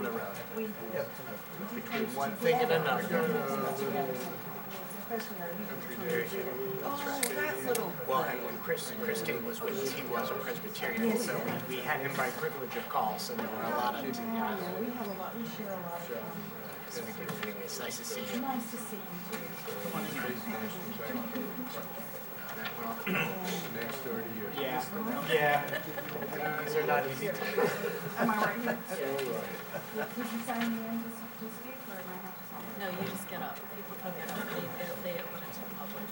on the road. Yep. Between one thing and another. Well, and when Chris King was with us, he was a Presbyterian, so we had him by privilege of call, so there were a lot of, We have a lot, we share a lot of. anyway, it's nice to see you. Nice to see you too. Next 30 years. Yeah. These are not easy times. Am I right? Did you sign me in to speak or am I have to sign it? No, you just get up. People can get up. They open it to the public.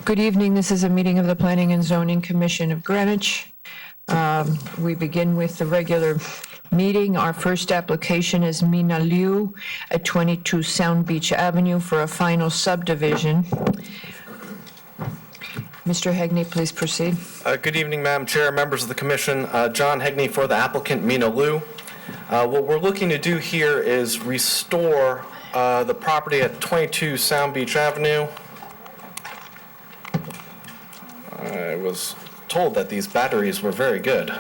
Good evening. This is a meeting of the Planning and Zoning Commission of Greenwich. We begin with the regular meeting. Our first application is Mina Liu at 22 Sound Beach Avenue for a final subdivision. Mr. Hegney, please proceed. Good evening, Madam Chair, members of the commission. John Hegney for the applicant, Mina Liu. What we're looking to do here is restore the property at 22 Sound Beach Avenue. I was told that these batteries were very good.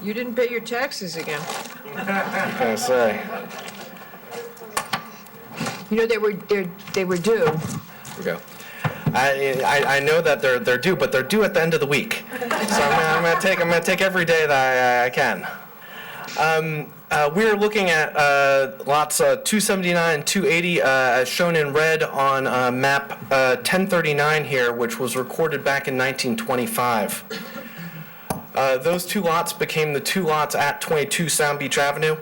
You didn't pay your taxes again. What can I say? You know, they were due. Here we go. I know that they're due, but they're due at the end of the week. So I'm gonna take every day that I can. We're looking at lots 279 and 280 as shown in red on map 1039 here, which was recorded back in 1925. Those two lots became the two lots at 22 Sound Beach Avenue.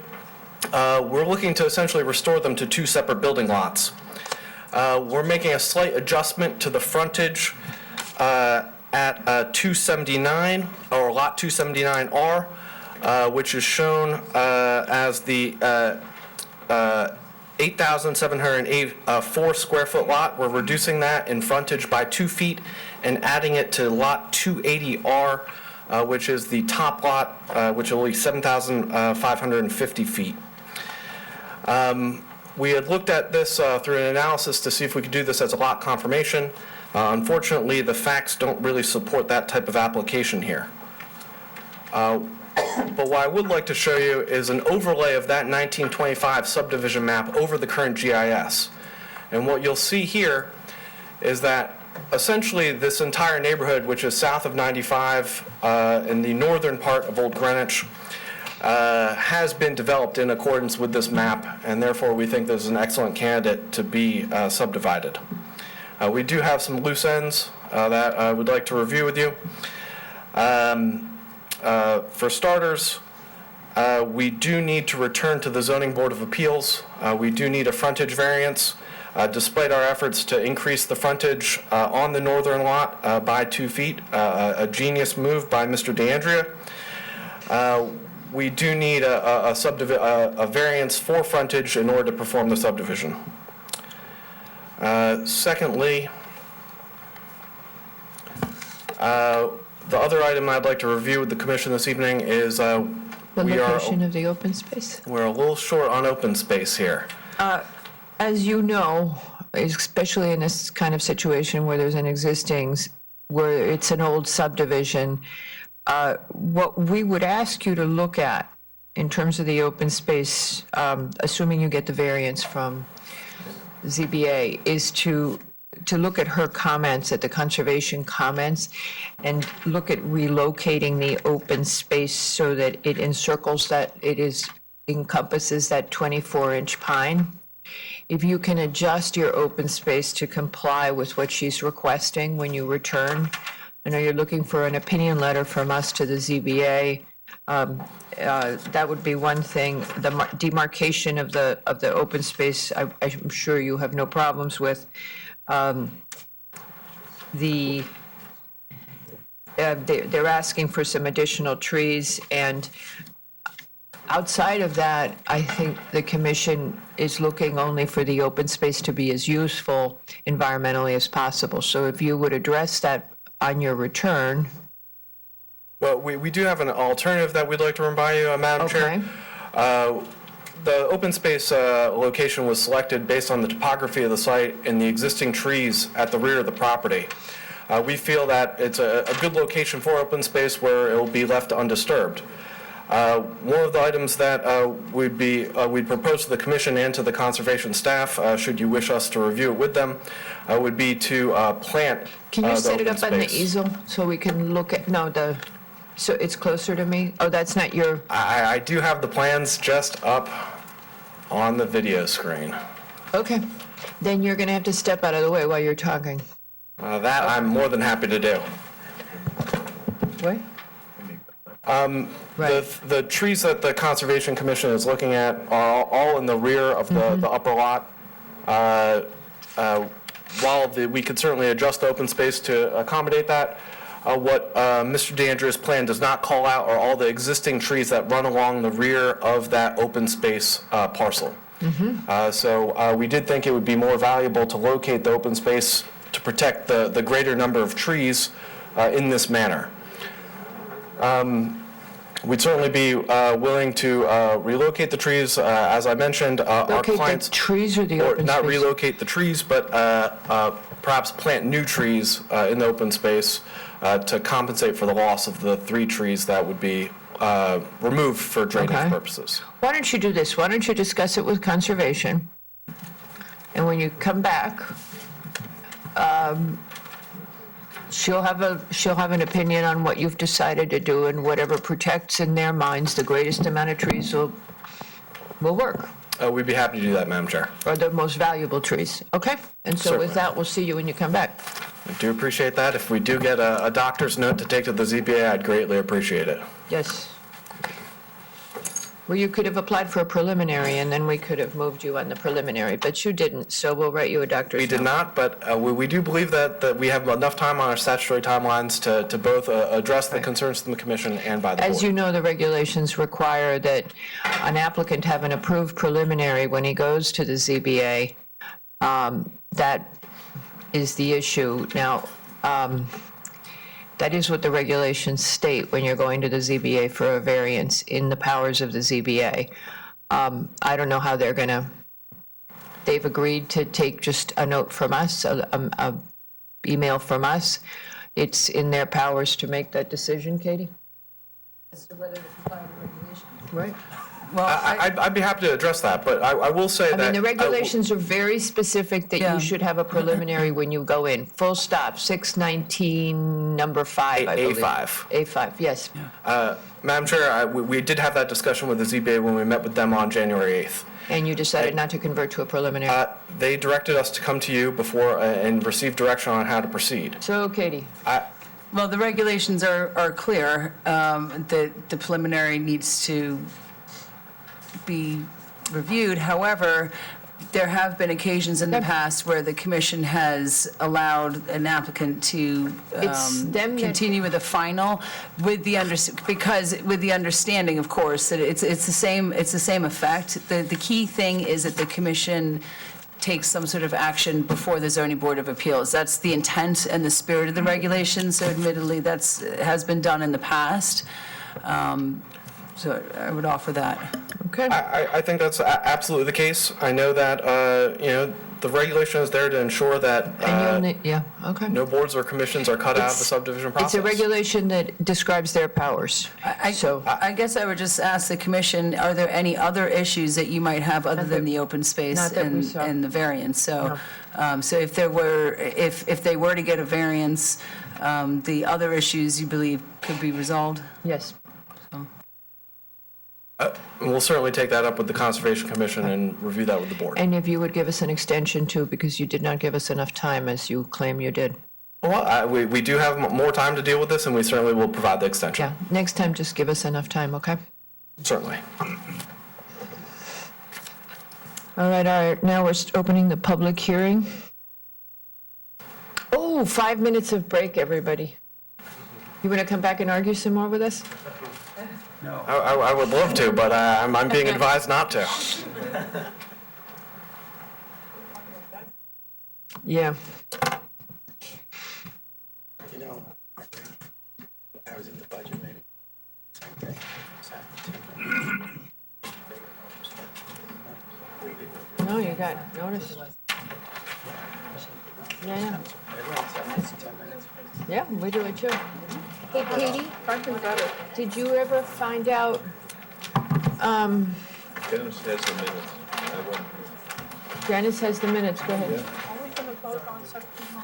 We're looking to essentially restore them to two separate building lots. We're making a slight adjustment to the frontage at 279, or lot 279R, which is shown as the 8,784 square foot lot. We're reducing that in frontage by 2 feet and adding it to lot 280R, which is the top lot, which will be 7,550 feet. We had looked at this through an analysis to see if we could do this as a lot confirmation. Unfortunately, the facts don't really support that type of application here. But what I would like to show you is an overlay of that 1925 subdivision map over the current GIS. And what you'll see here is that essentially this entire neighborhood, which is south of 95 in the northern part of Old Greenwich, has been developed in accordance with this map, and therefore we think this is an excellent candidate to be subdivided. We do have some loose ends that I would like to review with you. For starters, we do need to return to the Zoning Board of Appeals. We do need a frontage variance. Despite our efforts to increase the frontage on the northern lot by 2 feet, a genius move by Mr. DeAndrea, we do need a variance for frontage in order to perform the subdivision. Secondly, the other item I'd like to review with the commission this evening is The location of the open space. we're a little short on open space here. As you know, especially in this kind of situation where there's an existing, where it's an old subdivision, what we would ask you to look at in terms of the open space, assuming you get the variance from ZBA, is to look at her comments, at the conservation comments, and look at relocating the open space so that it encircles that, encompasses that 24-inch pine. If you can adjust your open space to comply with what she's requesting when you return. I know you're looking for an opinion letter from us to the ZBA. That would be one thing. The demarcation of the open space, I'm sure you have no problems with. They're asking for some additional trees, and outside of that, I think the commission is looking only for the open space to be as useful environmentally as possible. So if you would address that on your return. Well, we do have an alternative that we'd like to run by you, Madam Chair. The open space location was selected based on the topography of the site and the existing trees at the rear of the property. We feel that it's a good location for open space where it will be left undisturbed. One of the items that we'd propose to the commission and to the conservation staff, should you wish us to review it with them, would be to plant Can you the set it open up on the space. easel so we can look at, no, so it's closer to me? Oh, that's not your, I do have the plans just up on the video screen. okay. Then you're going to have to step out of the way while you're talking. That I'm more than happy to do. What? Right. The trees that the Conservation Commission is looking at are all in the rear of the upper lot. While we could certainly adjust the open space to accommodate that, what Mr. DeAndrea's plan does not call out are all the existing trees that run along the rear of that open space parcel. So we did think it would be more valuable to locate the open space to protect the greater number of trees in this manner. We'd certainly be willing to relocate the trees. As I mentioned, our Locate the clients... trees or the Or open not space? relocate the trees, but perhaps plant new trees in the open space to compensate for the loss of the 3 trees that would be removed for drainage Okay. purposes. Why don't you do this? Why don't you discuss it with conservation? And when you come back, she'll have an opinion on what you've decided to do, and whatever protects in their minds the greatest amount of trees will work, We'd be happy to do that, Madam Chair. or the most valuable trees, okay? And so with Certainly. that, we'll see you when you come back. I do appreciate that. If we do get a doctor's note to take to the ZBA, I'd greatly appreciate it. Yes. Well, you could have applied for a preliminary, and then we could have moved you on the preliminary, but you didn't, so we'll write you a doctor's note. We did not, but we do believe that we have enough time on our statutory timelines to both address the concerns from the commission and by the board. As you know, the regulations require that an applicant have an approved preliminary when he goes to the ZBA. That is the issue. Now, that is what the regulations state when you're going to the ZBA for a variance in the powers of the ZBA. I don't know how they've agreed to take just a note from us, a email from us. It's in their powers to make that decision, Katie? As to whether to comply with regulations. Right. Well, I'd be happy to address that, but I will say I that... mean, the regulations are very specific that Yeah. you should have a preliminary when you go in. Full stop, 619, number 5, I believe. A5. A5, yes. Madam Chair, we did have that discussion with the ZBA when we met with them on January 8th. And you decided not to convert to a preliminary. They directed us to come to you before and receive direction on how to proceed. So, Katie, well, the regulations are clear, that the preliminary needs to be reviewed. However, there have been occasions in the past where the commission has allowed an applicant to It's them that- continue with a final with the understanding, of course, that it's the same effect. The key thing is that the commission takes some sort of action before the zoning board of appeals. That's the intent and the spirit of the regulations. So admittedly, has been done in the past. So I would offer that. okay. I think that's absolutely the case. I know that, the regulation is there to ensure that And you'll need, yeah, okay. no boards or commissions are cut out of the It's- subdivision process. It's a regulation that describes their powers. So, I guess I would just ask the commission, are there any other issues that you might have other than the open space not that we and saw. and the variance? So, so if they were to get a variance, the other issues you believe could be resolved? yes. We'll certainly take that up with the Conservation Commission and review that with the board. And if you would give us an extension too, because you did not give us enough time, as you claim you did. Well, we do have more time to deal with this, and we certainly will provide the extension. Yeah, next time, just give us enough time, okay? Certainly. All right, now we're opening the public hearing. Oh, 5 minutes of break, everybody. You want to come back and argue some more with us? I would love to, but I'm being advised not to. Yeah. I was in the budget meeting. Same thing. got noticed. Yeah. Yeah, we do it too. Hey, Katie, did you ever find out, Dennis has the minutes. I went, Janice has the minutes, go ahead. Are we gonna vote on September?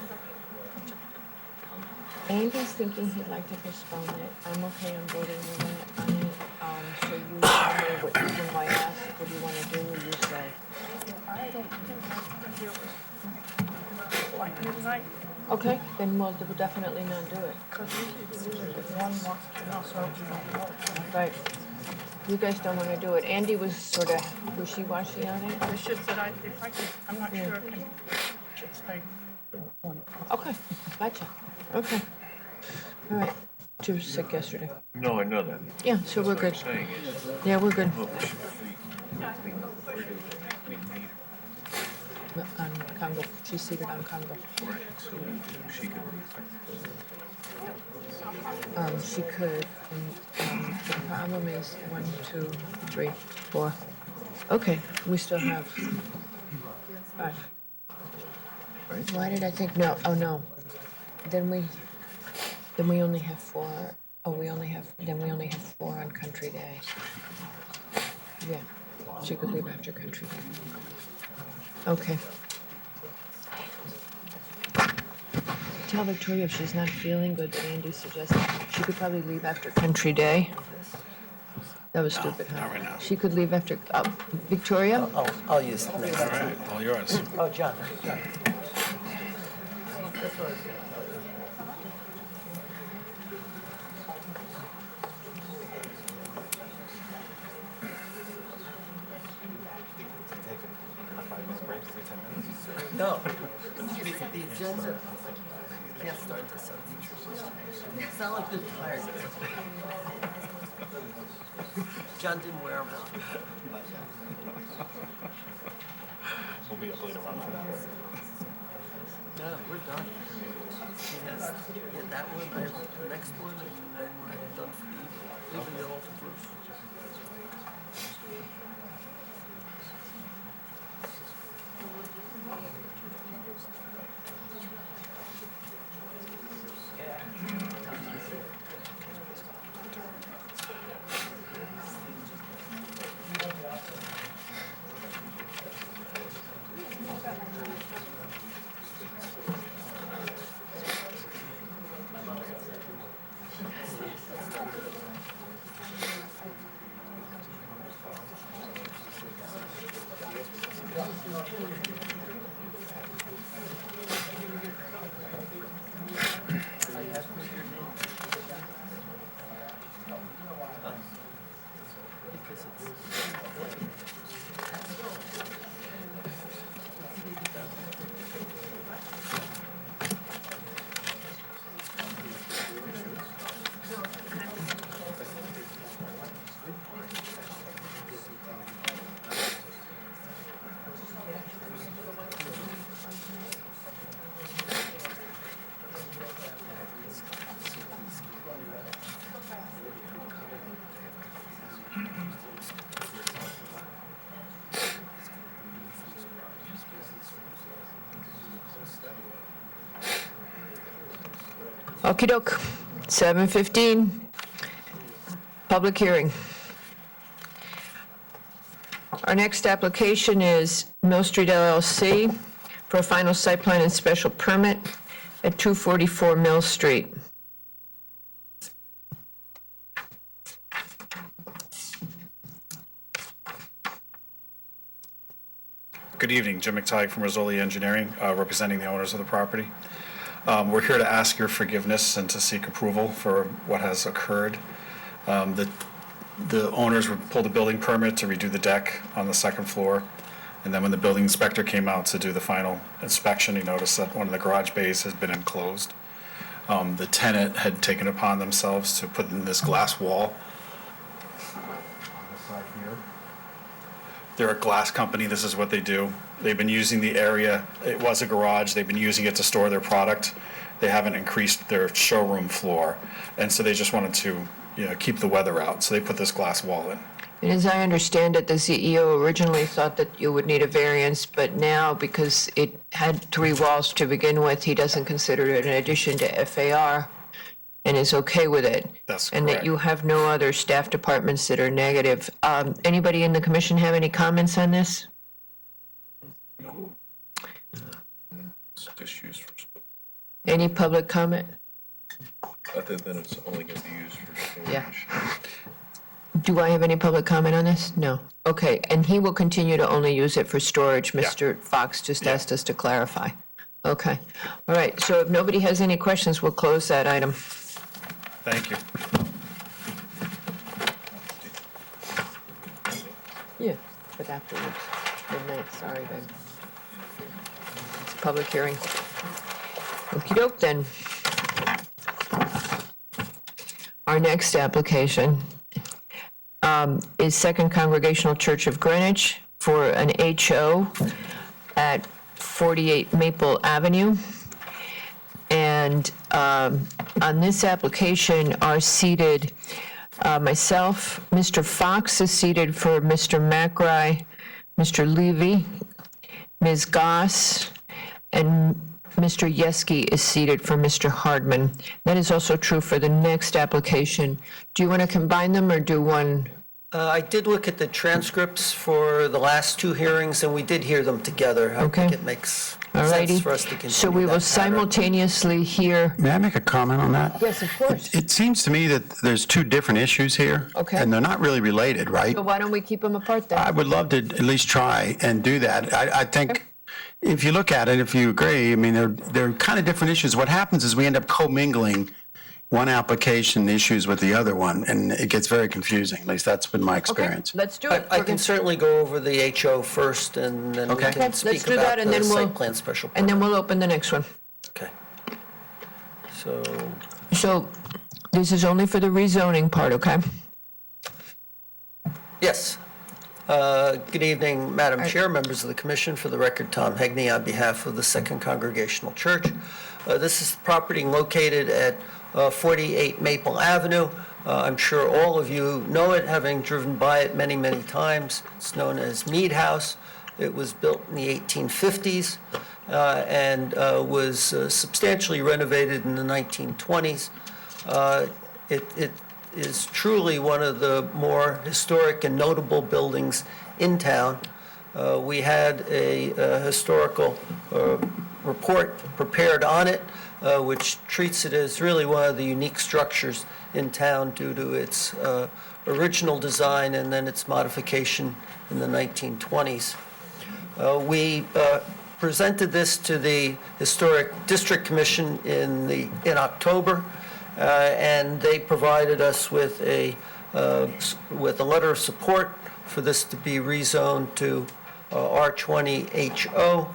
Andy's thinking he'd like to postpone it. I'm okay on voting on it. So you tell me what you and I ask, what do you want to do, or you say? I don't think I can deal with like you tonight, Okay, then we'll definitely not do it. because if one wants to know, so we don't know. Right. You guys don't want to do it. Andy was sort of wishy-washy on it. It's just that if I can, I'm not sure I can just say. Okay, gotcha. Okay. All right. She was sick yesterday. no, I know that. Yeah, so we're good. What I'm saying is, Yeah, we're good. look, we need On Congo. She's seated on Congo. her, right, so she can leave. She could. The problem is 1, 2, 3, 4. Okay, we still have 5. Why did I think, no, oh no. Then we only have 4. Oh, we only have 4 on Country Day. Yeah, she could leave after Country Day. Okay. Tell Victoria if she's not feeling good that Andy suggested she could probably leave after Country Day. That was stupid, huh? not right now. She could leave after, Victoria? I'll use it next All time. right, all yours. Oh, John. No, the agenda, can't start this up. It's not like they're tired. John didn't wear them out. We'll be up later on for that. No, we're done. Yes, yeah, that one, the next one, and then we're done for the evening. Leaving it all to Bruce. Okey doke, 7:15, public hearing. Our next application is Mill Street LLC for a final site plan and special permit at 244 Mill Street. Good evening, Jim McTighe from Rizzoli Engineering, representing the owners of the property. We're here to ask your forgiveness and to seek approval for what has occurred. The owners pulled a building permit to redo the deck on the second floor, and then when the building inspector came out to do the final inspection, he noticed that one of the garage bays has been enclosed. The tenant had taken upon themselves to put in this glass wall on this side here. They're a glass company, this is what they do. They've been using the area, it was a garage, they've been using it to store their product. They haven't increased their showroom floor, and so they just wanted to, keep the weather out, so they put this glass wall in. And as I understand it, the CEO originally thought that you would need a variance, but now, because it had 3 walls to begin with, he doesn't consider it an addition to FAR and is okay with it. That's And that correct. you have no other staff departments that are negative. Anybody in the commission have any comments on this? It's just used for, Any public comment? other than it's only going to be used for storage. Yeah. Do I have any public comment on this? No. Okay, and he will continue to only use it for storage. Mr. Fox just asked us to clarify. Okay. All right, so if nobody has any questions, we'll close that item. Thank you. Yeah, but afterwards. Midnight, sorry, babe. It's a public hearing. Okey-doke then. Our next application is Second Congregational Church of Greenwich for an HO at 48 Maple Avenue. And on this application are seated myself, Mr. Fox is seated for Mr. McRae, Mr. Levy, Ms. Goss, and Mr. Yeski is seated for Mr. Hardman. That is also true for the next application. Do you want to combine them or do one? I did look at the transcripts for the last 2 hearings, and we did hear them together. I Okay. think it makes All righty. sense for us to continue So we will that pattern. simultaneously hear. May I make a comment on that? Yes, of course. It seems to me that there's 2 different issues here. Okay. And they're not really related, right? So why don't we keep them apart then? I would love to at least try and do that. I think if you look at it, if you agree, I mean, they're kind of different issues. What happens is we end up commingling one application issues with the other one, and it gets very confusing. At least that's been my Okay, experience. let's do it. I can certainly go over the HO first, and then we Okay. can Let's speak do that, about and the then we'll- site plan special And then permit. we'll open the next one. Okay. So, So this is only for the rezoning part, okay? yes. Good evening, Madam Chair, members of the commission. For the record, Tom Hegney on behalf of the Second Congregational Church. This is the property located at 48 Maple Avenue. I'm sure all of you know it, having driven by it many, many times. It's known as Mead House. It was built in the 1850s and was substantially renovated in the 1920s. It is truly one of the more historic and notable buildings in town. We had a historical report prepared on it, which treats it as really one of the unique structures in town due to its original design and then its modification in the 1920s. We presented this to the Historic District Commission in October, and they provided us with a letter of support for this to be rezoned to R20HO,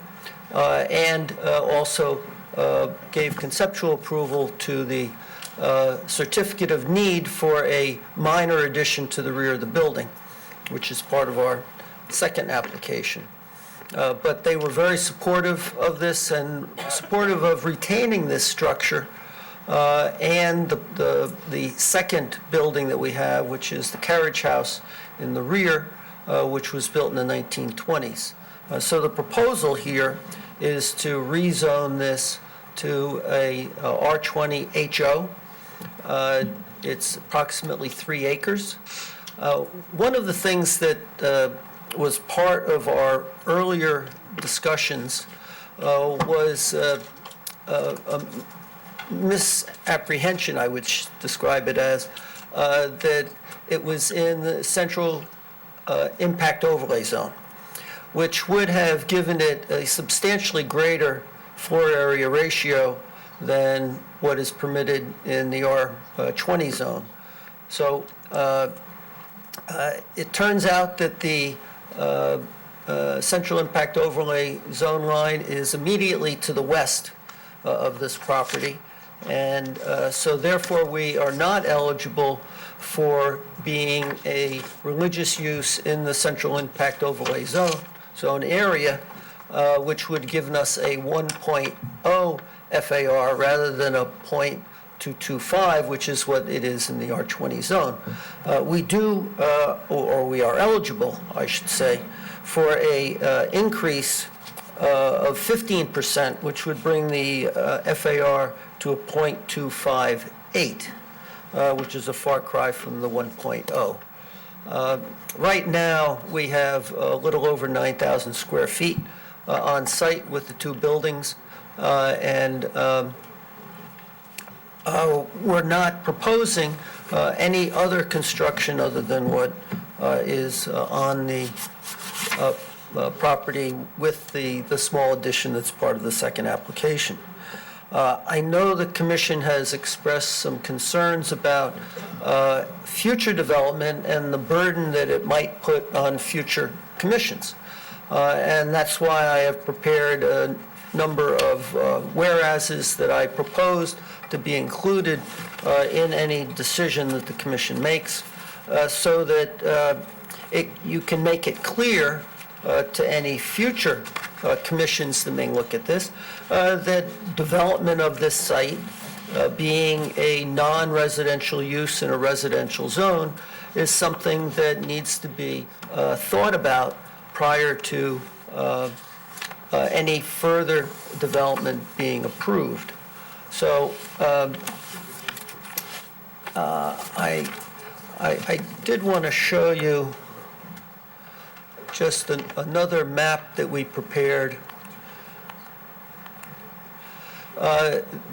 and also gave conceptual approval to the certificate of need for a minor addition to the rear of the building, which is part of our second application. But they were very supportive of this and supportive of retaining this structure and the second building that we have, which is the carriage house in the rear, which was built in the 1920s. So the proposal here is to rezone this to a R20HO. It's approximately 3 acres. One of the things that was part of our earlier discussions was a misapprehension, I would describe it as, that it was in the central impact overlay zone, which would have given it a substantially greater floor area ratio than what is permitted in the R20 zone. So it turns out that the central impact overlay zone line is immediately to the west of this property. And so therefore, we are not eligible for being a religious use in the central impact overlay zone area, which would give us a 1.0 FAR rather than a 225, which is what it is in the R20 zone. We do, or we are eligible, I should say, for a increase of 15%, which would bring the FAR to a .258, which is a far cry from the 1.0. Right now, we have a little over 9,000 square feet on site with the two buildings, and we're not proposing any other construction other than what is on the property with the small addition that's part of the second application. I know the commission has expressed some concerns about future development and the burden that it might put on future commissions. And that's why I have prepared a number of whereases that I proposed to be included in any decision that the commission makes, so that you can make it clear to any future commissions that may look at this, that development of this site, being a non-residential use in a residential zone, is something that needs to be thought about prior to any further development being approved. So I did want to show you just another map that we prepared.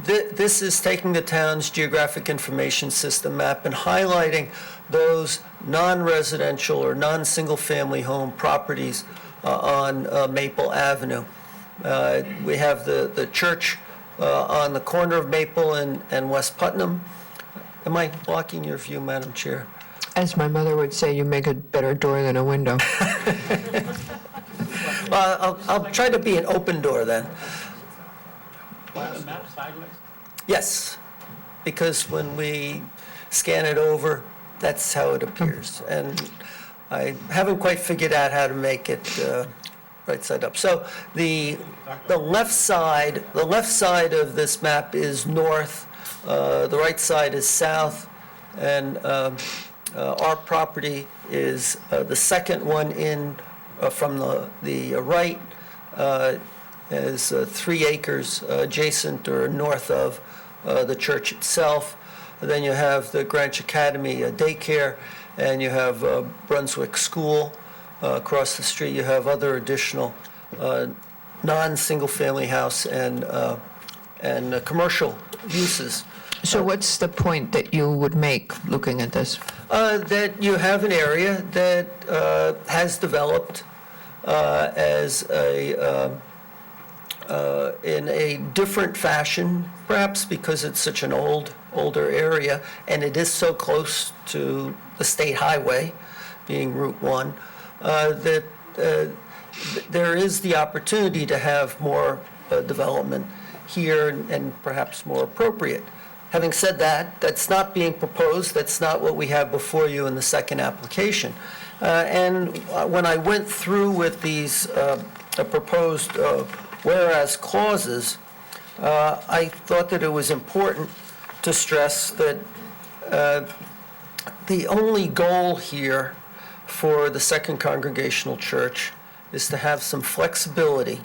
This is taking the town's geographic information system map and highlighting those non-residential or non-single-family home properties on Maple Avenue. We have the church on the corner of Maple and West Putnam. Am I blocking your view, Madam Chair? As my mother would say, you make a better door than a window. I'll try to be an open door then. Yes, because when we scan it over, that's how it appears. And I haven't quite figured out how to make it right side up. So the left side of this map is north, the right side is south, and our property is the second one in from the right, is 3 acres adjacent or north of the church itself. And then you have the Greenwich Academy daycare, and you have Brunswick School across the street. You have other additional non-single-family house and commercial uses. So what's the point that you would make looking at this? That you have an area that has developed as in a different fashion, perhaps because it's such an older area, and it is so close to the state highway, being Route 1, that there is the opportunity to have more development here and perhaps more appropriate. Having said that, that's not being proposed. That's not what we have before you in the second application. And when I went through with these proposed whereas clauses, I thought that it was important to stress that the only goal here for the Second Congregational Church is to have some flexibility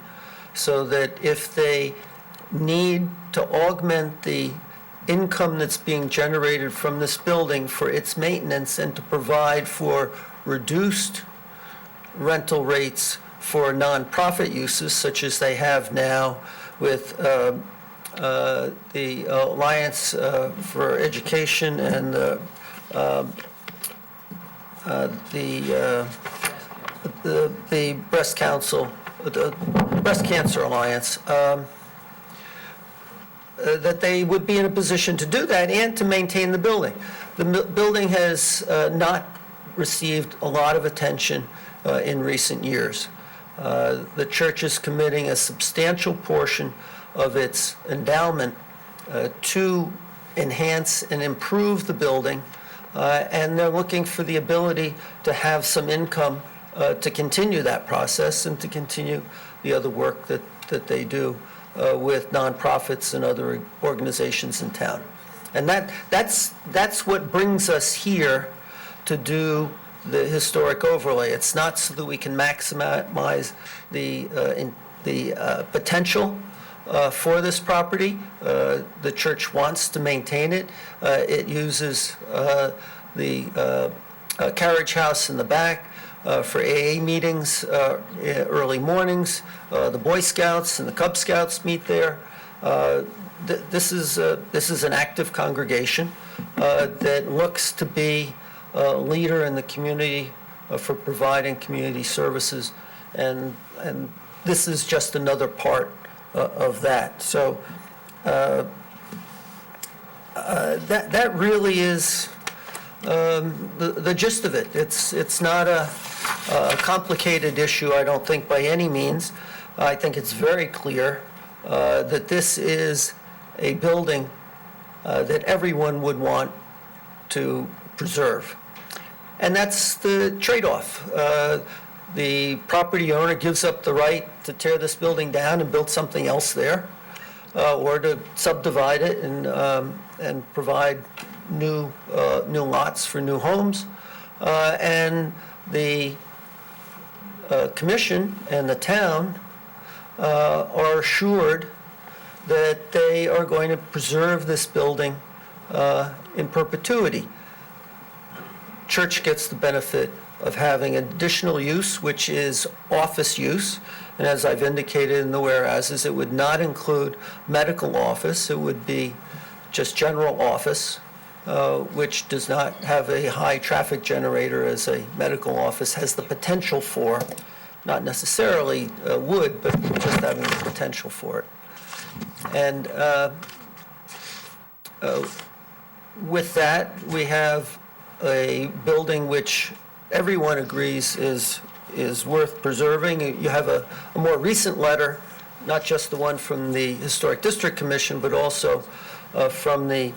so that if they need to augment the income that's being generated from this building for its maintenance and to provide for reduced rental rates for nonprofit uses, such as they have now with the Alliance for Education and the Breast Council, the Breast Cancer Alliance, that they would be in a position to do that and to maintain the building. The building has not received a lot of attention in recent years. The church is committing a substantial portion of its endowment to enhance and improve the building, and they're looking for the ability to have some income to continue that process and to continue the other work that they do with nonprofits and other organizations in town. And that's what brings us here to do the historic overlay. It's not so that we can maximize the potential for this property. The church wants to maintain it. It uses the carriage house in the back for AA meetings, early mornings. The Boy Scouts and the Cub Scouts meet there. This is an active congregation that looks to be a leader in the community for providing community services, and this is just another part of that. So that really is the gist of it. It's not a complicated issue, I don't think, by any means. I think it's very clear that this is a building that everyone would want to preserve. And that's the trade-off. The property owner gives up the right to tear this building down and build something else there, or to subdivide it and provide new lots for new homes. And the commission and the town are assured that they are going to preserve this building in perpetuity. Church gets the benefit of having additional use, which is office use. And as I've indicated in the whereases, it would not include medical office. It would be just general office, which does not have a high traffic generator as a medical office has the potential for, not necessarily would, but just having the potential for it. And with that, we have a building which everyone agrees is worth preserving. You have a more recent letter, not just the one from the Historic District Commission, but also from the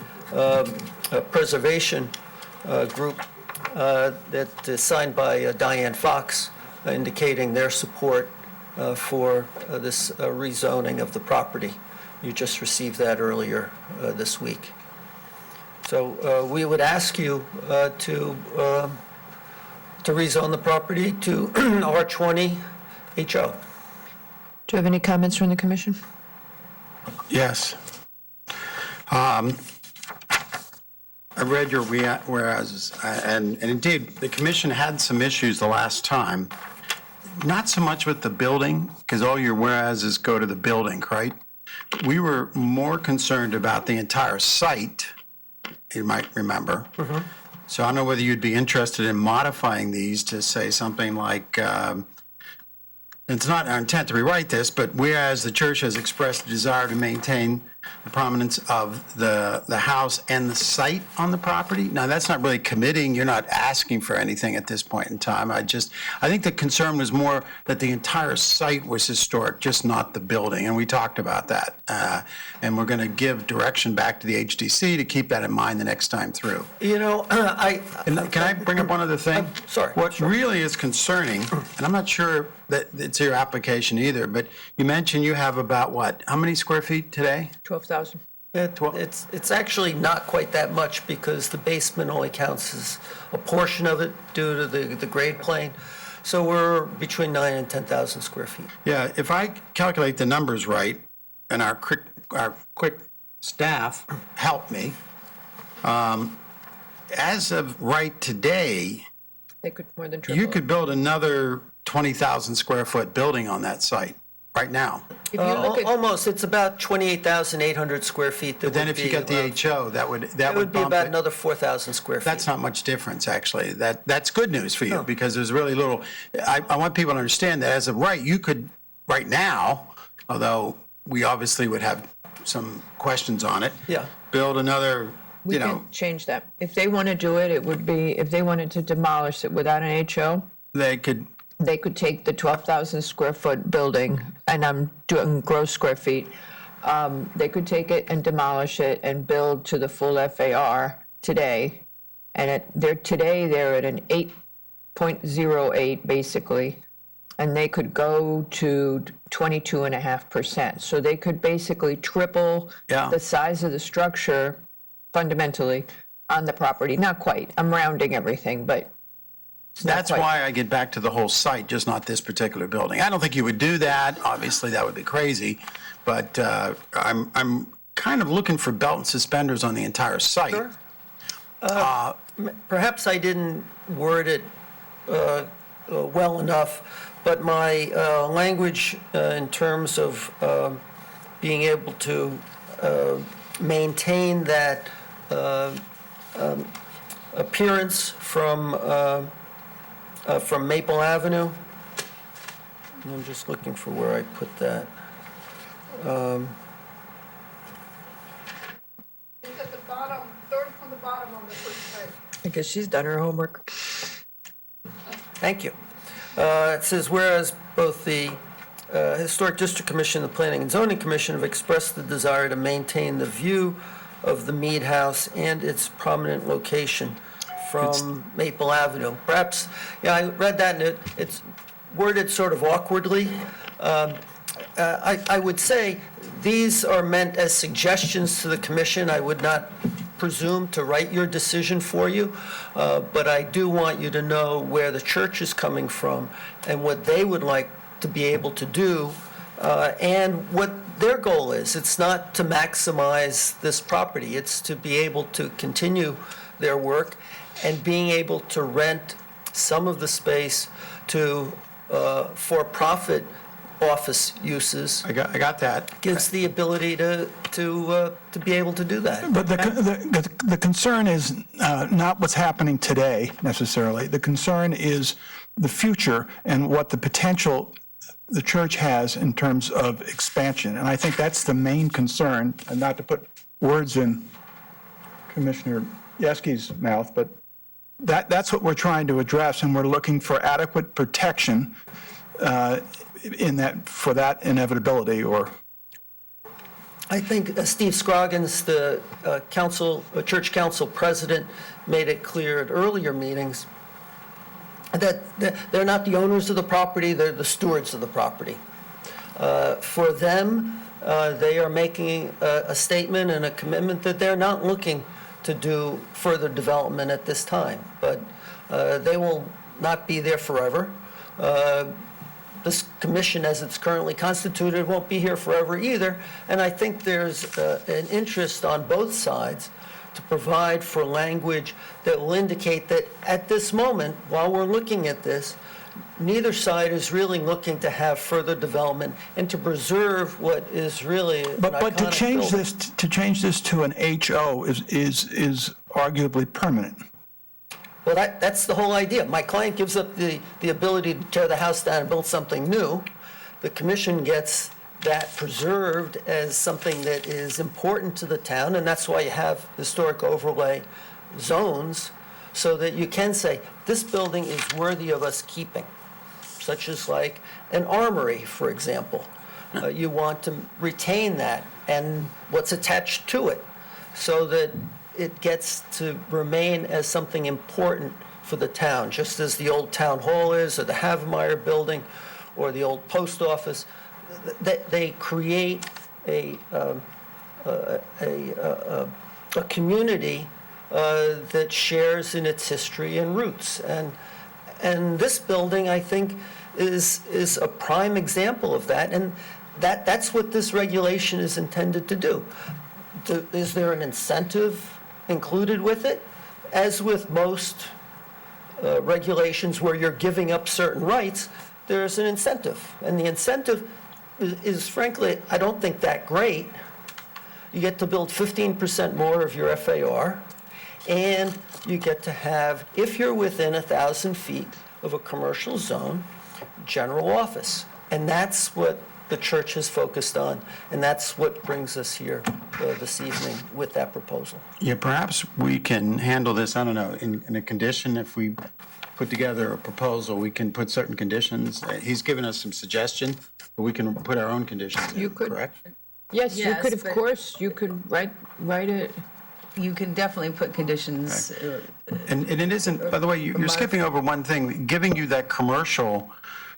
preservation group that is signed by Diane Fox, indicating their support for this rezoning of the property. You just received that earlier this week. So we would ask you to rezone the property to R20 HO. Do you have any comments from the commission? Yes. I read your whereas, and indeed, the commission had some issues the last time. Not so much with the building, because all your whereases go to the building, right? We were more concerned about the entire site, you might remember. Mm-hmm. So I don't know whether you'd be interested in modifying these to say something like, it's not our intent to rewrite this, but whereas the church has expressed a desire to maintain the prominence of the house and the site on the property. Now, that's not really committing. You're not asking for anything at this point in time. I think the concern was more that the entire site was historic, just not the building. And we talked about that. And we're going to give direction back to the HDC to keep that in mind the next time through. You know, Can I bring up one other thing? Sorry. What really is concerning, and I'm not sure that it's your application either, but you mentioned you have about what? How many square feet today? 12,000. It's actually not quite that much because the basement only counts as a portion of it due to the grade plane. So we're between 9,000 and 10,000 square feet. Yeah, if I calculate the numbers right, and our quick staff help me, as of right today, They could more than triple you it. could build another 20,000 square foot building on that site right now. If you look at, Almost, it's about 28,800 square feet. But then if you get the HO, that would It would be bump about it. another 4,000 square feet. That's not much difference, actually. That's good news for you, because there's really little, I want people to understand that as of right, you could, right now, although we obviously would have some questions on it. Yeah. Build another, we can change that. If they want to do it, it would be, if they wanted to demolish it without an HO, they could, they could take the 12,000 square foot building, and I'm doing gross square feet, they could take it and demolish it and build to the full FAR today. And they're at an 8.08 basically, and they could go to 22.5%. So they could basically triple Yeah. the size of the structure fundamentally on the property. Not quite. I'm rounding everything, but it's not That's quite. why I get back to the whole site, just not this particular building. I don't think you would do that. Obviously, that would be crazy. But I'm kind of looking for belt and suspenders on the entire site. Sure. Perhaps I didn't word it well enough, but my language in terms of being able to maintain that appearance from Maple Avenue. I'm just looking for where I put that. It's at the bottom, third from the bottom on the first page. I guess she's done her homework. Thank you. It says, whereas both the Historic District Commission and the Planning and Zoning Commission have expressed the desire to maintain the view of the Mead House and its prominent location from Maple Avenue. Perhaps, yeah, I read that and it's worded sort of awkwardly. I would say these are meant as suggestions to the commission. I would not presume to write your decision for you, but I do want you to know where the church is coming from and what they would like to be able to do, and what their goal is. It's not to maximize this property. It's to be able to continue their work and being able to rent some of the space to for-profit office uses. I got that. Gives the ability to be able to do that. But the concern is not what's happening today necessarily. The concern is the future and what the potential the church has in terms of expansion. And I think that's the main concern, and not to put words in Commissioner Yeski's mouth, but that's what we're trying to address, and we're looking for adequate protection for that inevitability. Or I think Steve Scroggins, the church council president, made it clear at earlier meetings that they're not the owners of the property, they're the stewards of the property. For them, they are making a statement and a commitment that they're not looking to do further development at this time, but they will not be there forever. This commission, as it's currently constituted, won't be here forever either, and I think there's an interest on both sides to provide for language that will indicate that at this moment, while we're looking at this, neither side is really looking to have further development and to preserve what is really an but to iconic change building. this to an HO is arguably permanent. Well, that's the whole idea. My client gives up the ability to tear the house down and build something new. The commission gets that preserved as something that is important to the town, and that's why you have historic overlay zones, so that you can say, this building is worthy of us keeping, such as like an armory, for example. You want to retain that and what's attached to it, so that it gets to remain as something important for the town, just as the old town hall is, or the Havemeyer building, or the old post office. They create a community that shares in its history and roots. And this building, I think, is a prime example of that. And that's what this regulation is intended to do. Is there an incentive included with it? As with most regulations where you're giving up certain rights, there's an incentive. And the incentive is frankly, I don't think that great. You get to build 15% more of your FAR, and you get to have, if you're within 1,000 feet of a commercial zone, general office. And that's what the church has focused on, and that's what brings us here this evening with that proposal. Yeah, perhaps we can handle this, I don't know, in a condition. If we put together a proposal, we can put certain conditions. He's given us some suggestions, but we can put our own conditions in, You could- correct? Yes, you Yes, could, of but- course, you could write it. You can definitely put conditions. And it isn't, by the way, you're skipping over one thing. Giving you that commercial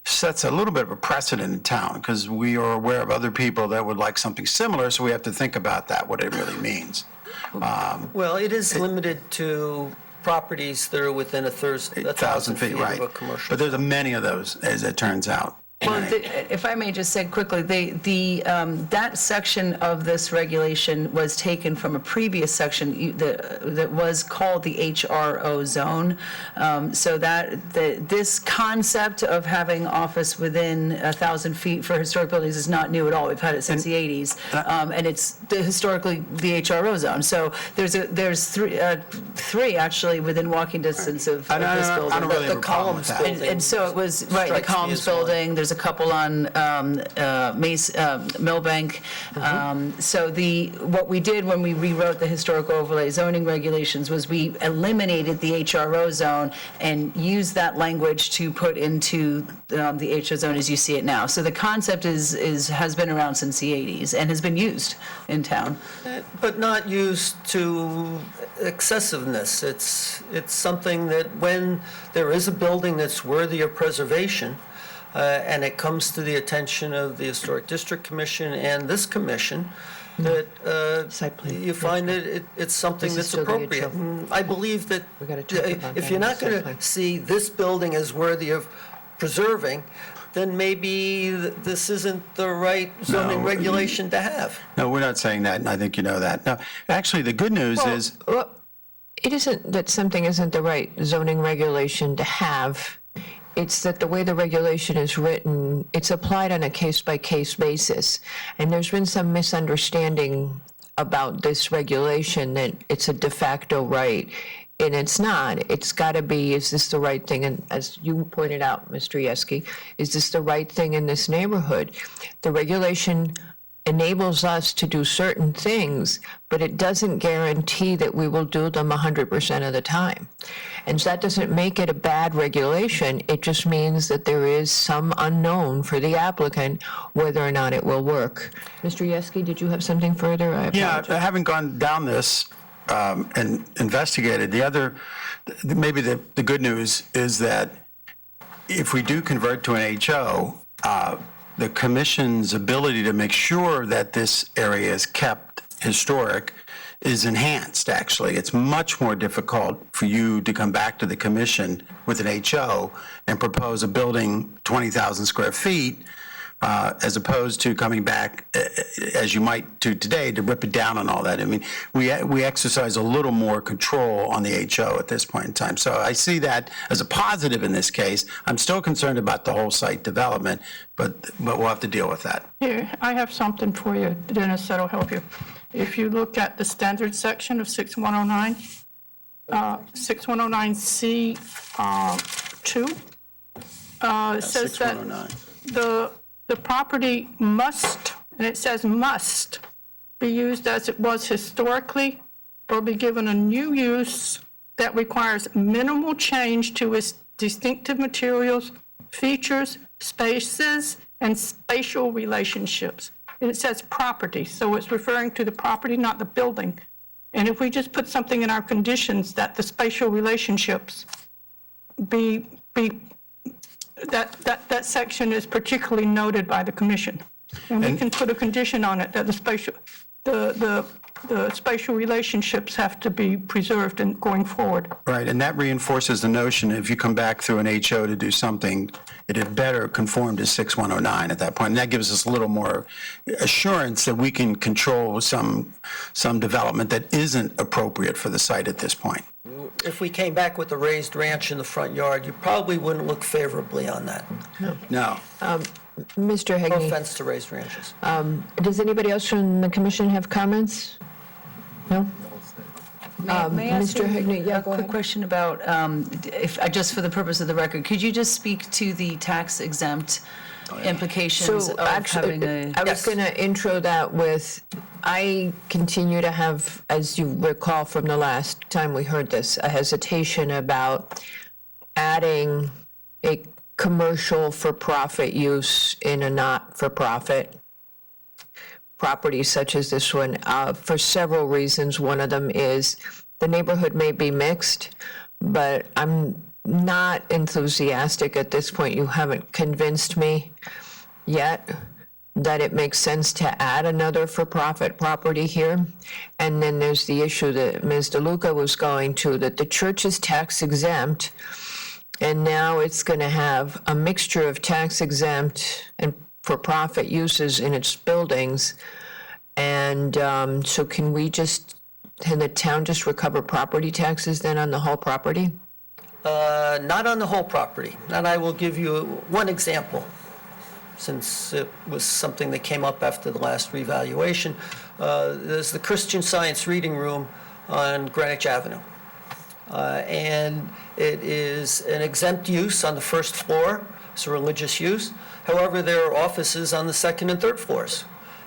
sets a little bit of a precedent in town, because we are aware of other people that would like something similar, so we have to think about that, what it really means. Well, it is limited to properties that are within a 1,000 feet right. of a commercial. But there's many of those, as it turns out. Well, if I may just say quickly, that section of this regulation was taken from a previous section that was called the HRO zone. So this concept of having office within 1,000 feet for historic buildings is not new at all. We've had it since the 80s, and it's historically the HRO zone. So there's three actually within walking distance of this building. I don't really have a problem with that. And so it was, right, the Strikes me Columns as one. building, there's a couple on Millbank. So what we did when we rewrote the historic overlay zoning regulations was we eliminated the HRO zone and used that language to put into the HRO zone as you see it now. So the concept has been around since the 80s and has been used in town. But not used to excessiveness. It's something that when there is a building that's worthy of preservation, and it comes to the attention of the Historic District Commission and this commission, that Site plan. you find that it's something This is that's still the appropriate. HO. And I believe that We gotta talk about if that you're in not the going site plan. to see this building as worthy of preserving, then maybe this isn't the right zoning No. regulation to have. No, we're not saying that, and I think you know that. No, actually, the good news is, Well, it isn't that something isn't the right zoning regulation to have. It's that the way the regulation is written, it's applied on a case-by-case basis. And there's been some misunderstanding about this regulation, that it's a de facto right. And it's not. It's got to be, is this the right thing? And as you pointed out, Mr. Yeski, is this the right thing in this neighborhood? The regulation enables us to do certain things, but it doesn't guarantee that we will do them 100% of the time. And so that doesn't make it a bad regulation. It just means that there is some unknown for the applicant whether or not it will work. Mr. Yeski, did you have something further? I yeah, apologize. having gone down this and investigated, maybe the good news is that if we do convert to an HO, the commission's ability to make sure that this area is kept historic is enhanced, actually. It's much more difficult for you to come back to the commission with an HO and propose a building 20,000 square feet, as opposed to coming back, as you might do today, to rip it down and all that. I mean, we exercise a little more control on the HO at this point in time. So I see that as a positive in this case. I'm still concerned about the whole site development, but we'll have to deal with that. Here, I have something for you, Dennis, that'll help you. If you look at the standard section of 6109, 6109C 2, it says that 6109. the property must, and it says must, be used as it was historically or be given a new use that requires minimal change to its distinctive materials, features, spaces, and spatial relationships. And it says property, so it's referring to the property, not the building. And if we just put something in our conditions that the spatial relationships that section is particularly noted by the commission. And we can put a condition on it that the spatial relationships have to be preserved and going forward. Right, and that reinforces the notion if you come back through an HO to do something, it had better conform to 6109 at that point. And that gives us a little more assurance that we can control some development that isn't appropriate for the site at this point. If we came back with a raised ranch in the front yard, you probably wouldn't look favorably on that. No. Mr. No Hegney, offense to raised ranches. does anybody else from the commission have comments? No? May I ask Mr. you Hegney, yeah, a go quick ahead. question about, just for the purpose of the record, could you just speak to the tax exempt implications So of actually, having a? I was going to intro that with, I continue to have, as you recall from the last time we heard this, a hesitation about adding a commercial for-profit use in a not-for-profit property such as this one, for several reasons. One of them is the neighborhood may be mixed, but I'm not enthusiastic at this point. You haven't convinced me yet that it makes sense to add another for-profit property here. And then there's the issue that Ms. DeLuca was going to, that the church is tax exempt, and now it's going to have a mixture of tax exempt and for-profit uses in its buildings. And so can the town just recover property taxes then on the whole property? Not on the whole property. And I will give you one example, since it was something that came up after the last revaluation. There's the Christian Science Reading Room on Greenwich Avenue. And it is an exempt use on the first floor. It's a religious use. However, there are offices on the second and third floors.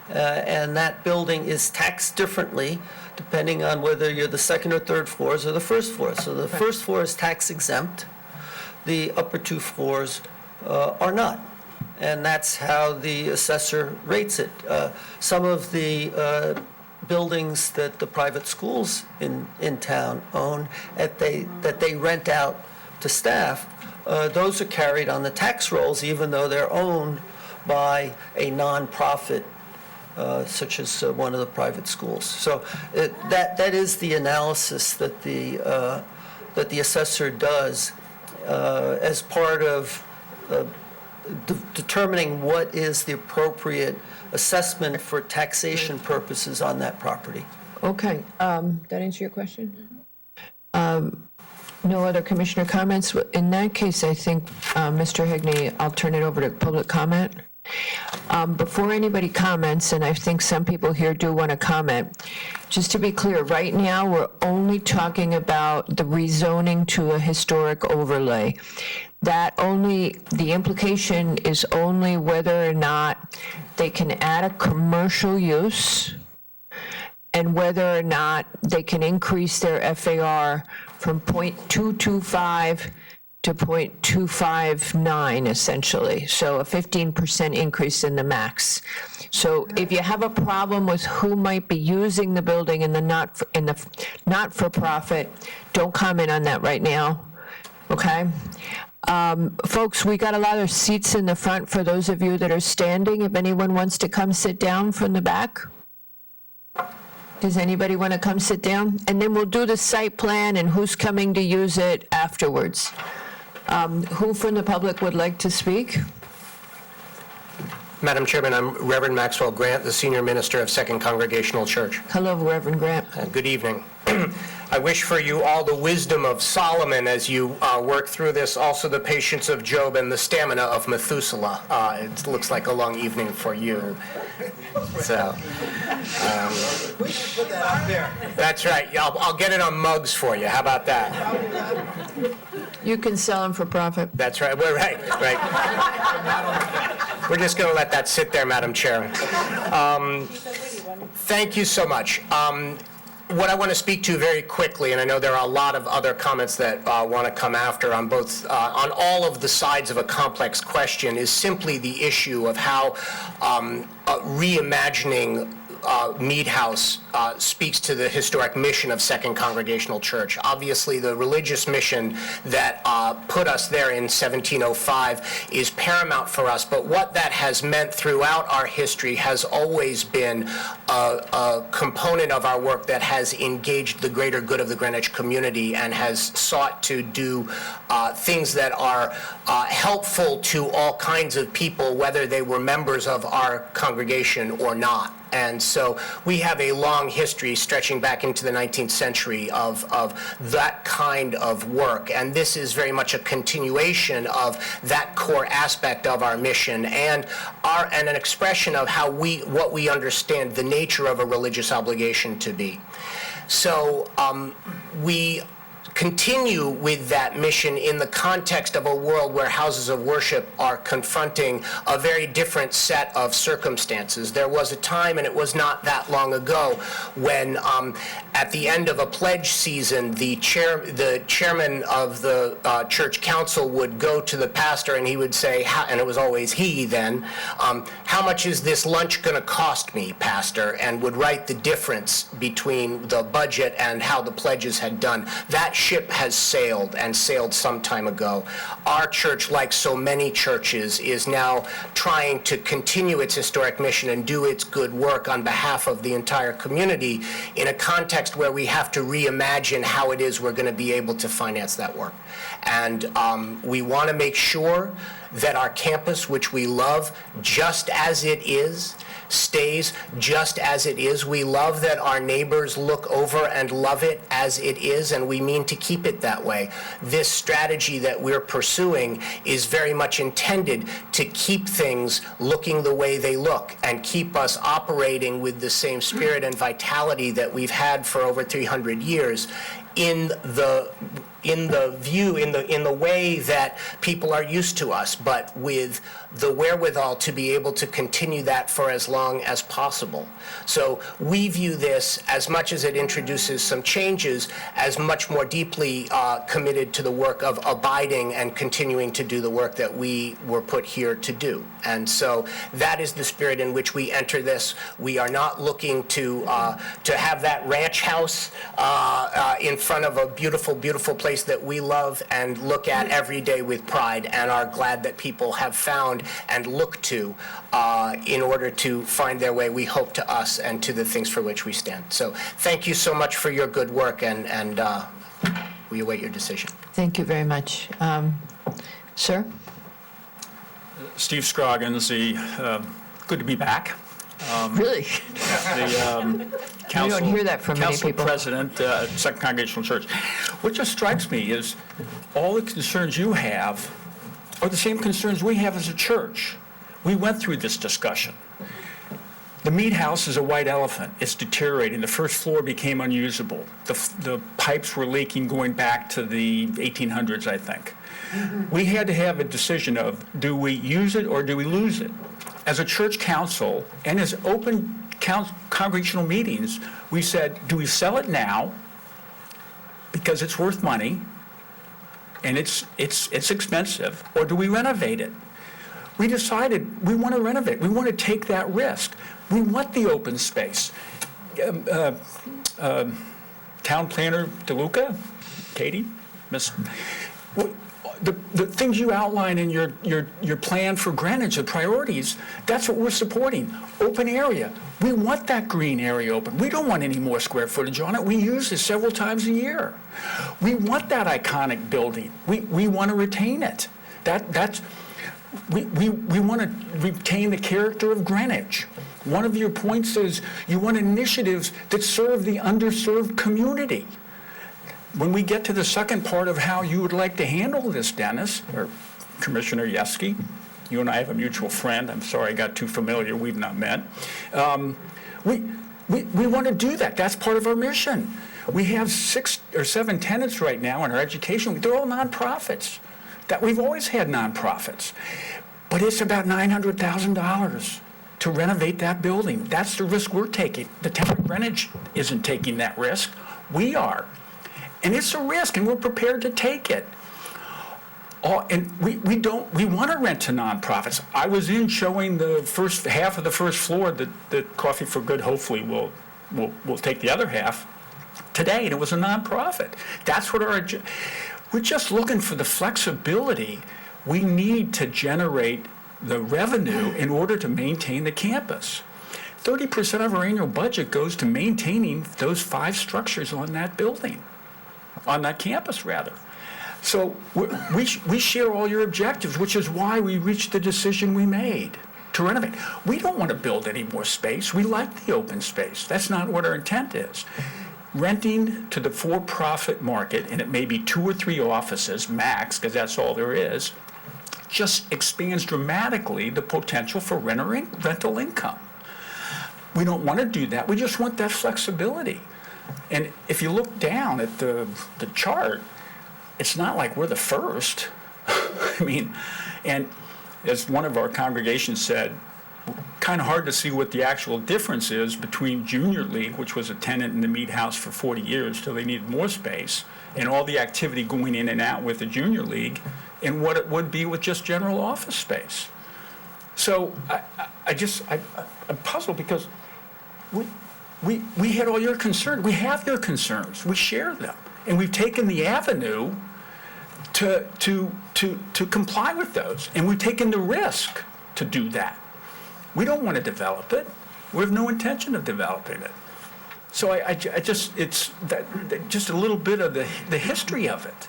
And that building is taxed differently depending on whether you're the second or third floors or the first floor. So the first floor is tax exempt. The upper two floors are not. And that's how the assessor rates it. Some of the buildings that the private schools in town own that they rent out to staff, those are carried on the tax rolls even though they're owned by a nonprofit such as one of the private schools. So that is the analysis that the assessor does as part of determining what is the appropriate assessment for taxation purposes on that property. Okay, that answer your question? No other commissioner comments? In that case, I think, Mr. Hegney, I'll turn it over to public comment. Before anybody comments, and I think some people here do want to comment, just to be clear, right now, we're only talking about the rezoning to a historic overlay. The implication is only whether or not they can add a commercial use and whether or not they can increase their FAR from 0.225 to 0.259, essentially. So a 15% increase in the max. So if you have a problem with who might be using the building in the not-for-profit, don't comment on that right now, okay? Folks, we got a lot of seats in the front for those of you that are standing. If anyone wants to come sit down from the back. Does anybody want to come sit down? And then we'll do the site plan and who's coming to use it afterwards. Who from the public would like to speak? Madam Chairman, I'm Reverend Maxwell Grant, the Senior Minister of Second Congregational Church. Hello, Reverend Grant. Good evening. I wish for you all the wisdom of Solomon as you work through this, also the patience of Job and the stamina of Methuselah. It looks like a long evening for you. So, We should put that out there. that's right. I'll get it on mugs for you. How about that? You can sell them for profit. That's right. We're right. We're just going to let that sit there, Madam Chair. Thank you so much. What I want to speak to very quickly, and I know there are a lot of other comments that want to come after on both, on all of the sides of a complex question, is simply the issue of how reimagining Mead House speaks to the historic mission of Second Congregational Church. Obviously, the religious mission that put us there in 1705 is paramount for us, but what that has meant throughout our history has always been a component of our work that has engaged the greater good of the Greenwich community and has sought to do things that are helpful to all kinds of people, whether they were members of our congregation or not. And so we have a long history stretching back into the 19th century of that kind of work. And this is very much a continuation of that core aspect of our mission and an expression of how what we understand the nature of a religious obligation to be. So we continue with that mission in the context of a world where houses of worship are confronting a very different set of circumstances. There was a time, and it was not that long ago, when at the end of a pledge season, the chairman of the church council would go to the pastor and he would say, and it was always he then, how much is this lunch going to cost me, pastor? And would write the difference between the budget and how the pledges had done. That ship has sailed and sailed some time ago. Our church, like so many churches, is now trying to continue its historic mission and do its good work on behalf of the entire community in a context where we have to reimagine how it is we're going to be able to finance that work. And we want to make sure that our campus, which we love just as it is, stays just as it is. We love that our neighbors look over and love it as it is, and we mean to keep it that way. This strategy that we're pursuing is very much intended to keep things looking the way they look and keep us operating with the same spirit and vitality that we've had for over 300 years in the way that people are used to us, but with the wherewithal to be able to continue that for as long as possible. So we view this, as much as it introduces some changes, as much more deeply committed to the work of abiding and continuing to do the work that we were put here to do. And so that is the spirit in which we enter this. We are not looking to have that ranch house in front of a beautiful, beautiful place that we love and look at every day with pride and are glad that people have found and look to in order to find their way, we hope, to us and to the things for which we stand. So thank you so much for your good work, and we await your decision. Thank you very much. Sir? Steve Scroggins, good to be back. Really? The council, don't hear that from many council people. president at Second Congregational Church. What just strikes me is all the concerns you have are the same concerns we have as a church. We went through this discussion. The meat house is a white elephant. It's deteriorating. The first floor became unusable. The pipes were leaking going back to the 1800s, I think. We had to have a decision of, do we use it or do we lose it? As a church council and as open congregational meetings, we said, do we sell it now because it's worth money and it's expensive, or do we renovate it? We decided we want to renovate. We want to take that risk. We want the open space. Town planner DeLuca, Katie, Miss. The things you outline in your plan for Greenwich, the priorities, that's what we're supporting. Open area. We want that green area open. We don't want any more square footage on it. We use it several times a year. We want that iconic building. We want to retain it. We want to retain the character of Greenwich. One of your points is you want initiatives that serve the underserved community. When we get to the second part of how you would like to handle this, Dennis, or Commissioner Yeski, you and I have a mutual friend. I'm sorry I got too familiar. We've not met. We want to do that. That's part of our mission. We have 6 or 7 tenants right now in our education. They're all nonprofits. We've always had nonprofits. But it's about $900,000 to renovate that building. That's the risk we're taking. The town of Greenwich isn't taking that risk. We are. And it's a risk, and we're prepared to take it. And we want to rent to nonprofits. I was in showing the first half of the first floor that Coffee for Good hopefully will take the other half today, and it was a nonprofit. That's what we're just looking for the flexibility we need to generate the revenue in order to maintain the campus. 30% of our annual budget goes to maintaining those 5 structures on that building. On that campus, rather. So we share all your objectives, which is why we reached the decision we made to renovate. We don't want to build any more space. We like the open space. That's not what our intent is. Renting to the for-profit market, and it may be 2 or 3 offices max, because that's all there is, just expands dramatically the potential for rental income. We don't want to do that. We just want that flexibility. And if you look down at the chart, it's not like we're the first. I mean, and as one of our congregations said, kind of hard to see what the actual difference is between Junior League, which was a tenant in the meat house for 40 years till they needed more space, and all the activity going in and out with the Junior League, and what it would be with just general office space. So I'm puzzled because we had all your concerns. We have your concerns. We share them. And we've taken the avenue to comply with those. And we've taken the risk to do that. We don't want to develop it. We have no intention of developing it. So I just, it's just a little bit of the history of it.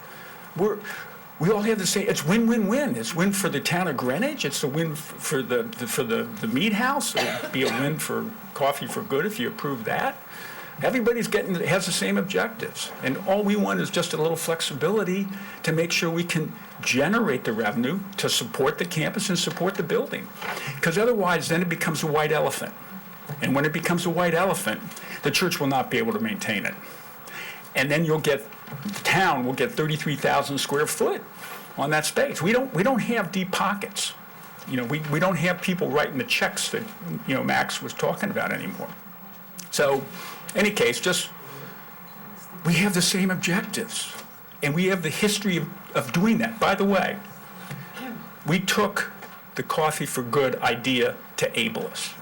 We all have the same, it's win-win-win. It's win for the town of Greenwich, it's a win for the meat house, it'll be a win for Coffee for Good if you approve that. Everybody's has the same objectives, and all we want is just a little flexibility to make sure we can generate the revenue to support the campus and support the building. Because otherwise, then it becomes a white elephant. And when it becomes a white elephant, the church will not be able to maintain it. And then the town will get 33,000 square foot on that space. We don't have deep pockets. We don't have people writing the checks that, Max was talking about anymore. So, any case, we have the same objectives. And we have the history of doing that. By the way, we took the Coffee for Good idea to Ableist.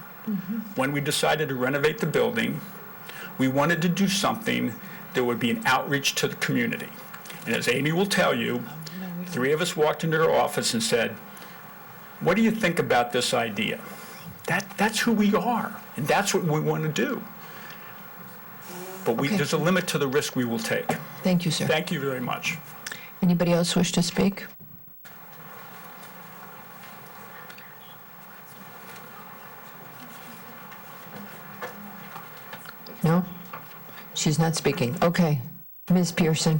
When we decided to renovate the building, we wanted to do something that would be an outreach to the community. And as Amy will tell you, 3 of us walked into her office and said, "What do you think about this idea?" That's who we are, and that's what we want to do. But there's a limit to the risk we will take. Thank you, sir. Thank you very much. Anybody else wish to speak? No? She's not speaking. Okay. Ms. Pearson.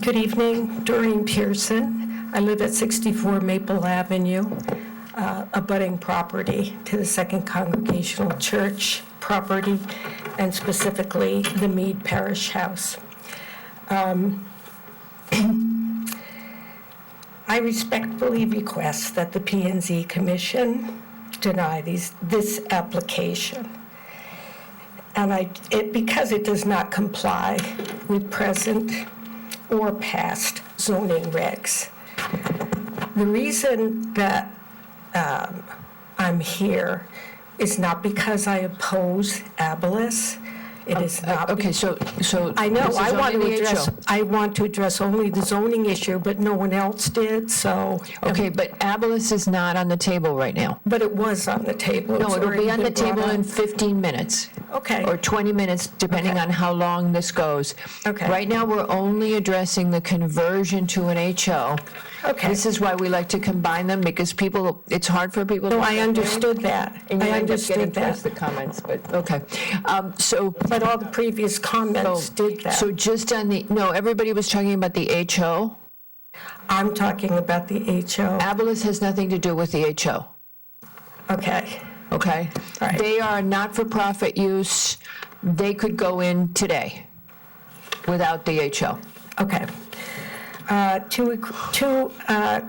Good evening, Doreen Pearson. I live at 64 Maple Avenue, abutting property to the Second Congregational Church property, and specifically the Mead Parish House. I respectfully request that the P&Z Commission deny this application. And because it does not comply with present or past zoning regs. The reason that I'm here is not because I oppose Abilis. It is not. Okay, so I know, this is only the HO. I want to address only the zoning issue, but no one else did, so. Okay, but Abilis is not on the table right now. But it was on the table. No, It's it'll already be on the been brought table up. in 15 minutes. Okay. Or 20 minutes, depending Okay. on how long this goes. Okay. Right now, we're only addressing the conversion to an HO. Okay. This is why we like to combine them, because it's hard for people to. No, I understood that. And you I end up getting understood past the that. comments, but, okay. But all the previous comments did that. So just on everybody was talking about the HO. I'm talking about the HO. Abilis has nothing to do with the HO. Okay. Okay? All right. They are not-for-profit use. They could go in today without the HO. Okay. To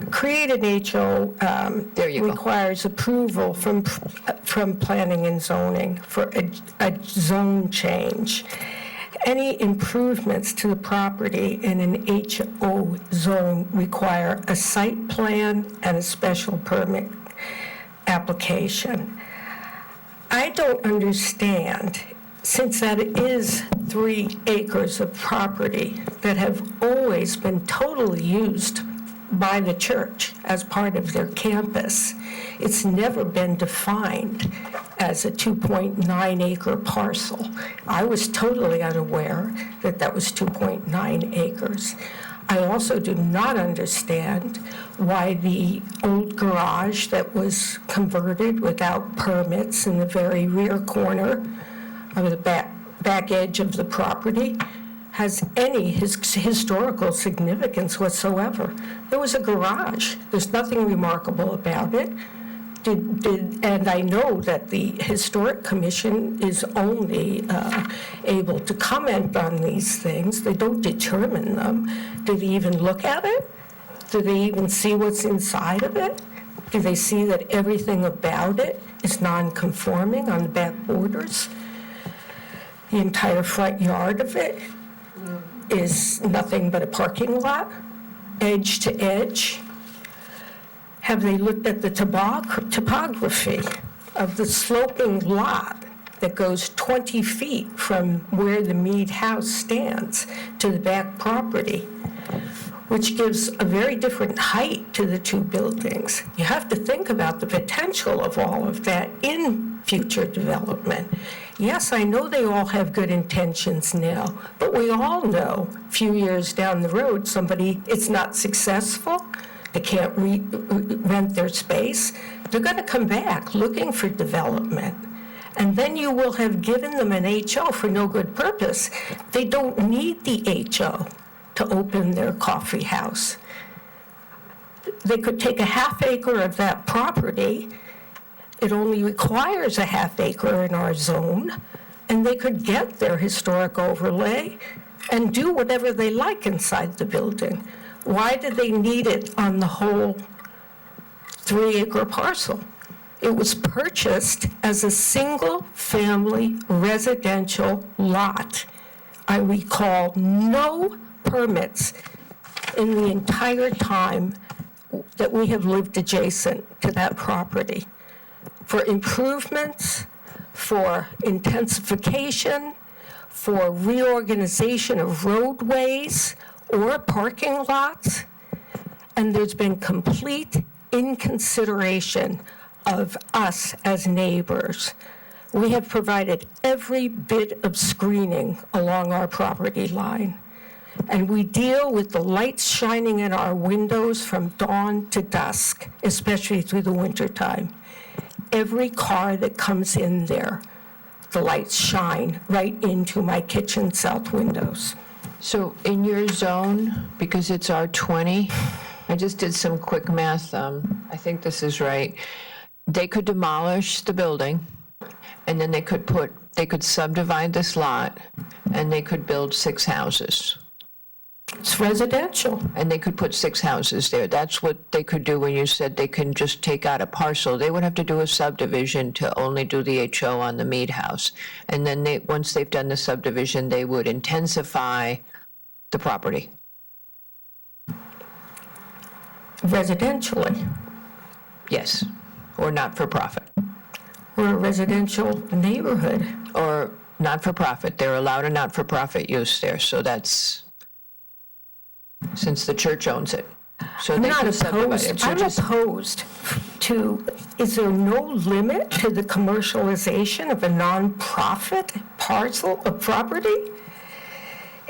create an HO There you go. requires approval from planning and zoning for a zone change. Any improvements to the property in an HO zone require a site plan and a special permit application. I don't understand, since that is 3 acres of property that have always been totally used by the church as part of their campus. It's never been defined as a 2.9 acre parcel. I was totally unaware that that was 2.9 acres. I also do not understand why the old garage that was converted without permits in the very rear corner of the back edge of the property has any historical significance whatsoever. There was a garage. There's nothing remarkable about it. And I know that the Historic Commission is only able to comment on these things. They don't determine them. Do they even look at it? Do they even see what's inside of it? Do they see that everything about it is non-conforming on the back borders? The entire front yard of it is nothing but a parking lot, edge to edge. Have they looked at the topography of the sloping lot that goes 20 feet from where the Mead House stands to the back property, which gives a very different height to the two buildings? You have to think about the potential of all of that in future development. Yes, I know they all have good intentions now, but we all know a few years down the road, it's not successful, they can't rent their space, they're going to come back looking for development. And then you will have given them an HO for no good purpose. They don't need the HO to open their coffee house. They could take a half acre of that property. It only requires a half acre in our zone, and they could get their historic overlay and do whatever they like inside the building. Why do they need it on the whole 3-acre parcel? It was purchased as a single-family residential lot. I recall no permits in the entire time that we have lived adjacent to that property for improvements, for intensification, for reorganization of roadways or parking lots, and there's been complete inconsideration of us as neighbors. We have provided every bit of screening along our property line, and we deal with the lights shining in our windows from dawn to dusk, especially through the wintertime. Every car that comes in there, the lights shine right into my kitchen south windows. So in your zone, because it's R20, I just did some quick math. I think this is right. They could demolish the building, and then they could subdivide this lot, and they could build 6 houses. It's residential. And they could put 6 houses there. That's what they could do when you said they can just take out a parcel. They would have to do a subdivision to only do the HO on the Mead House. And then once they've done the subdivision, they would intensify the property. Residentially. Yes, or not-for-profit. We're a residential neighborhood. Or not-for-profit. They're allowed a not-for-profit use there, so that's, since the church owns it. So I'm they not can subdivide opposed. it. So I'm just- opposed to, is there no limit to the commercialization of a nonprofit parcel of property?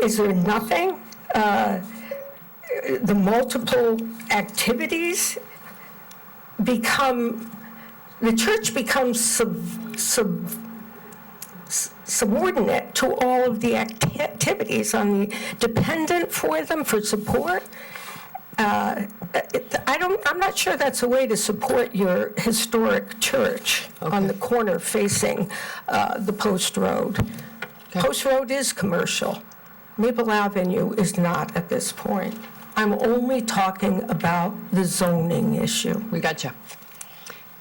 Is there nothing? The multiple activities the church becomes subordinate to all of the activities dependent for them for support. I'm not sure that's a way to support your historic church on the corner facing the Post Road. Post Road is commercial. Maple Avenue is not at this point. I'm only talking about the zoning issue. We gotcha.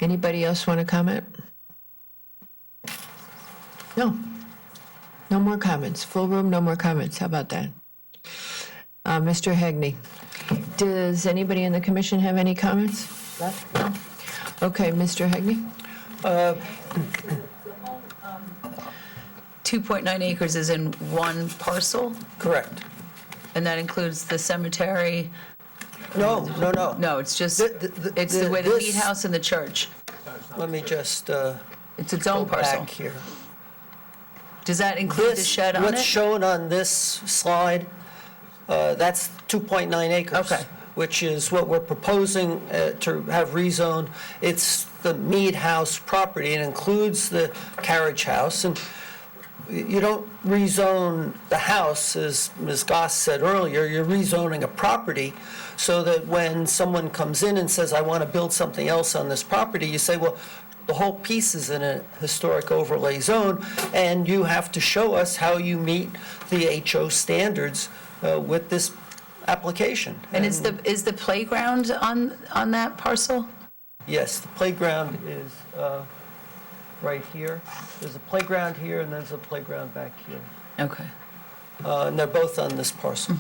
Anybody else want to comment? No. No more comments. Full room, no more comments. How about that? Mr. Hegney, does anybody in the commission have any comments left? No? Okay, Mr. Hegney? 2.9 acres is in one parcel, Correct. and that includes the cemetery? No. No, it's just, it's the- the way the this- Mead House and the church. Let me just It's its go own parcel. back here. Does that include the shed on What's it? shown on this slide, that's 2.9 acres. Okay. Which is what we're proposing to have rezoned. It's the Mead House property. It includes the carriage house. And you don't rezone the house, as Ms. Goss said earlier, you're rezoning a property so that when someone comes in and says, I want to build something else on this property, you say, well, the whole piece is in a historic overlay zone, and you have to show us how you meet the HO standards with this application. And is the playground on that parcel? Yes, the playground is right here. There's a playground here, and there's a playground back here. Okay. And they're both on this parcel.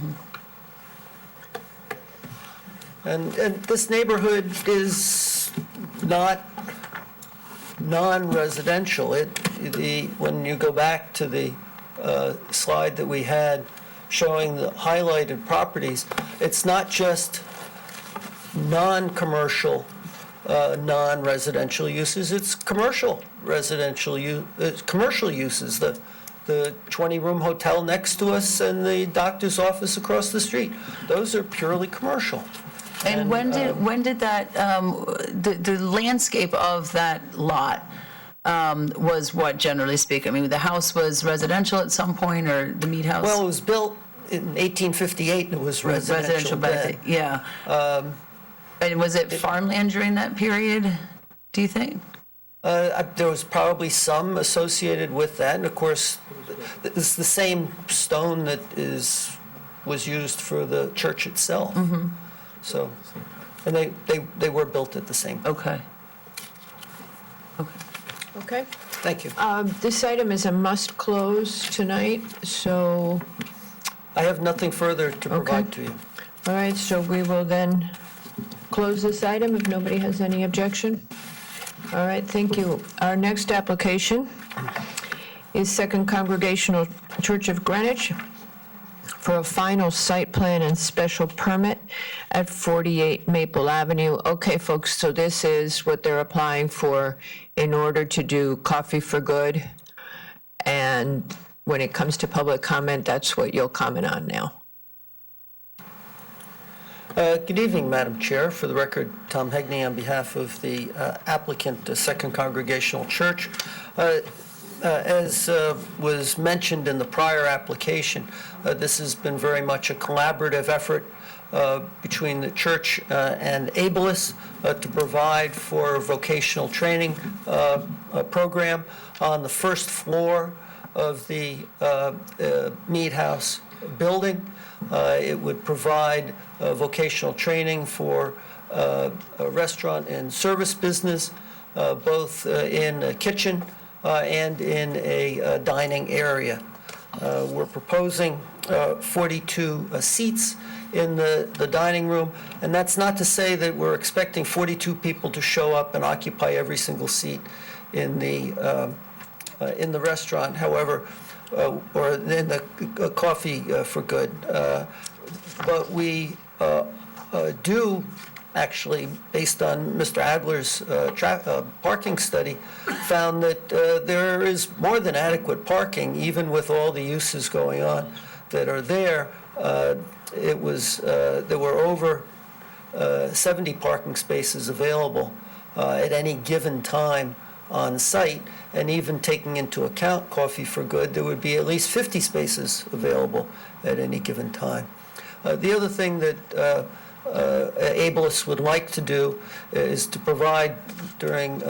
And this neighborhood is not non-residential. When you go back to the slide that we had showing the highlighted properties, it's not just non-commercial, non-residential uses, it's commercial commercial uses. The 20-room hotel next to us and the doctor's office across the street, those are purely commercial. And when did that, the landscape of that lot was what, generally speaking? I mean, the house was residential at some point, or the meat house? Well, it was built in 1858, and it was residential then. Yeah. And was it farmland during that period, do you think? There was probably some associated with that, and of course, it's the same stone that was used for the church itself. So, and they were built at the same time. Okay. Okay. Thank you. This item is a must close tonight, so, I have nothing further to provide to you. all right, so we will then close this item if nobody has any objection. All right, thank you. Our next application is Second Congregational Church of Greenwich for a final site plan and special permit at 48 Maple Avenue. Okay, folks, so this is what they're applying for in order to do Coffee for Good. And when it comes to public comment, that's what you'll comment on now. Good evening, Madam Chair. For the record, Tom Hegney on behalf of the applicant, Second Congregational Church. As was mentioned in the prior application, this has been very much a collaborative effort between the church and Ableist to provide for a vocational training program on the first floor of the Mead House building. It would provide vocational training for a restaurant and service business, both in a kitchen and in a dining area. We're proposing 42 seats in the dining room, and that's not to say that we're expecting 42 people to show up and occupy every single seat in the restaurant, however, or in the Coffee for Good. But we do actually, based on Mr. Adler's parking study, found that there is more than adequate parking, even with all the uses going on that are there. There were over 70 parking spaces available at any given time on site, and even taking into account Coffee for Good, there would be at least 50 spaces available at any given time. The other thing that Ableist would like to do is to provide, during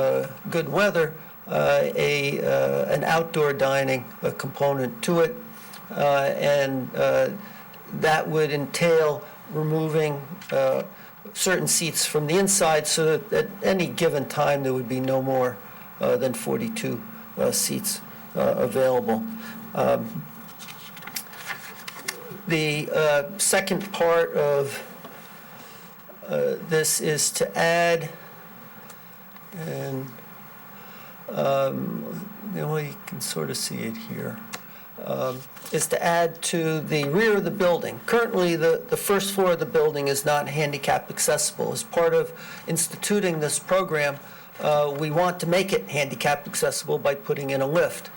good weather, an outdoor dining component to it, and that would entail removing certain seats from the inside so that at any given time there would be no more than 42 seats available. The second part of this is to add, and you can sort of see it here, is to add to the rear of the building. Currently, the first floor of the building is not handicap accessible. As part of instituting this program, we want to make it handicap accessible by putting in a lift.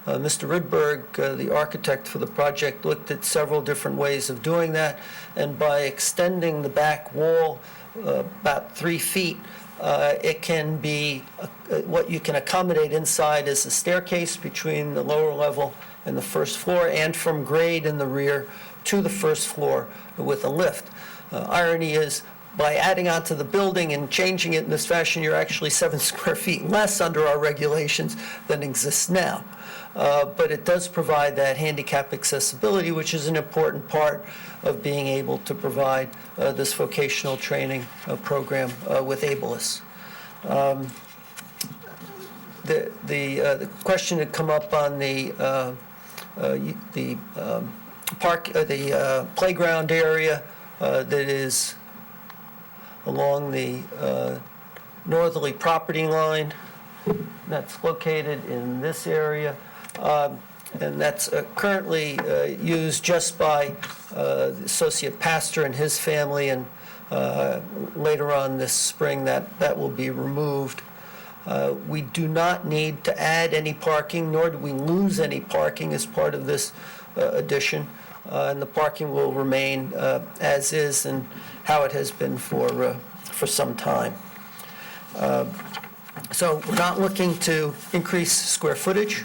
Mr. Rydberg, the architect for the project, looked at several different ways of doing that, and by extending the back wall about 3 feet, it can be, what you can accommodate inside is a staircase between the lower level and the first floor, and from grade in the rear to the first floor with a lift. Irony is, by adding onto the building and changing it in this fashion, you're actually 7 square feet less under our regulations than exists now. But it does provide that handicap accessibility, which is an important part of being able to provide this vocational training program with Ableists. The question had come up on the playground area that is along the northerly property line. That's located in this area. And that's currently used just by the associate pastor and his family, and later on this spring that will be removed. We do not need to add any parking, nor do we lose any parking as part of this addition, and the parking will remain as is and how it has been for some time. So we're not looking to increase square footage.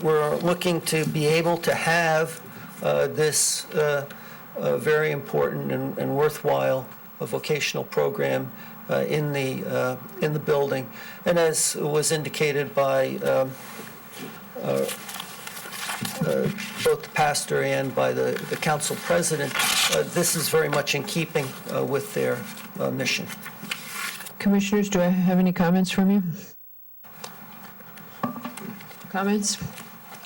We're looking to be able to have this very important and worthwhile vocational program in the building. And as was indicated by both the pastor and by the council president, this is very much in keeping with their mission. Commissioners, do I have any comments from you? Comments?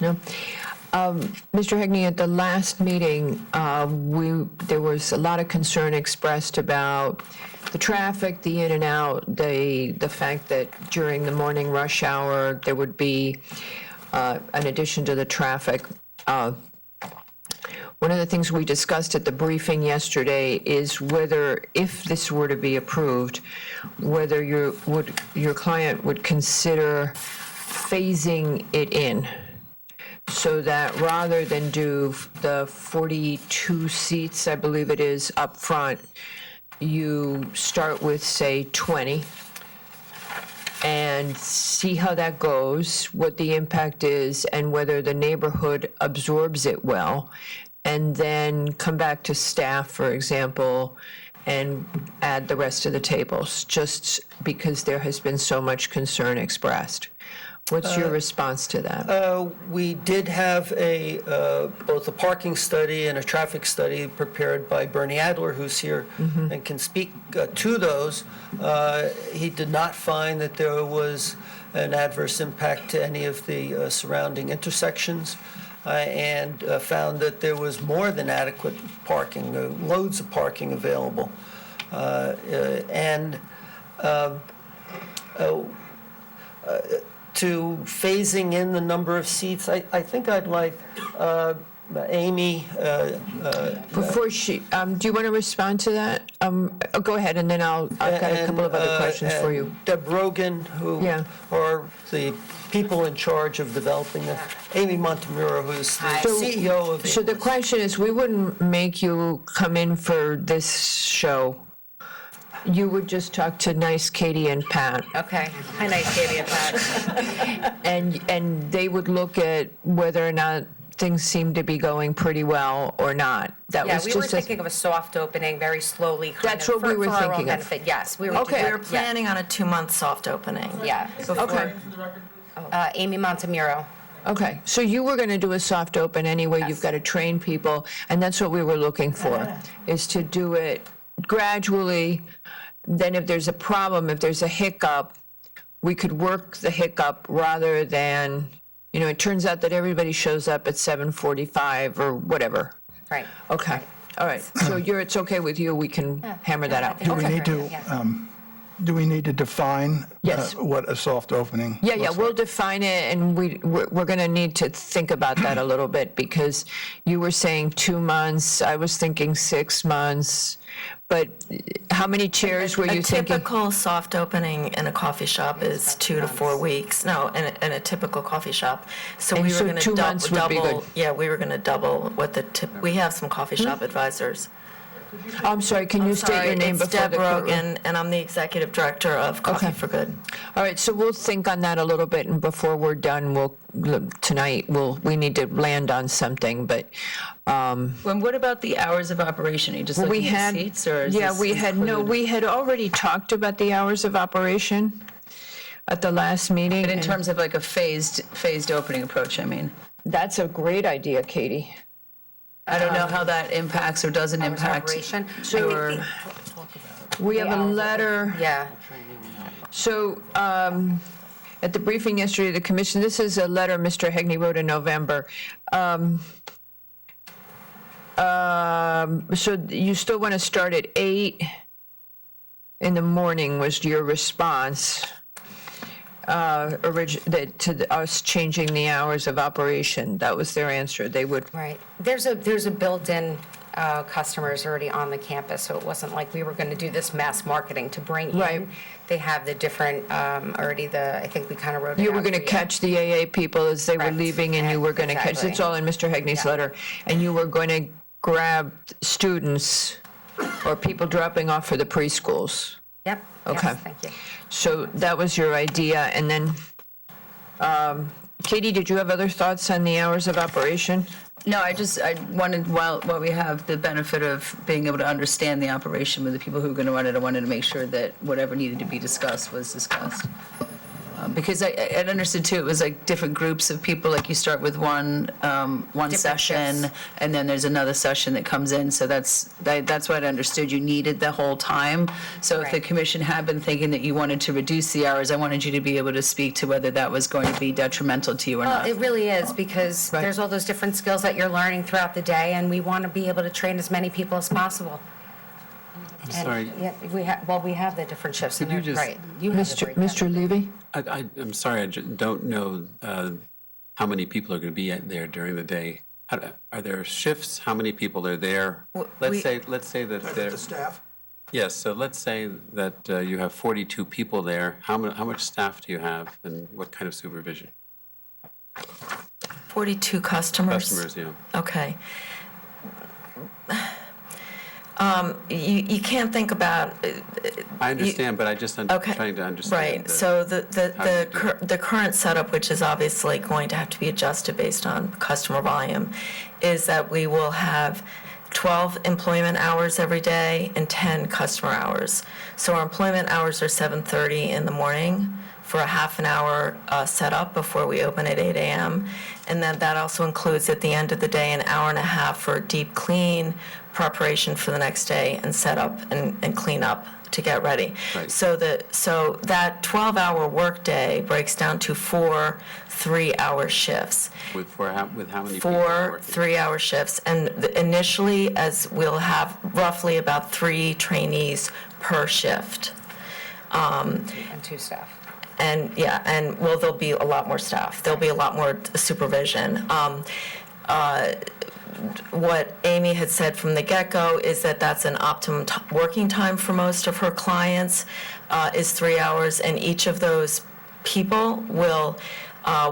No? Mr. Hegney, at the last meeting, there was a lot of concern expressed about the traffic, the in and out, the fact that during the morning rush hour, there would be, in addition to the traffic, one of the things we discussed at the briefing yesterday is whether, if this were to be approved, whether your client would consider phasing it in, so that rather than do the 42 seats, I believe it is, up front, you start with, say, 20, and see how that goes, what the impact is, and whether the neighborhood absorbs it well, and then come back to staff, for example, and add the rest of the tables, just because there has been so much concern expressed. What's your response to that? We did have both a parking study and a traffic study prepared by Bernie Adler, who's here and can speak to those. He did not find that there was an adverse impact to any of the surrounding intersections, and found that there was more than adequate parking, loads of parking available. To phasing in the number of seats, I think I'd like Amy. Before she, do you want to respond to that? Go ahead, and then I've got a couple of other questions for you. Deb Rogan, who are the people in charge of developing it. Amy Montemuro, who's the CEO of. So the question is, we wouldn't make you come in for this show. You would just talk to nice Katie and Pat. Okay. Hi, nice Katie and Pat. And they would look at whether or not things seem to be going pretty well or not. That was we just were thinking of a soft opening, very slowly. That's what we were for our own thinking of. benefit. Yes, we were. Okay. We were planning on a 2-month soft opening. Yeah. Okay. Amy Montemuro. Okay, so you were going to do a soft open anyway. You've got to train people, and that's what we were looking for, is to do it gradually. Then if there's a problem, if there's a hiccup, we could work the hiccup rather than, it turns out that everybody shows up at 7:45 or whatever. Right. Okay, all right. So it's okay with you, we can hammer that out. Do we need to, do we need to define Yes. what a soft opening Yeah, looks we'll like? define it, and we're going to need to think about that a little bit, because you were saying 2 months, I was thinking 6 months, but how many chairs were you A thinking? typical soft opening in a coffee shop is 2 to 4 weeks. No, in a typical coffee shop. So And we so were going 2 to months would be good. double. Yeah, we were going to double what we have some coffee shop advisors. Oh, I'm sorry, can you state your name it's before Deb the courtroom? Rogan, and I'm the executive director of Coffee Okay. for Good. All right, so we'll think on that a little bit, and before we're done, we need to land on something, but, And what about the hours of operation? Are you just looking at seats, or is this include? we had already talked about the hours of operation at the last meeting. But in and terms of like a phased opening approach, I mean. That's a great idea, Katie. I don't know how that impacts or doesn't Hours of impact. operation. your- We have a letter. Yeah. So At the briefing yesterday of the commission, this is a letter Mr. Hegney wrote in November. So you still want to start at 8 in the morning was your response to us changing the hours of operation. That was their answer. They would. Right. There's a built-in customers already on the campus, so it wasn't like we were going to do this mass marketing to bring Right. in. They have the different, I think we kind of wrote it out. You were going to for catch the AA people as they were Correct. leaving, and you were going to catch, Exactly. it's all in Mr. Hegney's letter, and you were going to grab students or people dropping off for the preschools. Yep. Okay. Yes, thank you. So that was your idea, and then, Katie, did you have other thoughts on the hours of operation? No, I wanted, while we have the benefit of being able to understand the operation with the people who are going to run it, I wanted to make sure that whatever needed to be discussed was discussed. Because I understood too, it was like different groups of people, like you start with one session, shifts. and then there's another session that comes in, so that's what I understood you needed the whole time. So if the Right. commission had been thinking that you wanted to reduce the hours, I wanted you to be able to speak to whether that was going to be detrimental to you or Well, not. it really is, because Right. there's all those different skills that you're learning throughout the day, and we want to be able to train as many people as possible. I'm And, sorry. Yeah, we have the different shifts. Could and you they're- just- Right. You have the breakdown. Mr. Levy? I'm sorry, I don't know how many people are going to be there during the day. Are there shifts? How many people are there? Let's say that there. The staff? Yes, so let's say that you have 42 people there. How much staff do you have, and what kind of supervision? 42 customers? Customers, yeah. Okay. You can't think about. I understand, but I'm trying to understand. Right, so how you do the current setup, which is obviously going to have to be adjusted based on customer volume, is that we will have 12 employment hours every day and 10 customer hours. So our employment hours are 7:30 in the morning for a half an hour setup before we open at 8 a.m. And then that also includes at the end of the day an hour and a half for a deep clean, preparation for the next day, and set up and clean up to get ready. Right. So that 12-hour workday breaks down to 4 3-hour shifts. With how many people? 4 3-hour shifts. And initially, as we'll have roughly about 3 trainees per shift. And 2 staff. And well, there'll be a lot more staff. There'll be a lot more supervision. What Amy had said from the get-go is that that's an optimum working time for most of her clients, is 3 hours, and each of those people will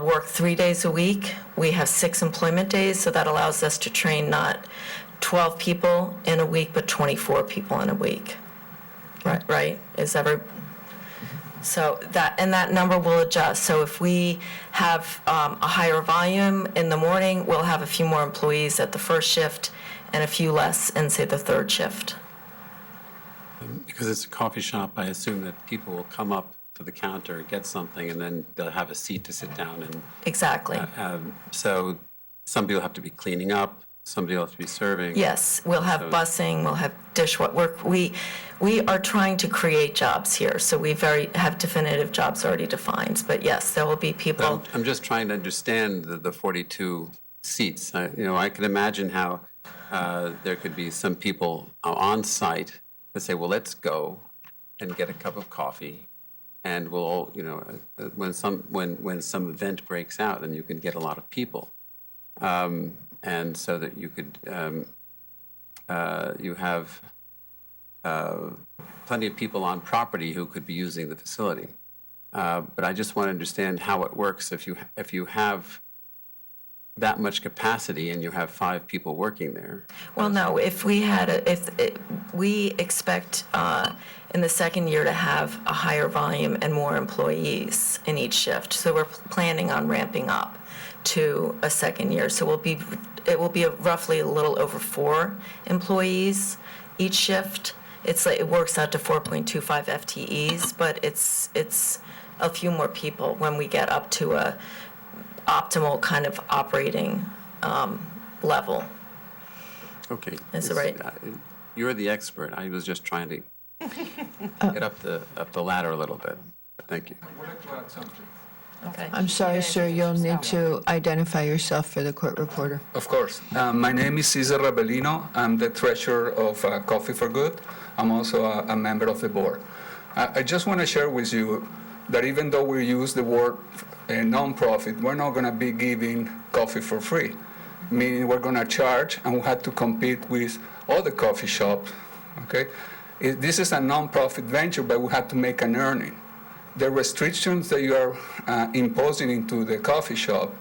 work 3 days a week. We have 6 employment days, so that allows us to train not 12 people in a week, but 24 people in a week. Right? So that number will adjust. So if we have a higher volume in the morning, we'll have a few more employees at the first shift and a few less in, say, the third shift. Because it's a coffee shop, I assume that people will come up to the counter, get something, and then they'll have a seat to sit down and. Exactly. So some people have to be cleaning up, somebody else to be serving. Yes, we'll have So- busing, we'll have dishwasher. We are trying to create jobs here, so we have definitive jobs already defined. But yes, there will be people. I'm just trying to understand the 42 seats. I can imagine how there could be some people on site that say, well, let's go and get a cup of coffee, and we'll all, when some event breaks out, then you can get a lot of people. And so that you could, you have plenty of people on property who could be using the facility. But I just want to understand how it works if you have that much capacity and you have 5 people working there. Well, no, we expect in the second year to have a higher volume and more employees in each shift. So we're planning on ramping up to a second year. So it will be roughly a little over 4 employees each shift. It works out to 4.25 FTEs, but it's a few more people when we get up to a optimal kind of operating level. Okay. Is it right? You're the expert. I was just trying to get up the ladder a little bit. Thank you. We'd like to add something. Okay. I'm sorry, sir, you'll need to identify yourself for the court reporter. Of course. My name is Cesar Rabellino. I'm the treasurer of Coffee for Good. I'm also a member of the board. I just want to share with you that even though we use the word nonprofit, we're not going to be giving coffee for free, meaning we're going to charge and we have to compete with other coffee shops. Okay, this is a nonprofit venture, but we have to make an earning. The restrictions that you are imposing into the coffee shop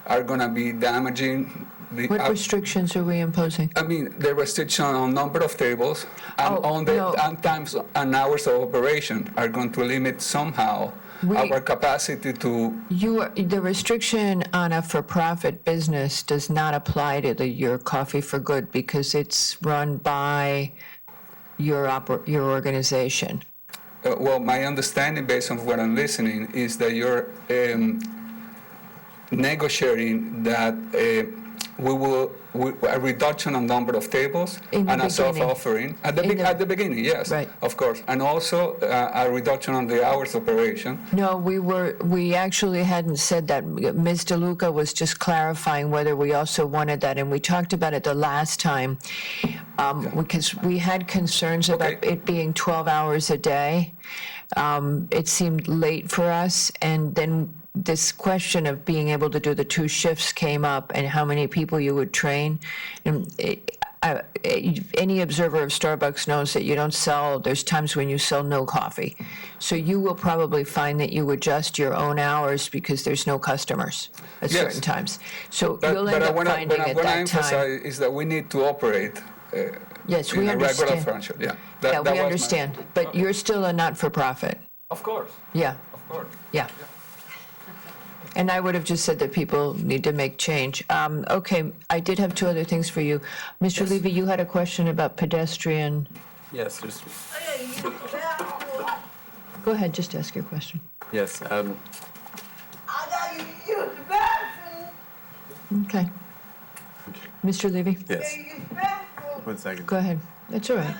are going to be damaging. What restrictions are we imposing? I mean, the restriction on number of tables and on the no. and times and hours of operation are going to limit somehow our capacity to. The restriction on a for-profit business does not apply to your Coffee for Good because it's run by your organization. Well, my understanding, based on what I'm listening, is that you're negotiating that a reduction on number of tables and a self-offering at the beginning, yes, right. Of course, and also a reduction on the hours operation. No, we actually hadn't said that. Ms. DeLuca was just clarifying whether we also wanted that, and we talked about it the last time because we had concerns about it being 12 hours a day. It seemed late for us, and then this question of being able to do the 2 shifts came up and how many people you would train. And any observer of Starbucks knows that you don't sell, there's times when you sell no coffee. So you will probably find that you adjust your own hours because there's no customers at certain times. So you'll end up finding at that time. What I want to emphasize is that we need to operate yes, in we a understand. regular franchise. Yeah, we understand. But you're still a not-for-profit. Of course. Yeah. Of course. Yeah. And I would have just said that people need to make change. Okay, I did have 2 other things for you. Mr. Levy, you had a question about pedestrian. Yes, there's, Go ahead, just ask your question. yes. Okay. Mr. Levy? Yes. 1 second. Go ahead. That's all right.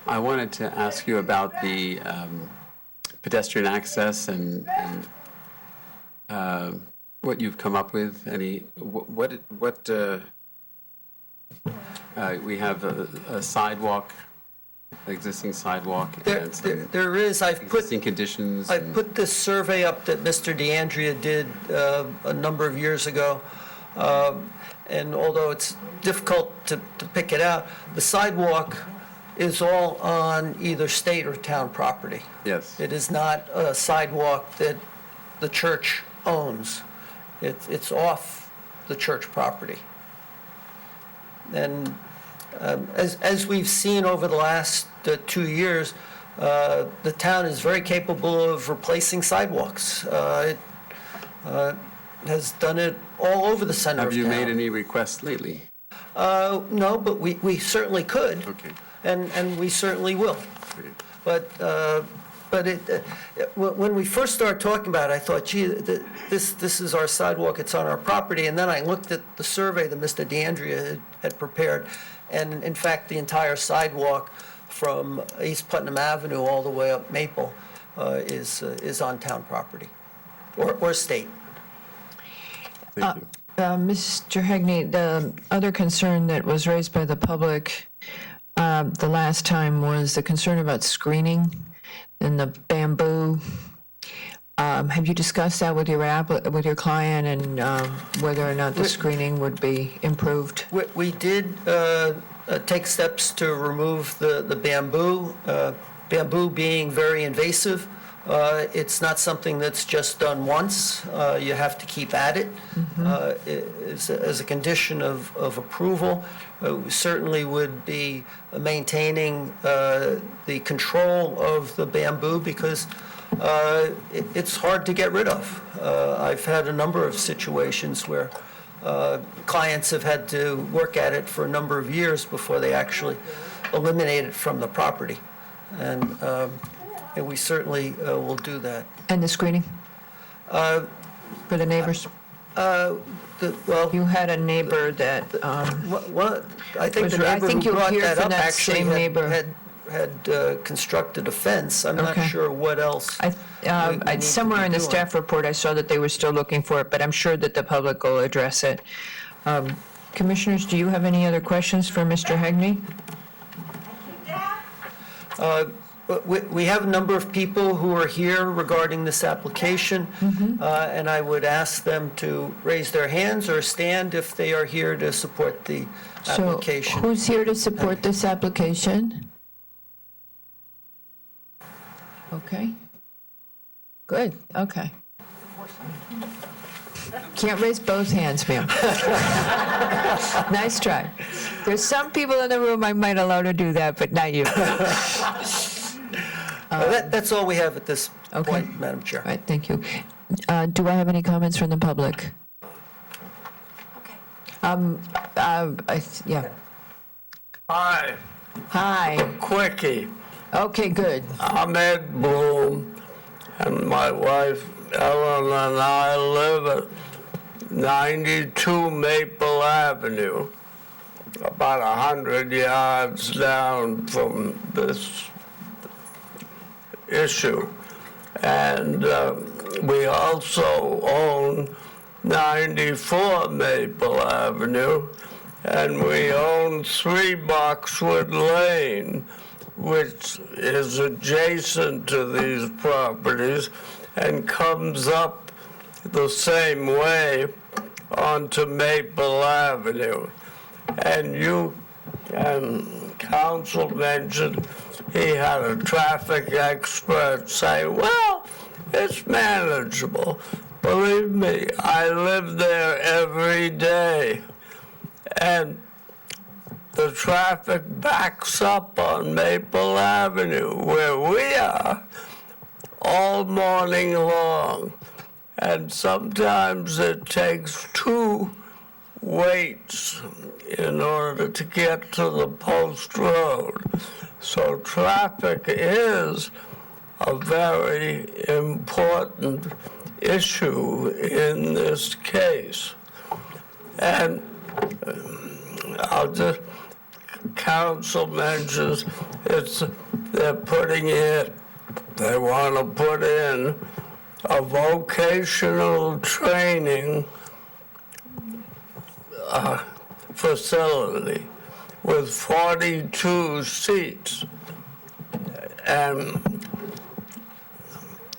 I wanted to ask you about the pedestrian access and what you've come up with. We have a sidewalk, existing sidewalk. And some There is, existing conditions. I put this survey up that Mr. DeAndrea did a number of years ago. And although it's difficult to pick it out, the sidewalk is all on either state or town property. Yes. It is not a sidewalk that the church owns. It's off the church property. And as we've seen over the last 2 years, the town is very capable of replacing sidewalks. It has done it all over the center of town. Have you made any requests lately? No, but we certainly could. Okay. And we certainly will. But when we first started talking about it, I thought, gee, this is our sidewalk, it's on our property. And then I looked at the survey that Mr. DeAndrea had prepared, and in fact, the entire sidewalk from East Putnam Avenue all the way up Maple is on town property, or state. Thank you. Mr. Hegney, the other concern that was raised by the public the last time was the concern about screening and the bamboo. Have you discussed that with your client and whether or not the screening would be improved? We did take steps to remove the bamboo. Bamboo being very invasive. It's not something that's just done once. You have to keep at it. As a condition of approval, we certainly would be maintaining the control of the bamboo because it's hard to get rid of. I've had a number of situations where clients have had to work at it for a number of years before they actually eliminate it from the property. And we certainly will do that. And the screening? For the neighbors? You had a neighbor that I think the neighbor who brought that up actually had constructed a fence. I'm not Okay. sure what else. we need to Somewhere be in the doing. staff report, I saw that they were still looking for it, but I'm sure that the public will address it. Commissioners, do you have any other questions for Mr. Hegney? But we have a number of people who are here regarding this application, and I would ask them to raise their hands or stand if they are here to support the application. So who's here to support this application? Okay. Good, okay. Can't raise both hands, ma'am. Nice try. There's some people in the room I might allow to do that, but not you. That's all we have at this point, Madam Chair. All right, thank you. Do I have any comments from the public? Yeah. Hi, Hi. Quickie. Okay, good. I'm Ed Bloom, and my wife Ellen and I live at 92 Maple Avenue, about 100 yards down from this issue. And we also own 94 Maple Avenue, and we own 3 Boxwood Lane, which is adjacent to these properties and comes up the same way onto Maple Avenue. And you and council mentioned he had a traffic expert say, well, it's manageable. Believe me, I live there every day. And the traffic backs up on Maple Avenue, where we are, all morning long. And sometimes it takes 2 waits in order to get to the post road. So traffic is a very important issue in this case. And I'll just, council mentions they're putting in, they want to put in a vocational training facility with 42 seats. And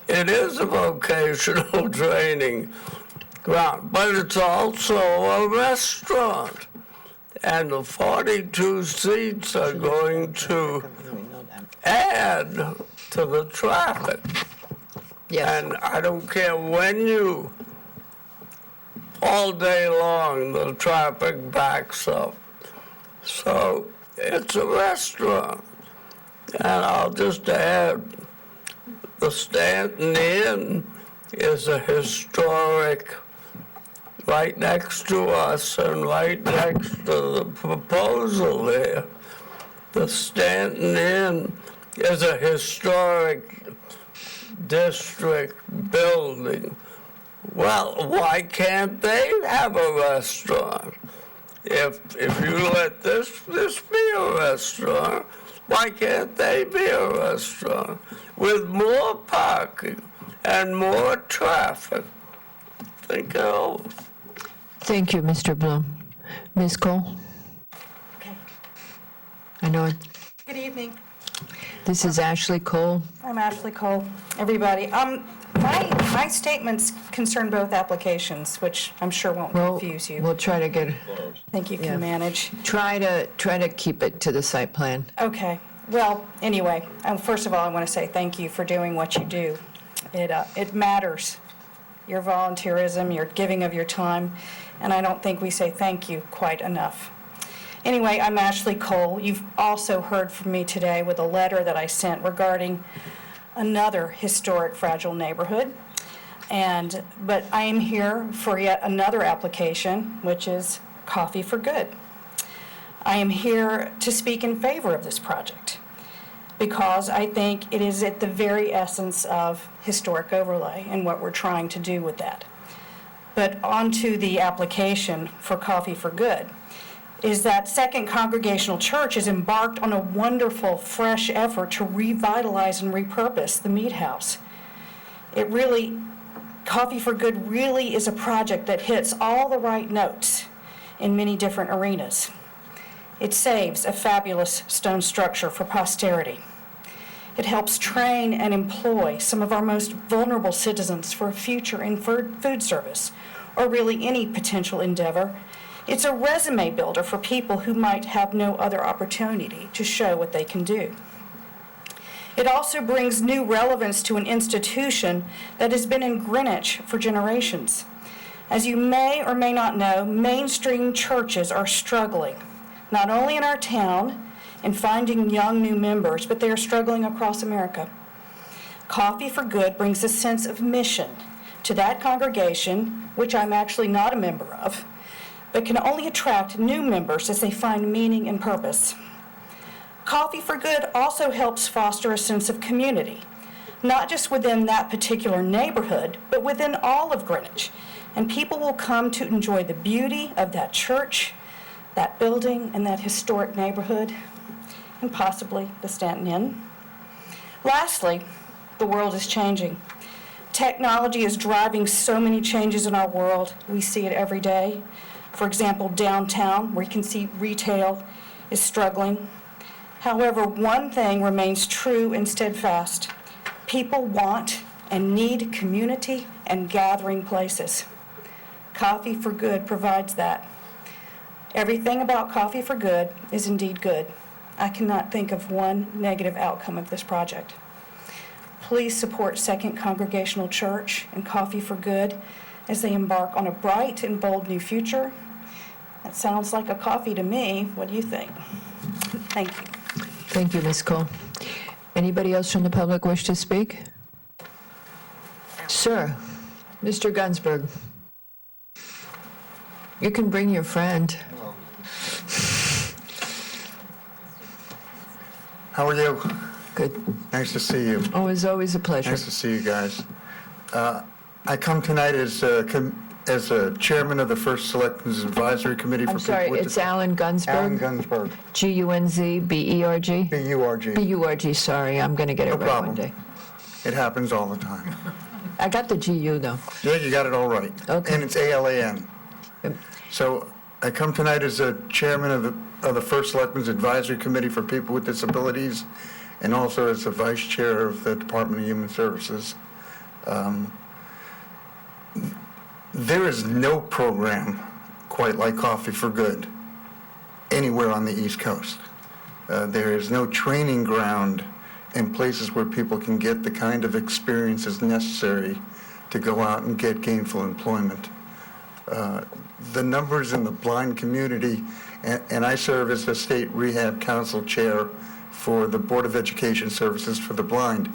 it is a vocational training ground, but it's also a restaurant. And the 42 seats are going to add to the traffic. Yes. And I don't care when you, all day long, the traffic backs up. So it's a restaurant. And I'll just add, the Stanton Inn is a historic, right next to us and right next to the proposal there. The Stanton Inn is a historic district building. Well, why can't they have a restaurant? If you let this be a restaurant, why can't they be a restaurant with more parking and more traffic? Think it over. Thank you, Mr. Bloom. Ms. Cole? Okay. I know it. Good evening. This is Ashley Cole. I'm Ashley Cole, everybody. My statements concern both applications, which I'm sure won't confuse you. We'll try to get, I think you can manage. try to keep it to the site plan. Okay. Well, anyway, first of all, I want to say thank you for doing what you do. It matters, your volunteerism, your giving of your time, and I don't think we say thank you quite enough. Anyway, I'm Ashley Cole. You've also heard from me today with a letter that I sent regarding another historic fragile neighborhood. But I am here for yet another application, which is Coffee for Good. I am here to speak in favor of this project because I think it is at the very essence of historic overlay and what we're trying to do with that. But on to the application for Coffee for Good. is that Second Congregational Church has embarked on a wonderful, fresh effort to revitalize and repurpose the Mead House. Coffee for Good really is a project that hits all the right notes in many different arenas. It saves a fabulous stone structure for posterity. It helps train and employ some of our most vulnerable citizens for a future in food service, or really any potential endeavor. It's a resume builder for people who might have no other opportunity to show what they can do. It also brings new relevance to an institution that has been in Greenwich for generations. As you may or may not know, mainstream churches are struggling, not only in our town in finding young new members, but they are struggling across America. Coffee for Good brings a sense of mission to that congregation, which I'm actually not a member of, but can only attract new members as they find meaning and purpose. Coffee for Good also helps foster a sense of community, not just within that particular neighborhood, but within all of Greenwich. And people will come to enjoy the beauty of that church, that building, and that historic neighborhood, and possibly the Stanton Inn. Lastly, the world is changing. Technology is driving so many changes in our world. We see it every day. For example, downtown, where you can see retail is struggling. However, one thing remains true and steadfast. People want and need community and gathering places. Coffee for Good provides that. Everything about Coffee for Good is indeed good. I cannot think of one negative outcome of this project. Please support Second Congregational Church and Coffee for Good as they embark on a bright and bold new future. That sounds like a coffee to me. What do you think? Thank you. Thank you, Ms. Cole. Anybody else from the public wish to speak? Sir, Mr. Gunsberg. You can bring your friend. How are you? Good. Nice to see you. Oh, it's always a pleasure. Nice to see you guys. I come tonight as a chairman of the First Selectmen's Advisory Committee for I'm People sorry, with it's Alan Gunsberg? Alan Gunsberg. G-U-N-Z-B-E-R-G? B-U-R-G. B-U-R-G, sorry, I'm going to get it right problem. one day. It happens all the time. I got the G-U, though. Yeah, you got it all right. Okay. And it's A-L-A-N. So I come tonight as a chairman of the First Selectmen's Advisory Committee for People with Disabilities, and also as the vice chair of the Department of Human Services. There is no program quite like Coffee for Good anywhere on the East Coast. There is no training ground and places where people can get the kind of experiences necessary to go out and get gainful employment. The numbers in the blind community, and I serve as the State Rehab Council Chair for the Board of Education Services for the Blind.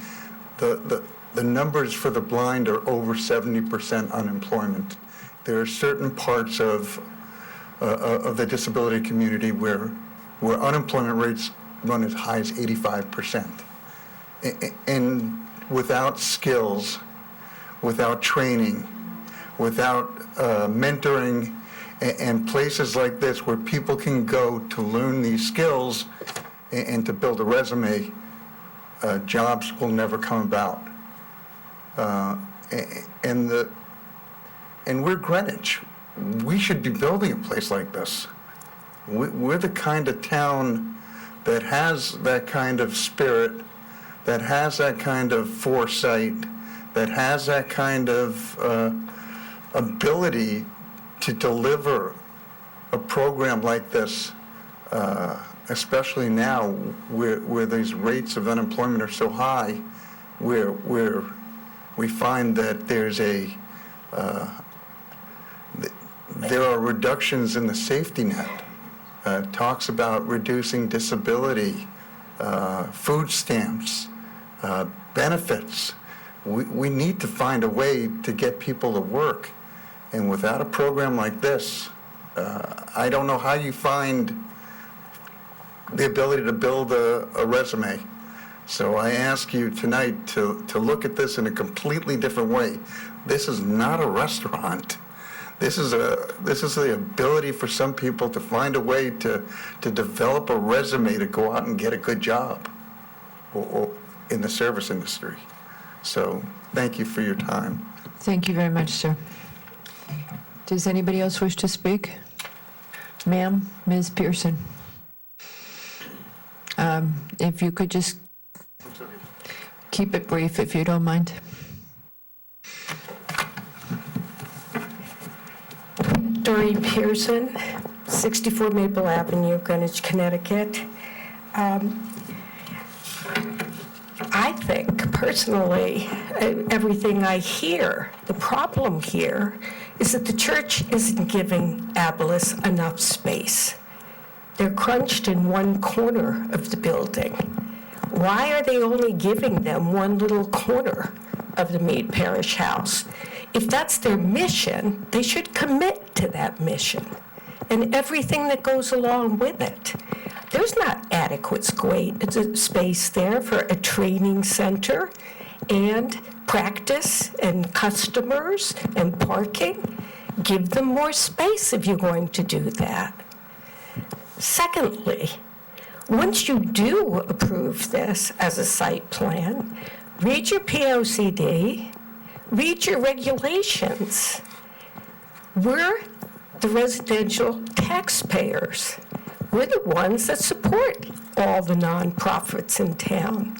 The numbers for the blind are over 70% unemployment. There are certain parts of the disability community where unemployment rates run as high as 85%. And without skills, without training, without mentoring, and places like this where people can go to learn these skills and to build a resume, jobs will never come about. And we're Greenwich. We should be building a place like this. We're the kind of town that has that kind of spirit, that has that kind of foresight, that has that kind of ability to deliver a program like this, especially now where these rates of unemployment are so high, where we find that there are reductions in the safety net. Talks about reducing disability, food stamps, benefits. We need to find a way to get people to work. And without a program like this, I don't know how you find the ability to build a resume. So I ask you tonight to look at this in a completely different way. This is not a restaurant. This is the ability for some people to find a way to develop a resume to go out and get a good job or in the service industry. So thank you for your time. Thank you very much, sir. Does anybody else wish to speak? Ma'am, Ms. Pearson. If you could just keep it brief, if you don't mind. Doreen Pearson, 64 Maple Avenue, Greenwich, Connecticut. I think, personally, everything I hear, the problem here is that the church isn't giving Abilis enough space. They're crunched in one corner of the building. Why are they only giving them one little corner of the Mead Parish House? If that's their mission, they should commit to that mission and everything that goes along with it. There's not adequate space there for a training center and practice and customers and parking. Give them more space if you're going to do that. Secondly, once you do approve this as a site plan, read your POCD, read your regulations. We're the residential taxpayers. We're the ones that support all the nonprofits in town,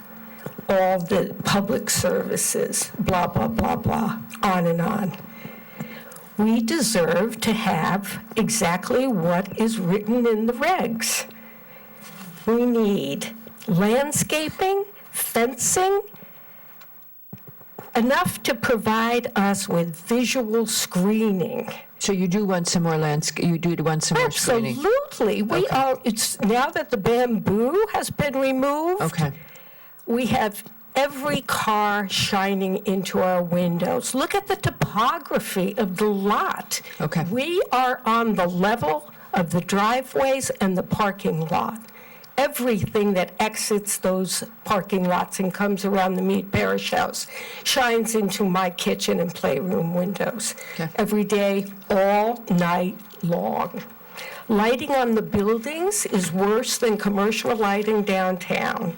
all the public services, blah, blah, blah, blah, on and on. We deserve to have exactly what is written in the regs. We need landscaping, fencing, enough to provide us with visual screening. So you do want some more you do want some more screening? Absolutely. It's now that the bamboo has been removed. Okay. We have every car shining into our windows. Look at the topography of the lot. Okay. We are on the level of the driveways and the parking lot. Everything that exits those parking lots and comes around the Mead Parish House shines into my kitchen and playroom windows every day, all night long. Lighting on the buildings is worse than commercial lighting downtown.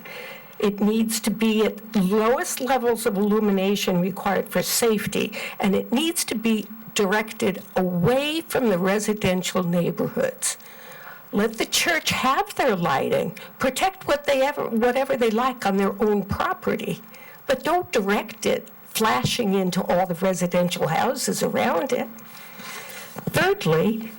It needs to be at lowest levels of illumination required for safety, and it needs to be directed away from the residential neighborhoods. Let the church have their lighting, protect whatever they like on their own property, but don't direct it flashing into all the residential houses around it. Thirdly,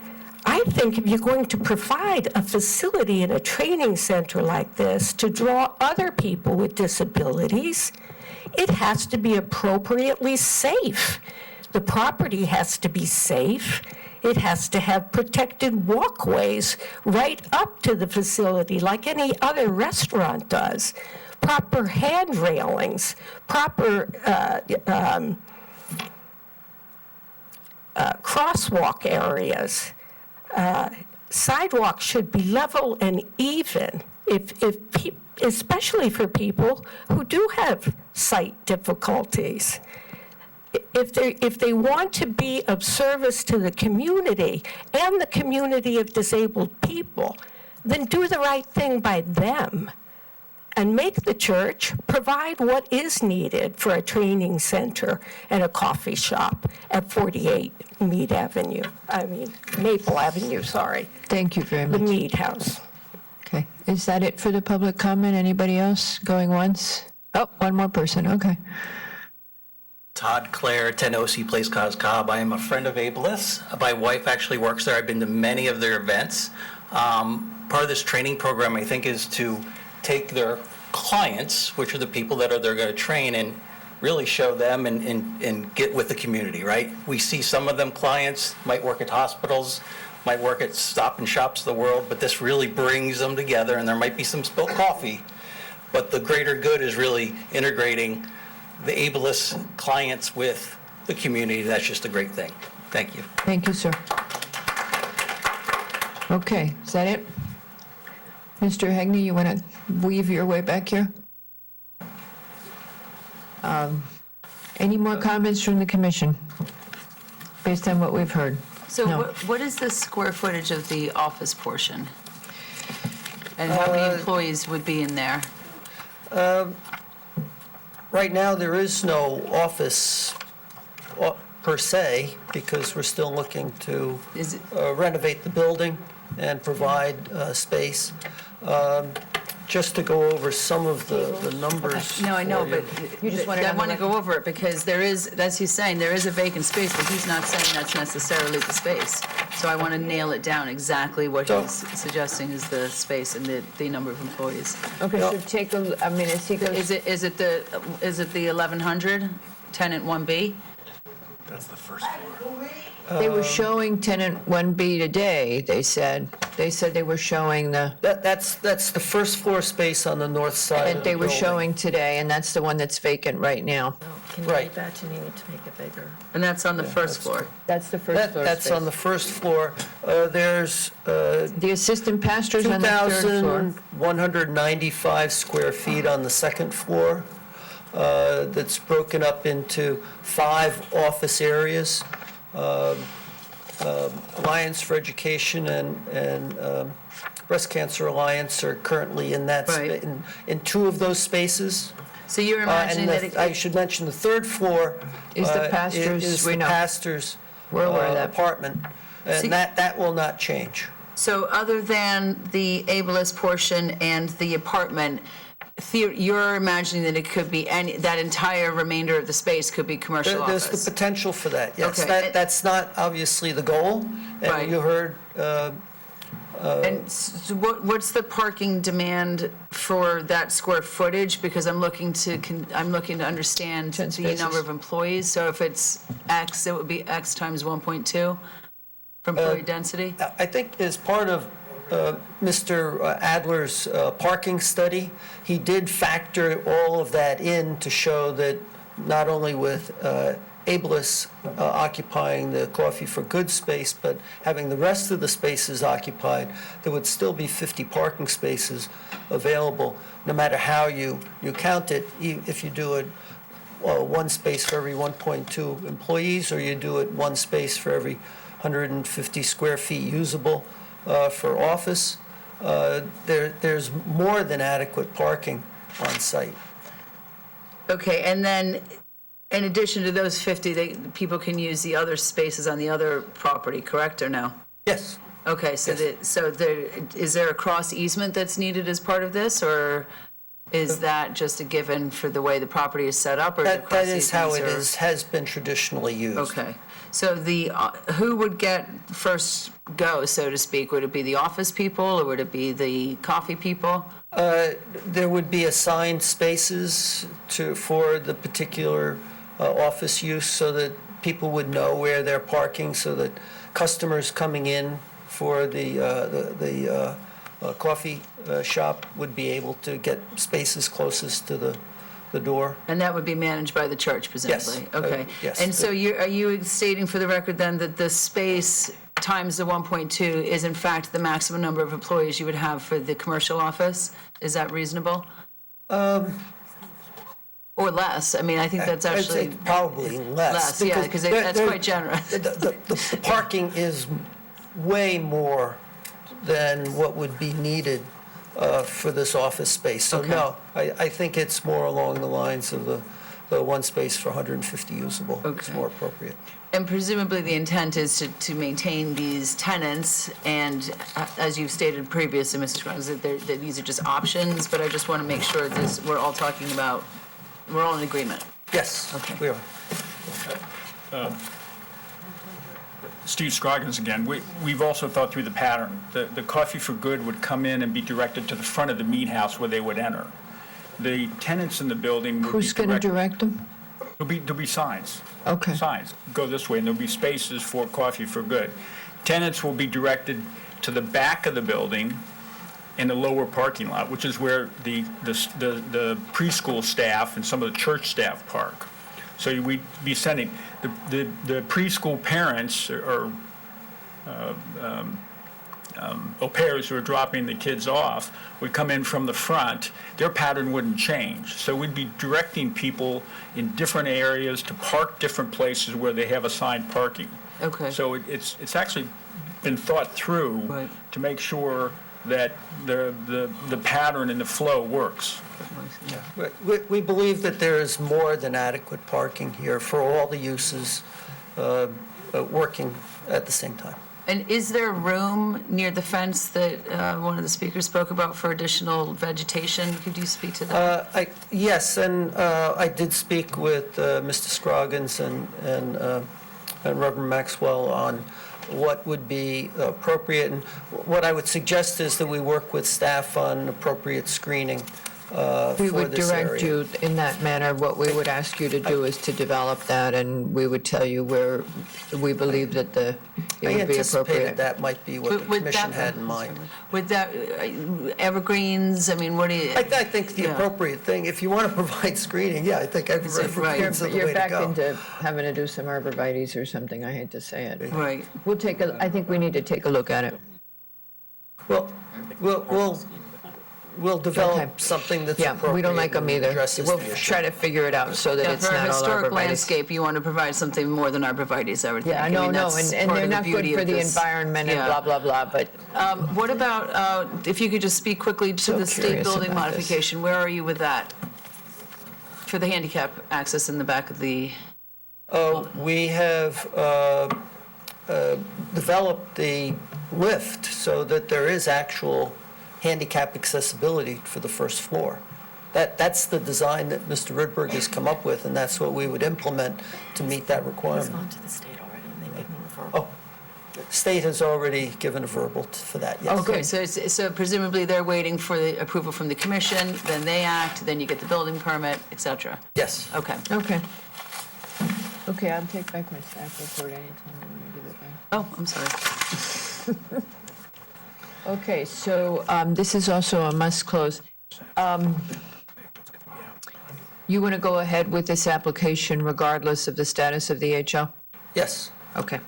I think if you're going to provide a facility and a training center like this to draw other people with disabilities, it has to be appropriately safe. The property has to be safe. It has to have protected walkways right up to the facility like any other restaurant does. Proper hand railings, proper crosswalk areas. Sidewalks should be level and even, especially for people who do have sight difficulties. If they want to be of service to the community and the community of disabled people, then do the right thing by them and make the church provide what is needed for a training center and a coffee shop at 48 Maple Avenue, sorry. Thank you very much. The Mead House. Okay. Is that it for the public comment? Anybody else going once? Oh, one more person. Okay. Todd Clare, 10 OC Place, Cos Cob. I am a friend of Abilis. My wife actually works there. I've been to many of their events. Part of this training program, I think, is to take their clients, which are the people that they're going to train, and really show them and get with the community, right? We see some of them clients might work at hospitals, might work at Stop and Shops of the world, but this really brings them together, and there might be some spilled coffee, but the greater good is really integrating the Abilis clients with the community. That's just a great thing. Thank you. Thank you, sir. Okay, is that it? Mr. Hegney, you want to weave your way back here? Any more comments from the commission based on what we've heard? So what is the square footage of the office portion? And how many employees would be in there? Right now, there is no office per se, because we're still looking to renovate the building and provide space. Just to go over some of the numbers. No, I know, for you. but I want to go over it because there is, as he's saying, there is a vacant space, but he's not saying that's necessarily the space. So I want to nail it down exactly what he's suggesting is the space and the number of employees. Okay, so take a, I mean, is it the 1100 tenant 1B? That's the first floor. They were showing tenant 1B today, they said. They said they were showing the, That's the first floor space on the north side of that the they were building. showing today, and that's the one that's vacant right now. Can you read that to me to make it bigger? And that's on the first floor. That's the first floor That's space. on the first floor. There's The assistant pastor's on the third floor. 2,195 square feet on the second floor. That's broken up into 5 office areas. Alliance for Education and Breast Cancer Alliance are currently in that, Right. in 2 of those spaces. So you're imagining that it... I should mention the third floor Is the pastor's- is we the know. pastor's We're aware of that. apartment, See- and that will not change. So other than the ableist portion and the apartment, you're imagining that it could be any, that entire remainder of the space could be commercial There's office? the potential for that, yes. Okay. That's not obviously the goal, Right. and you heard, And what's the parking demand for that square footage? Because I'm looking to understand the spaces. number of employees. So if it's X, it would be X times 1.2 for employee density? I think as part of Mr. Adler's parking study, he did factor all of that in to show that not only with Ableist occupying the Coffee for Good space, but having the rest of the spaces occupied, there would still be 50 parking spaces available, no matter how you count it. If you do it 1 space for every 1.2 employees, or you do it 1 space for every 150 square feet usable for office, there's more than adequate parking on site. Okay, and then in addition to those 50, people can use the other spaces on the other property, correct, or no? Yes. Okay, so is there a cross easement that's needed as part of this, or is that just a given for the way the property is set up? Or That is how it has been traditionally used. Okay, so who would get first go, so to speak? Would it be the office people, or would it be the coffee people? There would be assigned spaces for the particular office use, so that people would know where they're parking, so that customers coming in for the coffee shop would be able to get spaces closest to the door. And that would be managed by the church, presumably? Yes. Okay. Yes. And so are you stating for the record then that the space times the 1.2 is in fact the maximum number of employees you would have for the commercial office? Is that reasonable? Or less? I mean, I think that's actually... I'd say probably less. Less, yeah, because that's quite generous. The parking is way more than what would be needed for this office space. So Okay. no, I think it's more along the lines of the 1 space for 150 usable. It's Okay. more appropriate. And presumably the intent is to maintain these tenants, and as you've stated previously, Mrs. Grimes, that these are just options, but I just want to make sure we're all talking about, we're all in agreement. Yes, Okay. we are. Steve Scroggins again. We've also thought through the pattern. The Coffee for Good would come in and be directed to the front of the meat house where they would enter. The tenants in the building would be Who's going to direct them? There'll be signs. Okay. Signs. Go this way, and there'll be spaces for Coffee for Good. Tenants will be directed to the back of the building in the lower parking lot, which is where the preschool staff and some of the church staff park. So we'd be sending the preschool parents or au pairs who are dropping the kids off would come in from the front. Their pattern wouldn't change. So we'd be directing people in different areas to park different places where they have assigned parking. Okay. So it's actually been thought through to make sure that the pattern and the flow works. We believe that there is more than adequate parking here for all the uses working at the same time. And is there room near the fence that one of the speakers spoke about for additional vegetation? Could you speak to that? Yes, and I did speak with Mr. Scroggins and Reverend Maxwell on what would be appropriate. And what I would suggest is that we work with staff on appropriate screening We for would this direct area. you in that manner. What we would ask you to do is to develop that, and we would tell you where we believe that it I would be anticipated appropriate. that might be what the Would commission that- had in mind. With that, evergreens, I mean, what do you? I think the Yeah. appropriate thing, if you want to provide screening, yeah, I think evergreens are the way You're to back go. into having to do some arborvitae's or something, I hate to say it. Right. I think we need to take a look at it. We'll develop something that's Yeah, appropriate. we don't like them and either. addresses We'll the issue. try to figure it out so that Yeah, it's for a not all historic arborvitae's. landscape, you want to provide something more than arborvitae's, I would think. Yeah, I no, mean, no, that's and part they're of the not good beauty for of the this. environment and Yeah. blah, blah, blah, but What about, if you could just speak quickly to So the state curious building about this. modification, where are you with that? For the handicap access in the back of the, We have developed the lift so that there is actual handicap accessibility for the first floor. That's the design that Mr. Rydberg has come up with, and that's what we would implement to meet that requirement. to the state already, and they gave me the verbal. State has already given a verbal for that, yes. okay, so presumably they're waiting for the approval from the commission, then they act, then you get the building permit, et cetera? Yes. Okay. Okay. Okay, I'll take back my staff report anytime you want to give it back. Oh, I'm sorry. Okay, so this is also a must close. You want to go ahead with this application regardless of the status of the HO? Yes. Okay.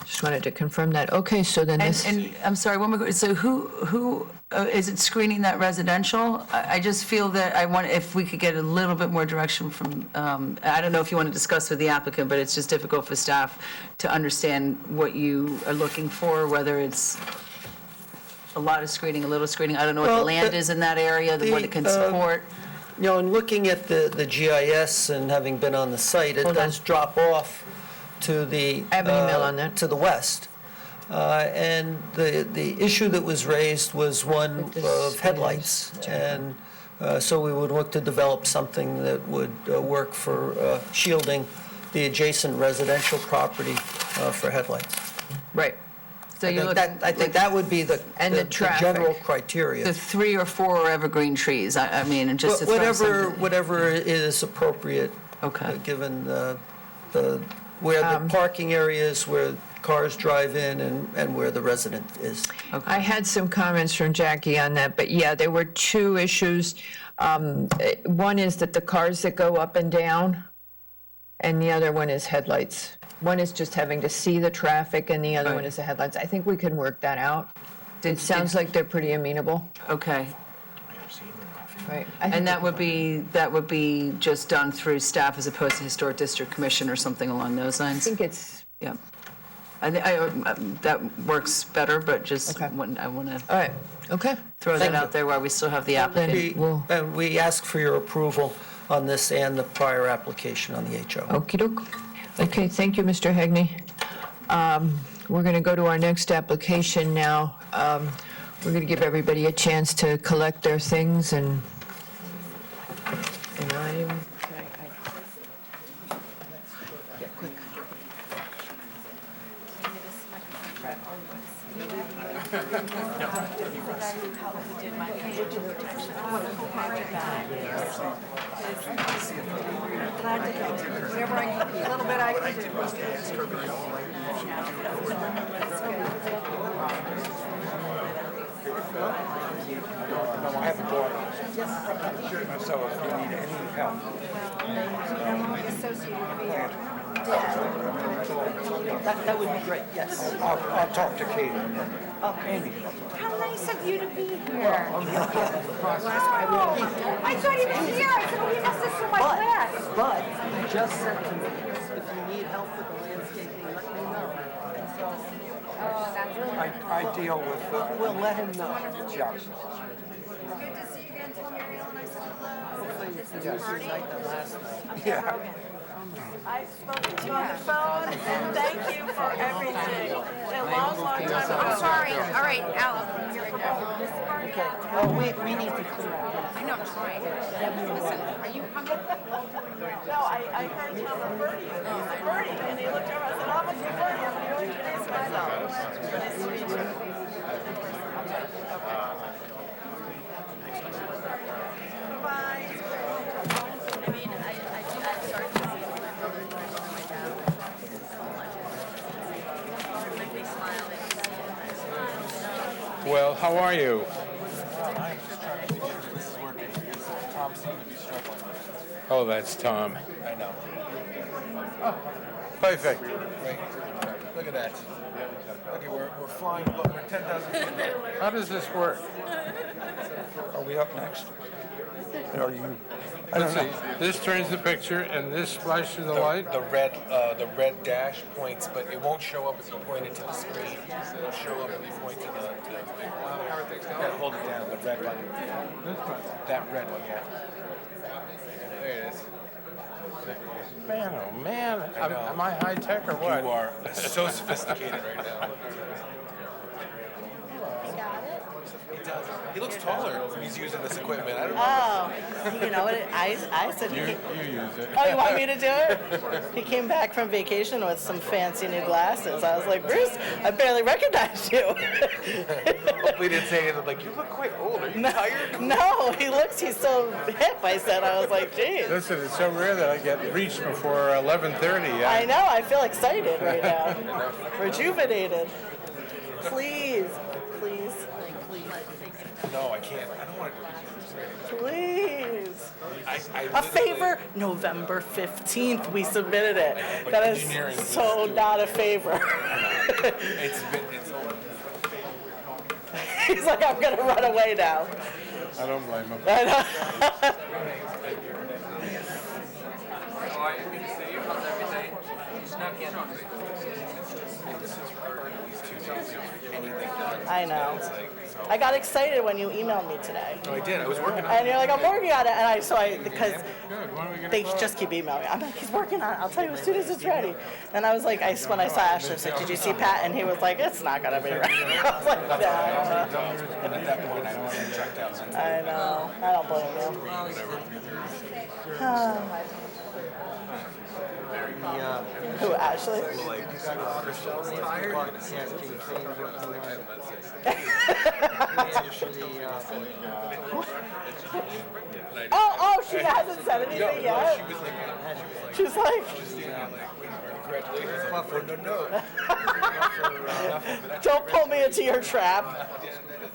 Just wanted to confirm that. Okay, so then this. And I'm sorry, one more, so who, is it screening that residential? I just feel that I want, if we could get a little bit more direction from, I don't know if you want to discuss with the applicant, but it's just difficult for staff to understand what you are looking for, whether it's a lot of screening, a little screening. I don't know what the Well, land is in that area, what it can support. You know, in looking at the GIS and having been on the site, it does drop off to the. I have an email on that. To the west. And the issue that was raised was one of headlights. And so we would look to develop something that would work for shielding the adjacent residential property for headlights. Right. So I you're think looking. I think that would be the And the general traffic. criteria. The 3 or 4 evergreen trees, I mean, and just to throw something. Whatever is appropriate. Okay. Given where the parking area is, where cars drive in, and where the resident is. I had some comments from Jackie on that, but yeah, there were two issues. One is that the cars that go up and down, and the other one is headlights. One is just having to see the traffic, and the other one is the headlights. I think we can work that out. It sounds like they're pretty amenable. Okay. Right. And that would be just done through staff as opposed to Historic District Commission or something along those lines? I think it's. Yeah. That works better, but just, I want to. All right, okay. Throw Thank that you. out there while we still have the applicant. And we ask for your approval on this and the prior application on the HO. Okey doke. Okay, thank you, Mr. Hegney. We're going to go to our next application now. We're going to give everybody a chance to collect their things and I'm. Whatever I can, a little bit I can do. No, I have a daughter. So if you need any help. That would be great, yes. I'll talk to Katie. Andy. How nice of you to be here. Oh, I thought he was here. I said, oh, he must have seen my class. But he just said to me, if you need help with the landscaping, let me know. I deal with. We'll let him know. Yeah. Good to see you again. Tell Mary Ellen I said hello. Hopefully, night than last night. Yeah. I spoke to you on the phone, and thank you for everything. A long, long time ago. I'm sorry. All right, Al. Okay. Oh, we need to clear out. I know, I'm trying. Listen, are you coming? No, I heard Tom refer to you. He's a birdie, and he looked over. I said, "I'm a birdie. I'm going to introduce myself." Nice to meet you. Bye. I mean, I started to see my brother and my dad so much. When they smile, they can see it. Well, how are you? I'm just trying to figure if this is working. Tom seemed to be struggling with it. Oh, that's Tom. I know. Perfect. Great. Look at that. Okay, we're flying, look, we're 10,000 feet. How does this work? Are we up next? Are you? Let's see. This turns the picture, and this flashes the light. The red dash points, but it won't show up if you point it to the screen. It'll show up if you point to the big one. You gotta hold it down, the red one. This one. That red one, yeah. There it is. Man, oh man. I know. Am I high tech or what? You are so sophisticated right now. He looks taller when he's using this equipment. I don't know. Oh, you know what? I said You use it. Oh, you want me to do it? He came back from vacation with some fancy new glasses. I was like, Bruce, I barely recognized you. Hopefully he didn't say anything like, you look quite old. Are you tired? No, he's so hip, I said. I was like, geez. Listen, it's so rare that I get reached before 11:30. I know, I feel excited right now. Rejuvenated. Please, please. No, I can't. I don't want to. Please. I A favor? November 15th, we submitted it. That engineering is was so not a favor. It's over. He's like, I'm going to run away now. I don't blame him. I know. I know. I got excited when you emailed me today. No, I did. I was working on And it. you're like, I'm working on it. And because they just keep emailing me. I'm like, he's working on it. I'll tell you as soon as it's ready. And I was like, when I saw Ashley, I said, did you see Pat? And he was like, it's not going to be ready. I was like, no. And at that point, I was checked out. I know. I don't blame you. Who, Ashley? Oh, she hasn't said anything yet? She's like, congratulations, Puffer. No. don't pull me into your trap.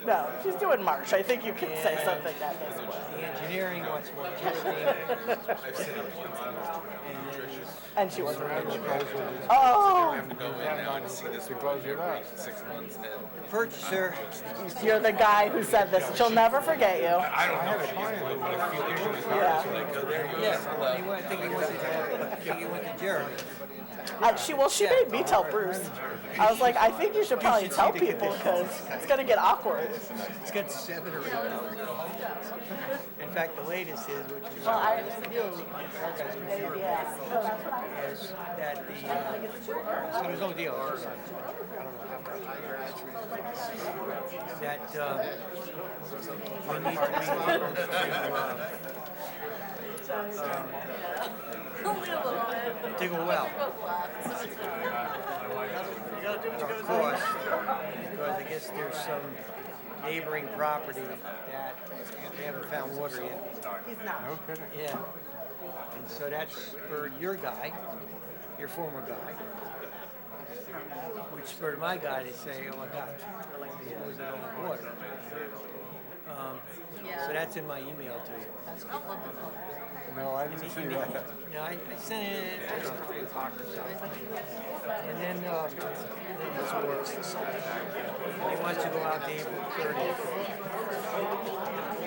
No, she's doing March. I think you can say something that this way. The engineering wants more testing. And she wasn't. I have to go in now to see this one here for 6 months. And Purchaser. You're the guy who said this. She'll never forget you. I don't know. She is, but I feel like she was nervous. Like, oh, there he is. I think he went to Jeremy. She made me tell Bruce. I was like, I think you should probably tell people because it's going to get awkward. It's got 7 or 8 hours. In fact, the latest is, which is Well, I just knew. Yeah. Is that so there's no deal. I don't know how much. That we need to be able to dig a well. Of course, because I guess there's some neighboring property that they haven't found water yet. He's not. No kidding. Yeah. And so that's for your guy, your former guy, which spurred my guy to say, oh my God, I'd like to dispose it on water. So that's in my email to you. No, I didn't see that. You know, I sent it, I don't know, 3 o'clock or so. And then this works. He wants to go out to April 30th.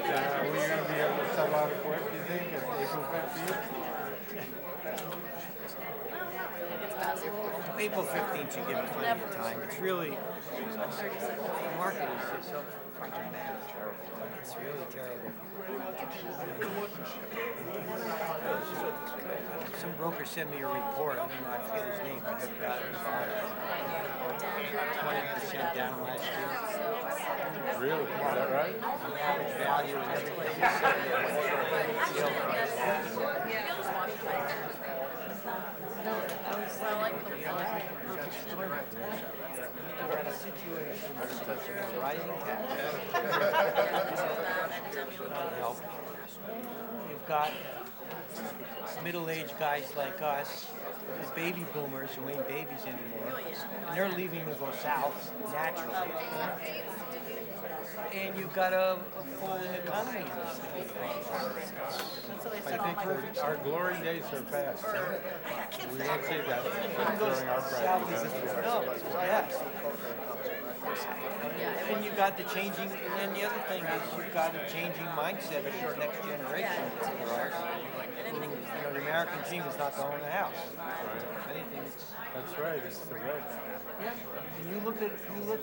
Are we going to be able to sell out of work, you think, at April 15th? April 15th should give us plenty of time. It's really, the market is just so fucking bad. It's terrible. It's really terrible. Some broker sent me a report. I don't know, I forget his name. I never got it. 20% down last year. Really? Is that right? The average value and everything. He said we're at a situation where rising taxes don't help. You've got middle-aged guys like us, the baby boomers who ain't babies anymore, and they're leaving to go south naturally. And you've got a falling economy in this thing. I think our glory days are past. We won't see that during our presidency. No, yeah. And you've got the changing, and then the other thing is you've got a changing mindset of your next generation. The American dream is not to own a house. Anything. That's right. It's the right. Yeah. And you look at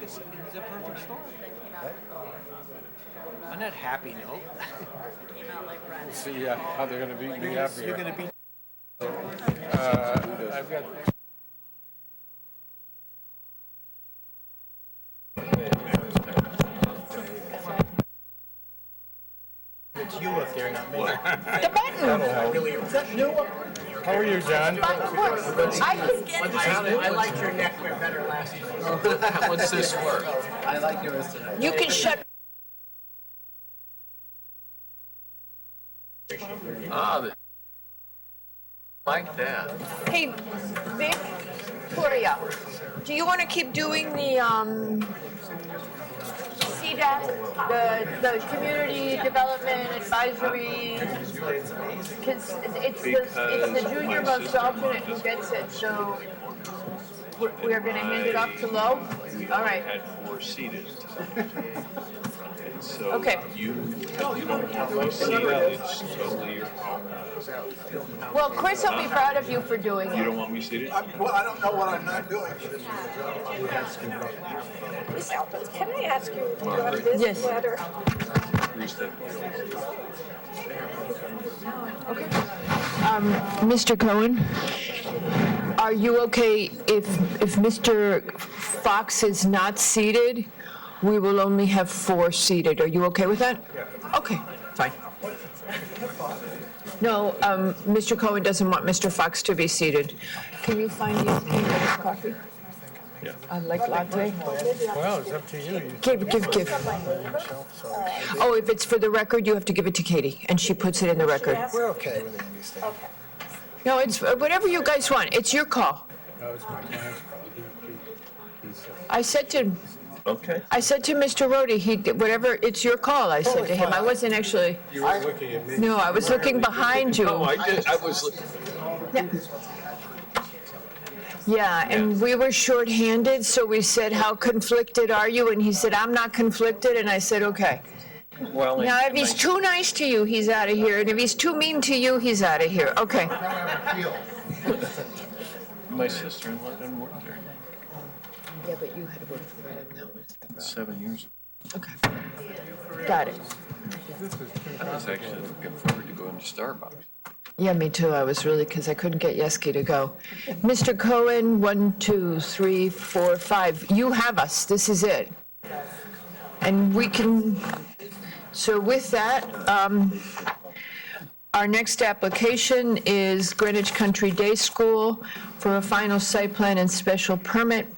it's a perfect storm. On that happy note. We'll see how they're going to beat me up here. You're going to be. I've got. It's you up there, not me. The button. Is that new? How are you, John? I liked your neck better last year. What's this for? I like yours today. You can shut. Like that. Hey, Vic, Victoria, do you want to keep doing the CDAP, the Community Development Advisory? Because it's the junior most alternate who gets it, so we are going to hand it off to Lo? All right. Had 4 seated. So Okay. you don't have to see that, it's totally your call. Well, Chris will be proud of you for doing You it. don't want me seated? Well, I don't know what I'm not doing for this. Ms. Alpert, can I ask you about this Yes. letter? Mr. Cohen, are you okay if Mr. Fox is not seated? We will only have 4 seated. Are you okay with that? Okay, fine. No, Mr. Cohen doesn't want Mr. Fox to be seated. Can you find these peanuts coffee? Yeah. I'd like latte. Well, it's up to you. Give. Oh, if it's for the record, you have to give it to Katie, and she puts it in the record. We're okay with these things. No, it's whatever you guys want. It's your call. No, it's my client's call. I said to Okay. Mr. Rhodey, whatever, it's your call, I said to him. I wasn't actually, You were looking at me. no, I was looking behind you. Oh, I was looking. Yeah, and we were shorthanded, so we said, how conflicted are you? And he said, I'm not conflicted, and I said, okay. Well, Now, if he's too nice to you, he's out of here, and if he's too mean to you, he's out of here. Okay. my sister-in-law didn't work there. Yeah, but you had worked for him, that was. 7 years. Okay. Got it. I was actually looking forward to going to Starbucks. Yeah, me too. I was really, because I couldn't get Yeski to go. Mr. Cohen, 1, 2, 3, 4, 5. You have us. This is it. And we can, so with that, our next application is Greenwich Country Day School for a final site plan and special permit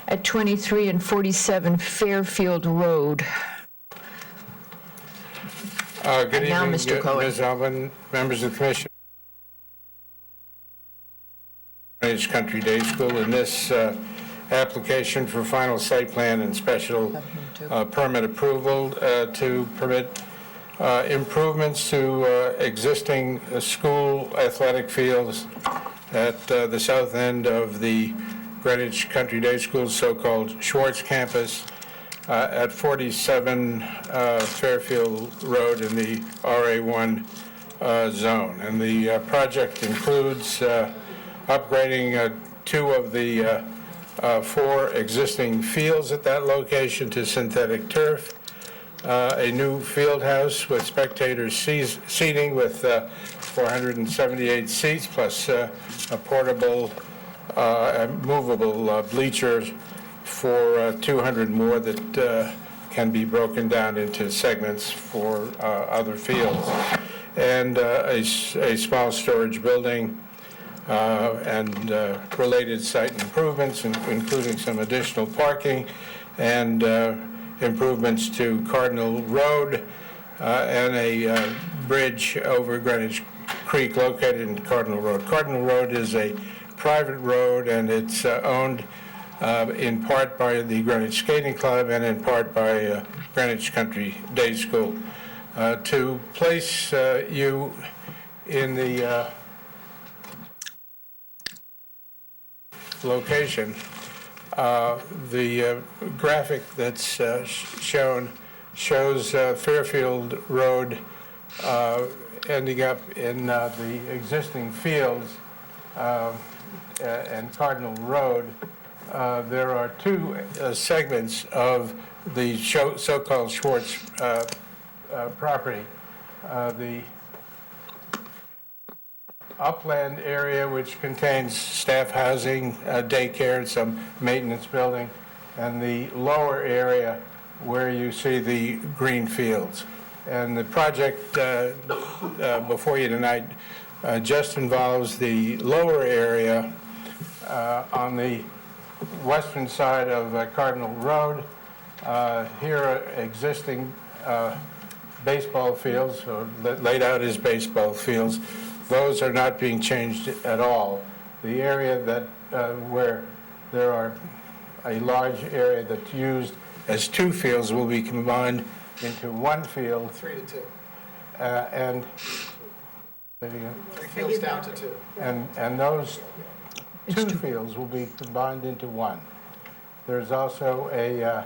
at 23 and 47 Fairfield Road. Good And now, evening, Mr. Cohen. Ms. Alvin, members of the commission. Greenwich Country Day School, in this application for final site plan and special permit approval to permit improvements to existing school athletic fields at the south end of the Greenwich Country Day School, so-called Schwartz Campus, at 47 Fairfield Road in the RA1 zone. And the project includes upgrading two of the four existing fields at that location to synthetic turf, a new field house with spectator seating with 478 seats, plus a portable and movable bleachers for 200 more that can be broken down into segments for other fields, and a small storage building and related site improvements, including some additional parking and improvements to Cardinal Road and a bridge over Greenwich Creek located in Cardinal Road. Cardinal Road is a private road, and it's owned in part by the Greenwich Skating Club and in part by Greenwich Country Day School. To place you in the location, the graphic that's shown shows Fairfield Road ending up in the existing fields and Cardinal Road. There are two segments of the so-called Schwartz property. The upland area, which contains staff housing, daycare, and some maintenance building, and the lower area where you see the green fields. And the project before you tonight just involves the lower area on the western side of Cardinal Road. Here are existing baseball fields, or laid out as baseball fields. Those are not being changed at all. The area that where there are a large area that's used as two fields will be combined into one field. 3 to 2. And 3 fields down to 2. And those two fields will be combined into one. There's also a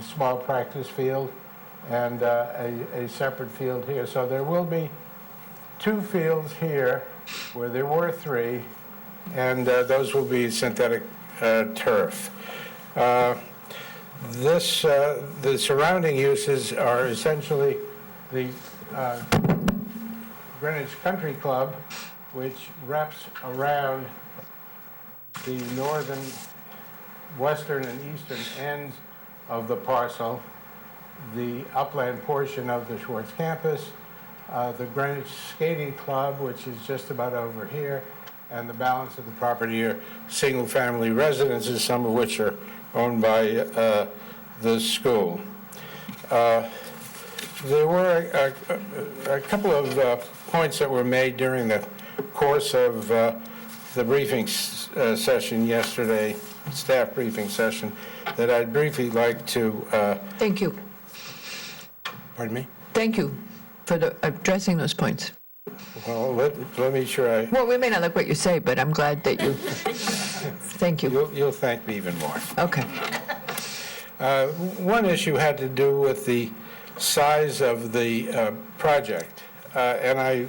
small practice field and a separate field here. So there will be two fields here where there were three, and those will be synthetic turf. The surrounding uses are essentially the Greenwich Country Club, which wraps around the northern, western, and eastern ends of the parcel, the upland portion of the Schwartz campus, the Greenwich Skating Club, which is just about over here, and the balance of the property are single-family residences, some of which are owned by the school. There were a couple of points that were made during the course of the briefing session yesterday, staff briefing session, that I'd briefly like to... Thank you. Pardon me? Thank you for addressing those points. Well, let me try. Well, we may not like what you say, but I'm glad that you... Thank you. You'll thank me even more. Okay. One issue had to do with the size of the project. And I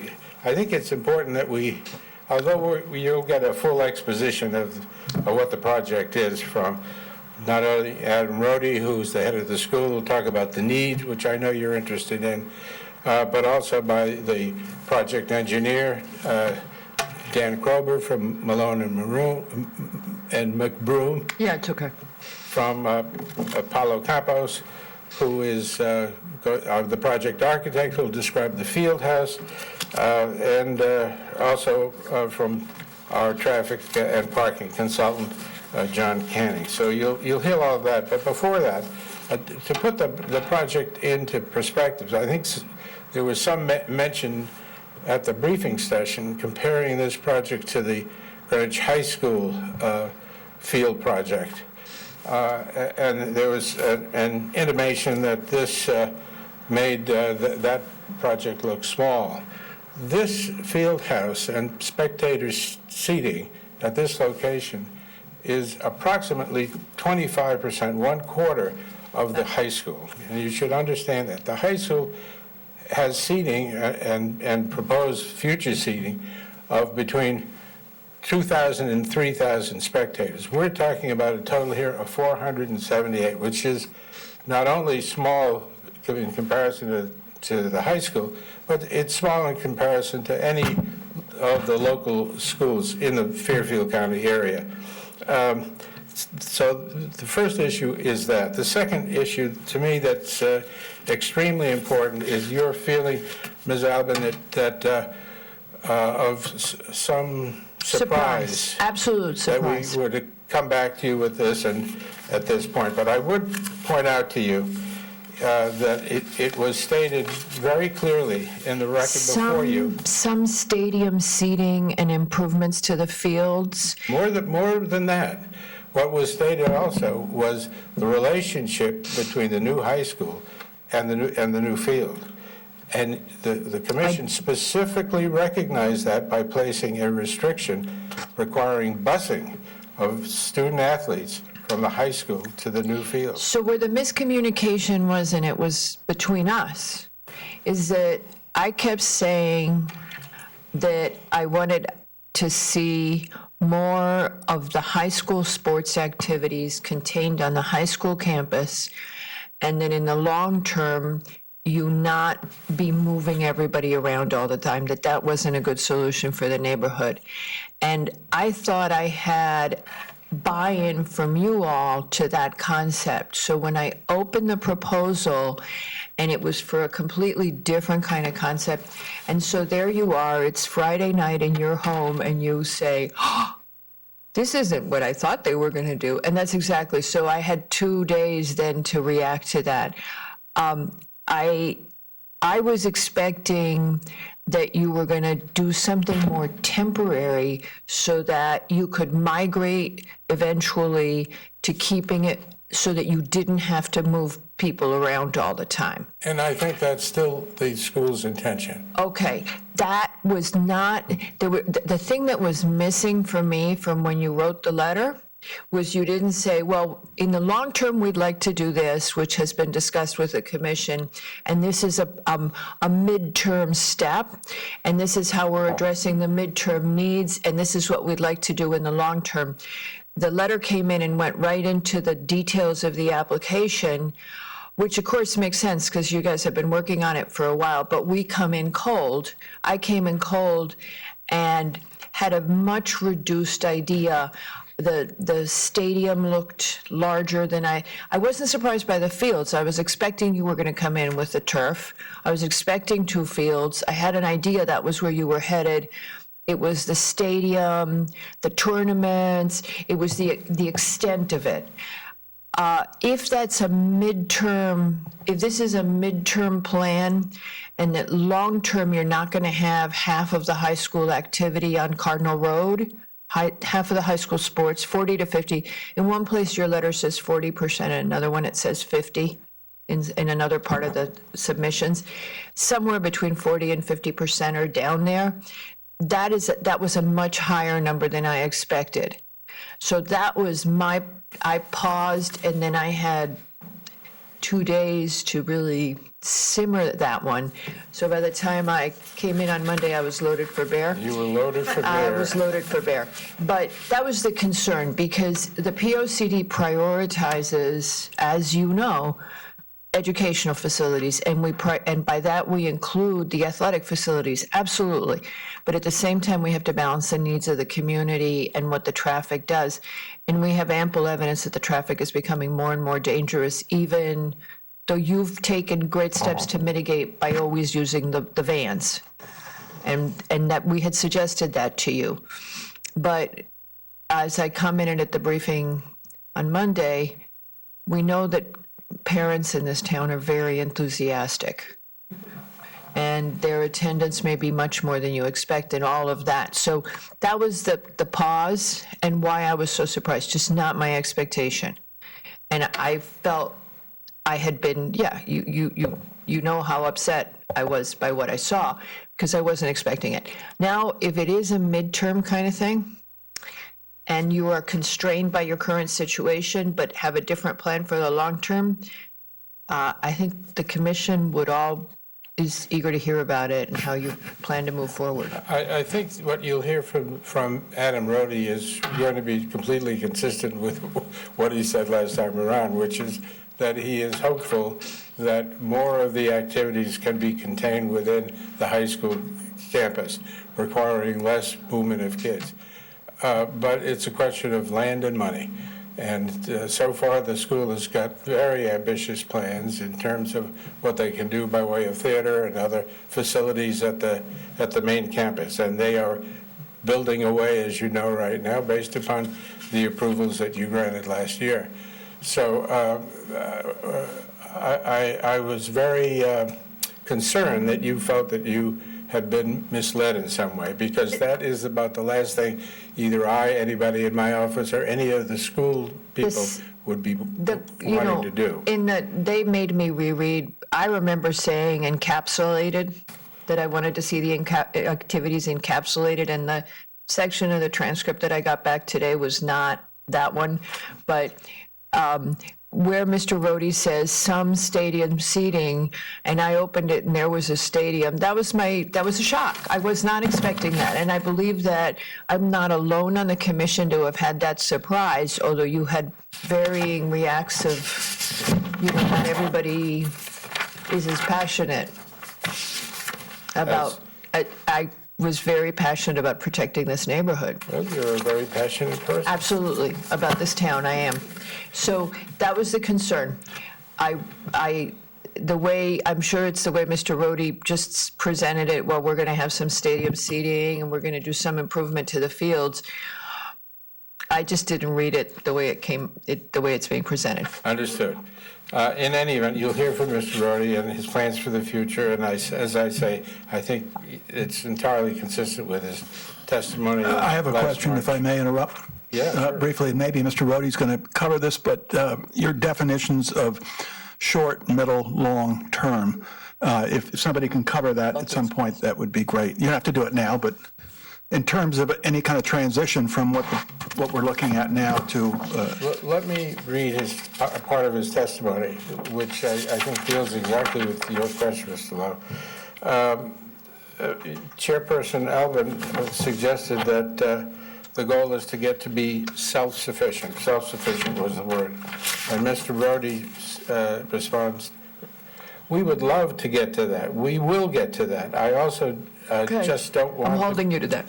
think it's important that we, although you'll get a full exposition of what the project is from not only Adam Rohde, who's the head of the school, will talk about the needs, which I know you're interested in, but also by the project engineer, Dan Krober from Malone and McBroom. Yeah, it's okay. From Apollo Campos, who is the project architect, who will describe the field house, and also from our traffic and parking consultant, John Canning. So you'll hear all of that. But before that, to put the project into perspective, I think there was some mention at the briefing session comparing this project to the Greenwich High School field project. And there was an intimation that this made that project look small. This field house and spectator seating at this location is approximately 25%, 1/4 of the high school. And you should understand that. The high school has seating and proposed future seating of between 2,000 and 3,000 spectators. We're talking about a total here of 478, which is not only small in comparison to the high school, but it's small in comparison to any of the local schools in the Fairfield County area. So the first issue is that. The second issue, to me, that's extremely important is your feeling, Ms. Albin, that of some surprise. Absolute surprise. That we were to come back to you with this and at this point. But I would point out to you that it was stated very clearly in the record before you. Some stadium seating and improvements to the fields. More than that. What was stated also was the relationship between the new high school and the new field. And the commission specifically recognized that by placing a restriction requiring busing of student athletes from the high school to the new field. So where the miscommunication was, and it was between us, is that I kept saying that I wanted to see more of the high school sports activities contained on the high school campus, and then in the long term, you not be moving everybody around all the time, that wasn't a good solution for the neighborhood. And I thought I had buy-in from you all to that concept. So when I opened the proposal, and it was for a completely different kind of concept, and so there you are, it's Friday night in your home, and you say, oh, this isn't what I thought they were going to do. And that's exactly, so I had 2 days then to react to that. I was expecting that you were going to do something more temporary so that you could migrate eventually to keeping it so that you didn't have to move people around all the time. And I think that's still the school's intention. Okay, that was not, the thing that was missing for me from when you wrote the letter was you didn't say, well, in the long term, we'd like to do this, which has been discussed with the commission, and this is a midterm step, and this is how we're addressing the midterm needs, and this is what we'd like to do in the long term. The letter came in and went right into the details of the application, which of course makes sense because you guys have been working on it for a while, but we come in cold. I came in cold and had a much reduced idea. The stadium looked larger than I wasn't surprised by the fields. I was expecting you were going to come in with the turf. I was expecting 2 fields. I had an idea that was where you were headed. It was the stadium, the tournaments, it was the extent of it. If that's a midterm, if this is a midterm plan, and that long-term you're not going to have half of the high school activity on Cardinal Road, half of the high school sports, 40 to 50. In one place, your letter says 40%, in another one, it says 50. In another part of the submissions, somewhere between 40 and 50% are down there. That was a much higher number than I expected. So that was I paused, and then I had 2 days to really simmer that one. So by the time I came in on Monday, I was loaded for bear. You were loaded for bear. I was loaded for bear. But that was the concern, because the POCD prioritizes, as you know, educational facilities, and by that we include the athletic facilities, absolutely. But at the same time, we have to balance the needs of the community and what the traffic does. And we have ample evidence that the traffic is becoming more and more dangerous, even though you've taken great steps to mitigate by always using the vans. And that we had suggested that to you. But as I commented at the briefing on Monday, we know that parents in this town are very enthusiastic, and their attendance may be much more than you expect, and all of that. So that was the pause and why I was so surprised, just not my expectation. And I felt I had been, you know how upset I was by what I saw, because I wasn't expecting it. Now, if it is a midterm kind of thing, and you are constrained by your current situation, but have a different plan for the long term, I think the commission would all is eager to hear about it and how you plan to move forward. I think what you'll hear from Adam Rhodey is going to be completely consistent with what he said last time around, which is that he is hopeful that more of the activities can be contained within the high school campus, requiring less movement of kids. But it's a question of land and money. And so far, the school has got very ambitious plans in terms of what they can do by way of theater and other facilities at the main campus. And they are building away, as you know right now, based upon the approvals that you granted last year. So I was very concerned that you felt that you had been misled in some way, because that is about the last thing either I, anybody in my office, or any of the school people would be wanting to do. In that they made me reread, I remember saying encapsulated, that I wanted to see the activities encapsulated, and the section of the transcript that I got back today was not that one, but where Mr. Rhodey says some stadium seating, and I opened it and there was a stadium, that was a shock. I was not expecting that, and I believe that I'm not alone on the commission to have had that surprise, although you had varying reacts of, not everybody is as passionate about, I was very passionate about protecting this neighborhood. Well, you're a very passionate person. Absolutely, about this town, I am. So that was the concern. The way, I'm sure it's the way Mr. Rhodey just presented it, well, we're going to have some stadium seating and we're going to do some improvement to the fields. I just didn't read it the way it's being presented. Understood. In any event, you'll hear from Mr. Rhodey and his plans for the future, and as I say, I think it's entirely consistent with his testimony. I have a question, if I may interrupt. Yeah, sure. Briefly, maybe Mr. Rhodey's going to cover this, but your definitions of short, middle, long term, if somebody can cover that at some point, that would be great. You don't have to do it now, but in terms of any kind of transition from what we're looking at now to... Let me read part of his testimony, which I think deals exactly with your question, Mr. Lowe. Chairperson Albin suggested that the goal is to get to be self-sufficient. Self-sufficient was the word. And Mr. Rhodey responds, we would love to get to that. We will get to that. I also just don't want I'm holding you to that.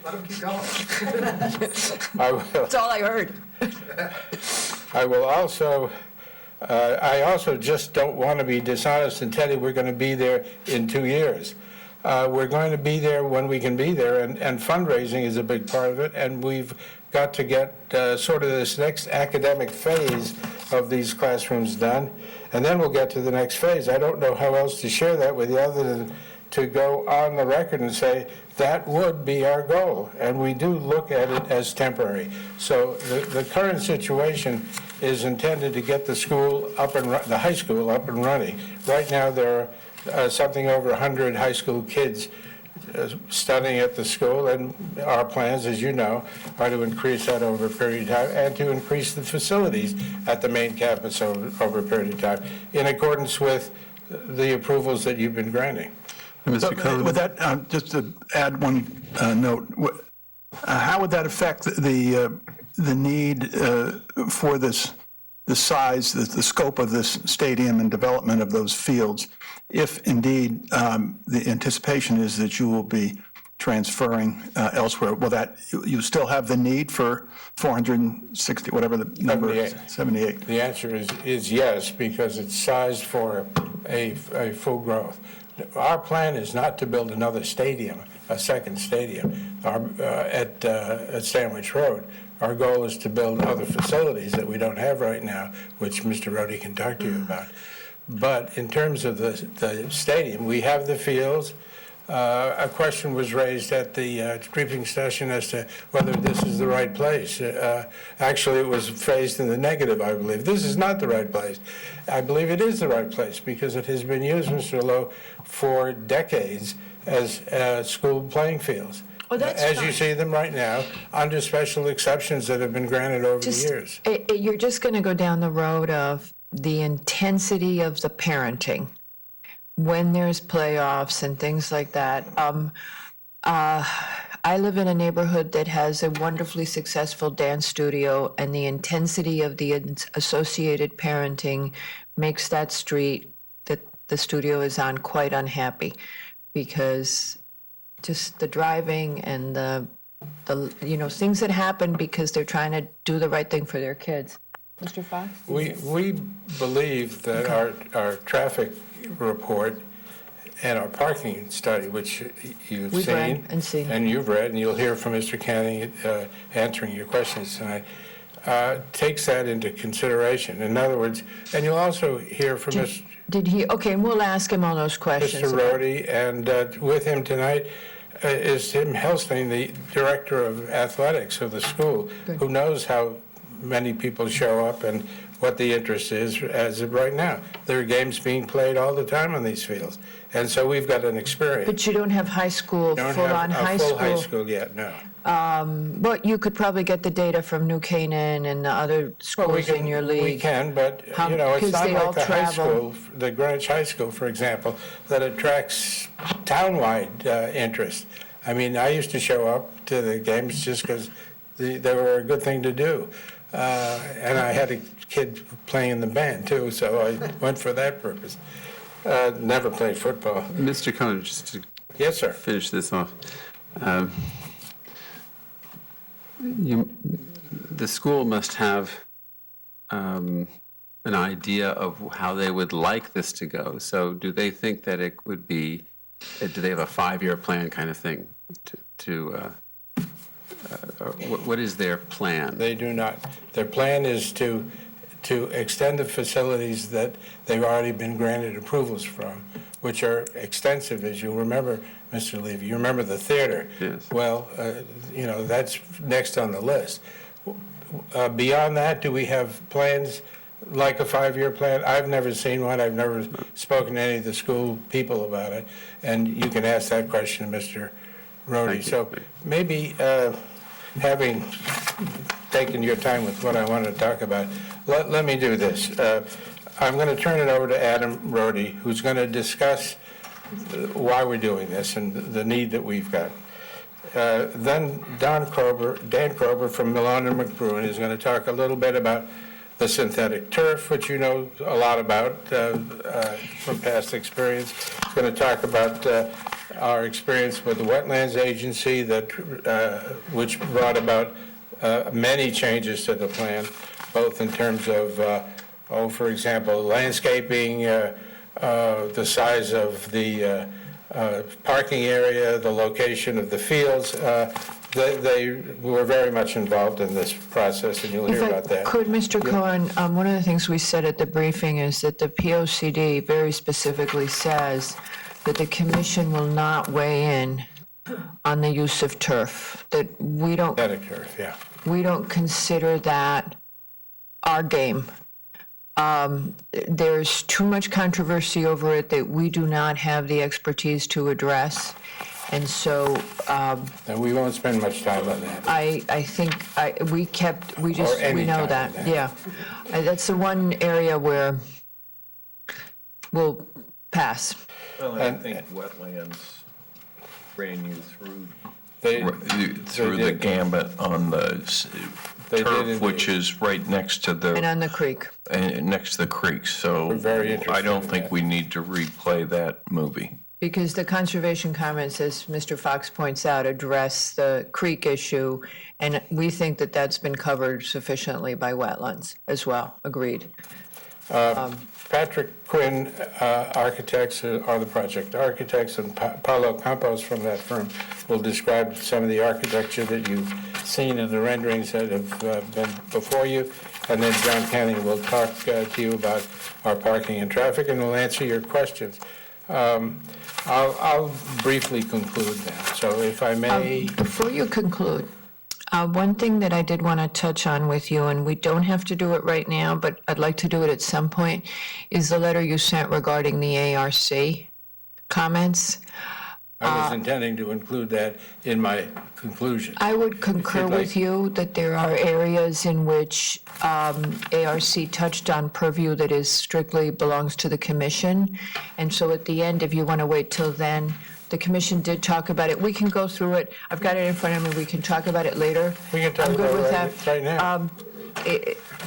Let him keep going. I will. That's all I heard. I also just don't want to be dishonest and tell you we're going to be there in 2 years. We're going to be there when we can be there, and fundraising is a big part of it, and we've got to get sort of this next academic phase of these classrooms done, and then we'll get to the next phase. I don't know how else to share that with you other than to go on the record and say that would be our goal, and we do look at it as temporary. So the current situation is intended to get the school up and the high school up and running. Right now, there are something over 100 high school kids studying at the school, and our plans, as you know, are to increase that over a period of time and to increase the facilities at the main campus over a period of time in accordance with the approvals that you've been granting. With that, just to add one note, how would that affect the need for the size, the scope of this stadium and development of those fields, if indeed the anticipation is that you will be transferring elsewhere? Will that, you still have the need for 460, whatever the number is? 78. The answer is yes, because it's sized for a full growth. Our plan is not to build another stadium, a second stadium at Sandwich Road. Our goal is to build other facilities that we don't have right now, which Mr. Rhodey can talk to you about. But in terms of the stadium, we have the fields. A question was raised at the briefing session as to whether this is the right place. Actually, it was phrased in the negative, I believe. This is not the right place. I believe it is the right place because it has been used, Mr. Lowe, for decades as school playing fields. Well, that's as fine. you see them right now, under special exceptions that have been granted over the years. You're just going to go down the road of the intensity of the parenting. when there's playoffs and things like that. I live in a neighborhood that has a wonderfully successful dance studio, and the intensity of the associated parenting makes that street that the studio is on quite unhappy, because just the driving and the things that happen because they're trying to do the right thing for their kids. Mr. Fox? We believe that our traffic report and our parking study, which you've We've seen. read and seen. And you've read, and you'll hear from Mr. Canning answering your questions tonight, takes that into consideration. In other words, and you'll also hear from Did he, okay, and we'll ask him all those questions. Mr. Rhodey, and with him tonight is Tim Helstein, the Director of Athletics of the school, who knows how many people show up and what the interest is as of right now. There are games being played all the time on these fields, and so we've got an experience. But you don't have high school, full-on high school? Full high school yet, no. But you could probably get the data from New Canaan and the other schools in your league. We can, but, it's not like the high school, the Greenwich High School, for example, that attracts townwide interest. I mean, I used to show up to the games just because they were a good thing to do. And I had a kid playing in the band, too, so I went for that purpose. Never played football. Mr. Cohen, just to yes, sir. Finish this off. The school must have an idea of how they would like this to go. So do they think that it would be, do they have a 5-year plan kind of thing what is their plan? They do not. Their plan is to extend the facilities that they've already been granted approvals from, which are extensive, as you remember, Mr. Levy. You remember the theater. Yes. Well, that's next on the list. Beyond that, do we have plans like a 5-year plan? I've never seen one. I've never spoken to any of the school people about it. And you can ask that question to Mr. Rhodey. So maybe having taken your time with what I wanted to talk about, let me do this. I'm going to turn it over to Adam Rhodey, who's going to discuss why we're doing this and the need that we've got. Then Dan Krober from Malone and McBruin is going to talk a little bit about the synthetic turf, which you know a lot about from past experience. He's going to talk about our experience with the Wetlands Agency, which brought about many changes to the plan, both in terms of, for example, landscaping, the size of the parking area, the location of the fields. They were very much involved in this process, and you'll hear about that. Could, Mr. Cohen, one of the things we said at the briefing is that the POCD very specifically says that the commission will not weigh in on the use of turf, that we don't. Synthetic turf, yeah. We don't consider that our game. There's too much controversy over it that we do not have the expertise to address. And so, and we won't spend much time on that. I think we know that, yeah. That's the one area where we'll pass. Well, and I think wetlands ran you through the gambit on the turf, which is right next to the. And on the creek. Next to the creek, so I don't think we need to replay that movie. Because the conservation comments, as Mr. Fox points out, address the creek issue, and we think that that's been covered sufficiently by wetlands as well. Agreed. Patrick Quinn, architects, are the project architects, and Paulo Campos from that firm will describe some of the architecture that you've seen in the renderings that have been before you. And then John Canning will talk to you about our parking and traffic, and will answer your questions. I'll briefly conclude now. So if I may. Before you conclude, one thing that I did want to touch on with you, and we don't have to do it right now, but I'd like to do it at some point, is the letter you sent regarding the ARC comments. I was intending to include that in my conclusion. I would concur with you that there are areas in which ARC touched on purview that is strictly belongs to the commission. And so at the end, if you want to wait till then, the commission did talk about it. We can go through it. I've got it in front of me. We can talk about it later. We can talk I'm good about with it that. right now.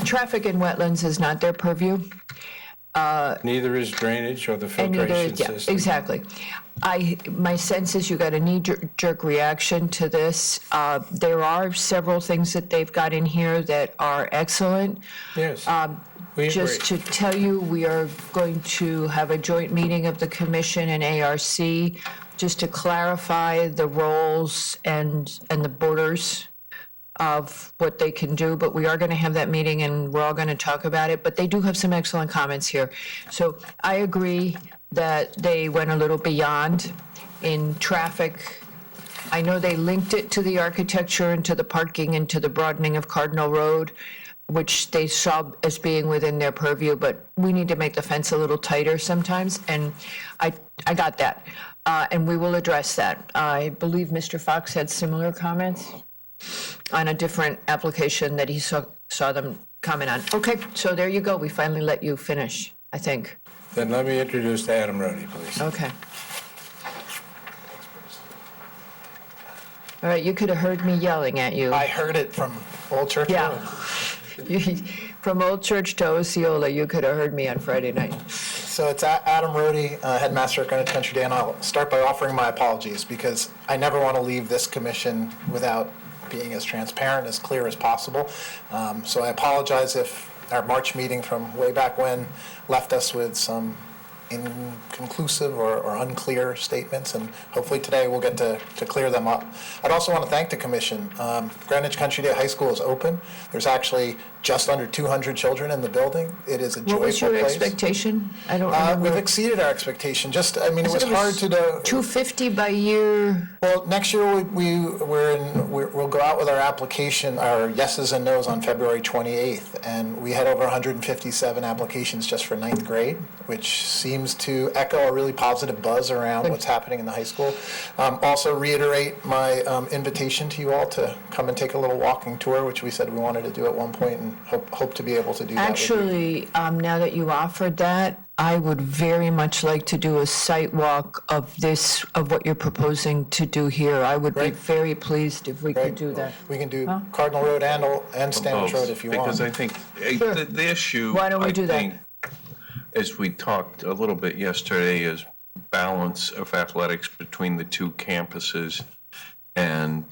Traffic in wetlands is not their purview. Neither is drainage or the And neither filtration is, yeah, system. exactly. My sense is you got a knee-jerk reaction to this. There are several things that they've got in here that are excellent. Yes, we Just agree. to tell you, we are going to have a joint meeting of the commission and ARC just to clarify the roles and the borders of what they can do, but we are going to have that meeting and we're all going to talk about it, but they do have some excellent comments here. So I agree that they went a little beyond in traffic. I know they linked it to the architecture and to the parking and to the broadening of Cardinal Road, which they saw as being within their purview, but we need to make the fence a little tighter sometimes, and I got that. And we will address that. I believe Mr. Fox had similar comments on a different application that he saw them comment on. Okay, so there you go. We finally let you finish, I think. Then let me introduce Adam Rode, please. Okay. All right, you could have heard me yelling at you. I heard it from Old Church Road. Yeah. From Old Church to Osceola, you could have heard me on Friday night. So it's Adam Rode, Headmaster at Greenwich Country Day, and I'll start by offering my apologies because I never want to leave this commission without being as transparent, as clear as possible. So I apologize if our March meeting from way back when left us with some inconclusive or unclear statements, and hopefully today we'll get to clear them up. I'd also want to thank the commission. Greenwich Country Day High School is open. There's actually just under 200 children in the building. It is a joyful place. What was your expectation? I don't remember. We've exceeded our expectation. It was hard to do. 250 by year. Well, next year we'll go out with our application, our yeses and nos on February 28th, and we had over 157 applications just for ninth grade, which seems to echo a really positive buzz around what's happening in the high school. Also reiterate my invitation to you all to come and take a little walking tour, which we said we wanted to do at one point, and hope to be able to do that. Actually, now that you offered that, I would very much like to do a site walk of what you're proposing to do here. I would be very pleased if we could do that. We can do Cardinal Road and Stanwich Road if you want. Because I think the issue, Why don't we do that? I think, as we talked a little bit yesterday, is balance of athletics between the two campuses and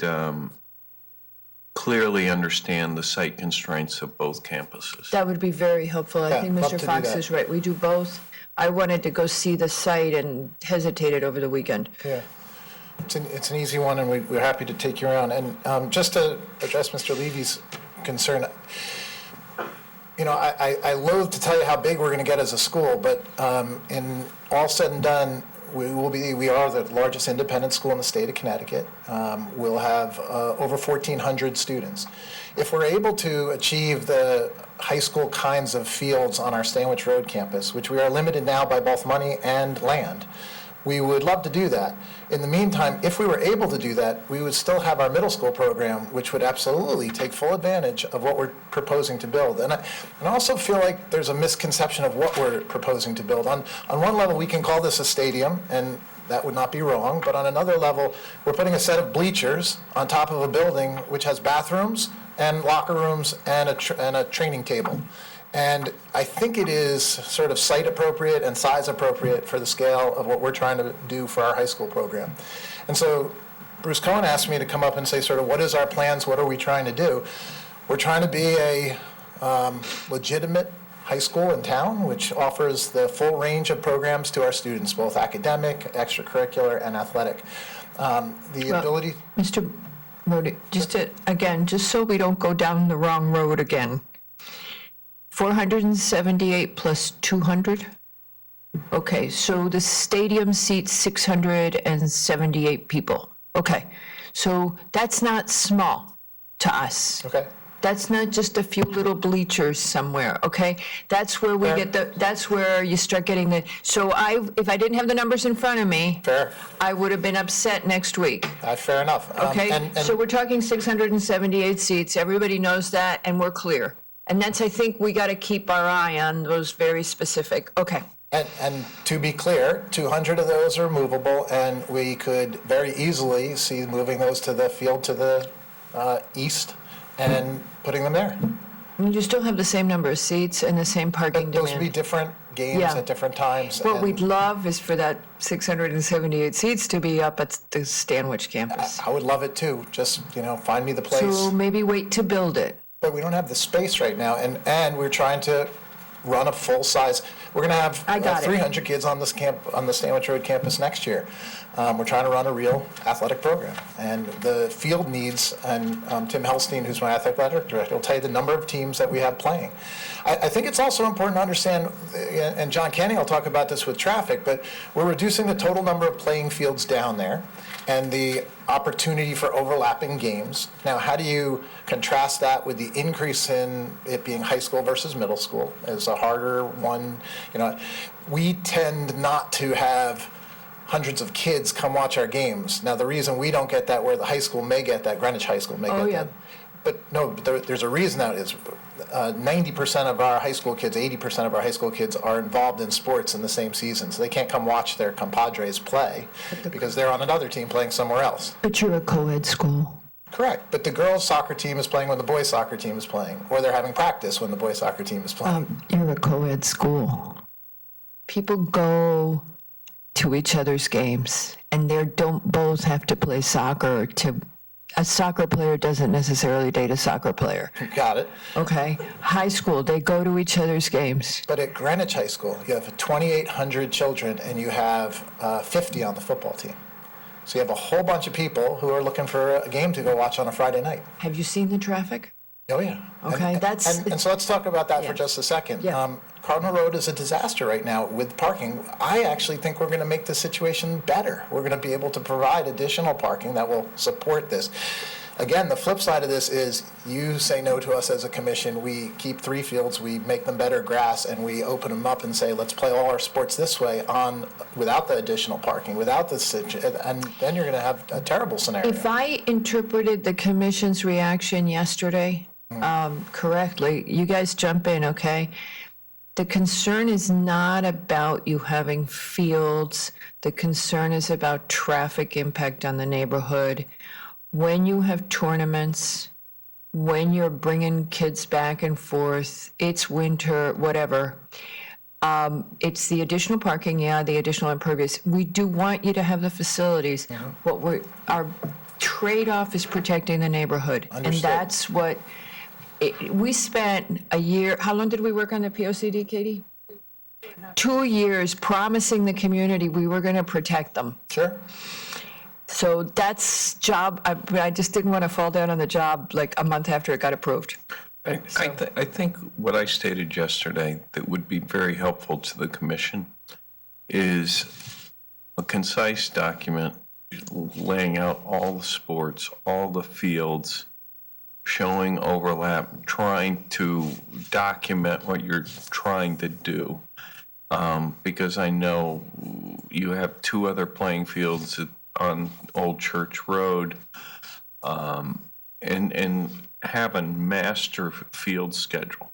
clearly understand the site constraints of both campuses. That would be very helpful. I think love to Mr. do Fox that. is right. We do both. I wanted to go see the site and hesitated over the weekend. Yeah. It's an easy one, and we're happy to take you around. And just to address Mr. Levy's concern, I loathe to tell you how big we're going to get as a school, but in all said and done, we are the largest independent school in the state of Connecticut. We'll have over 1,400 students. If we're able to achieve the high school kinds of fields on our Stanwich Road campus, which we are limited now by both money and land, we would love to do that. In the meantime, if we were able to do that, we would still have our middle school program, which would absolutely take full advantage of what we're proposing to build. And I also feel like there's a misconception of what we're proposing to build. On one level, we can call this a stadium, and that would not be wrong. But on another level, we're putting a set of bleachers on top of a building which has bathrooms and locker rooms and a training table. And I think it is sort of site appropriate and size appropriate for the scale of what we're trying to do for our high school program. And so Bruce Cohen asked me to come up and say sort of what is our plans, what are we trying to do? We're trying to be a legitimate high school in town, which offers the full range of programs to our students, both academic, extracurricular, and athletic. Ability... Mr. Modi, just so we don't go down the wrong road again. 478 plus 200? Okay, so the stadium seats 678 people. Okay, so that's not small to us. Okay. That's not just a few little bleachers somewhere, okay? That's where we get that's where you start getting the, so if I didn't have the numbers in front of me. Fair. I would have been upset next week. Fair enough. Okay, so we're talking 678 seats, everybody knows that, and we're clear. And that's, I think, we got to keep our eye on those very specific, okay. And to be clear, 200 of those are movable, and we could very easily see moving those to the field to the east and putting them there. You still have the same number of seats and the same parking demand. Those would be different games at different times. What we'd love is for that 678 seats to be up at the Stanwich campus. I would love it too. Just, find me the place. So maybe wait to build it. But we don't have the space right now, and we're trying to run a full size. We're going to have 300 kids on this on the Stanwich Road campus next year. We're trying to run a real athletic program, and the field needs. And Tim Helstein, who's my athletic director, will tell you the number of teams that we have playing. I think it's also important to understand, and John Canning will talk about this with traffic, but we're reducing the total number of playing fields down there, and the opportunity for overlapping games. Now, how do you contrast that with the increase in it being high school versus middle school as a harder one? We tend not to have hundreds of kids come watch our games. Now, the reason we don't get that, where the high school may get that, Greenwich High School may get that. But there's a reason that is 90% of our high school kids, 80% of our high school kids are involved in sports in the same season. So they can't come watch their compadres play because they're on another team playing somewhere else. But you're a co-ed school. Correct. But the girls' soccer team is playing when the boys' soccer team is playing, or they're having practice when the boys' soccer team is playing. You're a co-ed school. People go to each other's games, and they don't both have to play soccer a soccer player doesn't necessarily date a soccer player. Got it. Okay. High school, they go to each other's games. But at Greenwich High School, you have 2,800 children, and you have 50 on the football team. So you have a whole bunch of people who are looking for a game to go watch on a Friday night. Have you seen the traffic? Oh, yeah. Okay, and so let's talk about that for just a second. Yeah. Cardinal Road is a disaster right now with parking. I actually think we're going to make the situation better. We're going to be able to provide additional parking that will support this. Again, the flip side of this is you say no to us as a commission. We keep 3 fields, we make them better grass, and we open them up and say, let's play all our sports this way without the additional parking, without the, and then you're going to have a terrible scenario. If I interpreted the commission's reaction yesterday correctly, you guys jump in, okay? The concern is not about you having fields. The concern is about traffic impact on the neighborhood. When you have tournaments, when you're bringing kids back and forth, it's winter, whatever. It's the additional parking, the additional impervious. We do want you to have the facilities. Our trade-off is protecting the neighborhood. Understood. And that's what, we spent a year, how long did we work on the POCD, Katie? 2 years promising the community we were going to protect them. Sure. So that's I just didn't want to fall down on the job like a month after it got approved. I think what I stated yesterday that would be very helpful to the commission is a concise document laying out all the sports, all the fields, showing overlap, trying to document what you're trying to do. Because I know you have 2 other playing fields on Old Church Road, and have a master field schedule.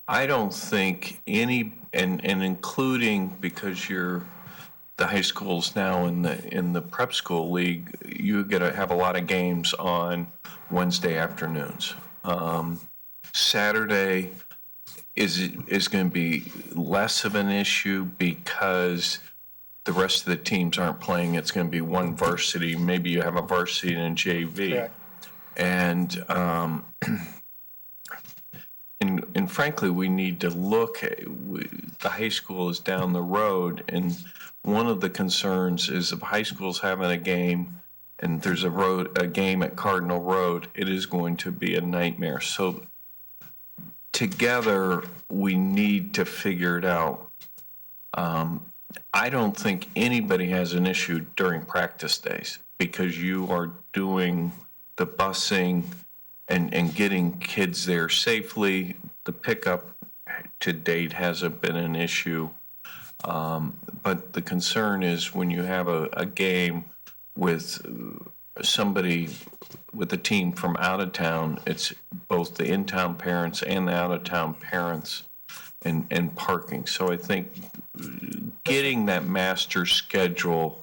I don't think and including, because the high schools now in the prep school league, you get to have a lot of games on Wednesday afternoons. Saturday is going to be less of an issue because the rest of the teams aren't playing. It's going to be one varsity. Maybe you have a varsity and a JV. Correct. And frankly, we need to look at, the high school is down the road, and one of the concerns is if high school's having a game and there's a game at Cardinal Road, it is going to be a nightmare. So together, we need to figure it out. I don't think anybody has an issue during practice days because you are doing the busing and getting kids there safely. The pickup to date hasn't been an issue. But the concern is when you have a game with somebody, with a team from out of town, it's both the in-town parents and the out-of-town parents and parking. So I think getting that master schedule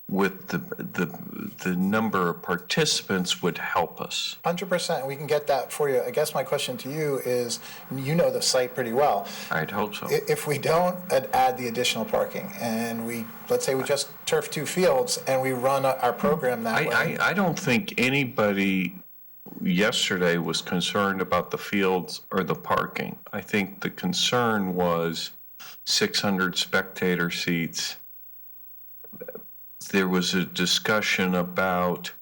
with the number of participants would help us. 100%, we can get that for you. I guess my question to you is, you know the site pretty well. I'd hope so. If we don't add the additional parking, and let's say we just turf 2 fields, and we run our program that way. I don't think anybody yesterday was concerned about the fields or the parking. I think the concern was 600 spectator seats. There was a discussion about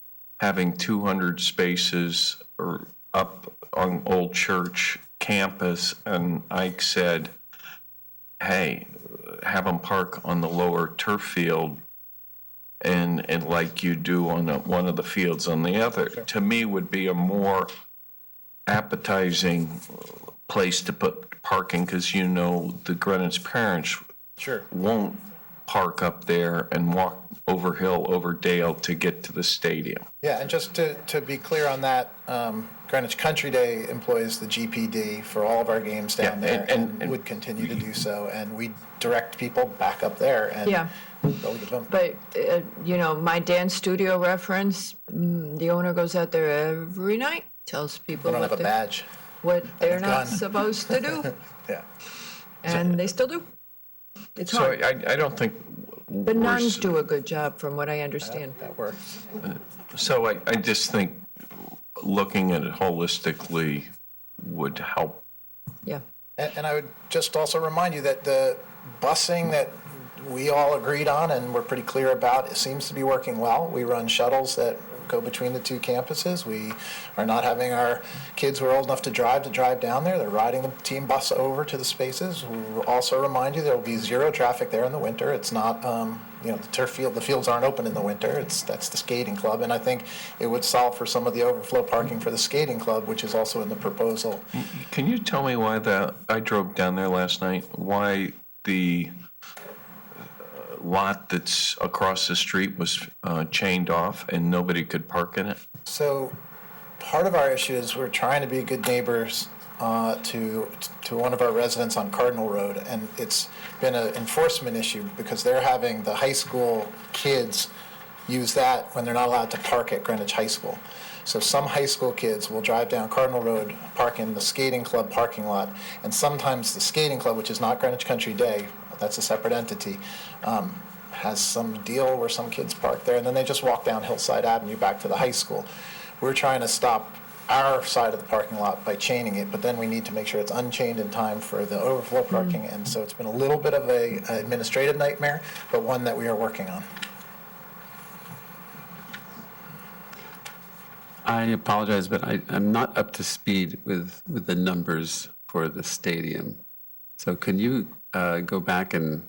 having 200 spaces or up on Old Church campus, and Ike said, hey, have them park on the lower turf field and like you do on one of the fields on the other. Sure. To me, would be a more appetizing place to put parking, because the Greenwich parents won't park up there and walk over hill, over dale to get to the stadium. Yeah, and just to be clear on that, Greenwich Country Day employs the GPD for all of our games down there and would continue to do so. And we direct people back up there and go to them. But, my dance studio reference, the owner goes out there every night, tells people They don't have a badge. What they're not gun. supposed to do. Yeah. And they still do. It's hard. So I don't think... The nuns do a good job, from what I understand. That works. So I just think looking at it holistically would help. Yeah. And I would just also remind you that the busing that we all agreed on and we're pretty clear about, it seems to be working well. We run shuttles that go between the 2 campuses. We are not having our kids who are old enough to drive down there. They're riding the team bus over to the spaces. We will also remind you there will be 0 traffic there in the winter. It's not, the turf field, the fields aren't open in the winter. That's the skating club. And I think it would solve for some of the overflow parking for the skating club, which is also in the proposal. Can you tell me why I drove down there last night, why the lot that's across the street was chained off and nobody could park in it? So part of our issue is we're trying to be good neighbors to one of our residents on Cardinal Road, and it's been an enforcement issue because they're having the high school kids use that when they're not allowed to park at Greenwich High School. So some high school kids will drive down Cardinal Road, park in the skating club parking lot, and sometimes the skating club, which is not Greenwich Country Day, that's a separate entity, has some deal where some kids park there, and then they just walk down Hillside Avenue back to the high school. We're trying to stop our side of the parking lot by chaining it, but then we need to make sure it's unchained in time for the overflow parking, and so it's been a little bit of an administrative nightmare, but one that we are working on. I apologize, but I'm not up to speed with the numbers for the stadium. So can you go back and,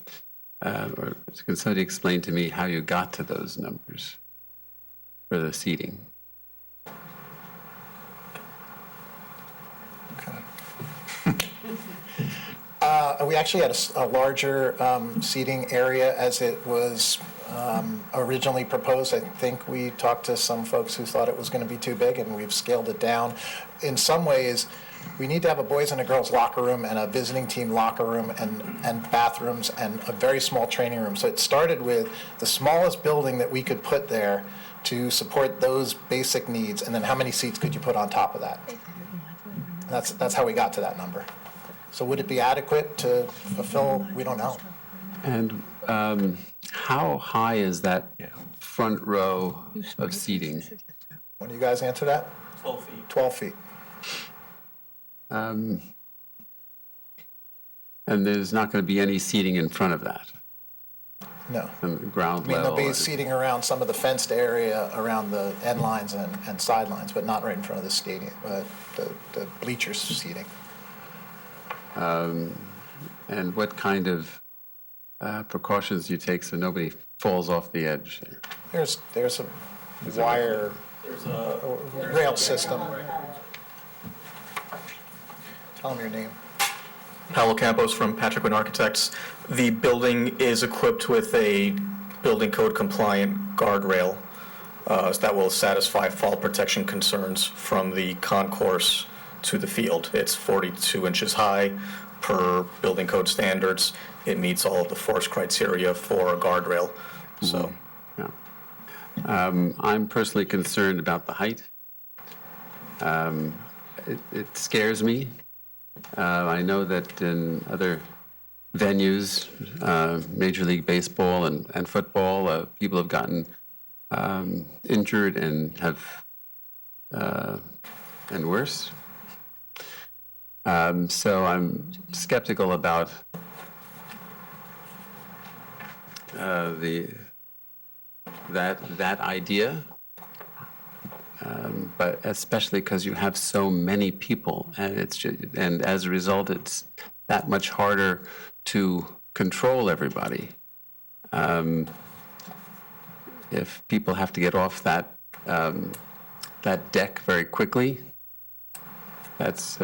or can somebody explain to me how you got to those numbers for the seating? We actually had a larger seating area as it was originally proposed. I think we talked to some folks who thought it was going to be too big, and we've scaled it down. In some ways, we need to have a boys and a girls locker room and a visiting team locker room and bathrooms and a very small training room. So it started with the smallest building that we could put there to support those basic needs, and then how many seats could you put on top of that? And that's how we got to that number. So would it be adequate to fulfill? We don't know. And how high is that front row of seating? Want you guys answer that? 12 feet. 12 feet. And there's not going to be any seating in front of that? No. On the ground I mean, level? there'll be seating around some of the fenced area around the end lines and sidelines, but not right in front of the stadium, the bleachers seating. And what kind of precautions do you take so nobody falls off the edge there? There's a wire rail system. Tell them your name. Paolo Campos from Patrick Wynn Architects. The building is equipped with a building code compliant guardrail that will satisfy fall protection concerns from the concourse to the field. It's 42 inches high per building code standards. It meets all of the force criteria for a guardrail. So, I'm personally concerned about the height. It scares me. I know that in other venues, Major League Baseball and football, people have gotten injured and have and worse. So I'm skeptical about that idea. But especially because you have so many people, and as a result, it's that much harder to control everybody. If people have to get off that deck very quickly, that's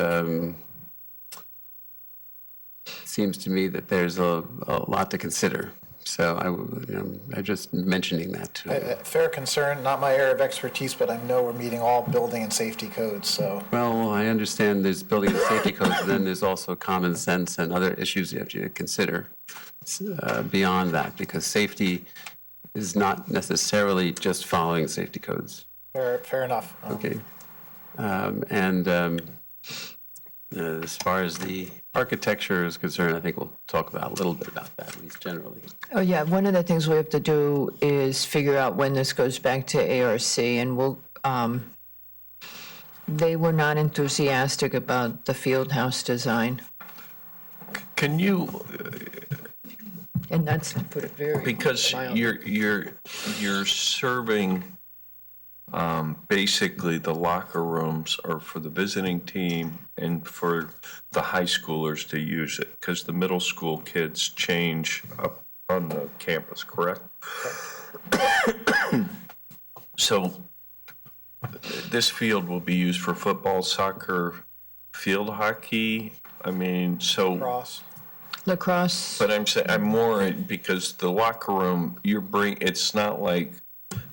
seems to me that there's a lot to consider. So I'm just mentioning that too. Fair concern, not my area of expertise, but I know we're meeting all building and safety codes, so. Well, I understand there's building and safety codes, and then there's also common sense and other issues you have to consider beyond that, because safety is not necessarily just following safety codes. Fair enough. Okay. As far as the architecture is concerned, I think we'll talk about a little bit about that, at least generally. Oh, yeah, one of the things we have to do is figure out when this goes back to ARC, and we'll, they were not enthusiastic about the field house design. Can you, And that's, to put it very because mildly. you're serving, basically the locker rooms are for the visiting team and for the high schoolers to use it, because the middle school kids change up on the campus, correct? So this field will be used for football, soccer, field hockey. I mean, so. Lacrosse. But I'm more, because the locker room, it's not like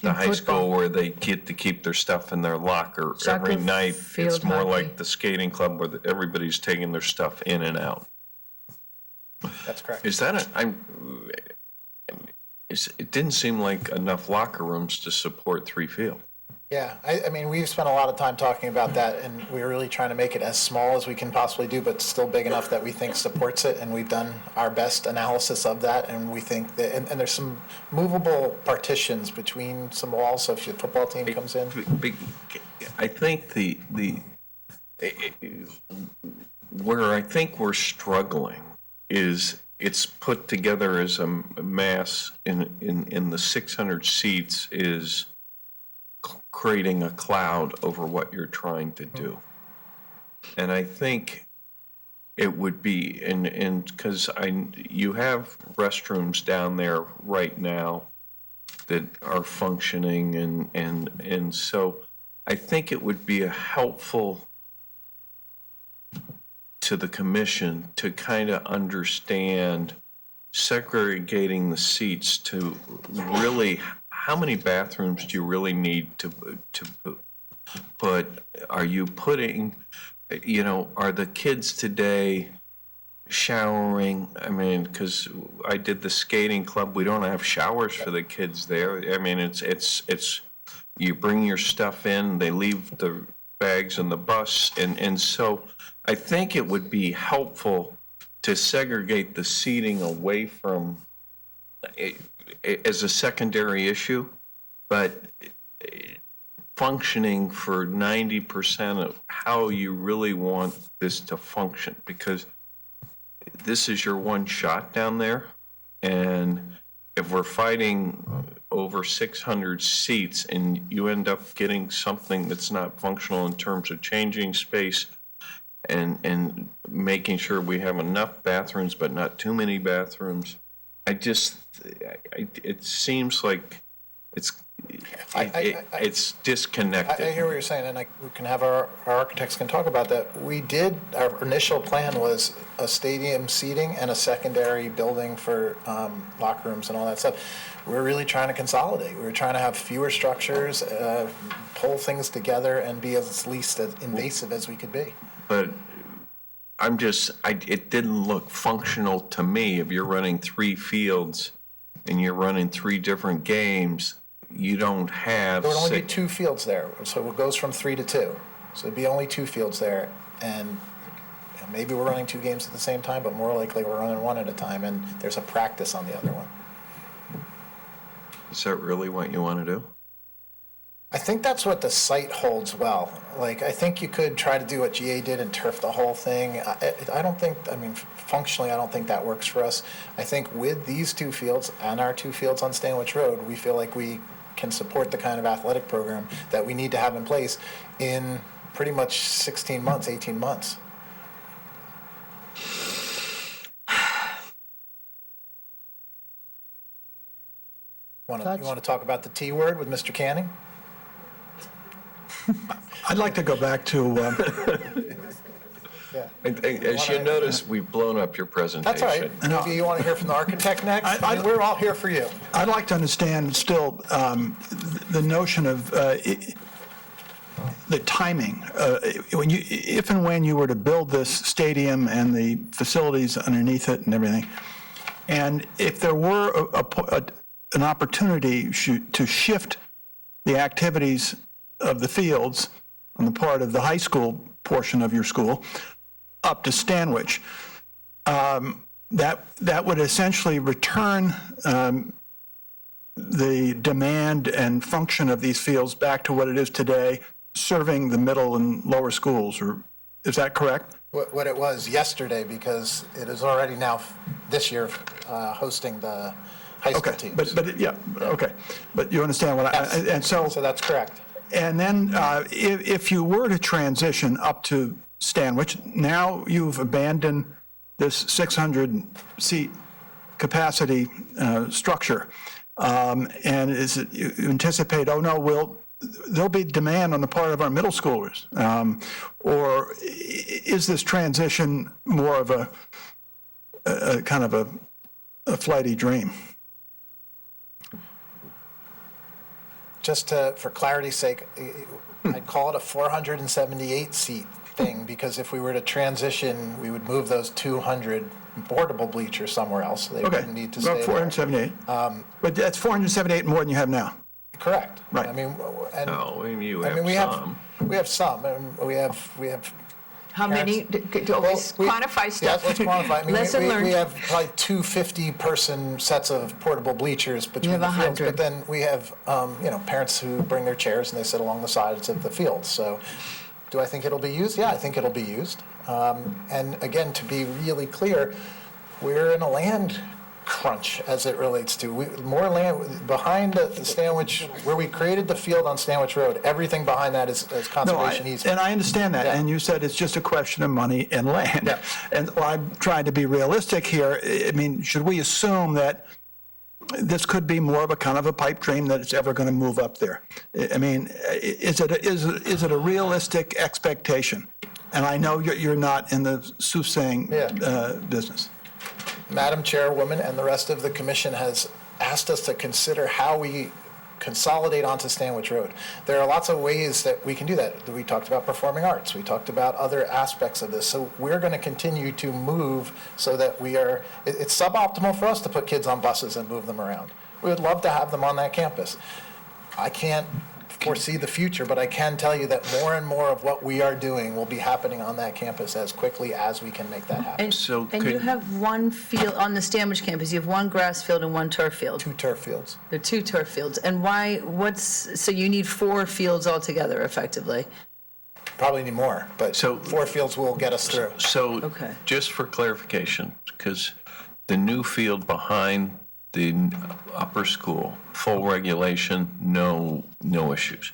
the high school where they get to keep their stuff in their locker every night. It's more like the skating club where everybody's taking their stuff in and out. That's correct. Is that it didn't seem like enough locker rooms to support 3 field. Yeah, I mean, we've spent a lot of time talking about that, and we're really trying to make it as small as we can possibly do, but still big enough that we think supports it, and we've done our best analysis of that, and we think that, and there's some movable partitions between some walls, so if your football team comes in. I think where I think we're struggling is it's put together as a mass in the 600 seats is creating a cloud over what you're trying to do. And I think it would be, and because you have restrooms down there right now that are functioning, and so I think it would be helpful to the commission to kind of understand segregating the seats to really, how many bathrooms do you really need to put? Are you putting, are the kids today showering? I mean, because I did the skating club, we don't have showers for the kids there. I mean, it's you bring your stuff in, they leave the bags in the bus, and so I think it would be helpful to segregate the seating away from as a secondary issue, but functioning for 90% of how you really want this to function, because this is your one shot down there, and if we're fighting over 600 seats and you end up getting something that's not functional in terms of changing space and making sure we have enough bathrooms but not too many bathrooms, it seems like It's, I it's disconnected. hear what you're saying, and we can have our architects can talk about that. Our initial plan was a stadium seating and a secondary building for locker rooms and all that stuff. We're really trying to consolidate. We're trying to have fewer structures, pull things together, and be as least as invasive as we could be. But it didn't look functional to me. If you're running 3 fields and you're running 3 different games, you don't have. There would only be 2 fields there, so it goes from 3 to 2. So it'd be only 2 fields there, and maybe we're running 2 games at the same time, but more likely we're running 1 at a time, and there's a practice on the other one. Is that really what you want to do? I think that's what the site holds well. Like, I think you could try to do what GA did and turf the whole thing. Functionally, I don't think that works for us. I think with these 2 fields and our 2 fields on Stanwich Road, we feel like we can support the kind of athletic program that we need to have in place in pretty much 16 months, 18 months. You want to talk about the T word with Mr. Canning? I'd like to go back to, As you notice, we've blown up your presentation. That's all right. Maybe you want to hear from the architect next? We're all here for you. I'd like to understand still the notion of the timing. If and when you were to build this stadium and the facilities underneath it and everything, and if there were an opportunity to shift the activities of the fields on the part of the high school portion of your school up to Stanwich, that would essentially return the demand and function of these fields back to what it is today, serving the middle and lower schools, or is that correct? What it was yesterday, because it is already now this year hosting the high school teams. Okay. But you understand what and so that's correct. And then if you were to transition up to Stanwich, now you've abandoned this 600-seat capacity structure. And is it, you anticipate, there'll be demand on the part of our middle schoolers? Or is this transition more of a kind of a flighty dream? Just for clarity's sake, I'd call it a 478-seat thing, because if we were to transition, we would move those 200 portable bleachers somewhere else. So they wouldn't need to stay there. 478. But that's 478 more than you have now. Correct. Right. I mean, we have some. We have some, and we have. How many? Always quantify stuff. Yeah, let's quantify. I mean, Lesson learned. we have probably 2 50-person sets of portable bleachers between the fields. 100. But then we have, parents who bring their chairs and they sit along the sides of the field. So, do I think it'll be used? Yeah, I think it'll be used. And again, to be really clear, we're in a land crunch as it relates to more land behind the Stanwich, where we created the field on Stanwich Road. Everything behind that is conservation easement. And I understand that. Yeah. And you said it's just a question of money and land. Yeah. And I'm trying to be realistic here. I mean, should we assume that this could be more of a kind of a pipe dream that it's ever going to move up there? I mean, is it a realistic expectation? And I know you're not in the soothsaying business. Madam Chairwoman and the rest of the commission has asked us to consider how we consolidate onto Stanwich Road. There are lots of ways that we can do that. We talked about performing arts. We talked about other aspects of this. So we're going to continue to move so that it's suboptimal for us to put kids on buses and move them around. We would love to have them on that campus. I can't foresee the future, but I can tell you that more and more of what we are doing will be happening on that campus as quickly as we can make that happen. And you have one field on the Stanwich campus. You have one grass field and one turf field. 2 turf fields. There are 2 turf fields. And so you need 4 fields altogether, effectively. Probably need more, but 4 fields will get us through. So, just for clarification, because the new field behind the upper school, full regulation, no issues.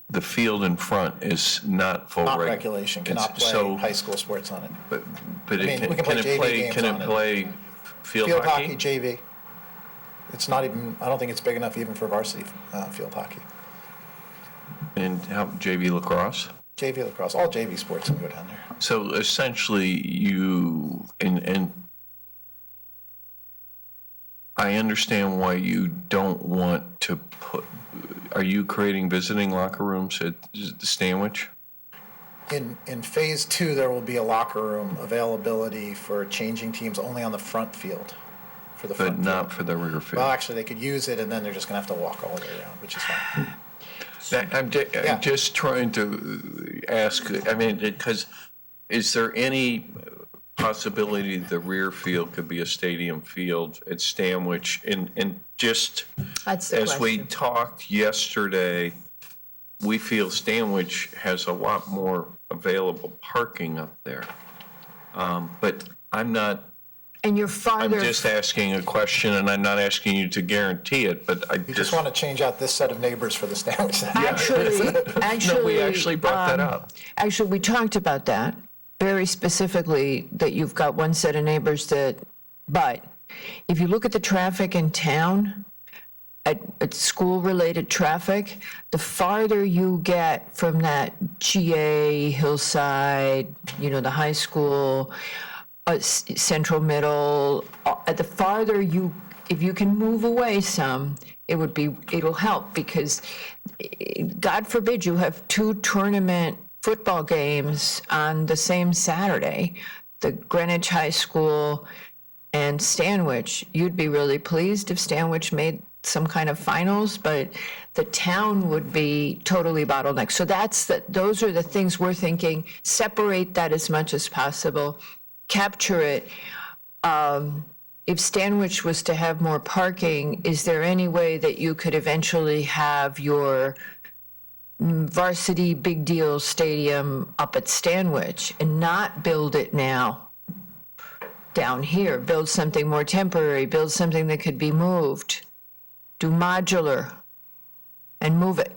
The field in front is not full regulation. Cannot play high school sports on it. But can it play field hockey? JV. It's not even, I don't think it's big enough even for varsity field hockey. And how, JV lacrosse? JV lacrosse, all JV sports can go down there. So essentially, you, and I understand why you don't want to put, are you creating visiting locker rooms at the Stanwich? In phase 2, there will be a locker room availability for changing teams only on the front field, for the front But not field. for the rear field? Well, actually, they could use it, and then they're just going to have to walk all the way around, which is fine. I'm just trying to ask, I mean, because is there any possibility the rear field could be a stadium field at Stanwich? And just That's the as we question. talked yesterday, we feel Stanwich has a lot more available parking up there. But I'm not, And you're I'm farther. just asking a question, and I'm not asking you to guarantee it, but I You just want to change out this set of neighbors for the Stanwich. Actually, No, we actually brought that up. Actually, we talked about that very specifically, that you've got one set of neighbors that, but if you look at the traffic in town, at school-related traffic, the farther you get from that GA, Hillside, the high school, Central Middle, the farther you, if you can move away some, it'll help, because God forbid you have 2 tournament football games on the same Saturday, the Greenwich High School and Stanwich. You'd be really pleased if Stanwich made some kind of finals, but the town would be totally bottlenecked. So those are the things we're thinking. Separate that as much as possible. Capture it. If Stanwich was to have more parking, is there any way that you could eventually have your varsity big deal stadium up at Stanwich and not build it now down here? Build something more temporary, build something that could be moved, do modular and move it.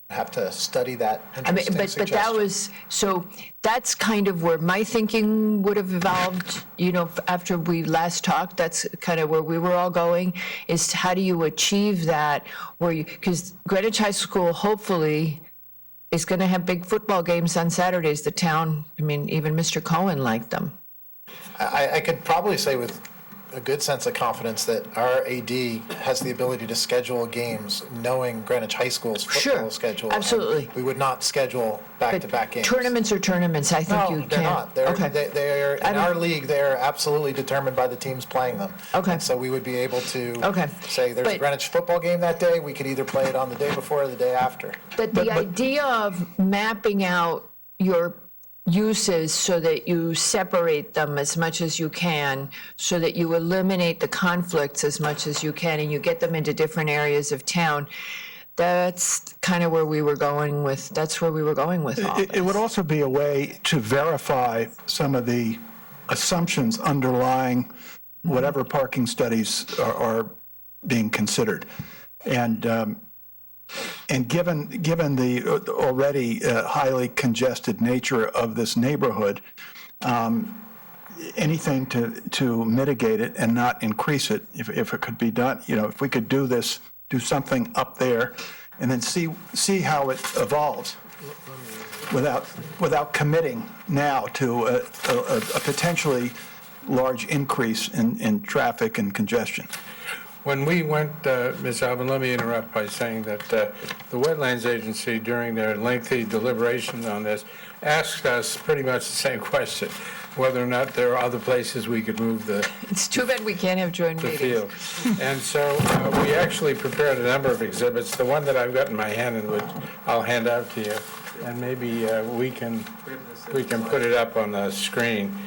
Have to study that I mean, interesting but that was, so that's kind of where my thinking would have evolved, after we last talked. That's kind of where we were all going, is how do you achieve that, because Greenwich High School hopefully is going to have big football games on Saturdays. The town, even Mr. Cohen liked them. I could probably say with a good sense of confidence that our AD has the ability to schedule games knowing Greenwich High School's football schedule. Absolutely. And we would not schedule back-to-back games. Tournaments are tournaments, I think you No, can. they're not. They're in our league, they're absolutely determined by the teams playing them. Okay. And so we would be able to Okay. say there's a But- Greenwich football game that day, we could either play it on the day before or the day after. But the idea of mapping out your uses so that you separate them as much as you can, so that you eliminate the conflicts as much as you can, and you get them into different areas of town, that's kind of where we were going with, all It would also be a way to verify some of the assumptions underlying whatever parking studies are being considered. And given the already highly congested nature of this neighborhood, anything to mitigate it and not increase it, if it could be done, if we could do something up there and then see how it evolves without committing now to a potentially large increase in traffic and congestion. When we went, Ms. Albin, let me interrupt by saying that the Wetlands Agency, during their lengthy deliberations on this, asked us pretty much the same question, whether or not there are other places we could move the It's too bad we can't have joint meetings. field. And so we actually prepared a number of exhibits. The one that I've got in my hand and which I'll hand out to you, and maybe we can put it up on the screen,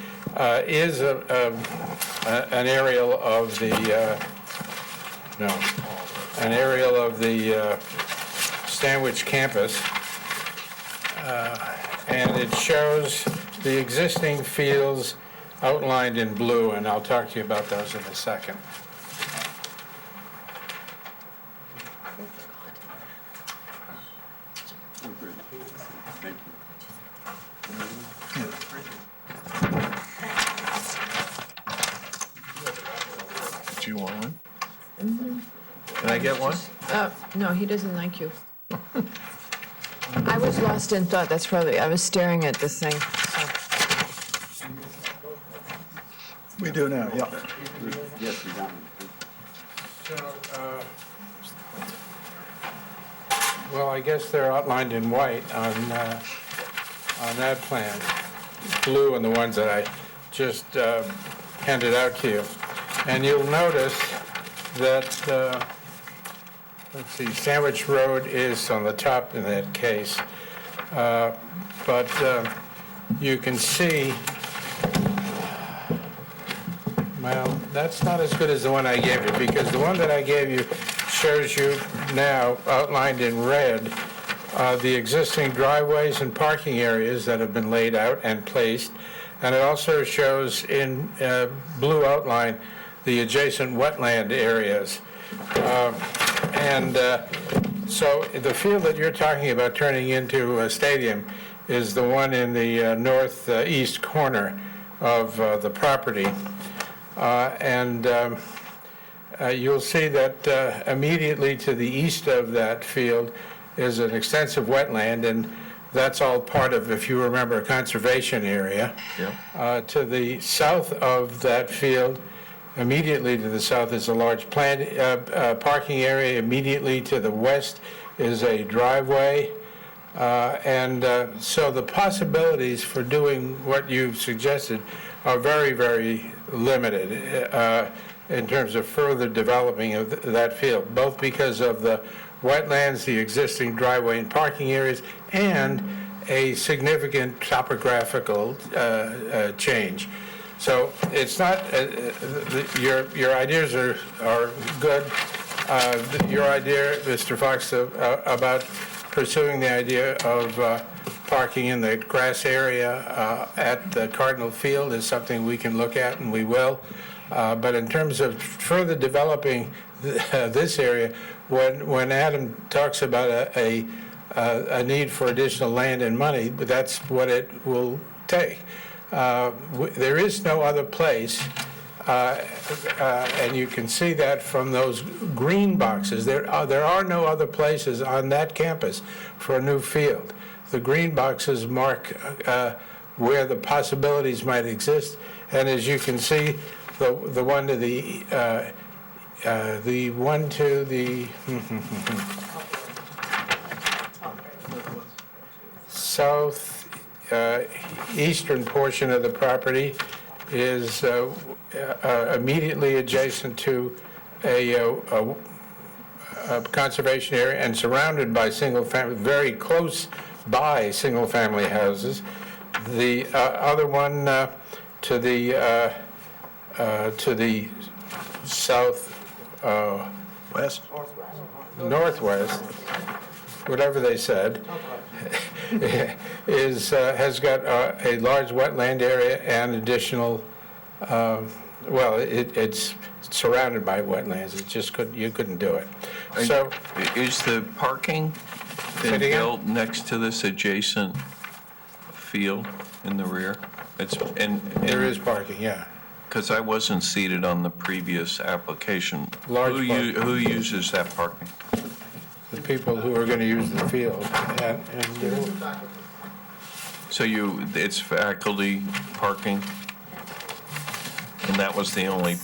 is an aerial of the Stanwich campus, and it shows the existing fields outlined in blue, and I'll talk to you about those in a second. Do you want one? Can I get one? No, he doesn't like you. I was lost in thought, that's probably, I was staring at the thing. So. We do now, yeah. Yes, we got So, well, I guess they're outlined in white on that plan, blue on the ones that I just handed out to you. And you'll notice that, let's see, Sandwich Road is on the top in that case. But you can see, well, that's not as good as the one I gave you, because the one that I gave you shows you now outlined in red the existing driveways and parking areas that have been laid out and placed. And it also shows in blue outline the adjacent wetland areas. So the field that you're talking about turning into a stadium is the one in the northeast corner of the property. You'll see that immediately to the east of that field is an extensive wetland, and that's all part of, if you remember, a conservation area. To the south of that field, immediately to the south is a large parking area. Immediately to the west is a driveway. So the possibilities for doing what you've suggested are very, very limited in terms of further developing of that field, both because of the wetlands, the existing driveway and parking areas, and a significant topographical change. So it's not, your ideas are good. Your idea, Mr. Fox, about pursuing the idea of parking in the grass area at the Cardinal Field is something we can look at, and we will. But in terms of further developing this area, when Adam talks about a need for additional land and money, that's what it will take. There is no other place, and you can see that from those green boxes. There are no other places on that campus for a new field. The green boxes mark where the possibilities might exist, and as you can see, the one to the south eastern portion of the property is immediately adjacent to a conservation area and surrounded by single-family, very close by single-family houses. The other one to the south west, northwest, whatever they said, has got a large wetland area and additional. Well, it's surrounded by wetlands. It just you couldn't do it. So, is the parking been built next to this adjacent field in the rear? There is parking, yeah. Because I wasn't seated on the previous application. Large Who uses that parking? The people who are going to use the field. So it's faculty parking? And that was the only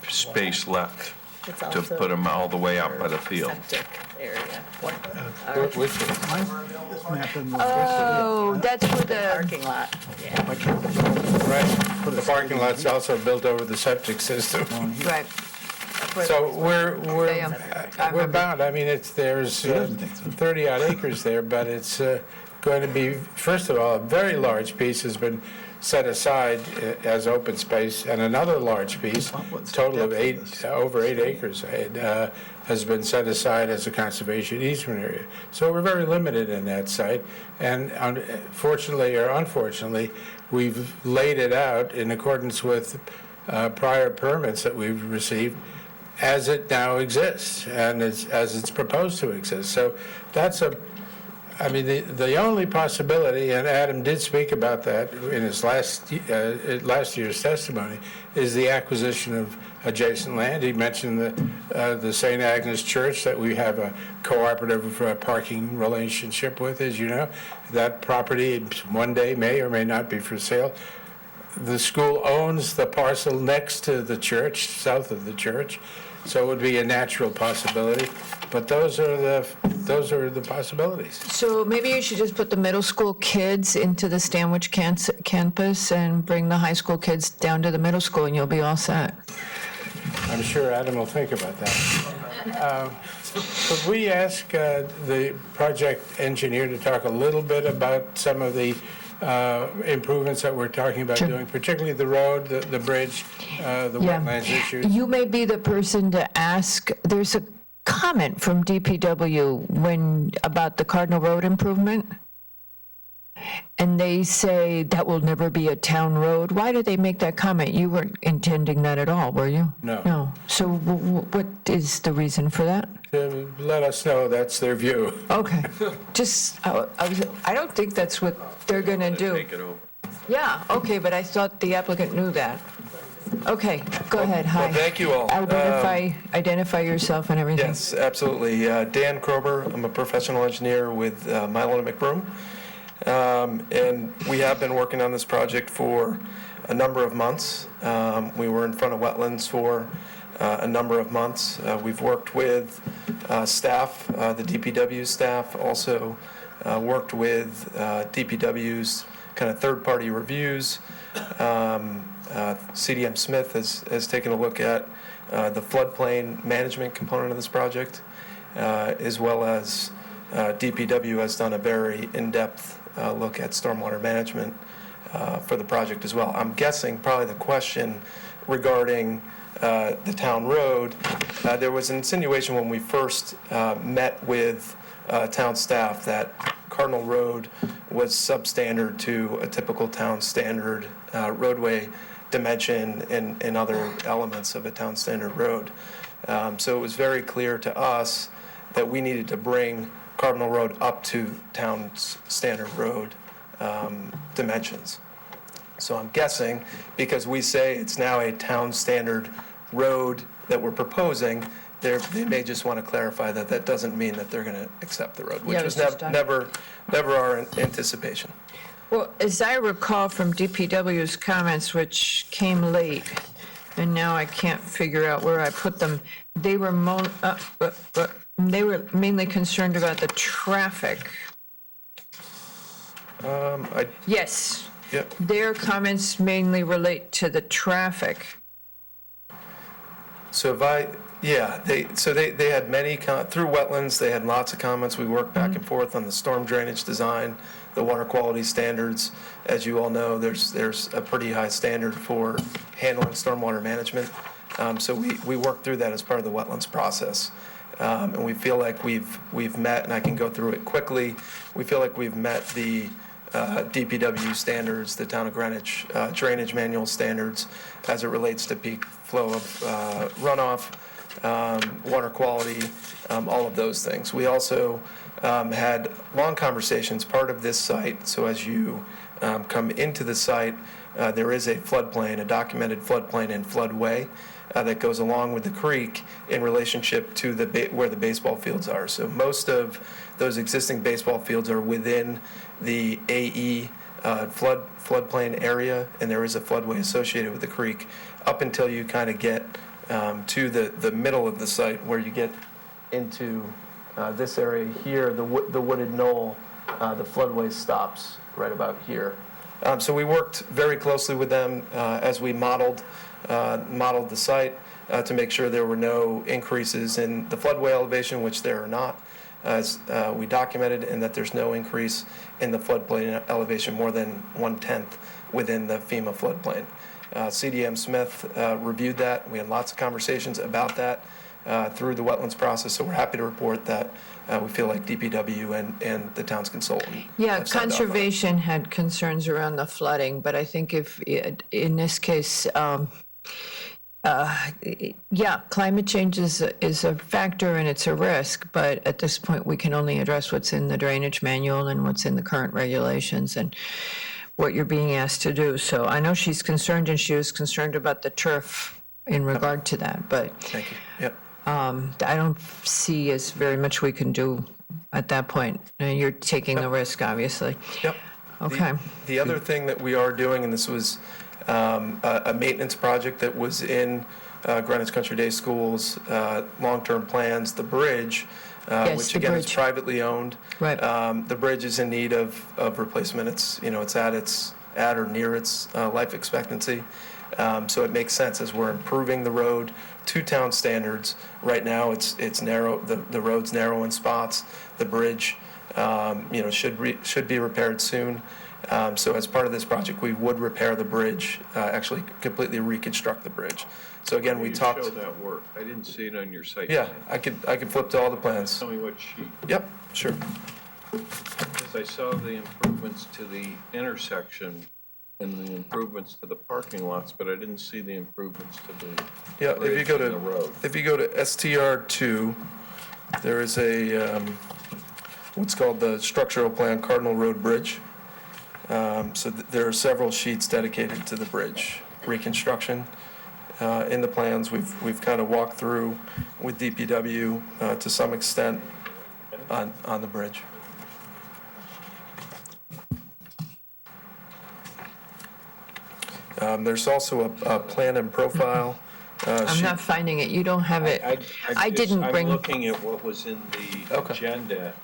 space left It's to also put them all the way out by the field? septic area. Oh, that's for the Parking lot, yeah. Right. The parking lot's also built over the septic system. Right. So we're bound. I mean, there's 30-odd acres there, but it's going to be, first of all, a very large piece has been set aside as open space, and another large piece, total of over 8 acres, has been set aside as a conservation easement area. So we're very limited in that site, and fortunately or unfortunately, we've laid it out in accordance with prior permits that we've received as it now exists and as it's proposed to exist. So that's the only possibility, and Adam did speak about that in his last year's testimony, is the acquisition of adjacent land. He mentioned the St. Agnes Church that we have a cooperative parking relationship with, as you know. That property one day may or may not be for sale. The school owns the parcel next to the church, south of the church, so it would be a natural possibility. But those are the possibilities. So maybe you should just put the middle school kids into the Stanwich campus and bring the high school kids down to the middle school, and you'll be all set. I'm sure Adam will think about that. Could we ask the project engineer to talk a little bit about some of the improvements that we're talking about doing, particularly the road, the bridge, the wetlands issues? You may be the person to ask. There's a comment from DPW about the Cardinal Road improvement, and they say that will never be a town road. Why did they make that comment? You weren't intending that at all, were you? No. No. So what is the reason for that? Let us know that's their view. Okay. Just, I don't think that's what they're going to do. Yeah, okay, but I thought the applicant knew that. Okay, go ahead, hi. Well, thank you all. Identify yourself and everything. Yes, absolutely. Dan Krober, I'm a professional engineer with Mylon & McBroom. And we have been working on this project for a number of months. We were in front of wetlands for a number of months. We've worked with staff, the DPW staff, also worked with DPW's kind of third-party reviews. CDM Smith has taken a look at the floodplain management component of this project, as well as DPW has done a very in-depth look at stormwater management for the project as well. I'm guessing probably the question regarding the town road, there was an insinuation when we first met with town staff that Cardinal Road was substandard to a typical town standard roadway dimension and other elements of a town standard road. So it was very clear to us that we needed to bring Cardinal Road up to town standard road dimensions. So I'm guessing, because we say it's now a town standard road that we're proposing, they may just want to clarify that that doesn't mean that they're going to accept the road, which was never our anticipation. Well, as I recall from DPW's comments, which came late, and now I can't figure out where I put them, they were mainly concerned about the traffic. Yes. Yep. Their comments mainly relate to the traffic. So they had many, through wetlands, they had lots of comments. We worked back and forth on the storm drainage design, the water quality standards. As you all know, there's a pretty high standard for handling stormwater management. So we worked through that as part of the wetlands process. And we feel like we've met, and I can go through it quickly, we feel like we've met the DPW standards, the Town of Greenwich drainage manual standards as it relates to peak flow of runoff, water quality, all of those things. We also had long conversations, part of this site, so as you come into the site, there is a floodplain, a documented floodplain and floodway that goes along with the creek in relationship to where the baseball fields are. So most of those existing baseball fields are within the AE floodplain area, and there is a floodway associated with the creek up until you kind of get to the middle of the site where you get into this area here, the wooded knoll. The floodway stops right about here. So we worked very closely with them as we modeled the site to make sure there were no increases in the floodway elevation, which there are not, as we documented, and that there's no increase in the floodplain elevation more than 1/10 within the FEMA floodplain. CDM Smith reviewed that. We had lots of conversations about that through the wetlands process, so we're happy to report that we feel like DPW and the town's consultant. Yeah, have signed off on it. conservation had concerns around the flooding, but I think in this case, climate change is a factor and it's a risk, but at this point, we can only address what's in the drainage manual and what's in the current regulations and what you're being asked to do. So I know she's concerned, and she was concerned about the turf in regard to that, but Thank you. Yep. I don't see as very much we can do at that point. You're taking the risk, obviously. Yep. Okay. The other thing that we are doing, and this was a maintenance project that was in Greenwich Country Day Schools' long-term plans, the bridge, Yes, which the again is bridge. privately owned. Right. The bridge is in need of replacement. It's, it's at or near its life expectancy. So it makes sense as we're improving the road to town standards. Right now, it's narrow, the road's narrow in spots. The bridge, should be repaired soon. So as part of this project, we would repair the bridge, actually completely reconstruct the bridge. So again, we talked. Show that work. I didn't see it on your site. Yeah, plan. I could flip to all the plans. Tell me what sheet. Yep, sure. Because I saw the improvements to the intersection and the improvements to the parking lots, but I didn't see the improvements to the Yeah, if you bridge go and the road. to STR2, there is a what's called the structural plan Cardinal Road Bridge. So there are several sheets dedicated to the bridge reconstruction. In the plans, we've kind of walked through with DPW to some extent on the bridge. There's also a plan and profile. I'm sheet. not finding it. You don't have it. I didn't bring, I'm looking at what was in the agenda,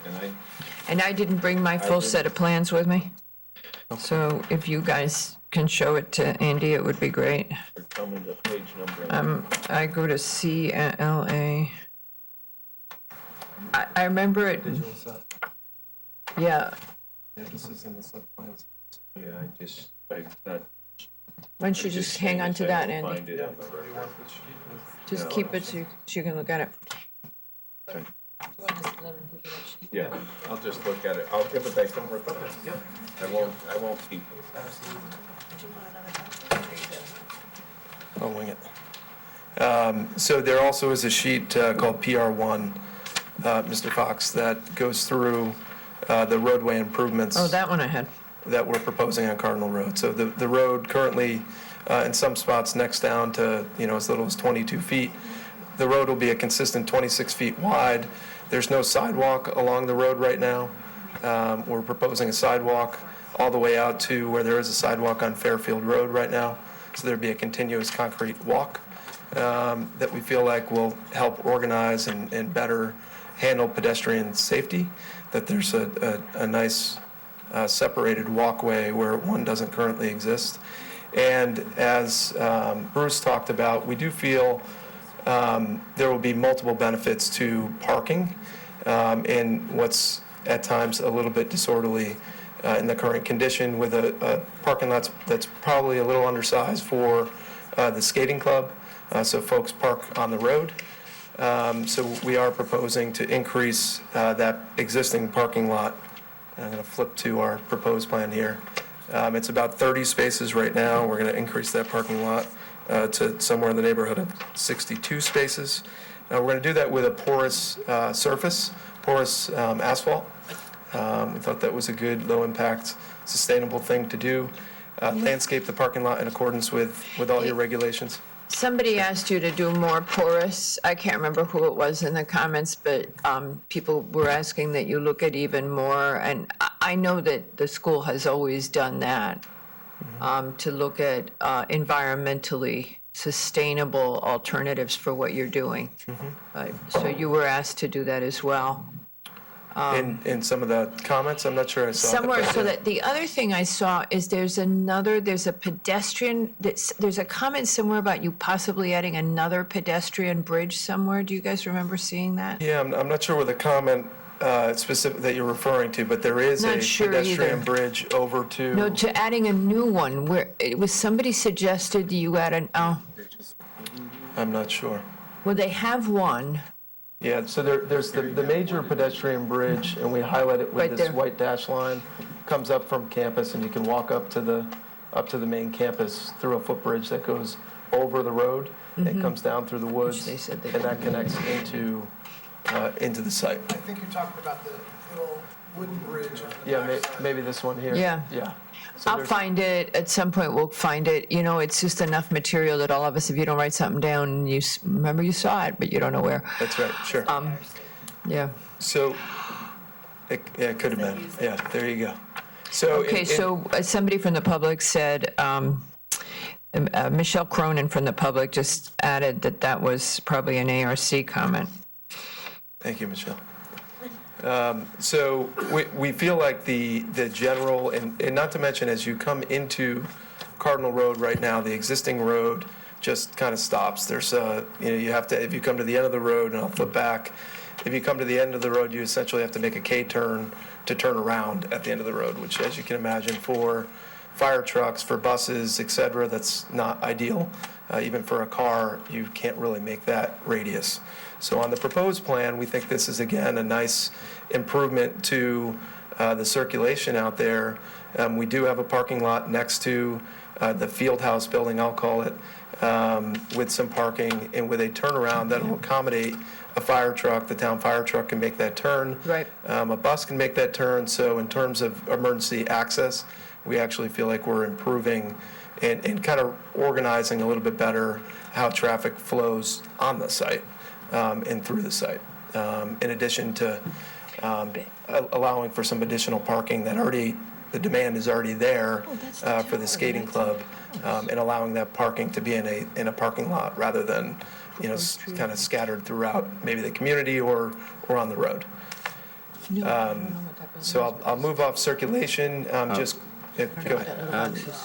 and I didn't bring my full didn't- set of plans with me. So if you guys can show it to Andy, it would be great. tell me the page number. I go to CLA. I remember it, yeah. Yeah, this is in the set plans. Yeah, I Why don't you just hang on to that, Andy? Find it on the record. Just keep it so you can look at it. Yeah, I'll just look at it. I'll give it back. Don't worry about it. Yep. I won't keep it. I'll wing it. So there also is a sheet called PR1, Mr. Fox, that goes through the roadway improvements. Oh, that one I had. That we're proposing on Cardinal Road. So the road currently, in some spots next down to, as little as 22 feet. The road will be a consistent 26 feet wide. There's no sidewalk along the road right now. We're proposing a sidewalk all the way out to where there is a sidewalk on Fairfield Road right now. So there'd be a continuous concrete walk that we feel like will help organize and better handle pedestrian safety, that there's a nice separated walkway where one doesn't currently exist. And as Bruce talked about, we do feel there will be multiple benefits to parking in what's at times a little bit disorderly in the current condition, with a parking lot that's probably a little undersized for the skating club, so folks park on the road. So we are proposing to increase that existing parking lot. I'm going to flip to our proposed plan here. It's about 30 spaces right now. We're going to increase that parking lot to somewhere in the neighborhood of 62 spaces. We're going to do that with a porous surface, porous asphalt. We thought that was a good, low-impact, sustainable thing to do. Landscape the parking lot in accordance with all your regulations. Somebody asked you to do more porous. I can't remember who it was in the comments, but people were asking that you look at even more. And I know that the school has always done that, to look at environmentally sustainable alternatives for what you're doing. So you were asked to do that as well. In some of the comments, I'm not sure I saw that. Somewhere, but so yeah. that the other thing I saw is there's a pedestrian, there's a comment somewhere about you possibly adding another pedestrian bridge somewhere. Do you guys remember seeing that? Yeah, I'm not sure what the comment specific that you're referring to, but there is Not a sure pedestrian either. bridge over to. No, to adding a new one, where, it was somebody suggested you add I'm not sure. well, they have one. Yeah, so there's the major pedestrian bridge, and we highlight it with Right this there. white dash line. Comes up from campus, and you can walk up to the main campus through a footbridge that goes over the road and comes down through the woods, they said they and that connects into the site. I think you're talking about the little Wooden bridge. Yeah, maybe this one here. Yeah. Yeah. So I'll there's- find it, at some point we'll find it. You know, it's just enough material that all of us, if you don't write something down, and you remember you saw it, but you don't know where. That's right, sure. Yeah. So, it could have been, yeah, there you go. So. Okay, so somebody from the public said, Michelle Cronin from the public just added that that was probably an ARC comment. Thank you, Michelle. So we feel like the general, and not to mention, as you come into Cardinal Road right now, the existing road just kind of stops. There's you have to, if you come to the end of the road, and I'll flip back, if you come to the end of the road, you essentially have to make a K-turn to turn around at the end of the road, which, as you can imagine, for fire trucks, for buses, et cetera, that's not ideal. Even for a car, you can't really make that radius. So on the proposed plan, we think this is, again, a nice improvement to the circulation out there. We do have a parking lot next to the field house building, I'll call it, with some parking and with a turnaround that will accommodate a fire truck. The town fire truck can make that turn. Right. A bus can make that turn. So in terms of emergency access, we actually feel like we're improving and kind of organizing a little bit better how traffic flows on the site and through the site, in addition to allowing for some additional parking that the demand is already there for the skating club, and allowing that parking to be in a parking lot rather than, kind of scattered throughout maybe the community or on the road. So I'll move off circulation, just, go ahead.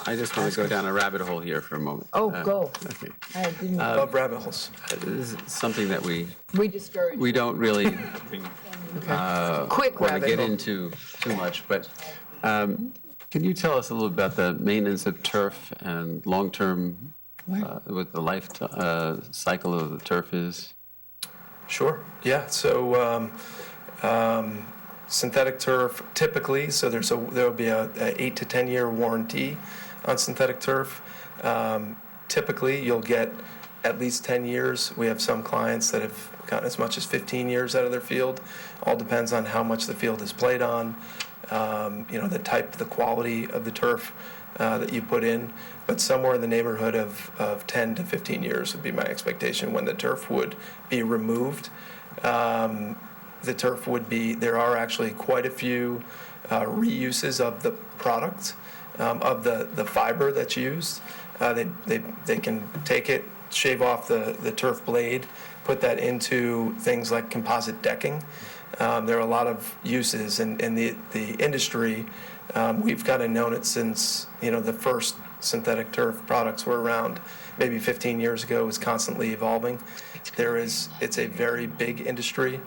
I just want to go down a rabbit hole here for a moment. Oh, go. Okay. I didn't. Love rabbit holes. This is something that we discourage. we don't really Quick want to rabbit get hole. into too much, but can you tell us a little about the maintenance of turf and long-term, what the life cycle of the turf is? Sure, yeah. So synthetic turf typically, so there'll be a 8 to 10 year warranty on synthetic turf. Typically, you'll get at least 10 years. We have some clients that have gotten as much as 15 years out of their field. All depends on how much the field is played on, the type, the quality of the turf that you put in. But somewhere in the neighborhood of 10 to 15 years would be my expectation when the turf would be removed. The turf would be, there are actually quite a few reuses of the product, of the fiber that's used. They can take it, shave off the turf blade, put that into things like composite decking. There are a lot of uses in the industry. We've kind of known it since, the first synthetic turf products were around maybe 15 years ago. It was constantly evolving. It's a very big industry,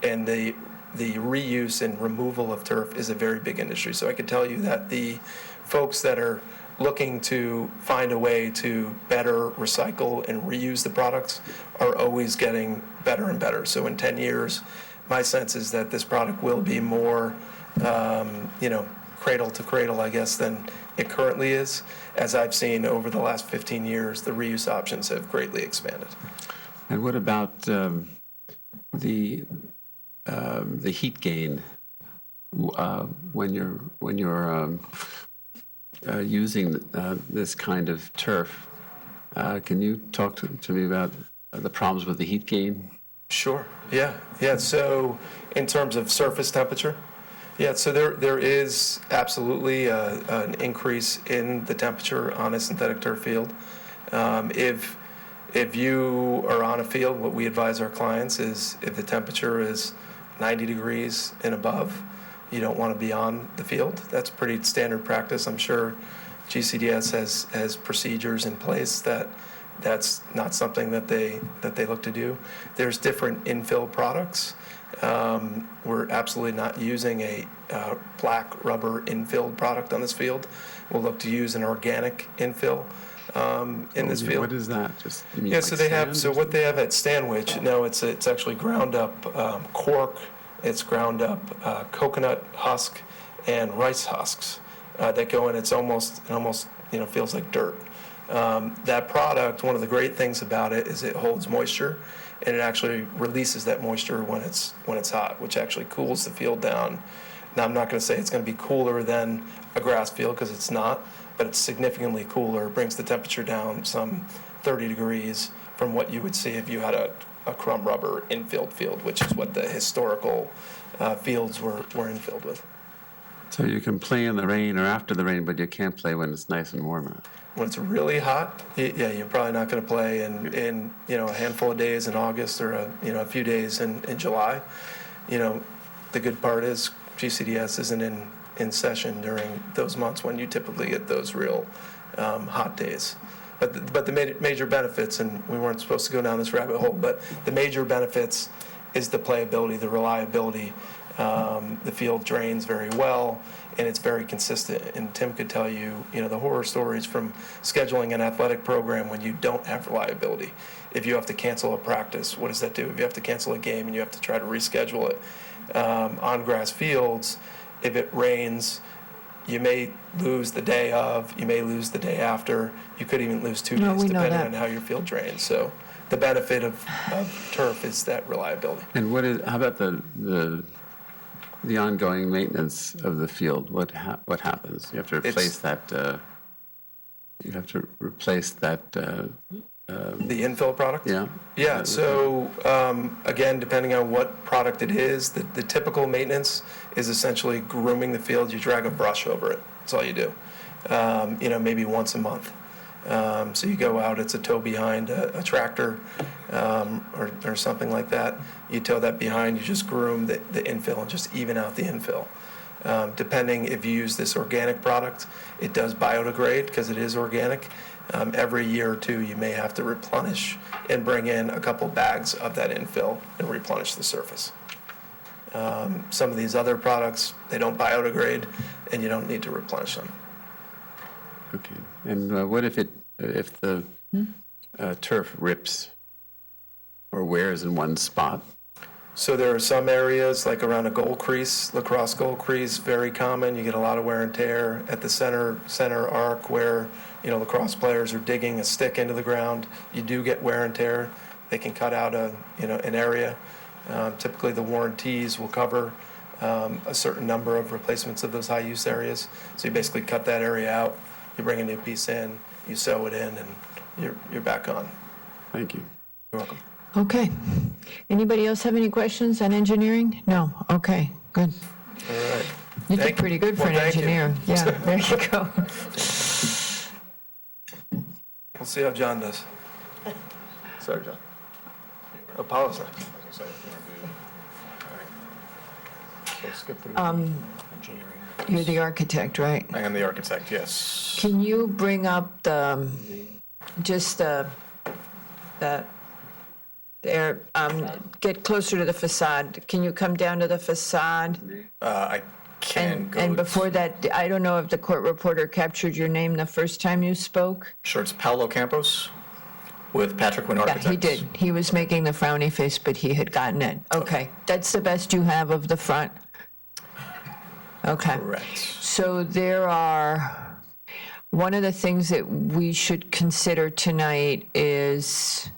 and the reuse and removal of turf is a very big industry. So I could tell you that the folks that are looking to find a way to better recycle and reuse the products are always getting better and better. So in 10 years, my sense is that this product will be more, cradle to cradle, I guess, than it currently is. As I've seen over the last 15 years, the reuse options have greatly expanded. And what about the heat gain when you're using this kind of turf? Can you talk to me about the problems with the heat gain? Sure. Yeah. So in terms of surface temperature, so there is absolutely an increase in the temperature on a synthetic turf field. If you are on a field, what we advise our clients is if the temperature is 90 degrees and above, you don't want to be on the field. That's pretty standard practice. I'm sure GCDS has procedures in place that's not something that they look to do. There's different infill products. We're absolutely not using a black rubber infilled product on this field. We'll look to use an organic infill in this field. What is that? Just you mean yeah, like so they have. sand? So what they have at Stanwich, no, it's actually ground up cork. It's ground up coconut husk and rice husks that go in. It almost feels like dirt. That product, one of the great things about it is it holds moisture, and it actually releases that moisture when it's hot, which actually cools the field down Now, I'm not going to say it's going to be cooler than a grass field, because it's not, but it's significantly cooler. It brings the temperature down some 30 degrees from what you would see if you had a crumb rubber infield field, which is what the historical fields were infilled with. So you can play in the rain or after the rain, but you can't play when it's nice and warm out. When it's really hot, yeah, you're probably not going to play in a handful of days in August, or a few days in July. The good part is GCDS isn't in session during those months when you typically get those real hot days. But the major benefits, and we weren't supposed to go down this rabbit hole, but the major benefits is the playability, the reliability. The field drains very well, and it's very consistent. And Tim could tell you, the horror stories from scheduling an athletic program when you don't have reliability. If you have to cancel a practice, what does that do? If you have to cancel a game and you have to try to reschedule it, on grass fields, if it rains, you may lose the day of, you may lose the day after, you could even lose 2 days depending on how your field drains. So the benefit of turf is that reliability. And how about the ongoing maintenance of the field? What happens? You have to replace that. You have to replace that. The infill product? Yeah. Yeah. So again, depending on what product it is, the typical maintenance is essentially grooming the field. You drag a brush over it. That's all you do. Maybe once a month. So you go out, it's a tow behind a tractor or something like that. You tow that behind, you just groom the infill and just even out the infill. Depending if you use this organic product, it does biodegrade because it is organic. Every year or two, you may have to replenish and bring in a couple bags of that infill and replenish the surface. Some of these other products, they don't biodegrade, and you don't need to replenish them. Okay. And what if the turf rips or wears in one spot? So there are some areas, like around a goal crease, lacrosse goal crease, very common. You get a lot of wear and tear at the center arc where, lacrosse players are digging a stick into the ground. You do get wear and tear. They can cut out an area. Typically, the warranties will cover a certain number of replacements of those high-use areas. So you basically cut that area out. You bring a new piece in, you sew it in, and you're back on. Thank you. You're welcome. Okay. Anybody else have any questions on engineering? No? Okay, good. All right. You did pretty good for an engineer. Yeah, there you go. We'll see how John does. Sorry, John. Apologize. You're the architect, right? I am the architect, yes. Can you bring up get closer to the facade? Can you come down to the facade? I can go. And before that, I don't know if the court reporter captured your name the first time you spoke? Sure, it's Paolo Campos with Patrick Wynn Architects. Yeah, he did. He was making the frowny face, but he had gotten it. Okay. That's the best you have of the front? Okay. Correct. So one of the things that we should consider tonight is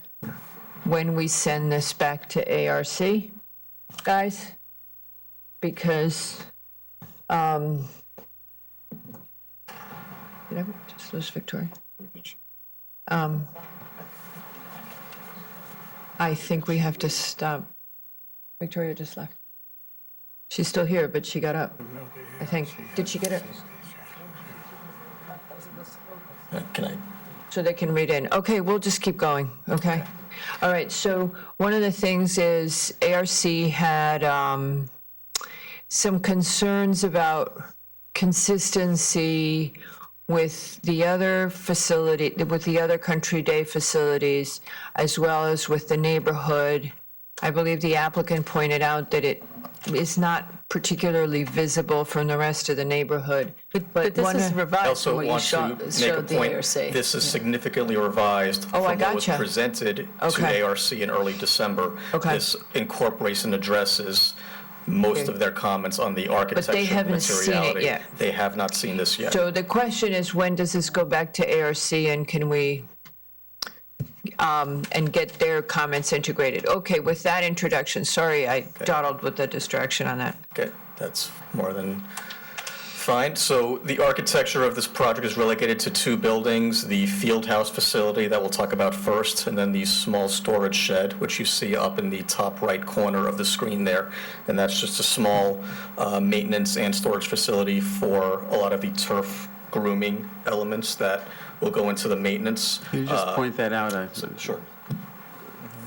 when we send this back to ARC, guys, because, did I just lose Victoria? I think we have to stop. Victoria just left. She's still here, but she got up, I think. Did she get it? Can I? So they can read in. Okay, we'll just keep going, okay? All right, so one of the things is ARC had some concerns about consistency with the other facility, with the other Country Day facilities, as well as with the neighborhood. I believe the applicant pointed out that it is not particularly visible from the rest of the neighborhood. But this is I revised also from what you want to showed make a point. the ARC. This is significantly revised Oh, I from what was gotcha. presented Okay. to ARC in early December. Okay. This incorporates and addresses most of their comments on the architecture and haven't seen it materiality. yet. They have not seen this yet. So the question is, when does this go back to ARC, and can we, and get their comments integrated? Okay, with that introduction, sorry, I dawdled with the distraction on that. Okay. That's more than fine. So the architecture of this project is relegated to two buildings, the field house facility that we'll talk about first, and then the small storage shed, which you see up in the top right corner of the screen there. And that's just a small maintenance and storage facility for a lot of the turf grooming elements that will go into the maintenance. Can you just point that out? Sure.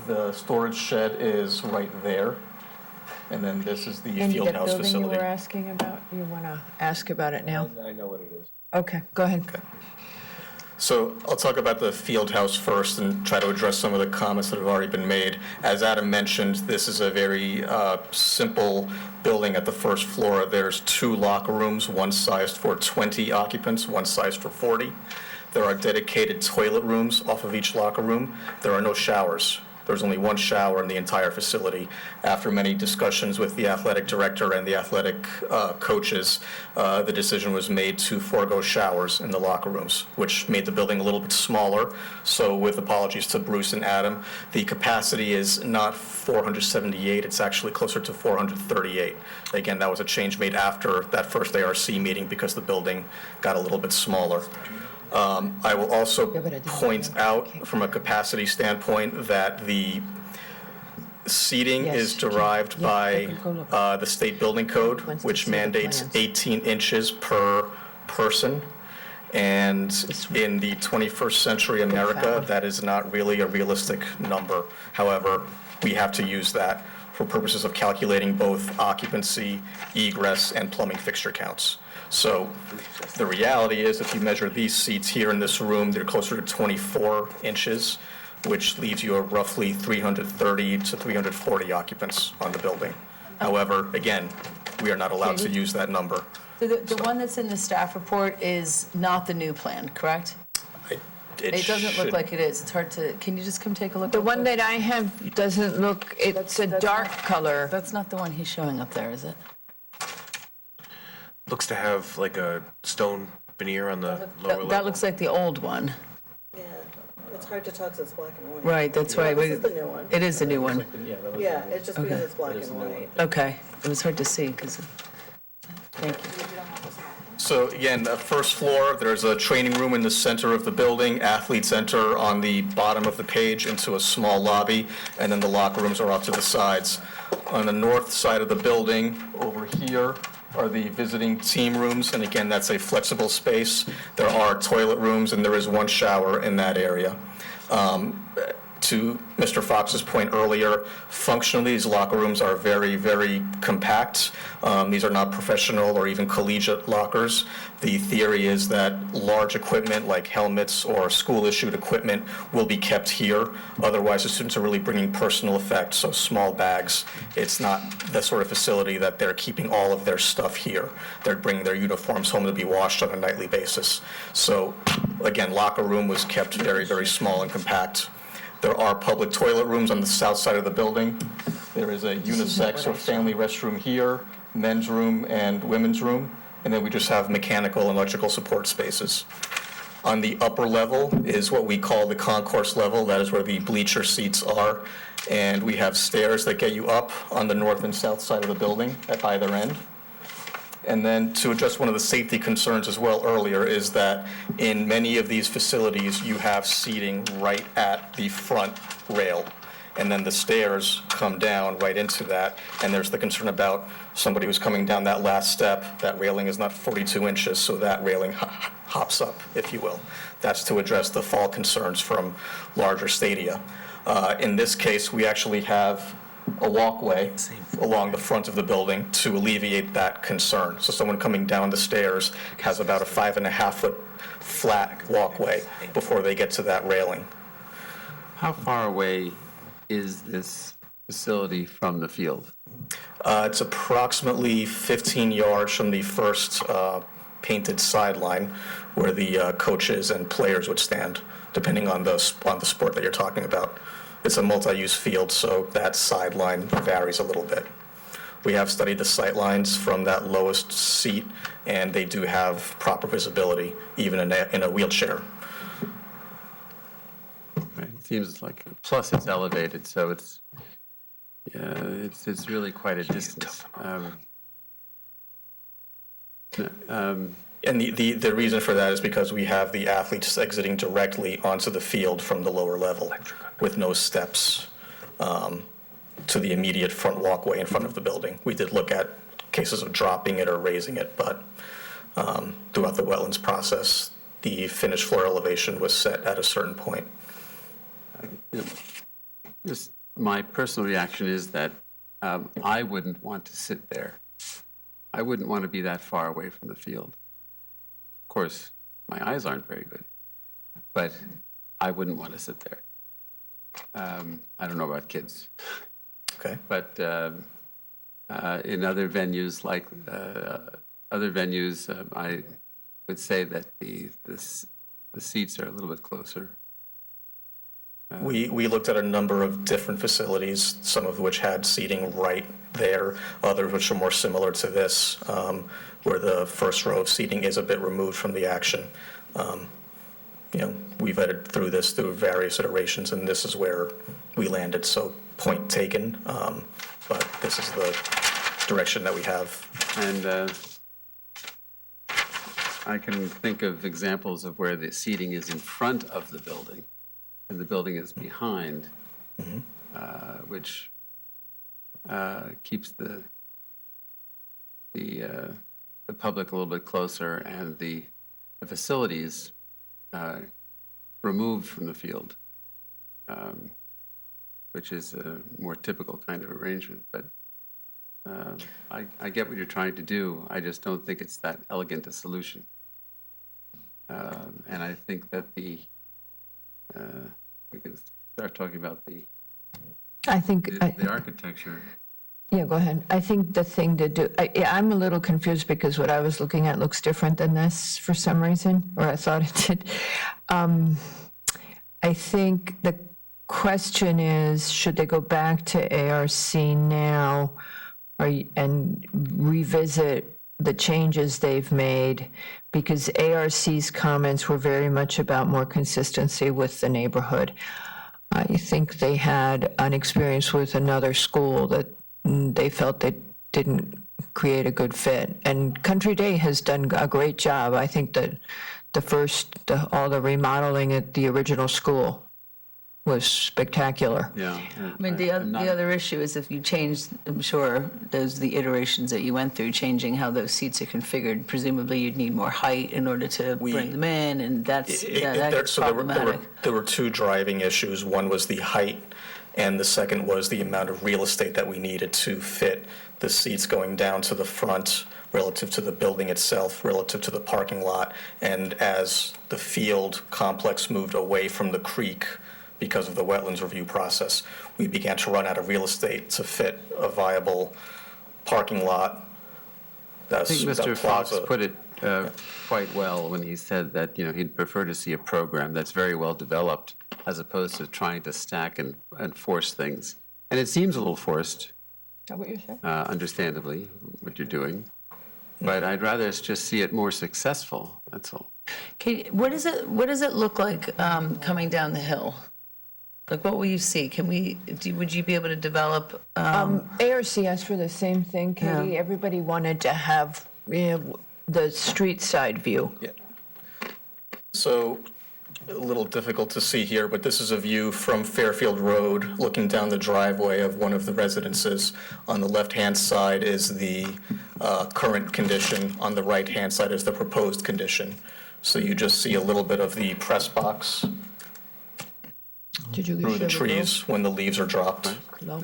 The storage shed is right there, and then this is the field house And that building you were facility. asking about, you want to ask about it now? I know what it is. Okay, go ahead. So I'll talk about the field house first and try to address some of the comments that have already been made. As Adam mentioned, this is a very simple building at the first floor. There's 2 locker rooms, one sized for 20 occupants, one sized for 40. There are dedicated toilet rooms off of each locker room. There are no showers. There's only one shower in the entire facility. After many discussions with the athletic director and the athletic coaches, the decision was made to forego showers in the locker rooms, which made the building a little bit smaller. So with apologies to Bruce and Adam, the capacity is not 478, it's actually closer to 438. Again, that was a change made after that first ARC meeting because the building got a little bit smaller. I will also point out from a capacity standpoint that the seating is derived by the state building code, which mandates 18 inches per person. And in the 21st century America, that is not really a realistic number. However, we have to use that for purposes of calculating both occupancy, egress, and plumbing fixture counts. So the reality is, if you measure these seats here in this room, they're closer to 24 inches, which leaves you at roughly 330 to 340 occupants on the building. However, again, we are not allowed to use that number. The one that's in the staff report is not the new plan, correct? It doesn't look like it is. It's hard to, can you just come take a look? The one that I have doesn't look, it's a dark color. That's not the one he's showing up there, is it? Looks to have like a stone veneer on the lower level. That looks like the old one. Yeah, it's hard to tell because it's black and white. Right, that's right. This is the new one. It is the new one. Yeah, it's just because Okay. it's black and white. Okay, it was hard to see because, thank you. So again, first floor, there's a training room in the center of the building, athletes enter on the bottom of the page into a small lobby, and then the locker rooms are off to the sides. On the north side of the building, over here, are the visiting team rooms, and again, that's a flexible space. There are toilet rooms, and there is one shower in that area. To Mr. Fox's point earlier, functionally, these locker rooms are very, very compact. These are not professional or even collegiate lockers. The theory is that large equipment like helmets or school-issued equipment will be kept here. Otherwise, the students are really bringing personal effects, so small bags. It's not the sort of facility that they're keeping all of their stuff here. They're bringing their uniforms home to be washed on a nightly basis. So again, locker room was kept very, very small and compact. There are public toilet rooms on the south side of the building. There is a unisex or family restroom here, men's room and women's room, and then we just have mechanical and electrical support spaces. On the upper level is what we call the concourse level. That is where the bleacher seats are, and we have stairs that get you up on the north and south side of the building at either end. And then to address one of the safety concerns as well earlier is that in many of these facilities, you have seating right at the front rail. And then the stairs come down right into that. And there's the concern about somebody who's coming down that last step. That railing is not 42 inches, so that railing hops up, if you will. That's to address the fall concerns from larger stadia. In this case, we actually have a walkway along the front of the building to alleviate that concern. So someone coming down the stairs has about a 5.5-foot flat walkway before they get to that railing. How far away is this facility from the field? It's approximately 15 yards from the first painted sideline where the coaches and players would stand, depending on the sport that you're talking about. It's a multi-use field, so that sideline varies a little bit. We have studied the sight lines from that lowest seat, and they do have proper visibility, even in a wheelchair. It seems like, plus it's elevated, so it's really quite a distance. And the reason for that is because we have the athletes exiting directly onto the field from the lower level with no steps to the immediate front walkway in front of the building. We did look at cases of dropping it or raising it, but throughout the wetlands process, the finished floor elevation was set at a certain point. Just my personal reaction is that I wouldn't want to sit there. I wouldn't want to be that far away from the field. Of course, my eyes aren't very good, but I wouldn't want to sit there. I don't know about kids. Okay. But in other venues, I would say that the seats are a little bit closer. We looked at a number of different facilities, some of which had seating right there, others which are more similar to this, where the first row of seating is a bit removed from the action. We vetted through this through various iterations, and this is where we landed. So point taken, but this is the direction that we have. And I can think of examples of where the seating is in front of the building and the building is behind, which keeps the public a little bit closer and the facilities removed from the field, which is a more typical kind of arrangement. But I get what you're trying to do. I just don't think it's that elegant a solution. And I think that we can start talking about the architecture. Yeah, go ahead. I think the thing to do, I'm a little confused because what I was looking at looks different than this for some reason, or I thought it did. I think the question is, should they go back to ARC now and revisit the changes they've made? Because ARC's comments were very much about more consistency with the neighborhood. I think they had an experience with another school that they felt that didn't create a good fit. And Country Day has done a great job. I think that all the remodeling at the original school was spectacular. Yeah. I mean, the other issue is if you change, I'm sure the iterations that you went through, changing how those seats are configured, presumably you'd need more height in order to bring them in, and that gets problematic. There were two driving issues. One was the height, and the second was the amount of real estate that we needed to fit the seats going down to the front relative to the building itself, relative to the parking lot. And as the field complex moved away from the creek because of the wetlands review process, we began to run out of real estate to fit a viable parking lot. I think Mr. Fox put it quite well when he said that he'd prefer to see a program that's very well developed as opposed to trying to stack and force things. And it seems a little forced. Is that what you're saying? Understandably, what you're doing. But I'd rather just see it more successful, that's all. Katie, what does it look like coming down the hill? Like, what will you see? Would you be able to develop? ARC asked for the same thing, Katie. Yeah. Everybody wanted to have the street side view. Yeah. So a little difficult to see here, but this is a view from Fairfield Road looking down the driveway of one of the residences. On the left-hand side is the current condition. On the right-hand side is the proposed condition. So you just see a little bit of the press box Did you through the trees when the leaves are dropped. No.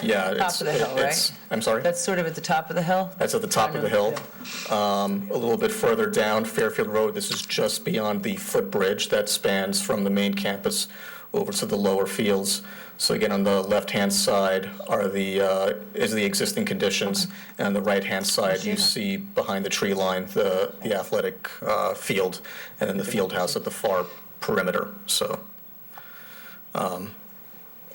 Yeah, Top of the hill, right? I'm sorry? That's sort of at the top of the hill? That's at the top of the hill. A little bit further down Fairfield Road, this is just beyond the footbridge that spans from the main campus over to the lower fields. So again, on the left-hand side is the existing conditions, and on the right-hand side, you see behind the tree line the athletic field, and then the field house at the far perimeter. So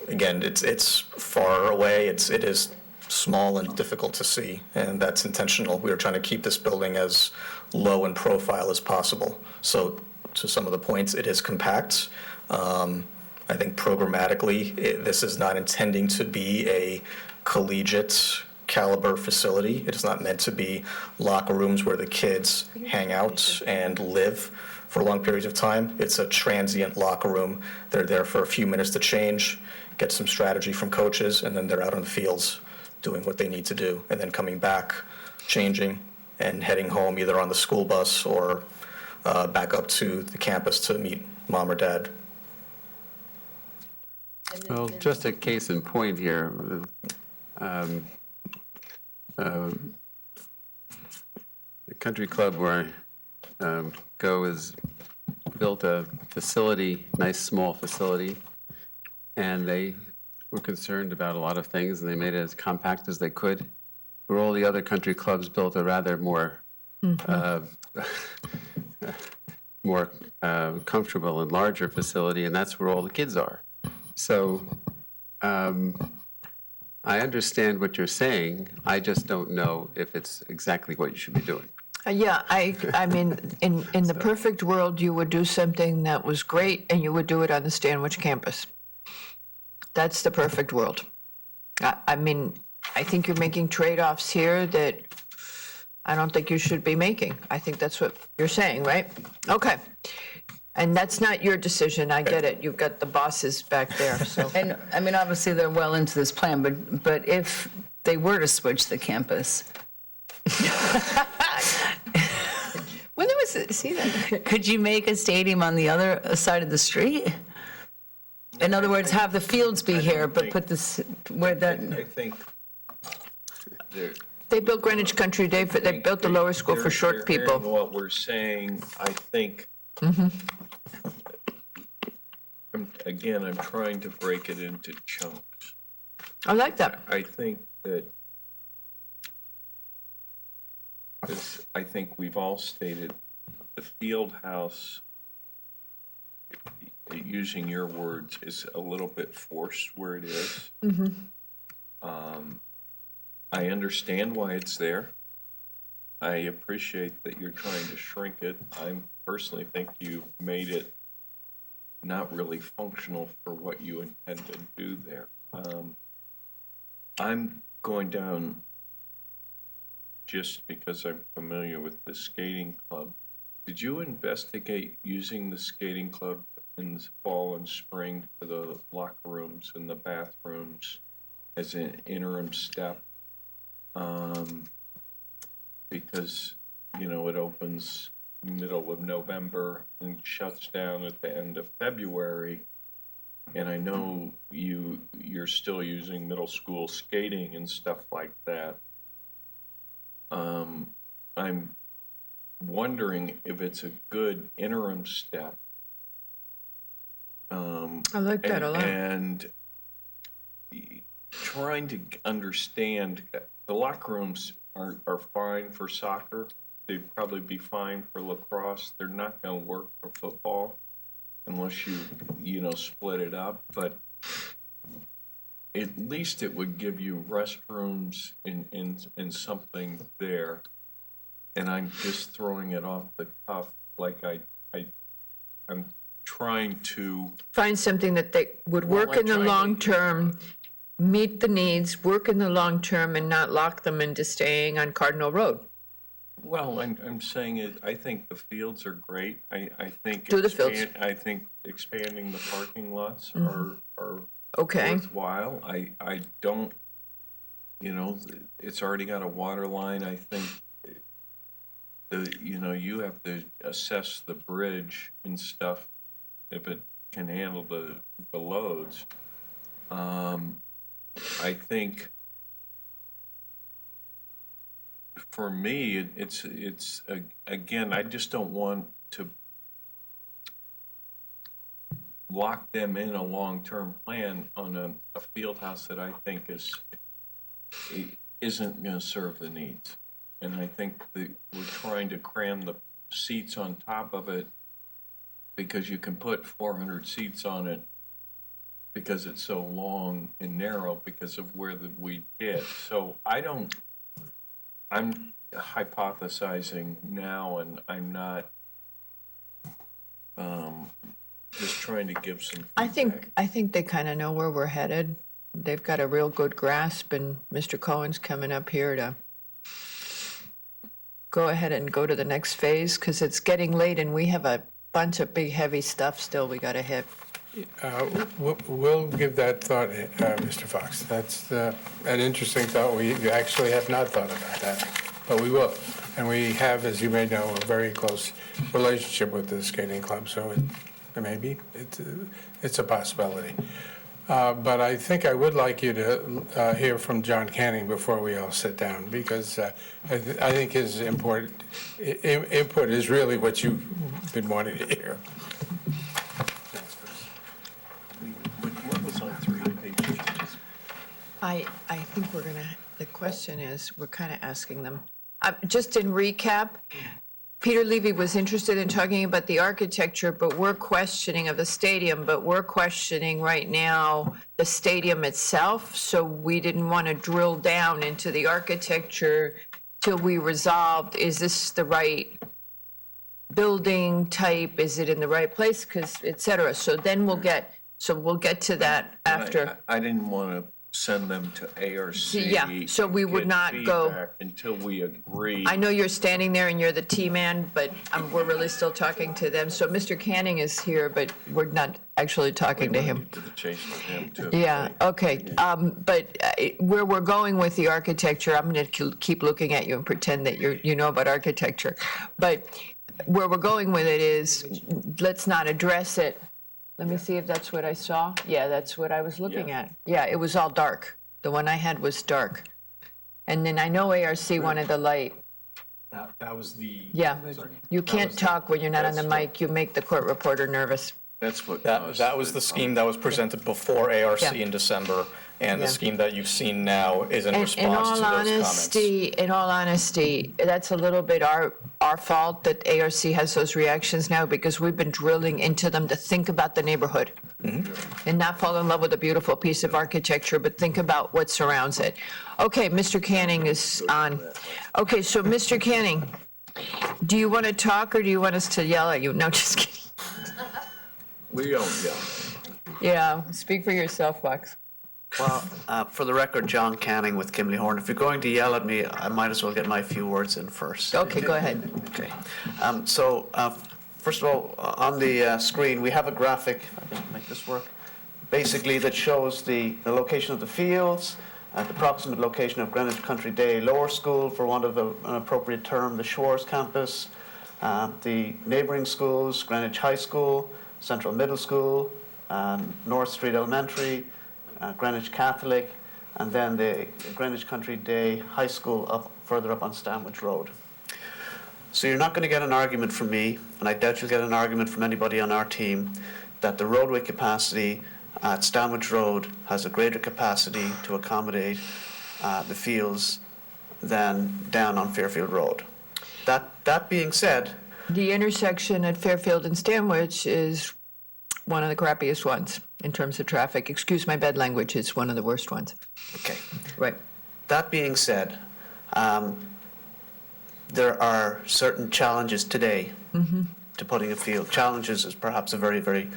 again, it's far away. It is small and difficult to see, and that's intentional. We are trying to keep this building as low in profile as possible. So to some of the points, it is compact. I think programmatically, this is not intending to be a collegiate caliber facility. It is not meant to be locker rooms where the kids hang out and live for long periods of time. It's a transient locker room. They're there for a few minutes to change, get some strategy from coaches, and then they're out on the fields doing what they need to do, and then coming back, changing, and heading home either on the school bus or back up to the campus to meet mom or dad. Well, just a case in point here. The country club where I go has built a facility, nice small facility, and they were concerned about a lot of things, and they made it as compact as they could. Where all the other country clubs built a rather more comfortable and larger facility, and that's where all the kids are. So I understand what you're saying. I just don't know if it's exactly what you should be doing. Yeah, I mean, in the perfect world, you would do something that was great, and you would do it on the Stanwich campus. That's the perfect world. I mean, I think you're making trade-offs here that I don't think you should be making. I think that's what you're saying, right? Okay. And that's not your decision, I get it. You've got the bosses back there, so. And, I mean, obviously, they're well into this plan, but if they were to switch the campus, When there was, see that? could you make a stadium on the other side of the street? In other words, have the fields be here, but put this, where that, I think they're. They built Greenwich Country Day, they built the lower school for short They're hearing people. what we're saying, I think. Again, I'm trying to break it into chunks. I like that. I think that, I think we've all stated, the field house, using your words, is a little bit forced where it is. I understand why it's there. I appreciate that you're trying to shrink it. I personally think you made it not really functional for what you intend to do there. I'm going down just because I'm familiar with the skating club. Did you investigate using the skating club in the fall and spring for the locker rooms and the bathrooms as an interim step? Because, you know, it opens middle of November and shuts down at the end of February. And I know you're still using middle school skating and stuff like that. I'm wondering if it's a good interim step. I like that a lot. And trying to understand, the locker rooms are fine for soccer. They'd probably be fine for lacrosse. They're not going to work for football unless you know, split it up. But at least it would give you restrooms in something there. And I'm just throwing it off the cuff, like I'm trying to Find something that they would work in the long term, meet the needs, work in the long term, and not lock them into staying on Cardinal Road. Well, I'm saying it. I think the fields are great. I think Do the fields. I think expanding the parking lots are Okay. worthwhile. I don't. You know, it's already got a water line. I think. You have to assess the bridge and stuff if it can handle the loads. I think. For me, it's again, I just don't want to lock them in a long-term plan on a field house that I think isn't going to serve the needs. And I think that we're trying to cram the seats on top of it because you can put 400 seats on it because it's so long and narrow because of where we did. So I'm hypothesizing now, and I'm not just trying to give some feedback. I think they kind of know where we're headed. they've got a real good grasp, and Mr. Cohen's coming up here to go ahead and go to the next phase, because it's getting late and we have a bunch of big, heavy stuff still we got to hit. We'll give that thought, Mr. Fox. That's an interesting thought. We actually have not thought about that, but we will. And we have, as you may know, a very close relationship with the skating club, so maybe it's a possibility. But I think I would like you to hear from John Canning before we all sit down, because I think his input is really what you've been wanting to hear. What was on 3 pages? I think we're going to, the question is, we're kind of asking them. Just in recap, Peter Levy was interested in talking about the architecture, but we're questioning of the stadium, but we're questioning right now the stadium itself. So we didn't want to drill down into the architecture till we resolved, is this the right building type? Is it in the right place? Because et cetera. So then we'll get to that after. I didn't want to send them to ARC. Yeah, so we would not go until we agree. I know you're standing there and you're the T-man, but we're really still talking to them. So Mr. Canning is here, but we're not actually talking to him. To the chase with him too. Yeah, okay. But where we're going with the architecture, I'm going to keep looking at you and pretend that you know about architecture. But where we're going with it is, let's not address it. Let me see if that's what I saw. Yeah, that's what I was looking at. Yeah, it was all dark. The one I had was dark. And then I know ARC wanted the light. That was the. Yeah, you can't talk when you're not on the mic. You make the court reporter nervous. That's what. That was the scheme that was presented before ARC Yeah. in December, and Yeah. the scheme that you've seen now is in response to those comments. In all honesty, that's a little bit our fault that ARC has those reactions now, because we've been drilling into them to think about the neighborhood and not fall in love with a beautiful piece of architecture, but think about what surrounds it. Okay, Mr. Canning is on. Okay, so Mr. Canning, do you want to talk or do you want us to yell at you? No, just kidding. We don't yell. Yeah, speak for yourself, Fox. Well, for the record, John Canning with Kimley Horn. If you're going to yell at me, I might as well get my few words in first. Okay, go ahead. Okay. First of all, on the screen, we have a graphic, if I can make this work, basically that shows the location of the fields, the approximate location of Greenwich Country Day Lower School, for want of an appropriate term, the Shores campus, the neighboring schools, Greenwich High School, Central Middle School, North Street Elementary, Greenwich Catholic, and then the Greenwich Country Day High School further up on Stanwich Road. So you're not going to get an argument from me, and I doubt you'll get an argument from anybody on our team, that the roadway capacity at Stanwich Road has a greater capacity to accommodate the fields than down on Fairfield Road. That being said, The intersection at Fairfield and Stanwich is one of the crappiest ones in terms of traffic. Excuse my bad language, it's one of the worst ones. Okay. Right. That being said, there are certain challenges today to putting a field. Challenges is perhaps a very, very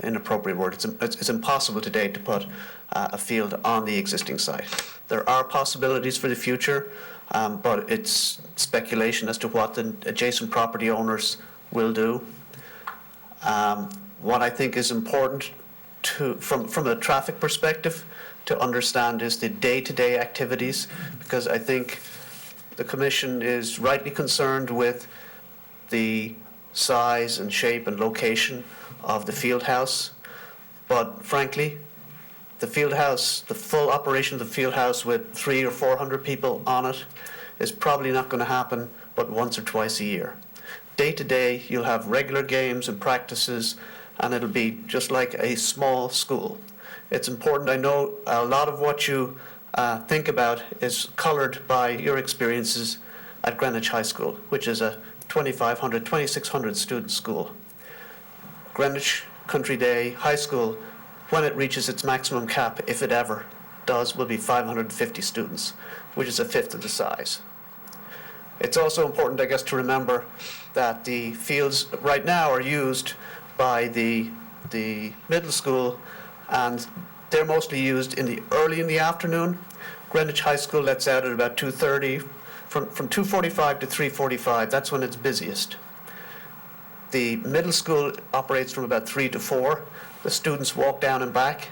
inappropriate word. It's impossible today to put a field on the existing site. There are possibilities for the future, but it's speculation as to what the adjacent property owners will do. What I think is important from a traffic perspective to understand is the day-to-day activities, because I think the Commission is rightly concerned with the size and shape and location of the field house, but frankly, the field house, the full operation of the field house with 300 or 400 people on it is probably not going to happen but once or twice a year. Day to day, you'll have regular games and practices, and it'll be just like a small school. It's important. I know a lot of what you think about is colored by your experiences at Greenwich High School, which is a 2,500, 2,600 student school. Greenwich Country Day High School, when it reaches its maximum cap, if it ever does, will be 550 students, which is a fifth of the size. It's also important, I guess, to remember that the fields right now are used by the middle school, and they're mostly used early in the afternoon. Greenwich High School lets out at about 2:30. From 2:45 to 3:45, that's when it's busiest. The middle school operates from about 3 to 4. The students walk down and back,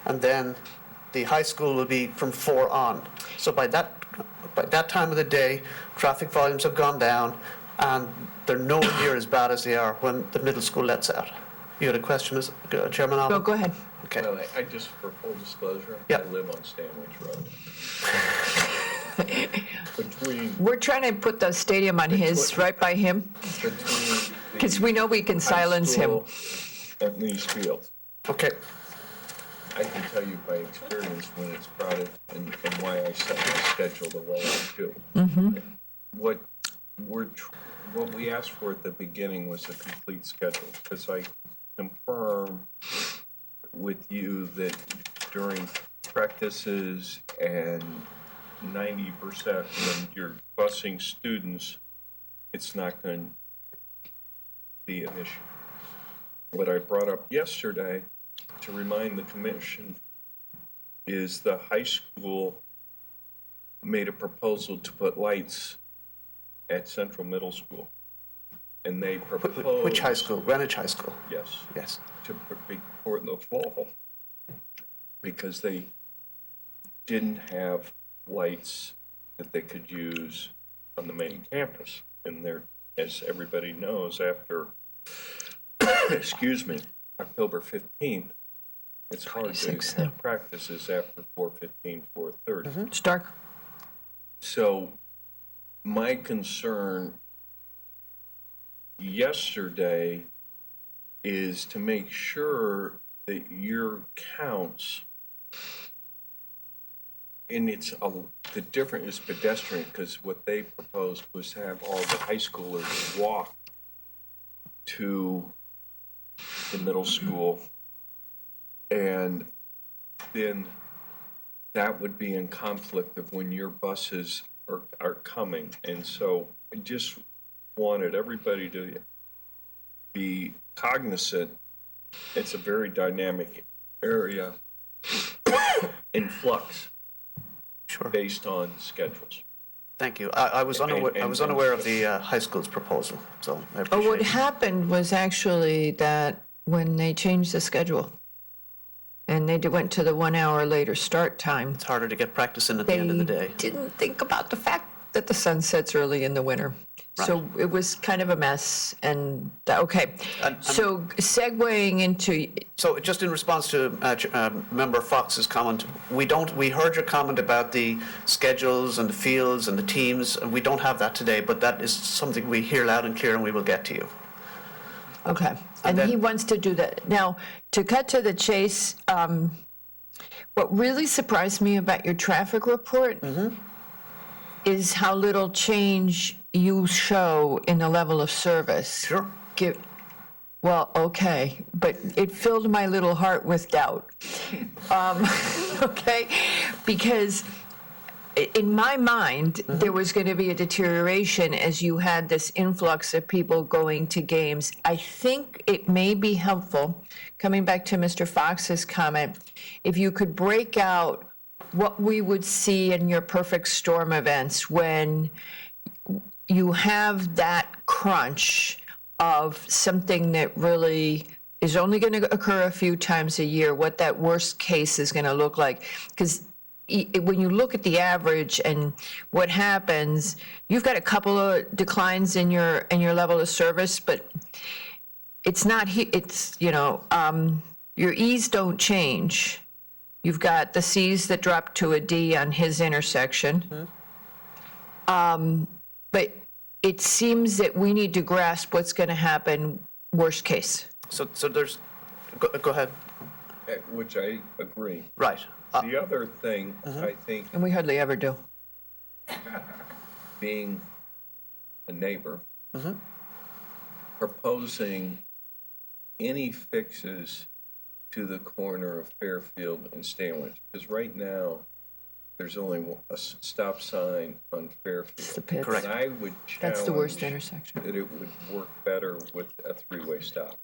and then the high school will be from 4 on. So by that time of the day, traffic volumes have gone down, and they're nowhere near as bad as they are when the middle school lets out. You had a question, Chairman Allen? No, go ahead. Okay. Well, I just, for full disclosure, Yep. I live on Stanwich Road. Between, We're trying to put the stadium on his, right by him, between because we know we can high silence him. school and these fields. Okay. I can tell you by experience when it's crowded and why I set my schedule the way I do. What we asked for at the beginning was a complete schedule, because I confirm with you that during practices and 90% when you're busing students, it's not going to be an issue. What I brought up yesterday to remind the commission is the high school made a proposal to put lights at Central Middle School. And they proposed... Which high school? Greenwich High School? Yes. Yes. To for the fall, because they didn't have lights that they could use on the main campus. And there, as everybody knows, after, excuse me, October 15th, it's hard to have practices after 4:15, 4:30. It's dark. So my concern yesterday is to make sure that your counts, and the difference is pedestrian, because what they proposed was to have all the high schoolers walk to the middle school, and then that would be in conflict of when your buses are coming. And so I just wanted everybody to be cognizant. It's a very dynamic area in flux, based on schedules. Thank you. I was unaware of the high school's proposal, so I appreciate What it. happened was actually that when they changed the schedule and they went to the 1 hour later start time, It's harder to get practice in at the end of the day. they didn't think about the fact that the sun sets early in the winter. So it was kind of a mess. And okay, so segueing into So just in response to Member Fox's comment, we heard your comment about the schedules and the fields and the teams, and we don't have that today, but that is something we hear loud and clear, and we will get to you. Okay, and he wants to do that. Now, to cut to the chase, what really surprised me about your traffic report is how little change you show in the level of service. Sure. Well, okay, but it filled my little heart with doubt. Okay, because in my mind, there was going to be a deterioration as you had this influx of people going to games. I think it may be helpful, coming back to Mr. Fox's comment, if you could break out what we would see in your perfect storm events when you have that crunch of something that really is only going to occur a few times a year, what that worst case is going to look like. Because when you look at the average and what happens, you've got a couple of declines in your level of service, but it's not, your E's don't change. You've got the C's that drop to a D on his intersection. But it seems that we need to grasp what's going to happen worst case. So there's, go ahead. Which I agree. Right. The other thing, I think, And we hardly ever do. being a neighbor, proposing any fixes to the corner of Fairfield and Stanwich, because right now, there's only a stop sign on Fairfield. the pits. And I would That's the worst challenge intersection. that it would work better with a three-way stop.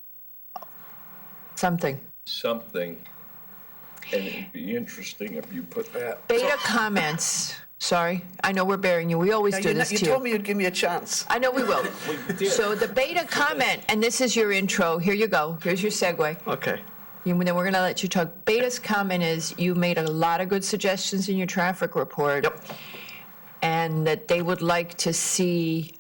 Something. Something And it'd be interesting if you put that. Beta comments, sorry, I know we're bearing you, we always Now, do this you to you. told me you'd give me a chance. I know we will. So the beta comment, and this is your intro, here you go, here's your segue. Okay. Then we're going to let you talk. Beta's comment is you made a lot of good suggestions in your traffic report. Yep. And that they would like to see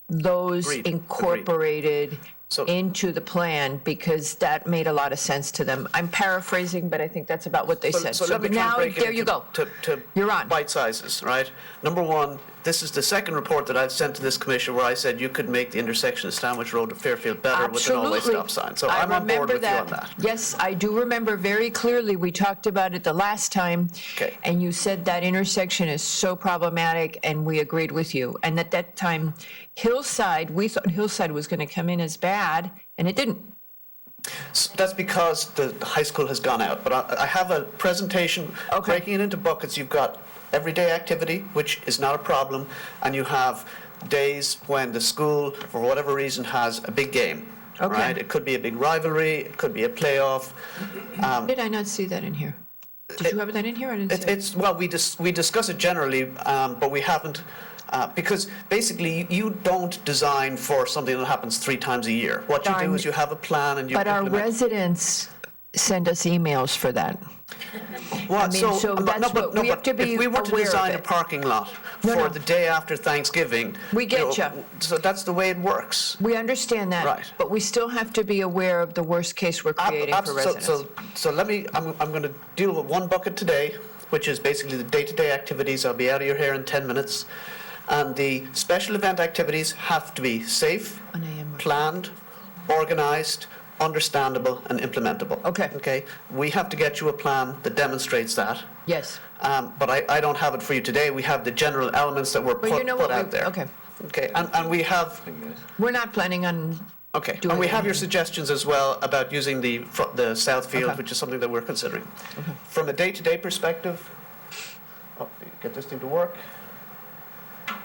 those Agreed. incorporated into the plan because that made a lot of sense to them. I'm paraphrasing, but I think that's about what they said. So let me try and now, break it there you into go. You're on. bite sizes, right? Number one, this is the second report that I've sent to this commission where I said you could make the intersection of Stanwich Road to Fairfield better with an all-way stop sign. So I'm on board with you on that. Yes, I do remember very clearly. We talked about it the last time. Okay. And you said that intersection is so problematic, and we agreed with you. And at that time, Hillside, we thought Hillside was going to come in as bad, and it didn't. So that's because the high school has gone out. But I have a presentation breaking it into buckets. You've got everyday activity, which is not a problem, and you have days when the school, for whatever reason, has a big game. Right? It could be a big rivalry. It could be a playoff. Did I not see that in here? Did you have that in here? I didn't see it. Well, we discuss it generally, but we haven't. Because basically, you don't design for something that happens 3 times a year. What you do is you have a plan and you But our implement. residents send us emails for that. Well, I mean, so that's what we have to be if we were to aware of design a it. parking lot for the day after Thanksgiving, We get ya. So that's the way it works. We understand that. Right. But we still have to be aware of the worst case we're creating for residents. So let me. I'm going to deal with one bucket today, which is basically the day-to-day activities. I'll be out of your hair in 10 minutes. And the special event activities have to be safe, planned, organized, understandable, and implementable. Okay? We have to get you a plan that demonstrates that. Yes. But I don't have it for you today. We have the general elements that were But put, you know put what? out there. Okay. And we have. We're not planning on. Okay. doing And we have your anything. suggestions as well about using the south field, which is something that we're considering. From a day-to-day perspective, get this thing to work.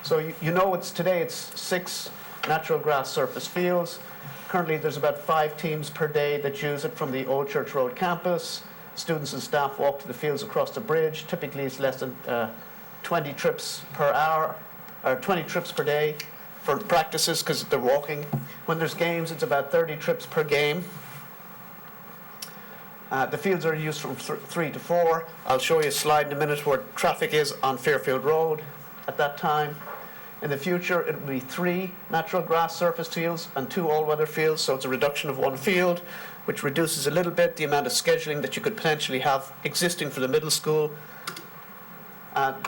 So you know today it's 6 natural grass surface fields. Currently there's about 5 teams per day that use it from the Old Church Road campus. Students and staff walk to the fields across the bridge. Typically it's less than 20 trips per hour, or 20 trips per day for practices because they're walking. When there's games, it's about 30 trips per game. The fields are used from 3 to 4. I'll show you a slide in a minute where traffic is on Fairfield Road at that time. In the future, it will be 3 natural grass surface fields and 2 all-weather fields, so it's a reduction of 1 field, which reduces a little bit the amount of scheduling that you could potentially have existing for the middle school.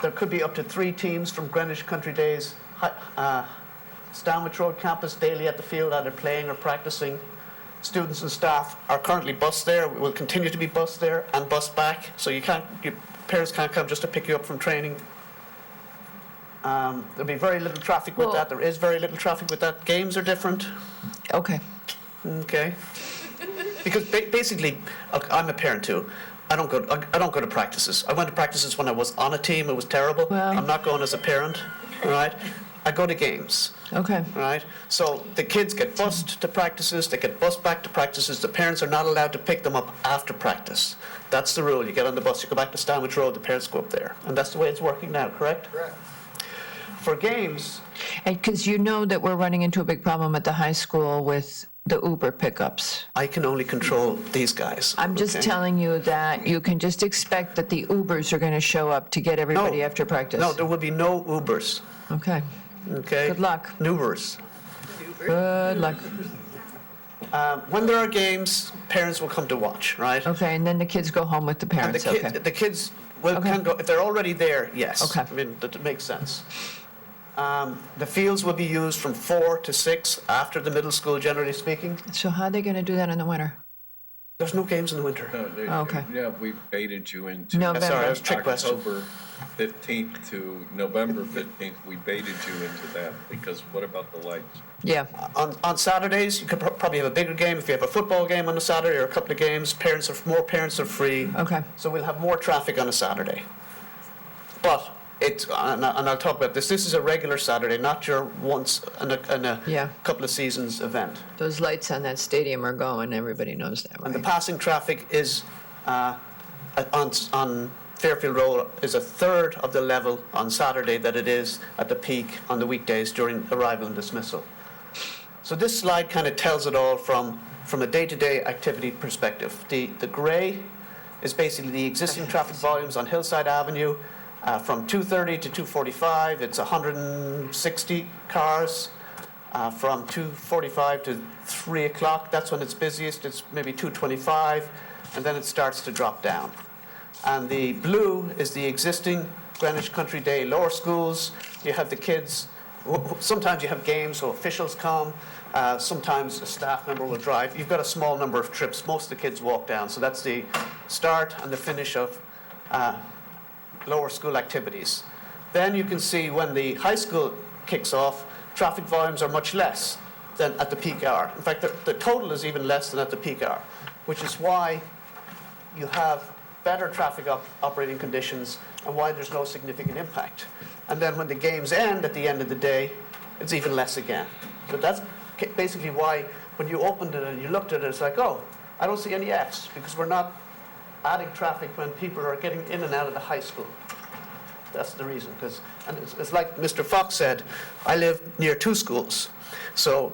There could be up to 3 teams from Greenwich Country Days, Stanwich Road campus daily at the field, either playing or practicing. Students and staff are currently bused there, will continue to be bused there and bused back, so your parents can't come just to pick you up from training. There'll be very little traffic with that. There is very little traffic with that. Games are different. Okay. Okay. Because basically, look, I'm a parent too. I don't go to practices. I went to practices when I was on a team. It was terrible. I'm not going as a parent. All right. I go to games. Okay. Right. So the kids get bused to practices. They get bused back to practices. The parents are not allowed to pick them up after practice. That's the rule. You get on the bus. You go back to Stanwich Road. The parents go up there, and that's the way it's working now. Correct. Correct. For games. And because you know that we're running into a big problem at the high school with the Uber pickups. I can only control these guys. I'm just telling you that you can just expect that the Ubers are going to show up to get everybody after practice. No, there will be no Ubers. Okay. Okay. Good luck. Ubers. Good luck. When there are games, parents will come to watch, right? Okay, and then the kids go home with the parents. The kids can go, if they're already there, yes. Okay. I mean, that makes sense. The fields will be used from 4 to 6 after the middle school, generally speaking. So how are they going to do that in the winter? There's no games in the winter. No, okay. Yeah, we baited you into November. Sorry, that was a trick question. October 15th to November 15th. We baited you into that because what about the lights? Yeah. On Saturdays, you could probably have a bigger game. If you have a football game on a Saturday or a couple of games, more parents are free. Okay. So we'll have more traffic on a Saturday. But and I'll talk about this. This is a regular Saturday, not your once in a couple of seasons event. Those lights on that stadium are going. Everybody knows that, right? And the passing traffic is on Fairfield Road is a third of the level on Saturday that it is at the peak on the weekdays during arrival and dismissal. So this slide kind of tells it all from a day-to-day activity perspective. The gray is basically the existing traffic volumes on Hillside Avenue. From 2:30 to 2:45, it's 160 cars. From 2:45 to 3 o'clock, that's when it's busiest. It's maybe 2:25, and then it starts to drop down. And the blue is the existing Greenwich Country Day lower schools. You have the kids, sometimes you have games, so officials come. Sometimes a staff member will drive. You've got a small number of trips. Most of the kids walk down. So that's the start and the finish of lower school activities. Then you can see when the high school kicks off, traffic volumes are much less than at the peak hour. In fact, the total is even less than at the peak hour, which is why you have better traffic operating conditions and why there's no significant impact. And then when the games end at the end of the day, it's even less again. So that's basically why when you opened it and you looked at it, it's like, oh, I don't see any Fs because we're not adding traffic when people are getting in and out of the high school. That's the reason. And it's like Mr. Fox said, I live near two schools. So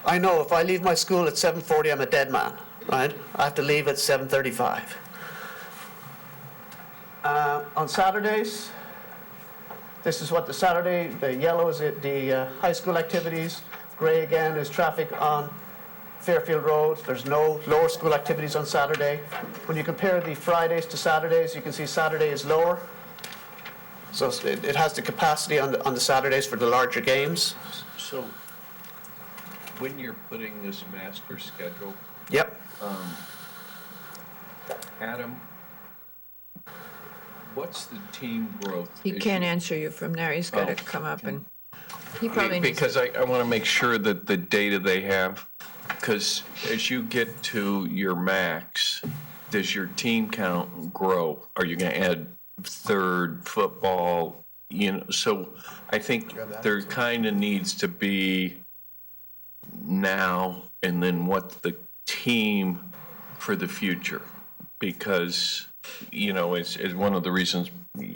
I know if I leave my school at 7:40, I'm a dead man, right? I have to leave at 7:35. On Saturdays, this is what the yellow is the high school activities. Gray again is traffic on Fairfield Road. There's no lower school activities on Saturday. When you compare the Fridays to Saturdays, you can see Saturday is lower. So it has the capacity on the Saturdays for the larger games. So when you're putting this master schedule, yep. Adam, what's the team growth? He can't answer you from there. He's got to come up and, he probably needs. Because I want to make sure that the data they have, because as you get to your max, does your team count grow? Are you going to add third football? So I think there kind of needs to be now and then what the team for the future, because is one of the reasons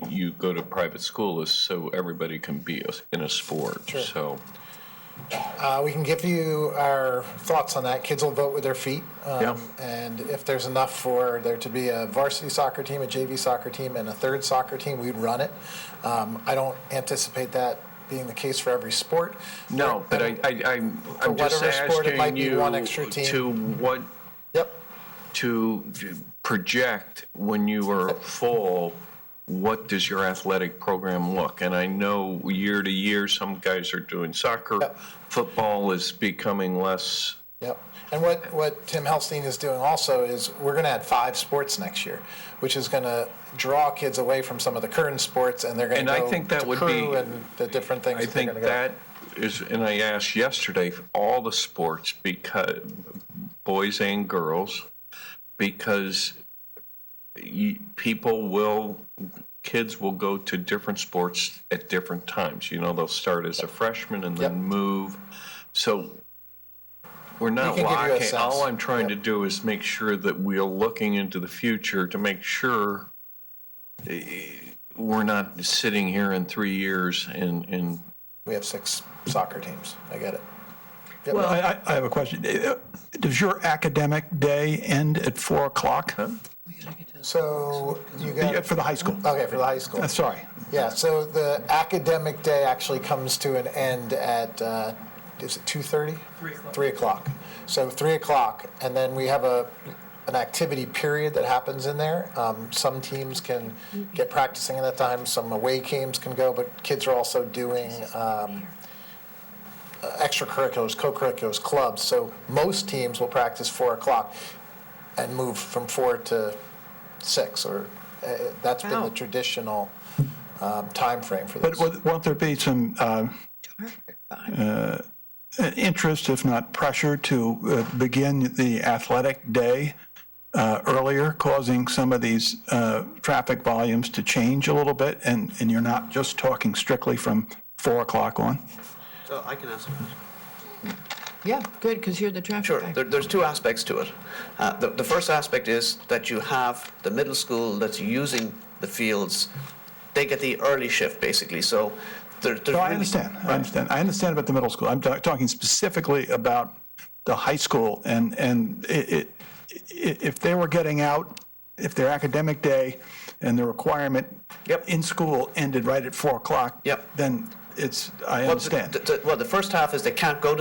you go to private school is so everybody can be in a sport. Sure. So we can give you our thoughts on that. Kids will vote with their feet. And if there's enough for there to be a varsity soccer team, a JV soccer team, and a third soccer team, we'd run it. I don't anticipate that being the case for every sport. No, but I'm just sport, it might asking be you one extra team. to what to project when you are full. What does your athletic program look? And I know year to year, some guys are doing soccer. Football is becoming less. Yep. And what Tim Helstein is doing also is we're going to add 5 sports next year, which is going to draw kids away from some of the current sports, and they're going to go I think that to would crew be, and the different things. I think that is, and I asked yesterday, all the sports, because boys and girls, because kids will go to different sports at different times. They'll start as a freshman and then move. So we're not locking. All I'm trying to do is make sure that we're looking into the future to make sure we're not sitting here in 3 years and we have 6 soccer teams. I get it. Yep. Well, I have a question. Does your academic day end at 4 o'clock? So you got for the high school. Okay, for the high school. Sorry. Yeah. So the academic day actually comes to an end at is it 2:30? 3 o'clock. 3 o'clock. So 3 o'clock, and then we have an activity period that happens in there. Some teams can get practicing at that time. Some away games can go, but kids are also doing extracurriculars, co-curriculars, clubs. So most teams will practice 4 o'clock and move from 4 to 6, or that's been the traditional time frame for this. But won't there be some interest, if not pressure, to begin the athletic day earlier, causing some of these traffic volumes to change a little bit, and you're not just talking strictly from 4 o'clock on? So I can answer that. Yeah, good, because you're the traffic Sure, guy. there's two aspects to it. The first aspect is that you have the middle school that's using the fields, they get the early shift, basically, so there's No, I really- understand, I understand. I understand about the middle school. I'm talking specifically about the high school, and if they were getting out, if their academic day and the requirement in school ended right at 4 o'clock, then I understand. Well, the first half is they can't go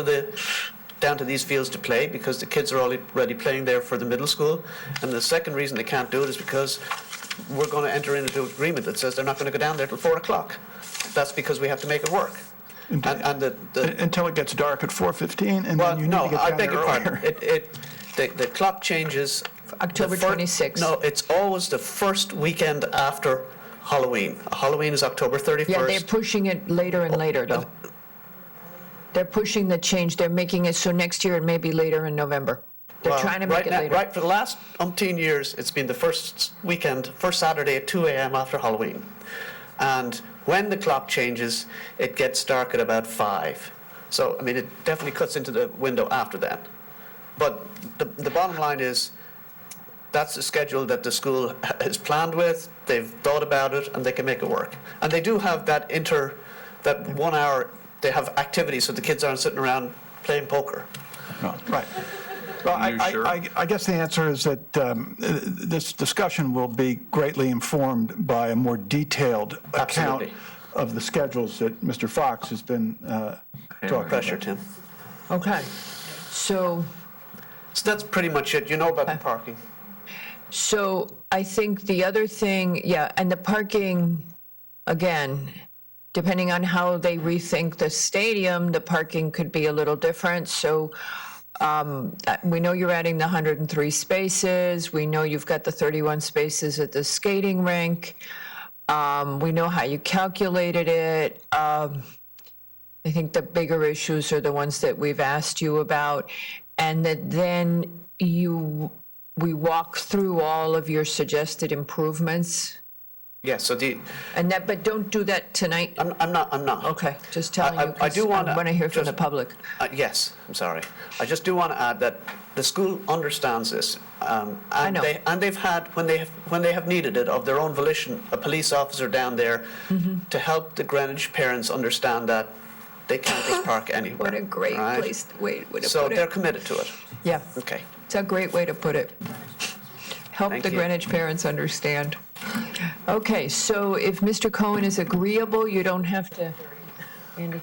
down to these fields to play because the kids are already playing there for the middle school. And the second reason they can't do it is because we're going to enter into an agreement that says they're not going to go down there till 4 o'clock. That's because we have to make it work. Until it gets dark at 4:15, and then you need to get I down beg there your pardon. earlier. The clock changes. October 26th. No, it's always the first weekend after Halloween. Halloween is October 31st. Yeah, they're pushing it later and later, though. They're pushing the change. They're making it so next year it may be later in November. They're Well, trying to make right it now- later. Right, for the last umpteen years, it's been the first weekend, first Saturday at 2 a.m. after Halloween. And when the clock changes, it gets dark at about 5. So, I mean, it definitely cuts into the window after that. But the bottom line is, that's the schedule that the school is planned with, they've thought about it, and they can make it work. And they do have that 1 hour, they have activities, so the kids aren't sitting around playing poker. No, right. Well, I guess the answer is that this discussion will be greatly informed by a more detailed account Absolutely. of the schedules that Mr. Fox has been talking Pressure, about. Tim. Okay, so that's pretty much it. You know about the parking. So I think the other thing, and the parking, again, depending on how they rethink the stadium, the parking could be a little different. So we know you're adding the 103 spaces. We know you've got the 31 spaces at the skating rink. We know how you calculated it. I think the bigger issues are the ones that we've asked you about. And that then we walk through all of your suggested improvements. Yes, so but don't do that tonight. I'm not. Okay, just telling you, I do want I want to hear from the public. Yes, I'm sorry. I just do want to add that the school understands this. I know. They've had, when they have needed it, of their own volition, a police officer down there to help the Greenwich parents understand that they can't just park anywhere. What a great right? place, way to put it. So they're committed to it. Yeah. Okay. It's a great way to put it. Help Thank the you. Greenwich parents understand. Okay, so if Mr. Cohen is agreeable, you don't have to, Andy.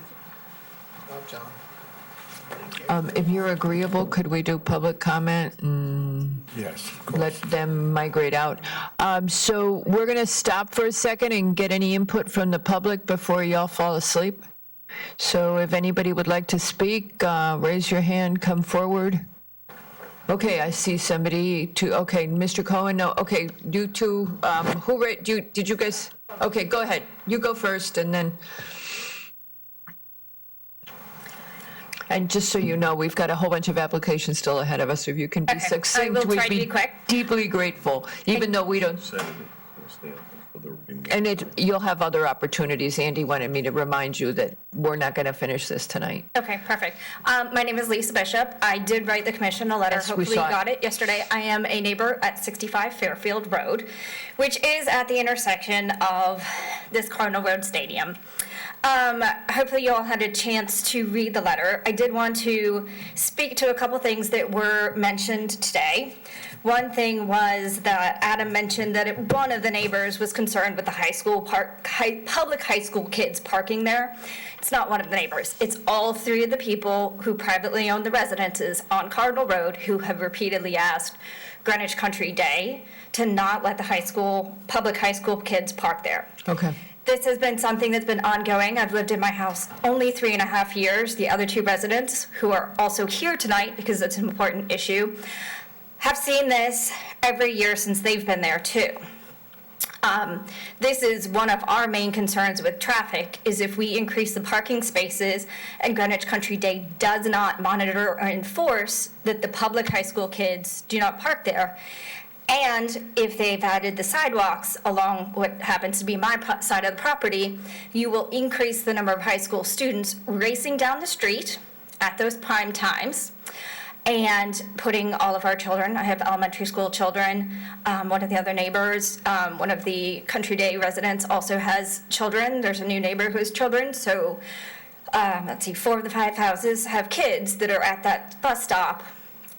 If you're agreeable, could we do public comment and Yes. let them migrate out? So we're going to stop for a second and get any input from the public before y'all fall asleep. So if anybody would like to speak, raise your hand, come forward. Okay, I see somebody okay, Mr. Cohen, no, okay, you two, did you guys, okay, go ahead. You go first and then. And just so you know, we've got a whole bunch of applications still ahead of us. So if you can be succinct, I will we'd try to be be quick. deeply grateful, even though we don't. And you'll have other opportunities. Andy wanted me to remind you that we're not going to finish this tonight. Okay, perfect. My name is Lisa Bishop. I did write the commission a letter. Yes, we Hopefully you saw it. got it yesterday. I am a neighbor at 65 Fairfield Road, which is at the intersection of this Cardinal Road Stadium. Hopefully you all had a chance to read the letter. I did want to speak to a couple things that were mentioned today. One thing was that Adam mentioned that one of the neighbors was concerned with the public high school kids parking there. It's not one of the neighbors. It's all three of the people who privately own the residences on Cardinal Road who have repeatedly asked Greenwich Country Day to not let the public high school kids park there. Okay. This has been something that's been ongoing. I've lived in my house only 3.5 years. The other two residents, who are also here tonight because it's an important issue, have seen this every year since they've been there too. This is one of our main concerns with traffic, is if we increase the parking spaces and Greenwich Country Day does not monitor or enforce that the public high school kids do not park there. And if they've added the sidewalks along what happens to be my side of the property, you will increase the number of high school students racing down the street at those prime times and putting all of our children, I have elementary school children, one of the other neighbors, one of the Country Day residents also has children. There's a new neighbor who has children. So let's see, 4 of the 5 houses have kids that are at that bus stop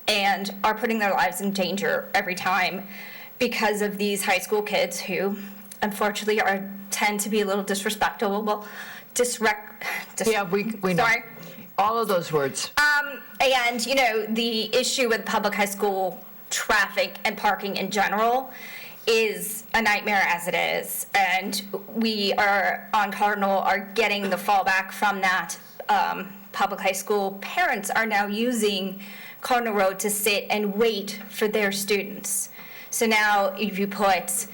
and are putting their lives in danger every time because of these high school kids who unfortunately tend to be a little disrespectful. Well, yeah, we know. Sorry. All of those words. And, you know, the issue with public high school traffic and parking in general is a nightmare as it is. And we are, on Cardinal, are getting the fallback from that. Public high school parents are now using Cardinal Road to sit and wait for their students. So now if you put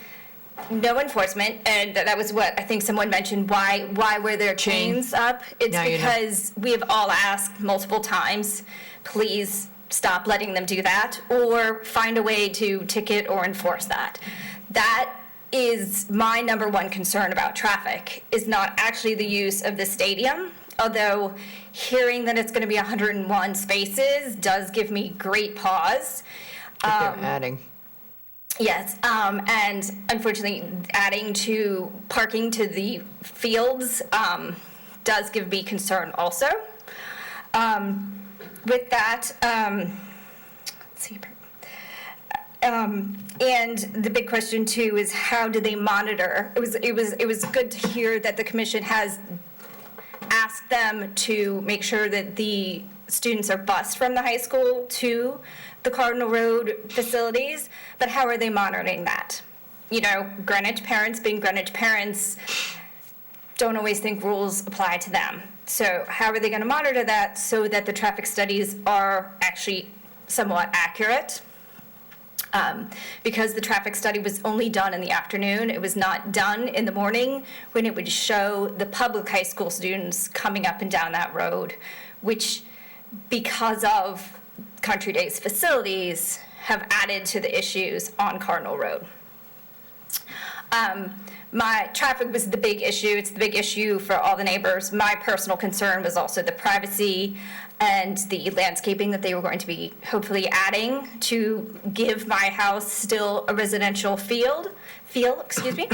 no enforcement, and that was what I think someone mentioned, why were there chains up? It's Now you know. because we have all asked multiple times, please stop letting them do that, or find a way to ticket or enforce that. That is my number one concern about traffic, is not actually the use of the stadium, although hearing that it's going to be 101 spaces does give me great pause. That they're adding. Yes, and unfortunately, adding to parking to the fields does give me concern also. With that, let's see. And the big question too is, how do they monitor? It was good to hear that the commission has asked them to make sure that the students are bused from the high school to the Cardinal Road facilities, but how are they monitoring that? You know, Greenwich parents, being Greenwich parents, don't always think rules apply to them. So how are they going to monitor that so that the traffic studies are actually somewhat accurate? Because the traffic study was only done in the afternoon, it was not done in the morning when it would show the public high school students coming up and down that road, which, because of Country Day's facilities, have added to the issues on Cardinal Road. My traffic was the big issue. It's the big issue for all the neighbors. My personal concern was also the privacy and the landscaping that they were going to be hopefully adding to give my house still a residential feel, excuse me.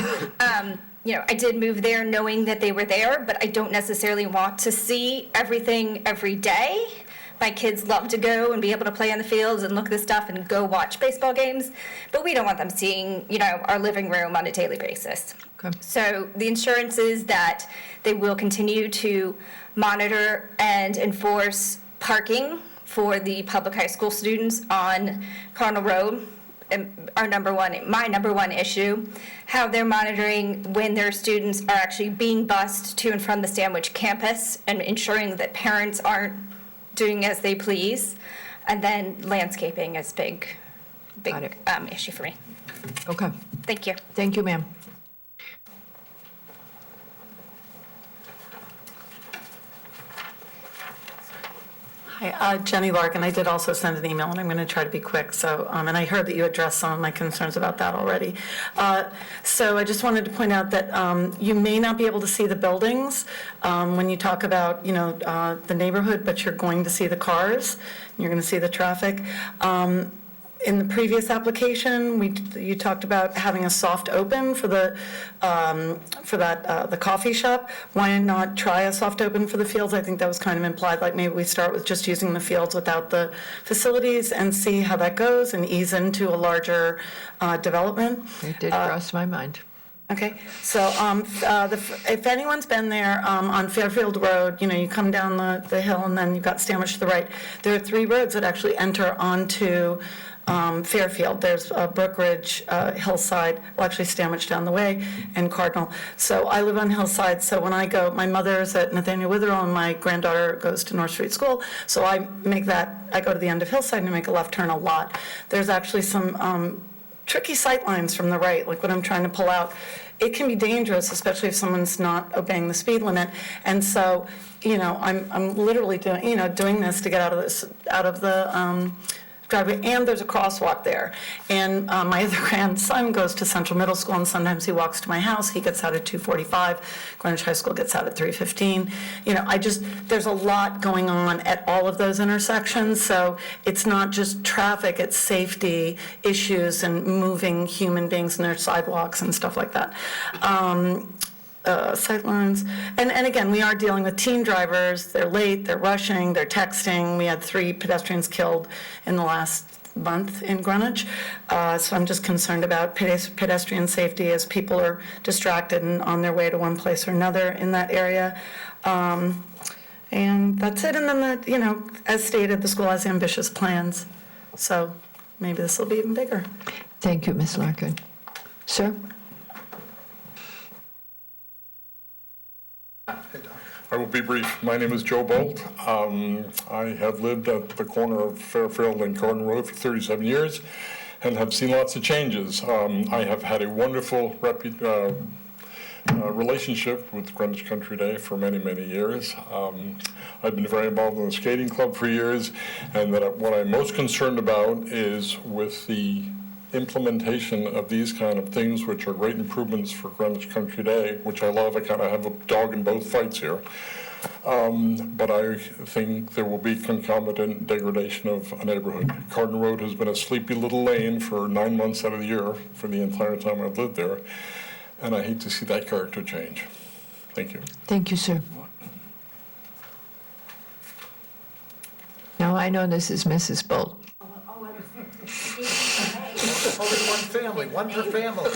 You know, I did move there knowing that they were there, but I don't necessarily want to see everything every day. My kids love to go and be able to play on the fields and look at this stuff and go watch baseball games, but we don't want them seeing, you know, our living room on a daily basis. Okay. So the assurance is that they will continue to monitor and enforce parking for the public high school students on Cardinal Road. My number one issue, how they're monitoring when their students are actually being bused to and from the Sandwich campus and ensuring that parents aren't doing as they please, and then landscaping is big issue for me. Okay. Thank you. Thank you, ma'am. Hi, Jenny Larkin. I did also send an email, and I'm going to try to be quick. So, and I heard that you addressed some of my concerns about that already. So I just wanted to point out that you may not be able to see the buildings when you talk about, you know, the neighborhood, but you're going to see the cars. You're going to see the traffic. In the previous application, you talked about having a soft open for the coffee shop. Why not try a soft open for the fields? I think that was kind of implied, like maybe we start with just using the fields without the facilities and see how that goes and ease into a larger development. It did cross my mind. Okay, so if anyone's been there on Fairfield Road, you know, you come down the hill and then you've got Sandwich to the right. There are 3 roads that actually enter onto Fairfield. There's Brook Ridge, Hillside, well, actually Sandwich down the way, and Cardinal. So I live on Hillside, so when I go, my mother's at Nathaniel Witherell and my granddaughter goes to North Street School, so I go to the end of Hillside and make a left turn a lot. There's actually some tricky sight lines from the right, like what I'm trying to pull out. It can be dangerous, especially if someone's not obeying the speed limit. And so, you know, I'm literally doing this to get out of the driveway, and there's a crosswalk there. And my other grandson goes to Central Middle School, and sometimes he walks to my house. He gets out at 2:45. Greenwich High School gets out at 3:15. There's a lot going on at all of those intersections, so it's not just traffic, it's safety issues and moving human beings in their sidewalks and stuff like that. Sight lines. And again, we are dealing with teen drivers. They're late, they're rushing, they're texting. We had 3 pedestrians killed in the last month in Greenwich. So I'm just concerned about pedestrian safety as people are distracted and on their way to one place or another in that area. And that's it. And then, as stated, the school has ambitious plans. So maybe this will be even bigger. Thank you, Ms. Larkin. Sir? I will be brief. My name is Joe Bolt. I have lived at the corner of Fairfield and Cardinal Road for 37 years and have seen lots of changes. I have had a wonderful relationship with Greenwich Country Day for many, many years. I've been very involved in the skating club for years, and what I'm most concerned about is with the implementation of these kind of things, which are great improvements for Greenwich Country Day, which I love. I kind of have a dog in both fights here. But I think there will be concomitant degradation of a neighborhood. Cardinal Road has been a sleepy little lane for 9 months out of the year for the entire time I've lived there, and I hate to see that character change. Thank you. Thank you, sir. Now, I know this is Mrs. Bolt. Only one family, one per family.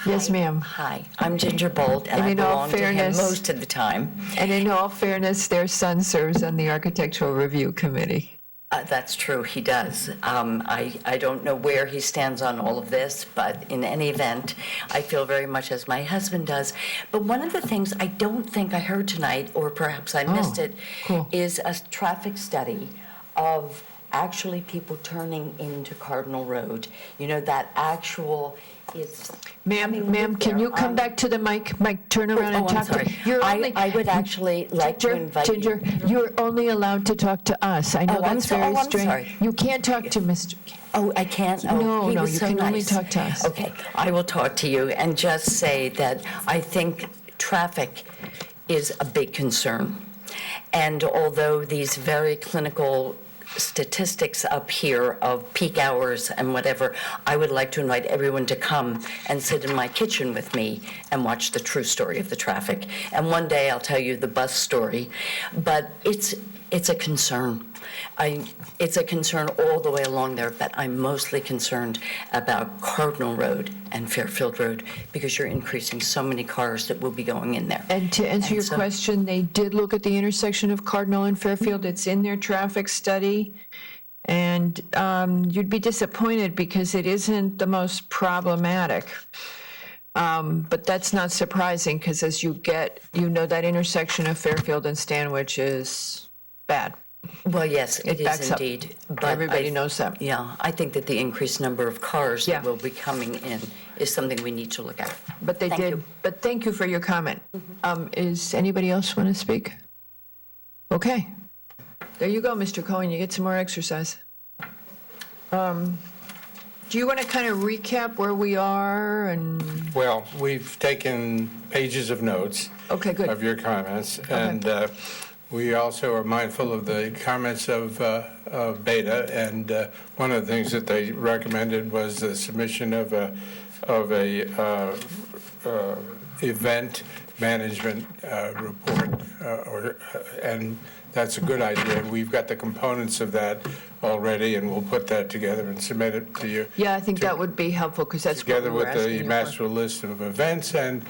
Yes, ma'am. Hi, I'm Ginger Bolt, and I belong to him most of the time. And in all fairness, their son serves on the Architectural Review Committee. That's true, he does. I don't know where he stands on all of this, but in any event, I feel very much as my husband does. But one of the things I don't think I heard tonight, or perhaps I missed it, is a traffic study of actually people turning into Cardinal Road. That actual, it's... Ma'am, can you come back to the mic? Mike, turn around and talk sorry. I would actually like to invite Ginger, you're only allowed to talk to us. I know that's very I'm strange. sorry. You can't talk to Mr. Oh, I can't? No, he no, was you so can only nice. talk to us. Okay, I will talk to you and just say that I think traffic is a big concern. And although these very clinical statistics up here of peak hours and whatever, I would like to invite everyone to come and sit in my kitchen with me and watch the true story of the traffic. And one day I'll tell you the bus story, but it's a concern. It's a concern all the way along there, but I'm mostly concerned about Cardinal Road and Fairfield Road because you're increasing so many cars that will be going in there. And to answer your question, they did look at the intersection of Cardinal and Fairfield. It's in their traffic study. And you'd be disappointed because it isn't the most problematic. But that's not surprising because as that intersection of Fairfield and Stanwich is bad. Well, yes, it is up. indeed. But Everybody knows that. Yeah, I think that the increased number of cars that will be coming in is something we need to look at. But they did. But thank you for your comment. Is anybody else want to speak? Okay. There you go, Mr. Cohen. You get some more exercise. Do you want to kind of recap where we are and? Well, we've taken pages of notes. Okay, good. Of your comments, and we also are mindful of the comments of Beta, and one of the things that they recommended was the submission of a event management report, and that's a good idea. We've got the components of that already, and we'll put that together and submit it to you. Yeah, I think that would be helpful because that's what we Together were with asking the you for. master list of events, and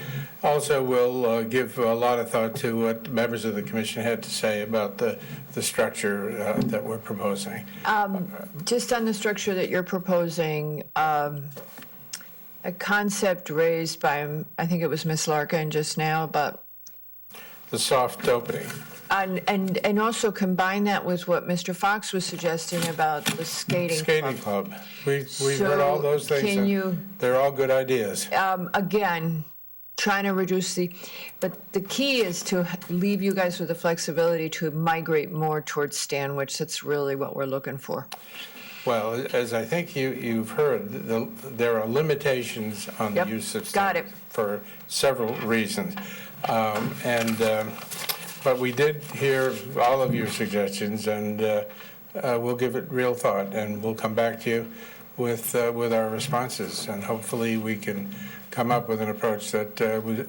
also we'll give a lot of thought to what members of the commission had to say about the structure that we're proposing. Just on the structure that you're proposing, a concept raised by, I think it was Ms. Larkin just now, about the soft opening. And also combine that with what Mr. Fox was suggesting about the skating club. We've heard all those things. Can and you, they're all good ideas. again, trying to reduce but the key is to leave you guys with the flexibility to migrate more towards Stanwich. That's really what we're looking for. Well, as I think you've heard, there are limitations on the use of Got it. for several reasons. But we did hear all of your suggestions, and we'll give it real thought, and we'll come back to you with our responses, and hopefully we can come up with an approach that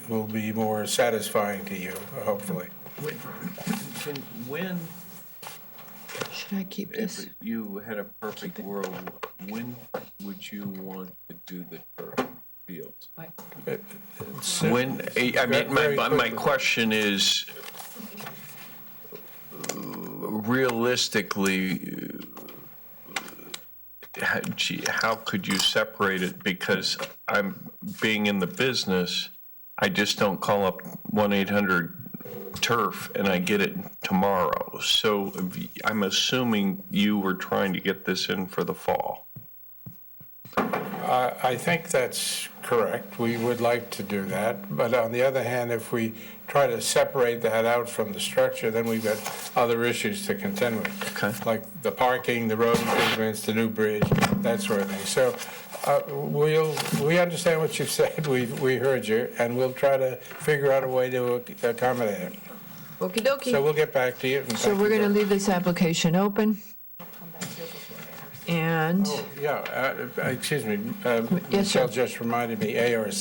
will be more satisfying to you, hopefully. When should I keep this? If you had a perfect world, when would you want to do the turf fields? When, I mean, my question is, realistically, how could you separate it? Because I'm being in the business, I just don't call up 1-800-TURF and I get it tomorrow. So I'm assuming you were trying to get this in for the fall. I think that's correct. We would like to do that. But on the other hand, if we try to separate that out from the structure, then we've got other issues to contend with, like the parking, the road improvements, the new bridge, that sort of thing. So we understand what you've said. We heard you, and we'll try to figure out a way to accommodate it. Okie dokie. So we'll get back to you. So we're going to leave this application open. And excuse me, Yes, sir. Michelle just reminded me, ARC.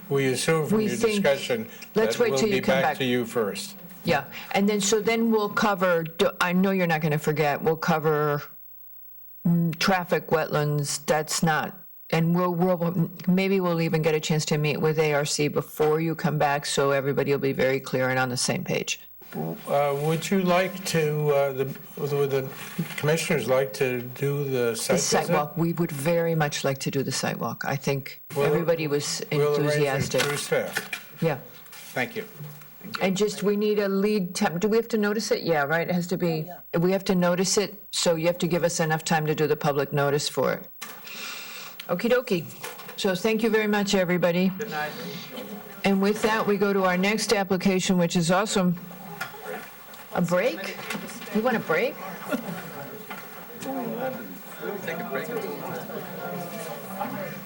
We assume from We your think- discussion let's that wait we'll till be you come back back. to you first. yeah, and then we'll cover, I know you're not going to forget, we'll cover traffic, wetlands, that's not, and maybe we'll even get a chance to meet with ARC before you come back, so everybody will be very clear and on the same page. Would you like to, would the commissioners like to do the site The visit? sidewalk, we would very much like to do the sidewalk. I think everybody was We'll arrange it enthusiastic. through staff. Yeah. Thank you. And just, we need a lead time. Do we have to notice it? Yeah, right? It has to be, we have to notice it, so you have to give us enough time to do the public notice for it. Okie dokie. So thank you very much, everybody. Good night. And with that, we go to our next application, which is also a break? You want a break? Take a break.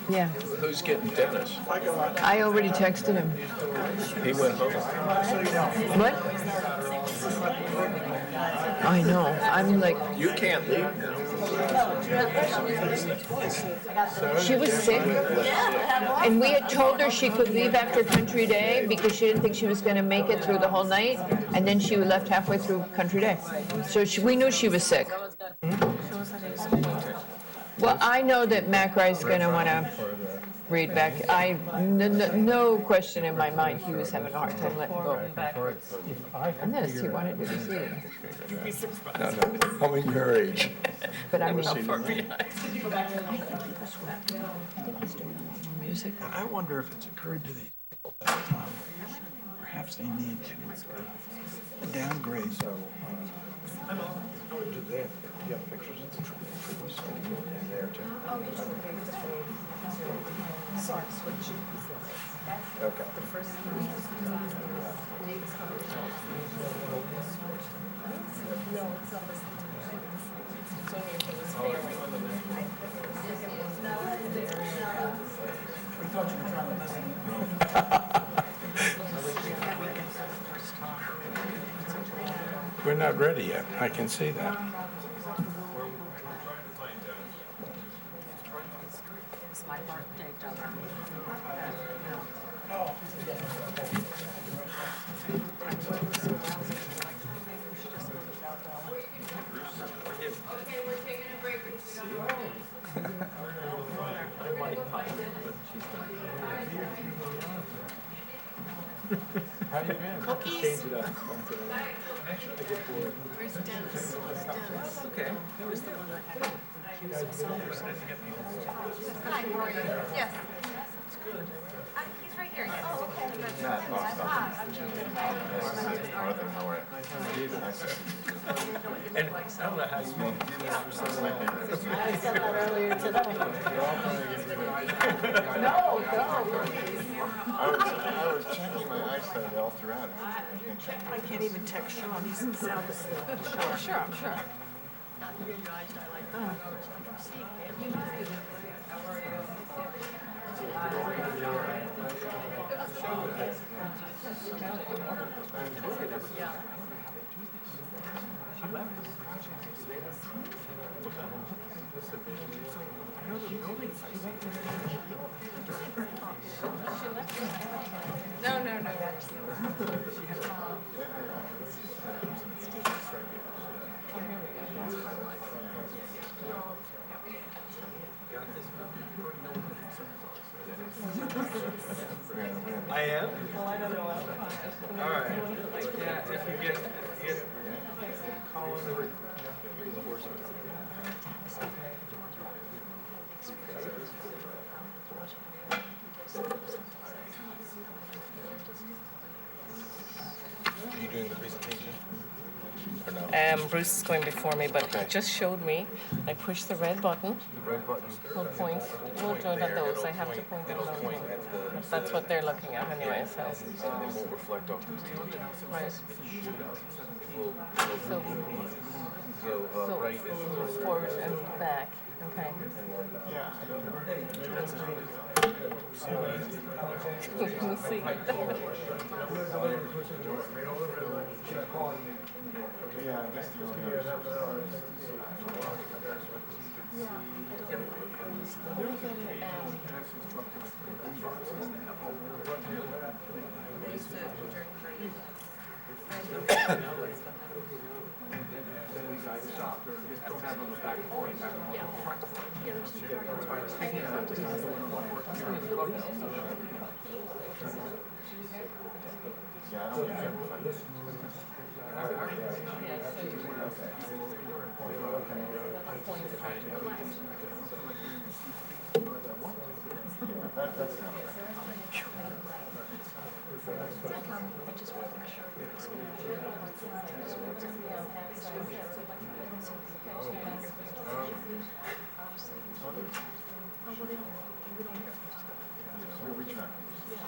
Yeah. Who's getting Dennis? I already texted him. He went home. What? I know. I'm like, You can't leave now. she was sick, and we had told her she could leave after Country Day because she didn't think she was going to make it through the whole night, and then she left halfway through Country Day. So we knew she was sick. Well, I know that Mac Rice going to want to read back. No question in my mind, he was having a hard time letting go. And this, he wanted to see it. You'd be surprised. No, coming your age. But I mean, Never seen how far him. music. I wonder if it's occurred to these people that perhaps they need to downgrade. You have pictures of the trees in there too? Okay. We're not ready yet. I can see that. It's my birthday, How you been? Cookies? Where's Dennis? Dennis. Okay. Who was the one that had Hi, how are you? Yes. That's good. He's right here. Oh, okay. Hi, I'm Julie. Arthur, how are you? And I don't know how you do this for so long. I said that earlier today. I was all throughout it. I can't even text Sean, he's in South. Sure, I'm sure. No. I am? Well, I don't know. All right. Yeah, if you get Colin or Are you doing the presentation? Or no? Bruce is going before me, but he just showed me. I push the red button. The red button. We'll point. We'll join on those. I have to point at those. That's what they're looking at anyway, so. And they won't reflect off those TVs. Right. It will So, right is forward and back. Okay. We'll see.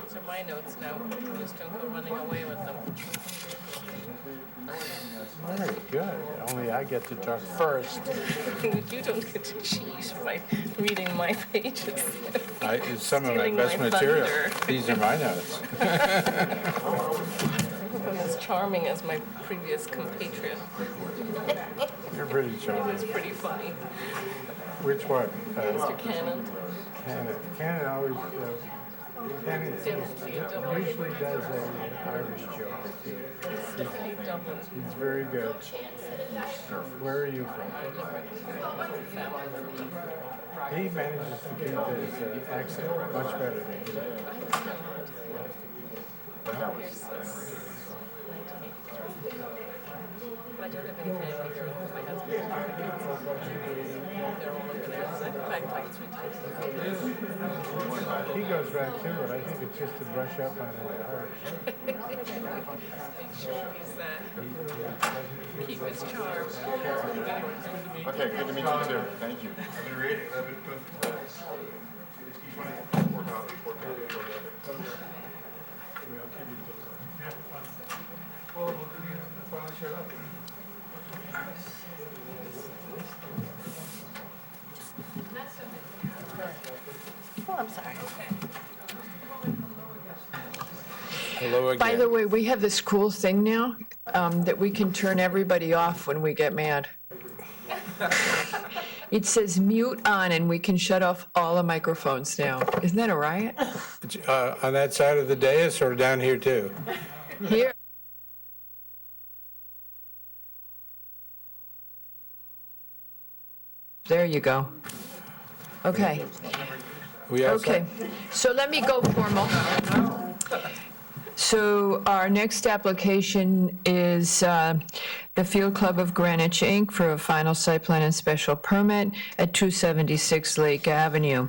These are my notes now. Just don't go running away with them. Very good. Only I get to talk first. You don't get to cheat by reading my pages. It's some of my Stealing best my material. thunder. These are my notes. I hope I'm as charming as my previous compatriot. You're pretty It charming. was pretty funny. Which one? Mr. Cannon. Cannon always, Cannon usually does an Irish joke. He's very good. Where are you from? He manages to keep his accent much better than you. I don't have any family here. My husband. They're all over there. So I've been back 3 times. He goes back too, but I think it's just to brush up on his Irish. Make sure he's keep his charm. Okay, good to meet you too. Thank you. Oh, I'm sorry. Hello again. By the way, we have this cool thing now that we can turn everybody off when we get mad. It says mute on, and we can shut off all the microphones now. Isn't that a riot? On that side of the dais or down here too? Here. There you go. Okay. Okay, so let me go formal. So our next application is the Field Club of Greenwich, Inc. for a final site plan and special permit at 276 Lake Avenue.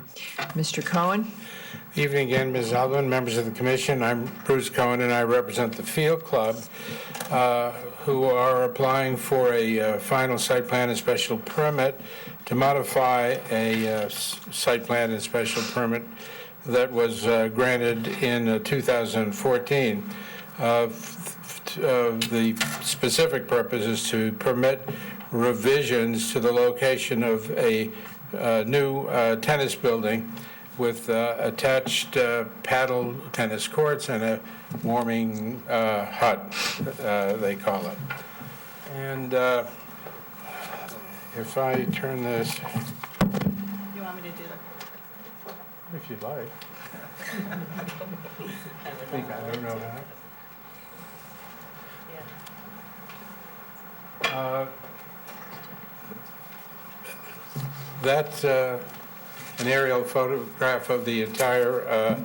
Mr. Cohen? Evening again, Ms. Alvin, members of the commission. I'm Bruce Cohen, and I represent the Field Club, who are applying for a final site plan and special permit to modify a site plan and special permit that was granted in 2014. The specific purpose is to permit revisions to the location of a new tennis building with attached paddle tennis courts and a warming hut, they call it. And if I turn this, You want me to do that? if you'd like. I think I don't know how. That's an aerial photograph of the entire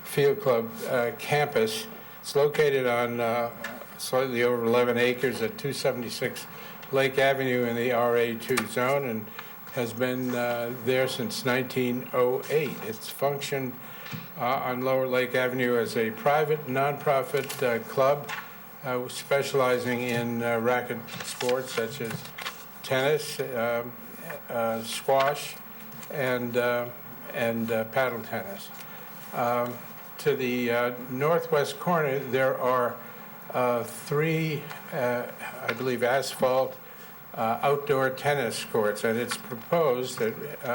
field club campus. It's located on slightly over 11 acres at 276 Lake Avenue in the RA2 zone and has been there since 1908. It's functioned on Lower Lake Avenue as a private, nonprofit club specializing in racket sports such as tennis, squash, and paddle tennis. To the northwest corner, there are three, I believe, asphalt outdoor tennis courts, and it's proposed that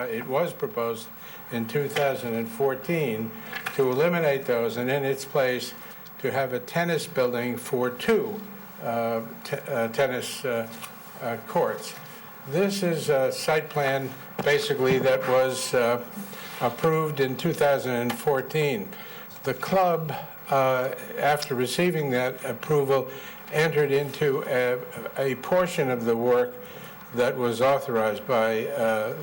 it was proposed in 2014 to eliminate those, and in its place to have a tennis building for two tennis courts. This is a site plan basically that was approved in 2014. The club, after receiving that approval, entered into a portion of the work that was authorized by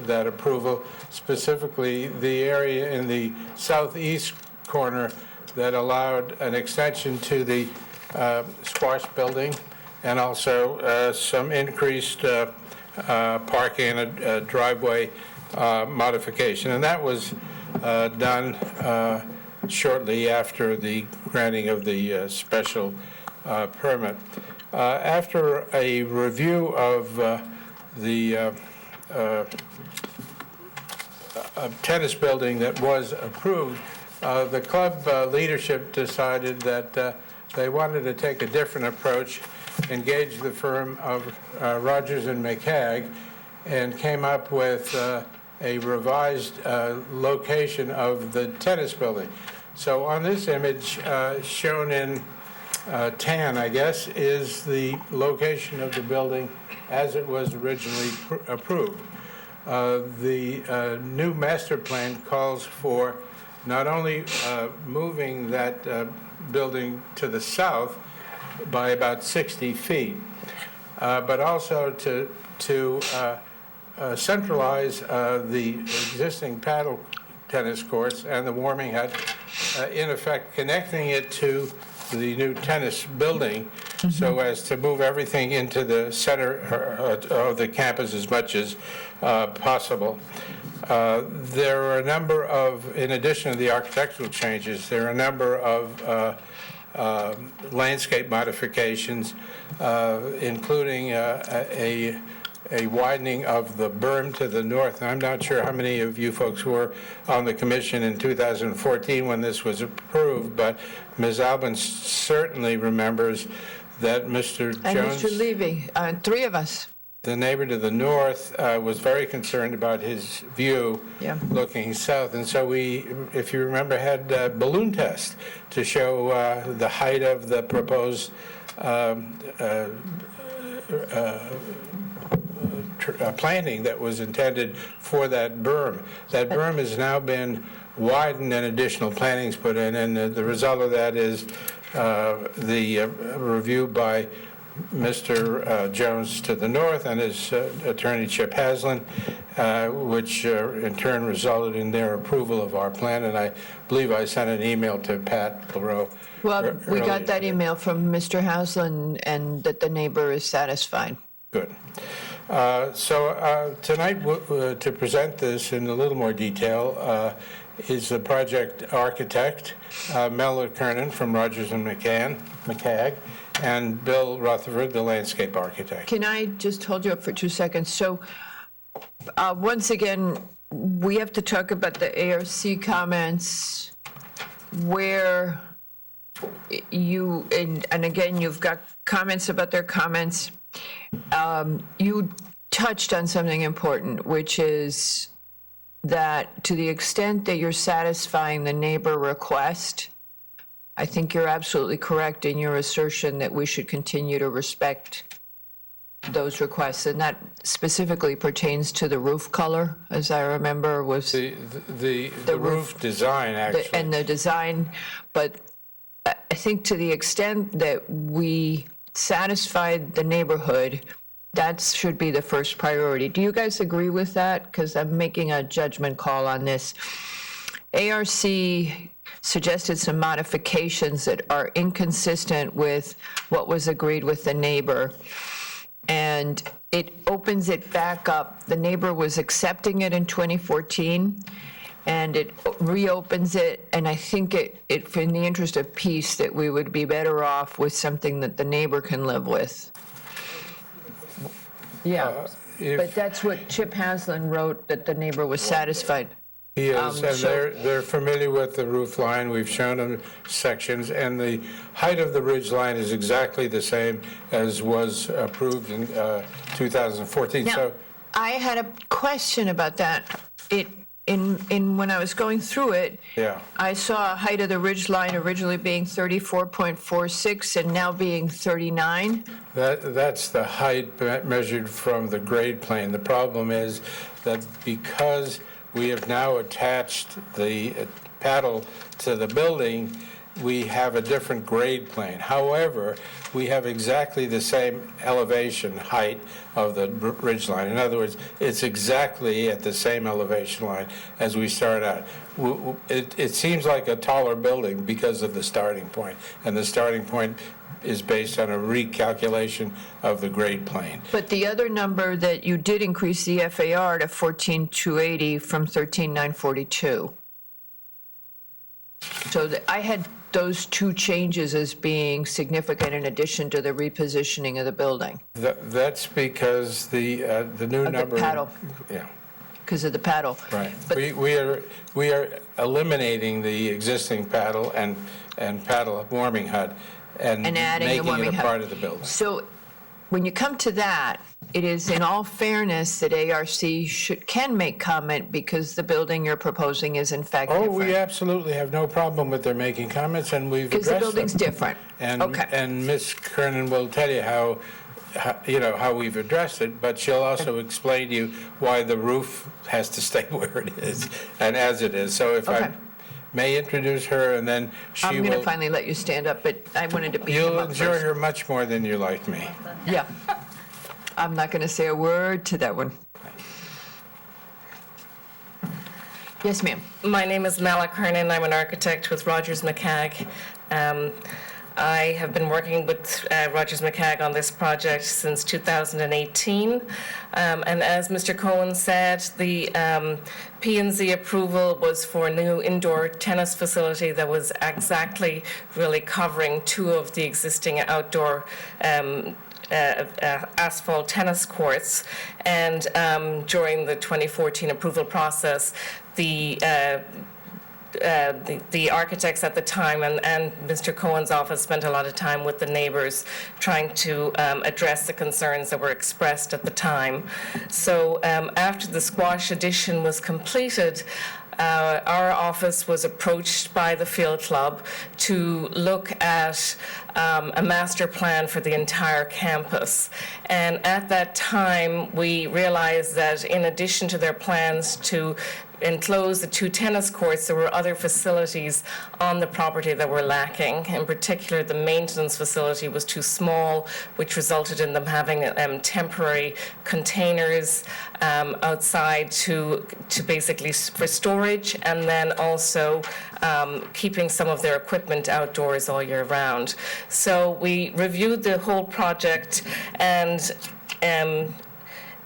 that approval, specifically the area in the southeast corner that allowed an extension to the squash building and also some increased parking and a driveway modification. And that was done shortly after the granting of the special permit. After a review of the tennis building that was approved, the club leadership decided that they wanted to take a different approach, engage the firm of Rogers and McCagg, and came up with a revised location of the tennis building. So on this image, shown in tan, I guess, is the location of the building as it was originally approved. The new master plan calls for not only moving that building to the south by about 60 feet, but also to centralize the existing paddle tennis courts and the warming hut, in effect connecting it to the new tennis building so as to move everything into the center of the campus as much as possible. There are a number of, in addition to the architectural changes, there are a number of landscape modifications, including a widening of the berm to the north. And I'm not sure how many of you folks were on the commission in 2014 when this was approved, but Ms. Albin certainly remembers that Mr. And Jones, Mr. Levy, three of us. the neighbor to the north, was very concerned about his view looking south. And so we, if you remember, had a balloon test to show the height of the proposed planting that was intended for that berm. That berm has now been widened and additional plantings put in, and the result of that is the review by Mr. Jones to the north and his attorney Chip Haslam, which in turn resulted in their approval of our plan. And I believe I sent an email to Pat LaRoe. Well, we got that email from Mr. Haslam and that the neighbor is satisfied. Good. So tonight, to present this in a little more detail, is the project architect, Mel Kernan from Rogers and McCagg, and Bill Rutherford, the landscape architect. Can I just hold you up for 2 seconds? So once again, we have to talk about the ARC comments where you, and again, you've got comments about their comments. You touched on something important, which is that to the extent that you're satisfying the neighbor request, I think you're absolutely correct in your assertion that we should continue to respect those requests, and that specifically pertains to the roof color, as I remember, was the roof design, actually. and the design, but I think to the extent that we satisfied the neighborhood, that should be the first priority. Do you guys agree with that? Because I'm making a judgment call on this. ARC suggested some modifications that are inconsistent with what was agreed with the neighbor. And it opens it back up. The neighbor was accepting it in 2014, and it reopens it. And I think it in the interest of peace, that we would be better off with something that the neighbor can live with. Yeah, but that's what Chip Haslam wrote, that the neighbor was satisfied. He is, and they're familiar with the roof line. We've shown them sections, and the height of the ridge line is exactly the same as was approved in 2014. Now, I had a question about that. When I was going through it, Yeah. I saw a height of the ridge line originally being 34.46 and now being 39. That's the height measured from the grade plane. The problem is that because we have now attached the paddle to the building, we have a different grade plane. However, we have exactly the same elevation height of the ridge line. In other words, it's exactly at the same elevation line as we start out. It seems like a taller building because of the starting point, and the starting point is based on a recalculation of the grade plane. But the other number that you did increase the FAR to 14,280 from 13,942. So I had those two changes as being significant in addition to the repositioning of the building. That's because the new number. The paddle. Yeah. Because of the paddle. Right. We are eliminating the existing paddle and paddle warming hut and adding the making warming it a hut. part of the building. So when you come to that, it is in all fairness that ARC can make comment because the building you're proposing is in fact Oh, different. we absolutely have no problem with their making comments, and we've addressed them. Because the building's different. Okay. And Ms. Kernan will tell you how we've addressed it, but she'll also explain to you why the roof has to stay where it is and as it is. So if I may introduce her, and then she will. I'm going to finally let you stand up, but I wanted to beat him You'll up enjoy first. her much more than you like me. Yeah. I'm not going to say a word to that one. Yes, ma'am. My name is Mala Kernan. I'm an architect with Rogers McCagg. I have been working with Rogers McCagg on this project since 2018. And as Mr. Cohen said, the P&Z approval was for a new indoor tennis facility that was exactly really covering two of the existing outdoor asphalt tennis courts. And during the 2014 approval process, the architects at the time and Mr. Cohen's office spent a lot of time with the neighbors trying to address the concerns that were expressed at the time. So after the squash addition was completed, our office was approached by the field club to look at a master plan for the entire campus. And at that time, we realized that in addition to their plans to enclose the two tennis courts, there were other facilities on the property that were lacking. In particular, the maintenance facility was too small, which resulted in them having temporary containers outside to basically for storage, and then also keeping some of their equipment outdoors all year round. So we reviewed the whole project, and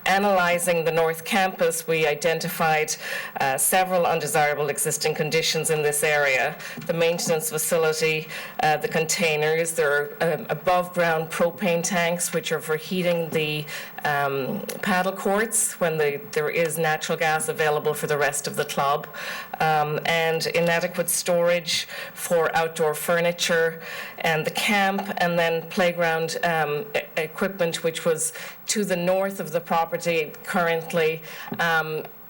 analyzing the North Campus, we identified several undesirable existing conditions in this area. The maintenance facility, the containers, there are above-ground propane tanks which are for heating the paddle courts when there is natural gas available for the rest of the club, and inadequate storage for outdoor furniture and the camp, and then playground equipment which was to the north of the property currently,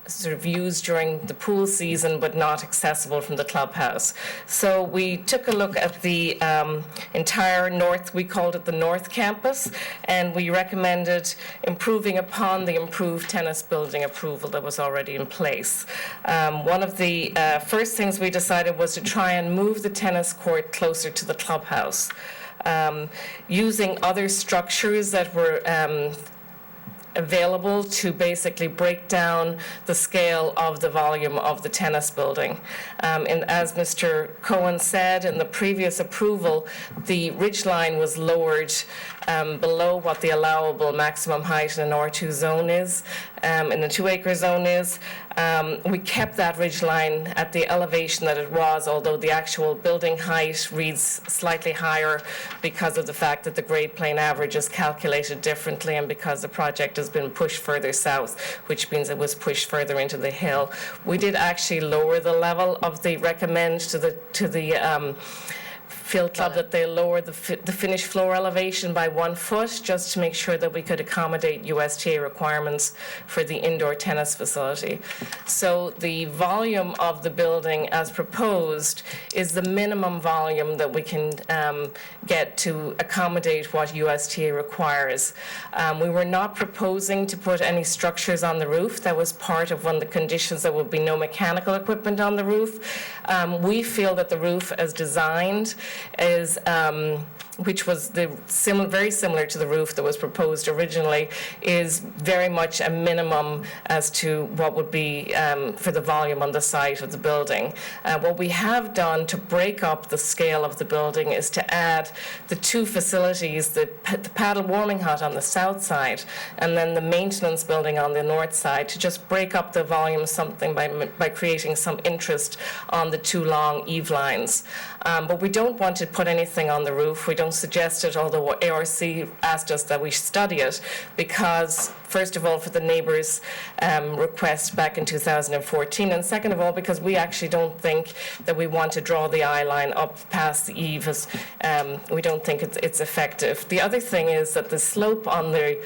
sort of used during the pool season but not accessible from the clubhouse. So we took a look at the entire north, we called it the North Campus, and we recommended improving upon the improved tennis building approval that was already in place. One of the first things we decided was to try and move the tennis court closer to the clubhouse, using other structures that were available to basically break down the scale of the volume of the tennis building. And as Mr. Cohen said, in the previous approval, the ridgeline was lowered below what the allowable maximum height in an R2 zone is, in the 2-acre zone is. We kept that ridgeline at the elevation that it was, although the actual building height reads slightly higher because of the fact that the grade plane average is calculated differently and because the project has been pushed further south, which means it was pushed further into the hill. We did actually lower the level of the recommend to the Field Club that they lowered the finished floor elevation by 1 foot just to make sure that we could accommodate USTA requirements for the indoor tennis facility. So the volume of the building as proposed is the minimum volume that we can get to accommodate what USTA requires. We were not proposing to put any structures on the roof. That was part of one of the conditions. There would be no mechanical equipment on the roof. We feel that the roof as designed is, which was very similar to the roof that was proposed originally, is very much a minimum as to what would be for the volume on the site of the building. What we have done to break up the scale of the building is to add the 2 facilities, the paddle warming hut on the south side and then the maintenance building on the north side, to just break up the volume something by creating some interest on the 2 long eave lines. But we don't want to put anything on the roof. We don't suggest it, although ARC asked us that we study it, because first of all, for the neighbors' request back in 2014, and second of all, because we actually don't think that we want to draw the eye line up past the eave. We don't think it's effective. The other thing is that the slope on the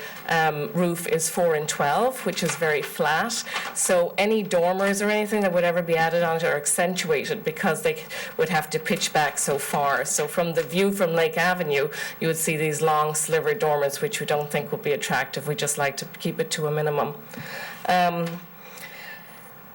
roof is 4 and 12, which is very flat. So any dormers or anything that would ever be added on it are accentuated because they would have to pitch back so far. So from the view from Lake Avenue, you would see these long sliver dormers, which we don't think would be attractive. We just like to keep it to a minimum.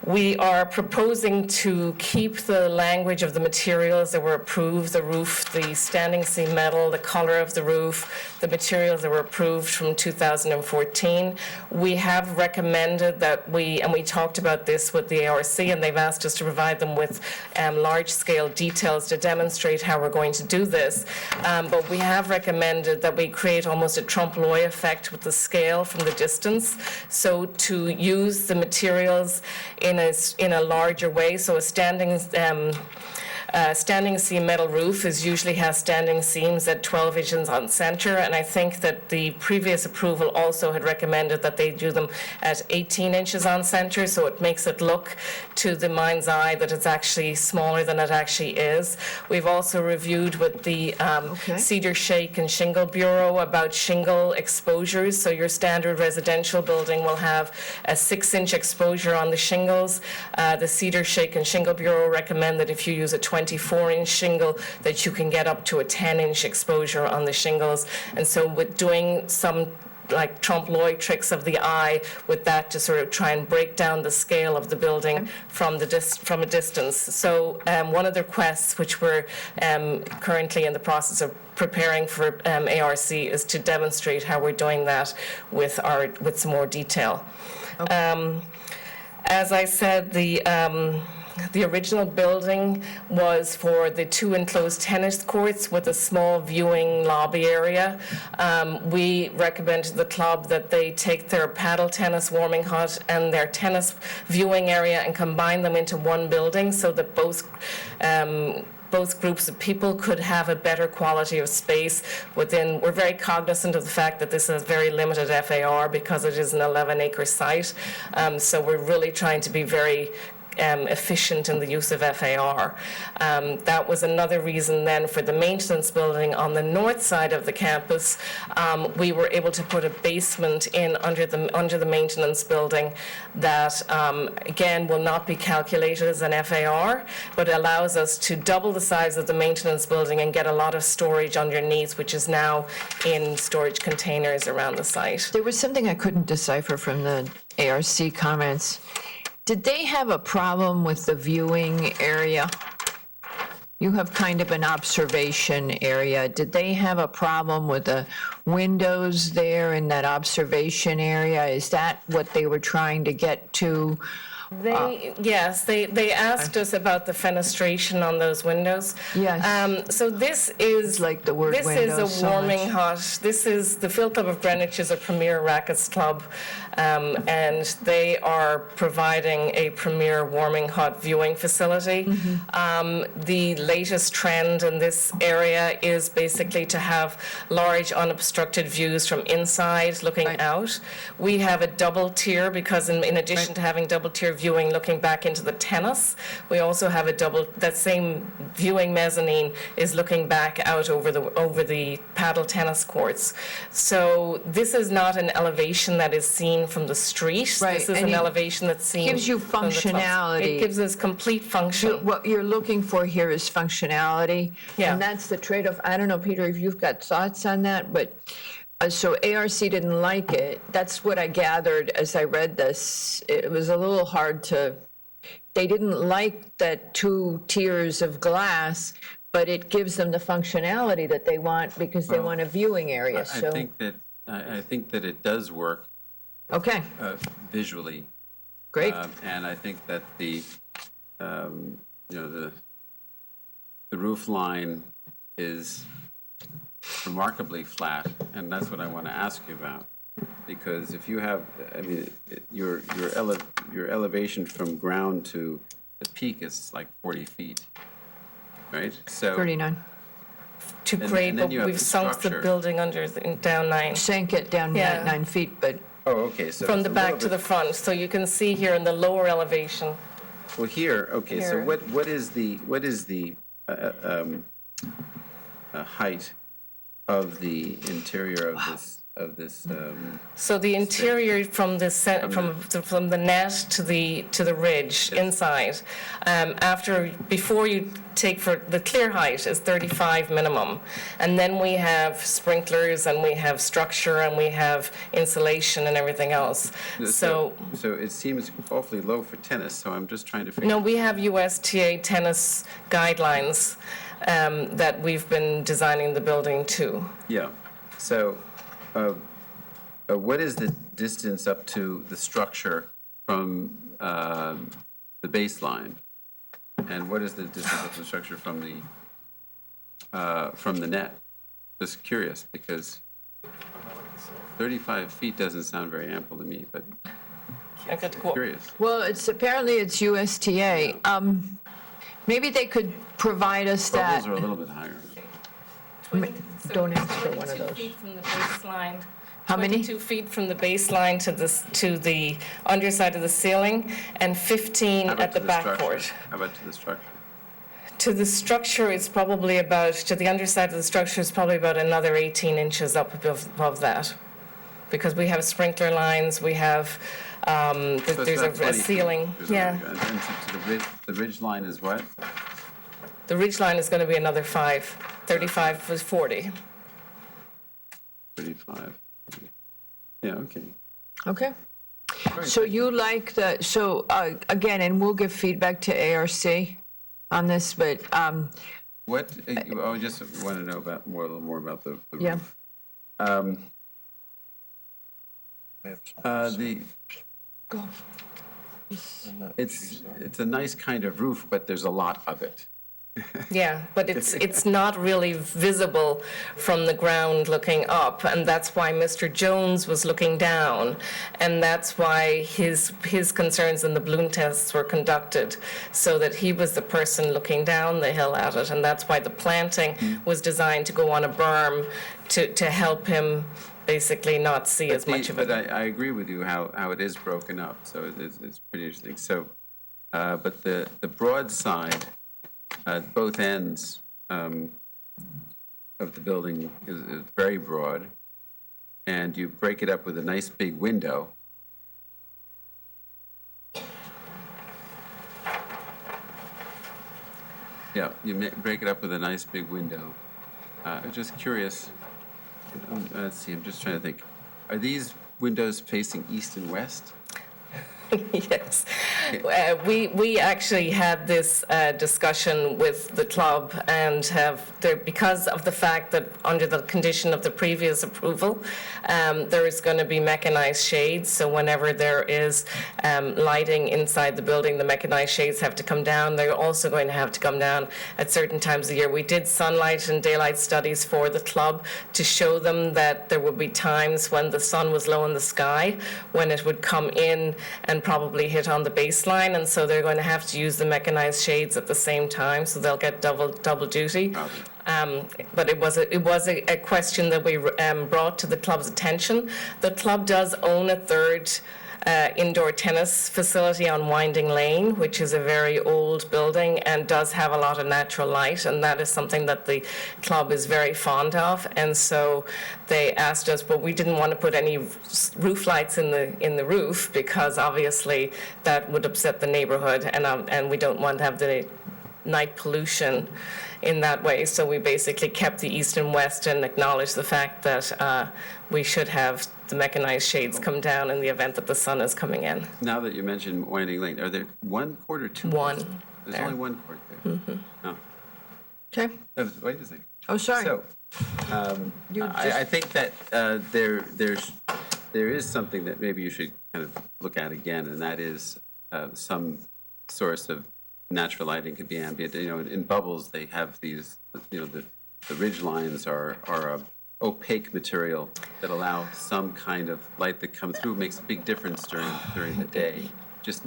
We are proposing to keep the language of the materials that were approved, the roof, the standing seam metal, the color of the roof, the materials that were approved from 2014. We have recommended that we talked about this with the ARC, and they've asked us to provide them with large-scale details to demonstrate how we're going to do this. But we have recommended that we create almost a trompe-l'oeil effect with the scale from the distance. So to use the materials in a larger way. So a standing seam metal roof usually has standing seams at 12 inches on center, and I think that the previous approval also had recommended that they do them at 18 inches on center, so it makes it look to the mind's eye that it's actually smaller than it actually is. We've also reviewed with the Cedar Shake and Shingle Bureau about shingle exposures. So your standard residential building will have a 6-inch exposure on the shingles. The Cedar Shake and Shingle Bureau recommend that if you use a 24-inch shingle, that you can get up to a 10-inch exposure on the shingles. And so with doing some like trompe-l'oeil tricks of the eye with that to sort of try and break down the scale of the building from a distance. So one of the requests, which we're currently in the process of preparing for ARC, is to demonstrate how we're doing that with some more detail. As I said, The original building was for the 2 enclosed tennis courts with a small viewing lobby area. We recommend to the club that they take their paddle tennis warming hut and their tennis viewing area and combine them into one building so that both groups of people could have a better quality of space within. We're very cognizant of the fact that this is very limited FAR because it is an 11-acre site. So we're really trying to be very efficient in the use of FAR. That was another reason then for the maintenance building on the north side of the campus. We were able to put a basement in under the maintenance building that, again, will not be calculated as an FAR, but allows us to double the size of the maintenance building and get a lot of storage underneath, which is now in storage containers around the site. There was something I couldn't decipher from the ARC comments. Did they have a problem with the viewing area? You have kind of an observation area. Did they have a problem with the windows there in that observation area? Is that what they were trying to get to? Yes, they asked us about the fenestration on those windows. Yes. So this is like the word this windows is a so warming much. hut. This is the Field Club of Greenwich is a premier rackets club, and they are providing a premier warming hut viewing facility. The latest trend in this area is basically to have large unobstructed views from inside looking out. We have a double tier because in addition to having double tier viewing looking back into the tennis, we also have that same viewing mezzanine is looking back out over the paddle tennis courts. So this is not an elevation that is seen from the street. Right, This is and an it elevation that's seen gives you from the top. functionality. It gives us complete function. What you're looking for here is functionality. Yeah. And that's the trade-off. I don't know, Peter, if you've got thoughts on that, but so ARC didn't like it. That's what I gathered as I read this. It was a little hard to, they didn't like that 2 tiers of glass, but it gives them the functionality that they want because they want a viewing area. So I think that it does work. Okay. Visually. Great. And I think that the roof line is remarkably flat, and that's what I want to ask you about. Because if you have, I mean, your elevation from ground to the peak is like 40 feet, right? So 39. To grade, then but you have we've the sunk the structure. building down 9. Sank it down Yeah. 9 feet, but Oh, okay. So From it's the a back little to the bit- front. So you can see here in the lower elevation. Well, here, okay. So Here. what is the height of the interior of this? So the interior from the net to the ridge inside, before you take for the clear height is 35 minimum, and then we have sprinklers and we have structure and we have insulation and everything else. So it seems awfully low for tennis. So I'm just trying to figure. no, we have USTA tennis guidelines that we've been designing the building to. Yeah. So, what is the distance up to the structure from the baseline, and what is the distance up to the structure from the net? Just curious, because 35 feet doesn't sound very ample to me, but curious. well, apparently it's USTA. Maybe they could provide us that. Bubbles are a little bit higher. Don't ask for one of 22 those. feet from the baseline. How many? 22 feet from the baseline to the underside of the ceiling, and 15 How about at the to back structure? court. How about to the structure? To the structure, it's probably about, to the underside of the structure, it's probably about another 18 inches up above that. Because we have sprinkler lines, we have, So it's there's about 20 a feet. ceiling. There's Yeah. And then the ridge line is what? The ridge line is going to be another 5. 35 was 40. 35. Yeah, okay. Okay. So you like again, and we'll give feedback to ARC on this, but, What, I just want to know a little more about the yeah. roof. It's a nice kind of roof, but there's a lot of it. Yeah, but it's not really visible from the ground looking up, and that's why Mr. Jones was looking down, and that's why his concerns in the balloon tests were conducted, so that he was the person looking down the hill at it, and that's why the planting was designed to go on a berm to help him basically not see as much of it. But I agree with you how it is broken up, so it's pretty interesting. So, but the broad side, at both ends of the building is very broad, and you break it up with a nice big window. Yeah, break it up with a nice big window. I'm just curious. Let's see, I'm just trying to think. Are these windows facing east and west? Yes. We actually had this discussion with the club and because of the fact that under the condition of the previous approval, there is going to be mechanized shades. So whenever there is lighting inside the building, the mechanized shades have to come down. They're also going to have to come down at certain times of the year. We did sunlight and daylight studies for the club to show them that there would be times when the sun was low in the sky, when it would come in and probably hit on the baseline, and so they're going to have to use the mechanized shades at the same time, so they'll get double duty. But it was a question that we brought to the club's attention. The club does own a third indoor tennis facility on Winding Lane, which is a very old building and does have a lot of natural light, and that is something that the club is very fond of. And so they asked us, but we didn't want to put any roof lights in the roof because obviously that would upset the neighborhood, and we don't want to have the night pollution in that way. So we basically kept the east and west and acknowledged the fact that we should have the mechanized shades come down in the event that the sun is coming in. Now that you mentioned Winding Lane, are there one court or two? One. There's there. only one court there. Mm-hmm. Oh. Okay. Wait a second. Oh, sorry. So, I think that there is something that maybe you should kind of look at again, and that is some source of natural lighting. Could be ambient. You know, in Bubbles they have these. You know, the ridge lines are a opaque material that allow some kind of light that come through. Makes a big difference during the day. It just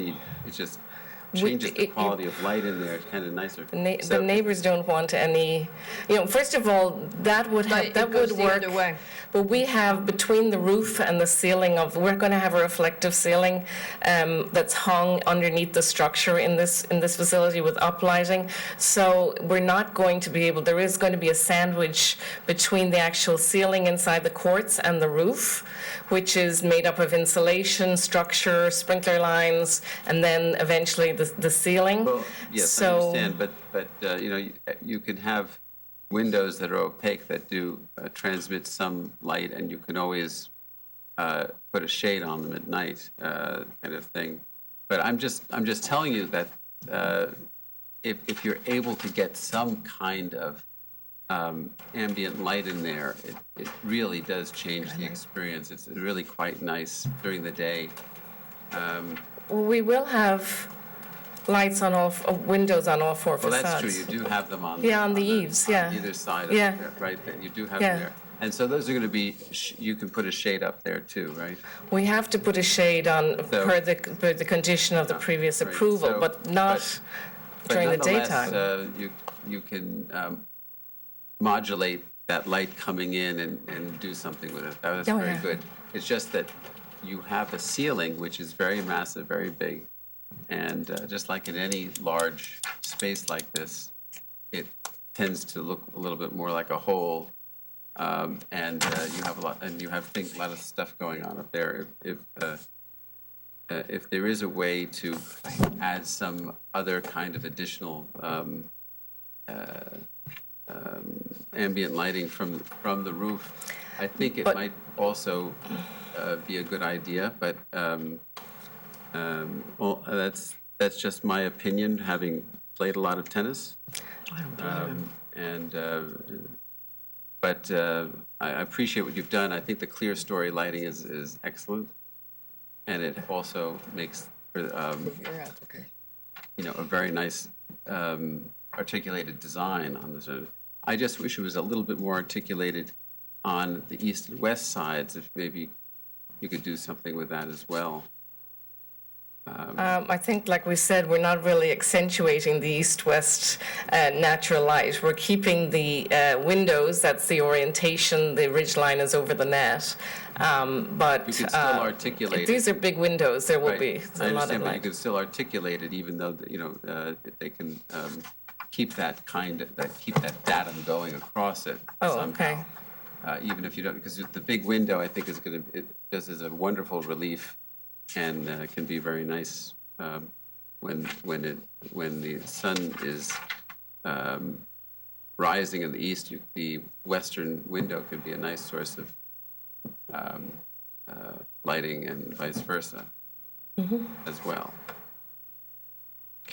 changes the quality of light in there. It's kind of nicer. The neighbors don't want any, first of all, that would work. But we have between the roof and the ceiling we're going to have a reflective ceiling that's hung underneath the structure in this facility with uplighting. So we're not going to be able, there is going to be a sandwich between the actual ceiling inside the courts and the roof, which is made up of insulation, structure, sprinkler lines, and then eventually the ceiling. Well, yes, I understand, but you can have windows that are opaque that do transmit some light, and you can always put a shade on them at night, kind of thing. But I'm just telling you that if you're able to get some kind of ambient light in there, it really does change the experience. It's really quite nice during the day. We will have lights on all windows on all four facades. Well, that's true. You do have them on. On the eaves. On either side of it, right? You do have them there. And so those are going to be. You can put a shade up there too, right? We have to put a shade on per the condition of the previous approval, but not during the daytime. You can modulate that light coming in and do something with it. That's very good. It's just that you have a ceiling which is very massive, very big. And just like in any large space like this, it tends to look a little bit more like a hole, and you have a lot of stuff going on up there. If there is a way to add some other kind of additional ambient lighting from the roof, I think it might also be a good idea. But well, that's just my opinion, having played a lot of tennis. But I appreciate what you've done. I think the clear story lighting is excellent, and it also makes a very nice articulated design on this. I just wish it was a little bit more articulated on the east and west sides, if maybe you could do something with that as well. I think, like we said, we're not really accentuating the east-west natural light. We're keeping the windows, that's the orientation, the ridge line is over the net. But you could still articulate these are big windows, there will Right. be I a lot understand, of but you light. could still articulate it, even though, they can keep that keep that datum going across it Oh, somehow. okay. Even if you don't, because the big window, I think, is going to, this is a wonderful relief and can be very nice when the sun is rising in the east. The western window can be a nice source of lighting and vice versa as well.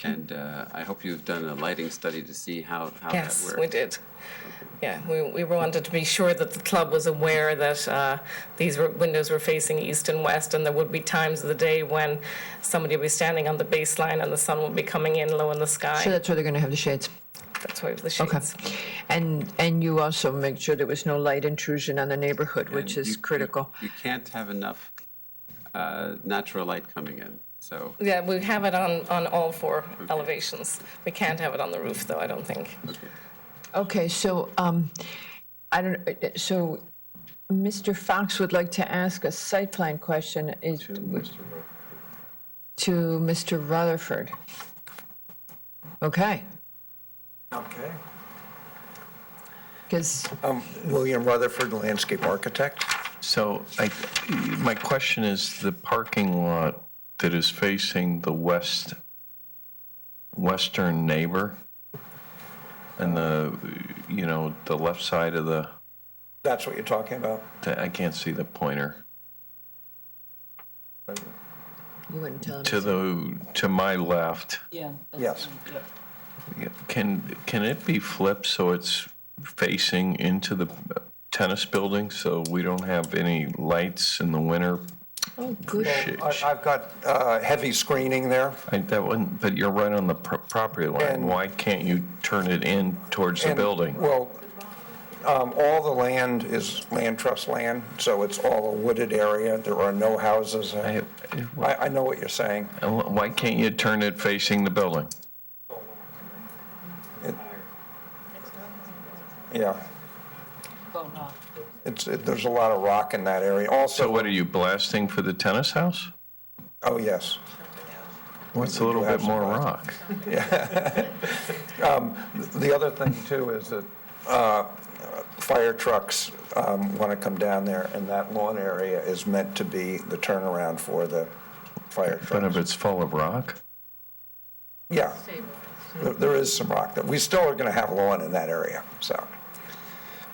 And I hope you've done a lighting study to see how that Yes, works. we did. Yeah, we wanted to be sure that the club was aware that these windows were facing east and west, and there would be times of the day when somebody would be standing on the baseline and the sun would be coming in low in the sky. So that's where they're going to have the shades? That's why the shades. Okay. And you also make sure there was no light intrusion on the neighborhood, which is critical. You can't have enough natural light coming in, so. Yeah, we have it on all four elevations. We can't have it on the roof, though, I don't think. Okay, so, so Mr. Fox would like to ask a site plan question to Mr. Rutherford. Okay. Okay. Because. William Rutherford, landscape architect. So my question is, the parking lot that is facing the western neighbor and the left side of the, That's what you're talking about? I can't see the pointer. You wouldn't tell To my left. Yeah. Yes. Can it be flipped so it's facing into the tennis building so we don't have any lights in the winter? Oh, good. I've got heavy screening there. But you're right on the property line. Why can't you turn it in towards the building? Well, all the land is land trust land, so it's all a wooded area. There are no houses. I know what you're saying. Why can't you turn it facing the building? Yeah. There's a lot of rock in that area. Also. So what, are you blasting for the tennis house? Oh, yes. What's a little bit more rock? Yeah. The other thing, too, is that fire trucks want to come down there, and that lawn area is meant to be the turnaround for the fire trucks. But if it's full of rock? Yeah. There is some rock. We still are going to have lawn in that area, so.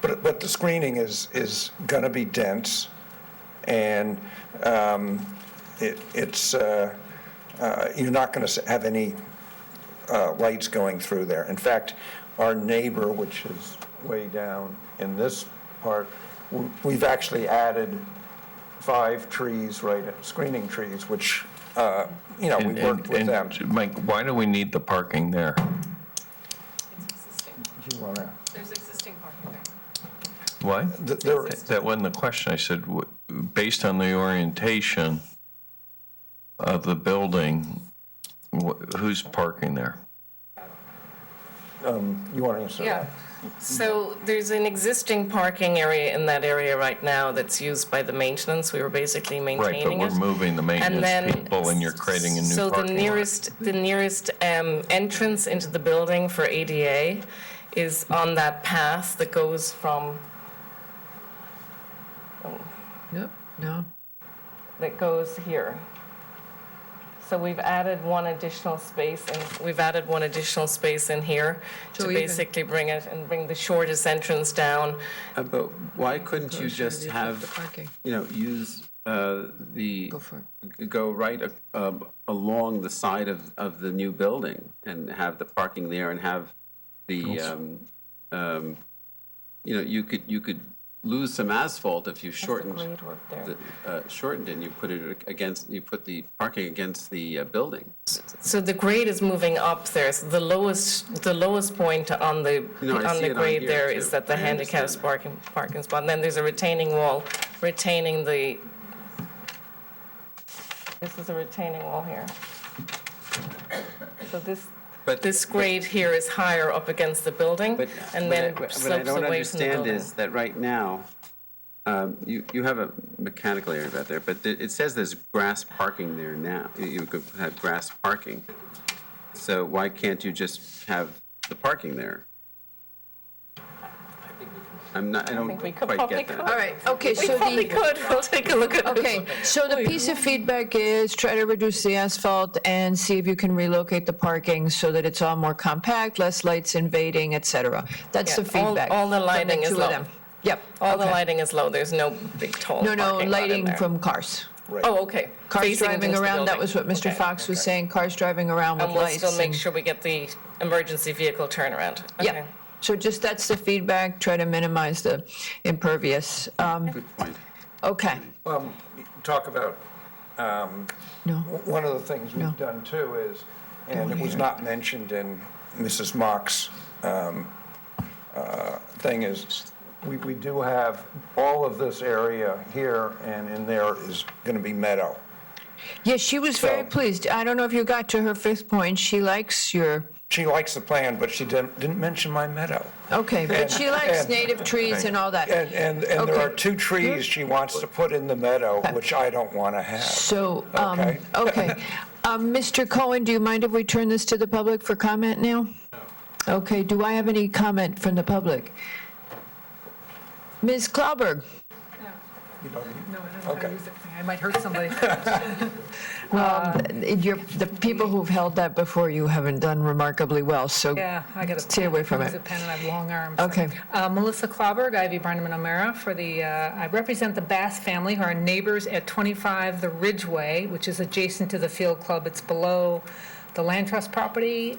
But the screening is going to be dense, and you're not going to have any lights going through there. In fact, our neighbor, which is way down in this part, we've actually added 5 trees, screening trees, which, we worked with them. Mike, why do we need the parking there? There's existing parking there. What? That wasn't the question. I said, based on the orientation of the building, who's parking there? You want to answer Yeah. that? So there's an existing parking area in that area right now that's used by the maintenance. We were basically Right, maintaining but it. we're moving the maintenance then- people and you're creating a new So parking lot. the nearest entrance into the building for ADA is on that path that goes from, No. that goes here. So we've added one additional space, and we've added one additional space in here So to even- basically bring the shortest entrance down. But why couldn't you Closer to just the have, parking. use go right along the side of the new building and have the parking there and have the, you could lose some asphalt if you shortened grade work there. shortened it and you put the parking against the building. So the grade is moving up there. So the lowest point on the No, I on see the it on grade here, there too. is that the I handicapped understand parking spot. And then there's a retaining wall retaining the. This is a retaining wall here. So this grade here is higher up against the building, and then What I slopes don't away from the understand building. is that right now, you have a mechanical area out there, but it says there's grass parking there now. You could have grass parking. So why can't you just have the parking there? I don't quite get that. All right, okay, We so probably could. We'll take a look at it. Okay, so the piece of feedback is try to reduce the asphalt and see if you can relocate the parking so that it's all more compact, less lights invading, et cetera. That's the Yeah, feedback. all the from lighting is two of low. them. Yep. All the okay. lighting is low. There's no big tall No, parking lot in lighting there. from cars. Oh, okay. Cars Facing driving into the around, that building. was what Mr. Okay. Fox was saying, cars driving around with And we'll lights. still make and- sure we get the emergency vehicle turnaround. Okay. Yep. So just, that's the feedback, try to minimize the impervious. Good point. Okay. Talk about, No. one of the things we've done too is, and it was not mentioned in Mrs. Mock's thing, is we do have all of this area here, and in there is going to be meadow. Yes, she was very pleased. I don't know if you got to her fifth point. She likes your, She likes the plan, but she didn't mention my meadow. okay, but she likes native trees and all that. And there Okay. are 2 trees she wants to put in the meadow, which I don't want to have. So, Okay. okay. Mr. Cohen, do you mind if we turn this to the public for comment now? Okay, do I have any comment from the public? Ms. Klauberg? Okay. I might hurt somebody. The people who've held that before you haven't done remarkably well, so Yeah, I got a stay away from pen. Use it. a pen and I have long arms. Okay. Melissa Klauberg, Ivy Barnum and O'Mara for I represent the Bass family, who are neighbors at 25 The Ridgeway, which is adjacent to the Field Club. It's below the Land Trust property.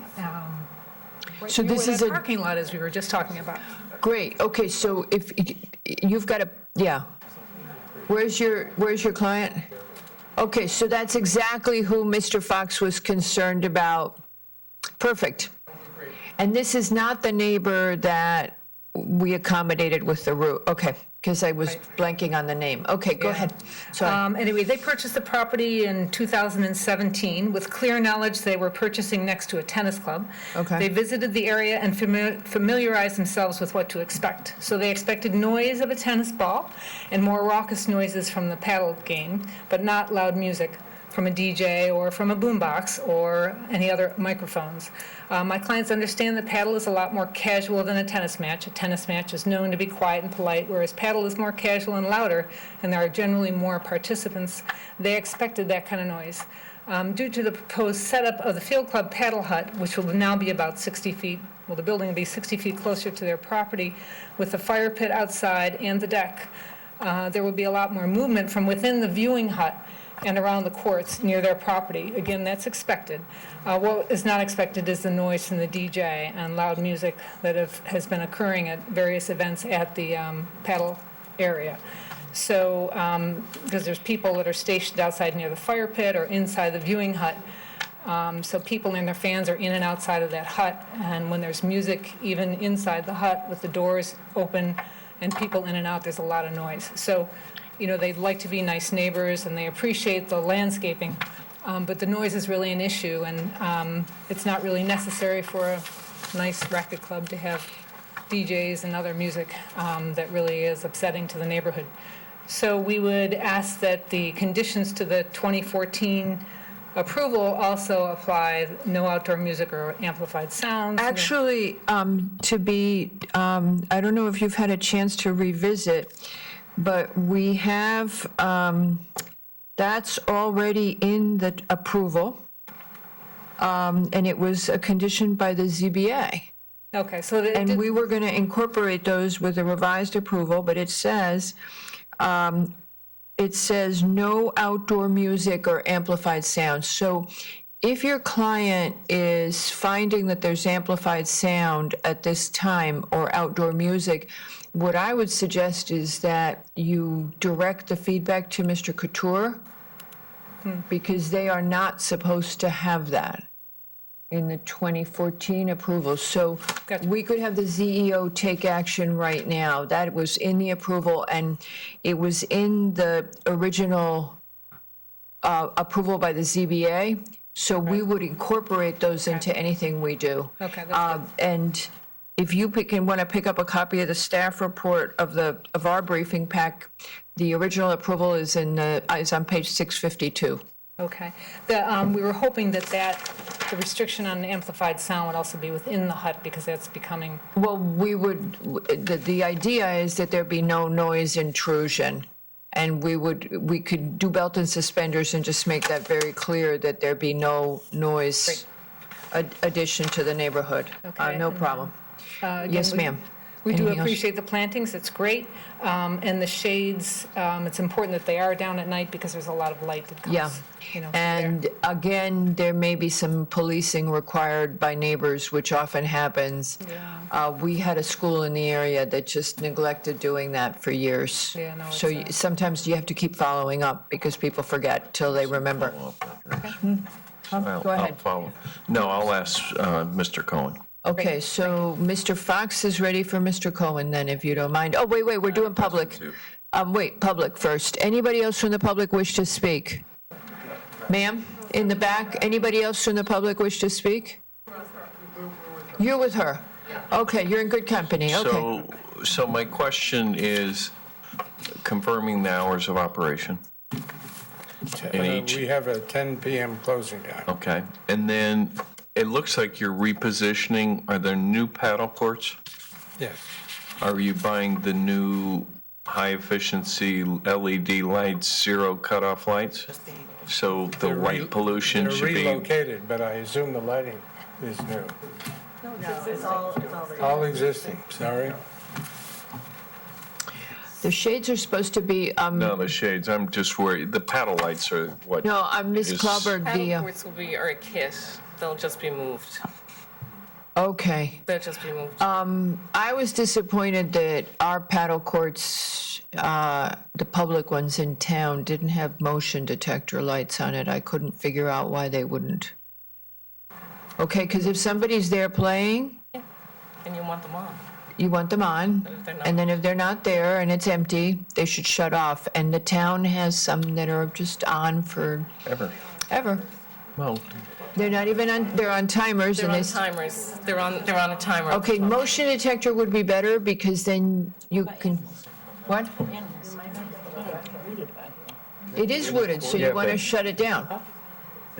Right So near this where is that a- parking lot is we were just talking about. Great, okay, so if, you've got a, yeah. Where's your client? Okay, so that's exactly who Mr. Fox was concerned about. Perfect. And this is not the neighbor that we accommodated with the roof, okay, because I was blanking on the name. Okay, go ahead, sorry. Anyway, they purchased the property in 2017 with clear knowledge they were purchasing next to a tennis club. Okay. They visited the area and familiarized themselves with what to expect. So they expected noise of a tennis ball and more raucous noises from the paddle game, but not loud music from a DJ or from a boombox or any other microphones. My clients understand that paddle is a lot more casual than a tennis match. A tennis match is known to be quiet and polite, whereas paddle is more casual and louder, and there are generally more participants. They expected that kind of noise. Due to the proposed setup of the Field Club paddle hut, which will now be about 60 feet, well, the building will be 60 feet closer to their property, with the fire pit outside and the deck, there will be a lot more movement from within the viewing hut and around the courts near their property. Again, that's expected. What is not expected is the noise from the DJ and loud music that has been occurring at various events at the paddle area. So, because there's people that are stationed outside near the fire pit or inside the viewing hut. So people and their fans are in and outside of that hut. And when there's music, even inside the hut with the doors open and people in and out, there's a lot of noise. So, you know, they'd like to be nice neighbors and they appreciate the landscaping, but the noise is really an issue, and it's not really necessary for a nice racket club to have DJs and other music that really is upsetting to the neighborhood. So we would ask that the conditions to the 2014 approval also apply, no outdoor music or amplified sounds. Actually, I don't know if you've had a chance to revisit, but we have, that's already in the approval, and it was a condition by the ZBA. Okay, so And we were going to incorporate those with a revised approval, but it says no outdoor music or amplified sound. So if your client is finding that there's amplified sound at this time or outdoor music, what I would suggest is that you direct the feedback to Mr. Couture, because they are not supposed to have that in the 2014 approval. So we could have the ZEO take action right now. That was in the approval, and it was in the original approval by the ZBA. So we would incorporate those into anything we do. Okay, that's good. And if you want to pick up a copy of the staff report of our briefing pack, the original approval is on page 652. Okay. We were hoping that the restriction on amplified sound would also be within the hut, because that's becoming... Well, the idea is that there be no noise intrusion, and we could do belt and suspenders and just make that very clear, that there be no noise addition to the neighborhood. Okay. No problem. Again, Yes, ma'am. We do Anything else? appreciate the plantings, it's great. And the shades, it's important that they are down at night, because there's a lot of light that comes, Yeah. through there. And again, there may be some policing required by neighbors, which often happens. We had a school in the area that just neglected doing that for years. Yeah, no, So sometimes you have to keep following up, because people forget till they remember. Go I'll ahead. follow. No, I'll ask Mr. Cohen. Okay, so Mr. Fox is ready for Mr. Cohen then, if you don't mind. Oh, wait, we're doing public. Wait, public first. Anybody else from the public wish to speak? Ma'am, in the back, anybody else from the public wish to speak? You're with her? Okay, you're in good company, okay. So my question is confirming the hours of operation. We have a 10 PM closing time. Okay, and then it looks like you're repositioning. Are there new paddle courts? Yes. Are you buying the new high-efficiency LED lights, zero cutoff lights? So the light pollution should be... They're relocated, but I assume the lighting is new. No, it's all All existing, sorry. The shades are supposed to be, No, the shades, I'm just worried. The paddle lights are what... no, Ms. is- Klauberg, Paddle courts are a kit. They'll just be moved. okay. They'll just be moved. I was disappointed that our paddle courts, the public ones in town, didn't have motion detector lights on it. I couldn't figure out why they wouldn't. Okay, because if somebody's there playing, And you want them on. you want them on, and then if they're not there and it's empty, they should shut off. And the town has some that are just on for ever. Well, They're not even on, they're on timers. They're and on they timers. They're on a timer. Okay, motion detector would be better, because then you can, what? It is wooded, so you Yeah, want to but- shut it down.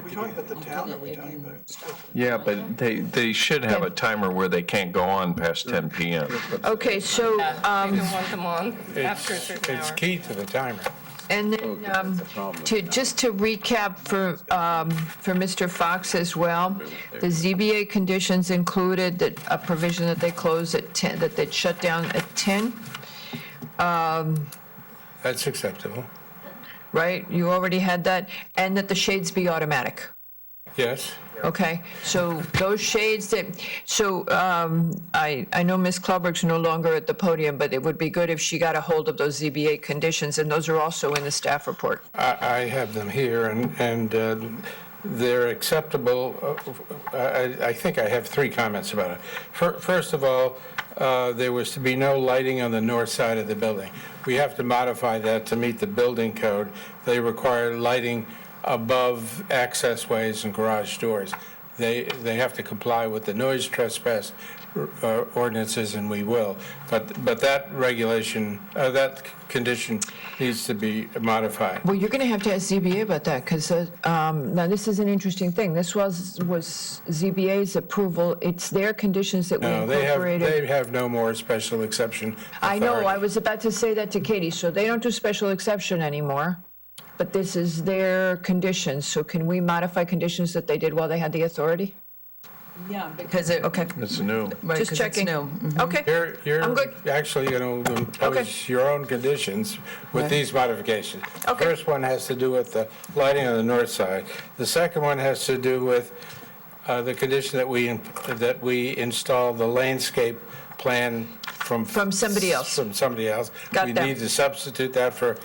We talk about the town, or we talking about? yeah, but they should have a timer where they can't go on past 10 PM. Okay, so, You don't want them on after a certain It's hour. key to the timer. and then, just to recap for Mr. Fox as well, the ZBA conditions included that a provision that they close at 10, that they shut down at 10. That's acceptable. Right? You already had that, and that the shades be automatic. Yes. Okay, so those shades that, so I know Ms. Klauberg's no longer at the podium, but it would be good if she got a hold of those ZBA conditions, and those are also in the staff report. I have them here, and they're acceptable. I think I have 3 comments about it. First of all, there was to be no lighting on the north side of the building. We have to modify that to meet the building code. They require lighting above access ways and garage doors. They have to comply with the noise trespass ordinances, and we will. But that regulation, that condition needs to be modified. Well, you're going to ask ZBA about that, because now this is an interesting thing. This was ZBA's approval. It's their conditions that we No, incorporated. they have no more special exception I know, authority. I was about to say that to Katie, so they don't do special exception anymore, but this is their conditions, so can we modify conditions that they did while they had the authority? Yeah, because it, okay. It's new. Right, Just 'cause it's checking. new. Mhm. Okay, You're I'm good. actually going to impose your own conditions with Okay. these modifications. Okay. The first one has to do with the lighting on the north side. The second one has to do with the condition that we install the landscape plan From somebody else. From somebody else. Got We that. need to substitute that for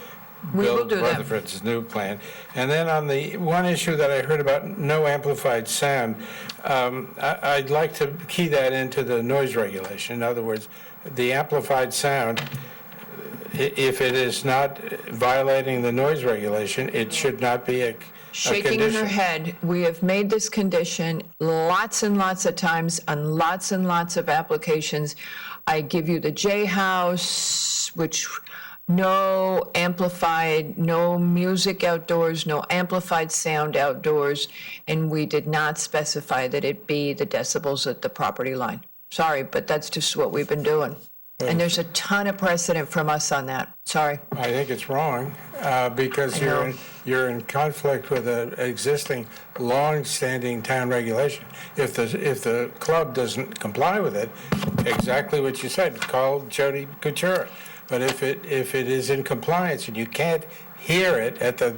We will Bill do that. Rutherford's new plan. And then on the one issue that I heard about no amplified sound, I'd like to key that into the noise regulation. In other words, the amplified sound, if it is not violating the noise regulation, it should not be a Shaking condition. her head. We have made this condition lots and lots of times on lots and lots of applications. I give you the J House, which no amplified, no music outdoors, no amplified sound outdoors, and we did not specify that it be the decibels at the property line. Sorry, but that's just what we've been doing. And there's a ton of precedent from us on that. Sorry. I think it's wrong because I know. you're in conflict with an existing long-standing town regulation. If the club doesn't comply with it, exactly what you said, call Jody Couture. But if it is in compliance and you can't hear it at the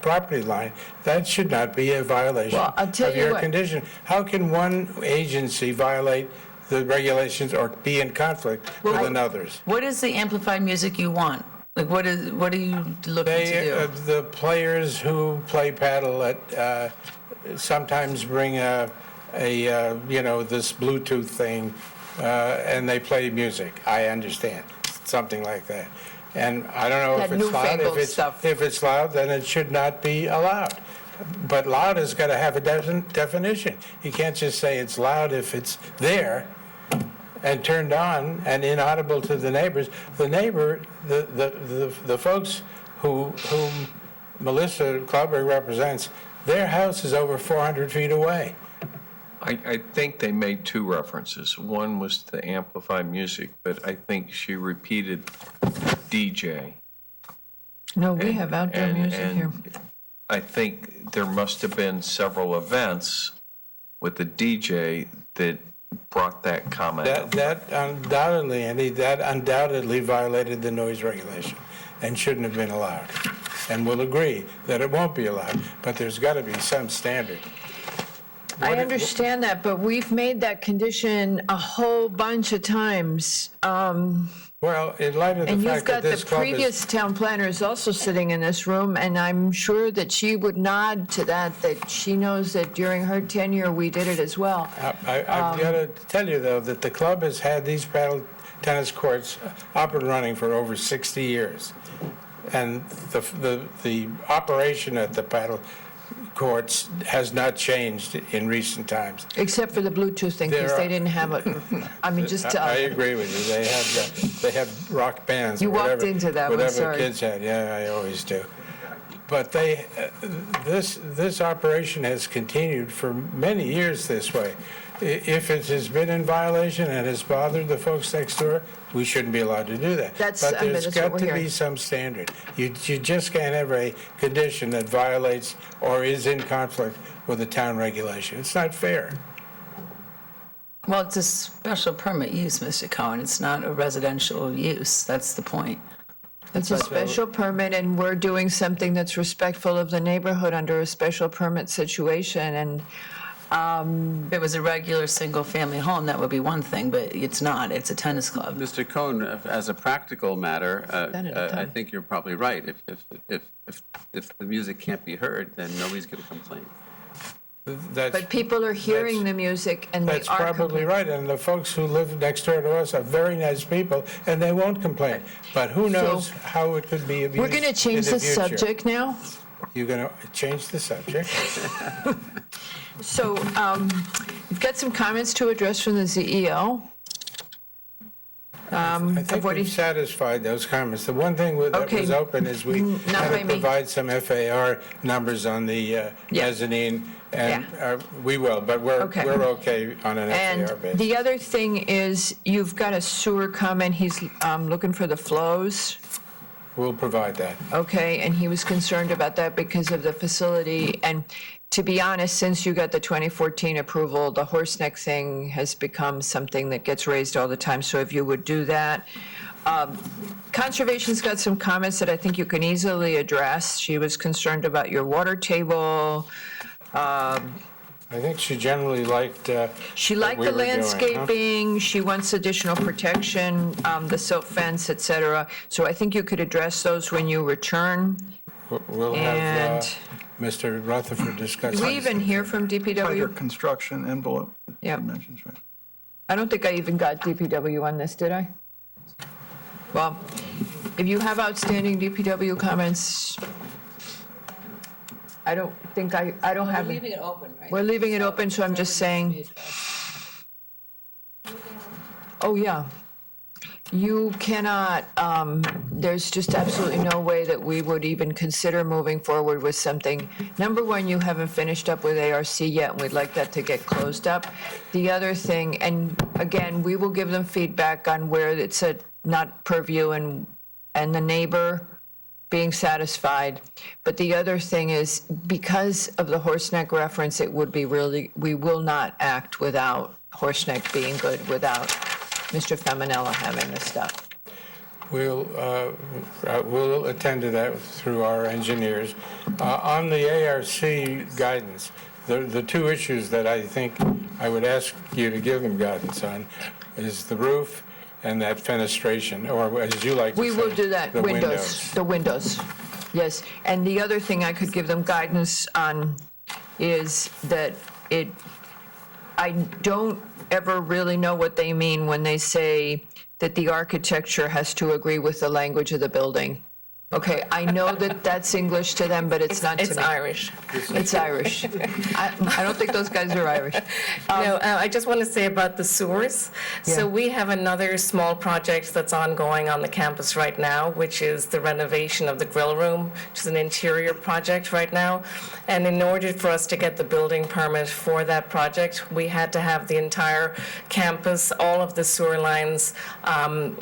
property line, that should not be a violation Well, I'll tell of you your what. condition. How can one agency violate the regulations or be in conflict with another's? What is the amplified music you want? Like, what are you looking to do? The players who play paddle at sometimes bring this Bluetooth thing, and they play music. I understand something like that, and I don't know if That it's loud. newfangled stuff. If it's loud, then it should not be allowed. But loud has got to have a definition. You can't just say it's loud if it's there and turned on and inaudible to the neighbors. The neighbor, the folks whom Melissa Cloudberry represents, their house is over 400 feet away. I think they made two references. One was to amplify music, but I think she repeated DJ. No, we have outdoor music here. I think there must have been several events with the DJ that brought that comment up. That undoubtedly, Andy, that undoubtedly violated the noise regulation and shouldn't have been allowed. And we'll agree that it won't be allowed, but there's got to be some standard. I understand that, but we've made that condition a whole bunch of times. Well, in light of the And you've fact got that this the club is... previous town planner is also sitting in this room, and I'm sure that she would nod to that she knows that during her tenure, we did it as well. I've got to tell you, though, that the club has had these paddle tennis courts up and running for over 60 years. And the operation at the paddle courts has not changed in recent times. Except for the Bluetooth thing, because they didn't have it. I mean, just I agree with you. They have rock bands. You or walked whatever, into that one, whatever sorry. kids had. Yeah, I always do. But this operation has continued for many years this way. If it has been in violation and has bothered the folks next door, we shouldn't be allowed to do that. But there's what got we're to be hearing. some standard. You just can't have a condition that violates or is in conflict with a town regulation. It's not fair. Well, it's a special permit use, Mr. Cohen. It's not a residential use. That's the point. It's a special permit, and we're doing something that's respectful of the neighborhood under a special permit situation, and if it was a regular single-family home, that would be one thing, but it's not. It's a tennis club. Mr. Cohn, as a practical matter, I think you're probably right. If the music can't be heard, then nobody's going to complain. but people are hearing the music, and they That's are probably right, and the folks who live next door to us are very nice people, and they won't complain. But who knows how it could be abused. We're going to change in the future. subject now. You're going to change the subject? So we've got some comments to address from the CEO. I think we've satisfied those comments. The one thing that was open is we had to provide some FAR numbers on the mezzanine, and we will, but we're okay on an FAR And basis. the other thing is, you've got a sewer comment. He's looking for the flows. We'll provide that. Okay, and he was concerned about that because of the facility. And to be honest, since you got the 2014 approval, the horse neck thing has become something that gets raised all the time. So if you would do that. Conservation's got some comments that I think you can easily address. She was concerned about your water table. I think she generally liked She what liked we the were doing, huh? landscaping, she wants additional protection, the silt fence, et cetera. So I think you could address those when you return. We'll And- have Mr. Rutherford discuss. Do we even hear from Tighter DPW? construction envelope. Yeah. Dimensions, right. I don't think I even got DPW on this, did I? Well, if you have outstanding DPW comments, I don't think I don't have. We're leaving it open, right? We're leaving it open, so I'm just saying. Oh, yeah. You cannot, there's just absolutely no way that we would even consider moving forward with something. Number one, you haven't finished up with ARC yet, and we'd like that to get closed up. The other thing, and again, we will give them feedback on where it's a not purview and the neighbor being satisfied. But the other thing is, because of the Horseneck reference, it would be really, we will not act without Horseneck being good, without Mr. Feminella having this stuff. We'll attend to that through our engineers. On the ARC guidance, the two issues that I think I would ask you to give them guidance on is the roof and that fenestration, or as you like to say, We will do that, the the windows, yes. And the other thing I could give them guidance on is that I don't ever really know what they mean when they say that the architecture has to agree with the language of the building. Okay, I know that that's English to them, but it's not to me. It's Irish. It's Irish. I don't think those guys are Irish. No, I just want to say about the sewers. So we have another small project that's ongoing on the campus right now, which is the renovation of the grill room, which is an interior project right now. And in order for us to get the building permit for that project, we had to have the entire campus, all of the sewer lines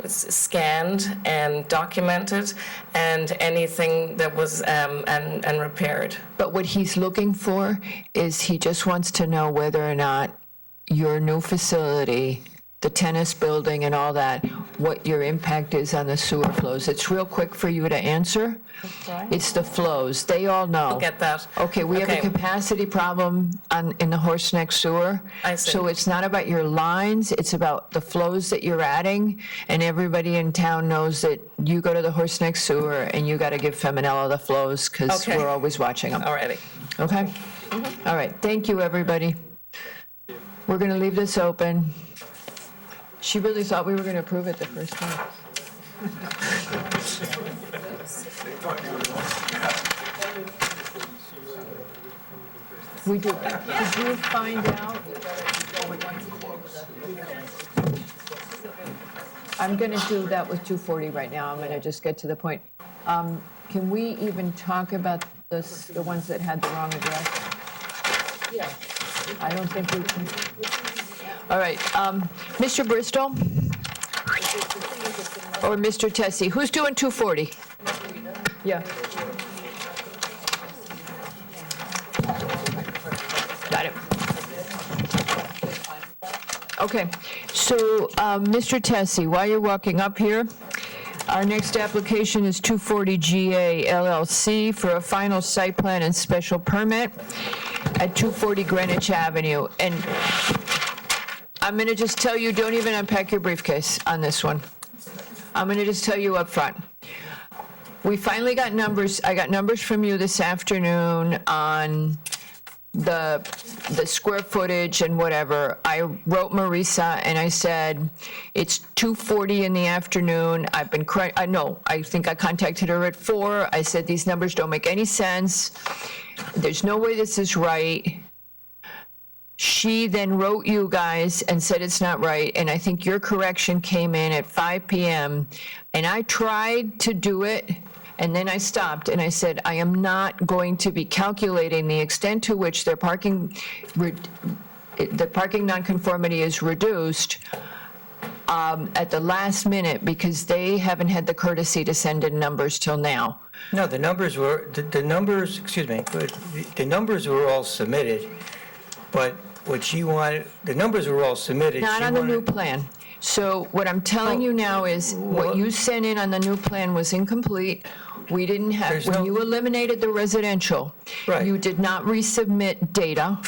scanned and documented, and anything that was and repaired. But what he's looking for is he just wants to know whether or not your new facility, the tennis building and all that, what your impact is on the sewer flows. It's real quick for you to answer. It's the flows. They all know. I'll get that. Okay, we have a capacity problem in the Horseneck sewer. I see. So it's not about your lines, it's about the flows that you're adding. And everybody in town knows that you go to the Horseneck sewer and you got to give Feminella the flows because Okay. we're always watching them. Alrighty. Okay? All right, thank you, everybody. We're going to leave this open. She really thought we were going to approve it the first time. We do. Did you find out? I'm going to do that with 240 right now. I'm going to just get to the point. Can we even talk about the ones that had the wrong address? Yeah. I don't think we can. All right, Mr. Bristol? Or Mr. Tessie? Who's doing 240? Yeah. Got it. Okay, so, Mr. Tessie, while you're walking up here, our next application is 240 GA LLC for a final site plan and special permit at 240 Greenwich Avenue. And I'm going to just tell you, don't even unpack your briefcase on this one. I'm going to just tell you up front. We finally got numbers. I got numbers from you this afternoon on the square footage and whatever. I wrote Marisa and I said, it's 2:40 in the afternoon. I've been I think I contacted her at 4. I said, these numbers don't make any sense. There's no way this is right. She then wrote you guys and said it's not right, and I think your correction came in at 5 p.m., and I tried to do it, and then I stopped, and I said, I am not going to be calculating the extent to which the parking nonconformity is reduced at the last minute, because they haven't had the courtesy to send in numbers till now. No, the numbers were, the numbers, excuse me, the numbers were all submitted, but what she wanted, the numbers were all submitted. Not She on the wanted- new plan. So what I'm telling you now is, what you sent in on the new plan was incomplete. We didn't have, when you eliminated the residential, you did not resubmit data.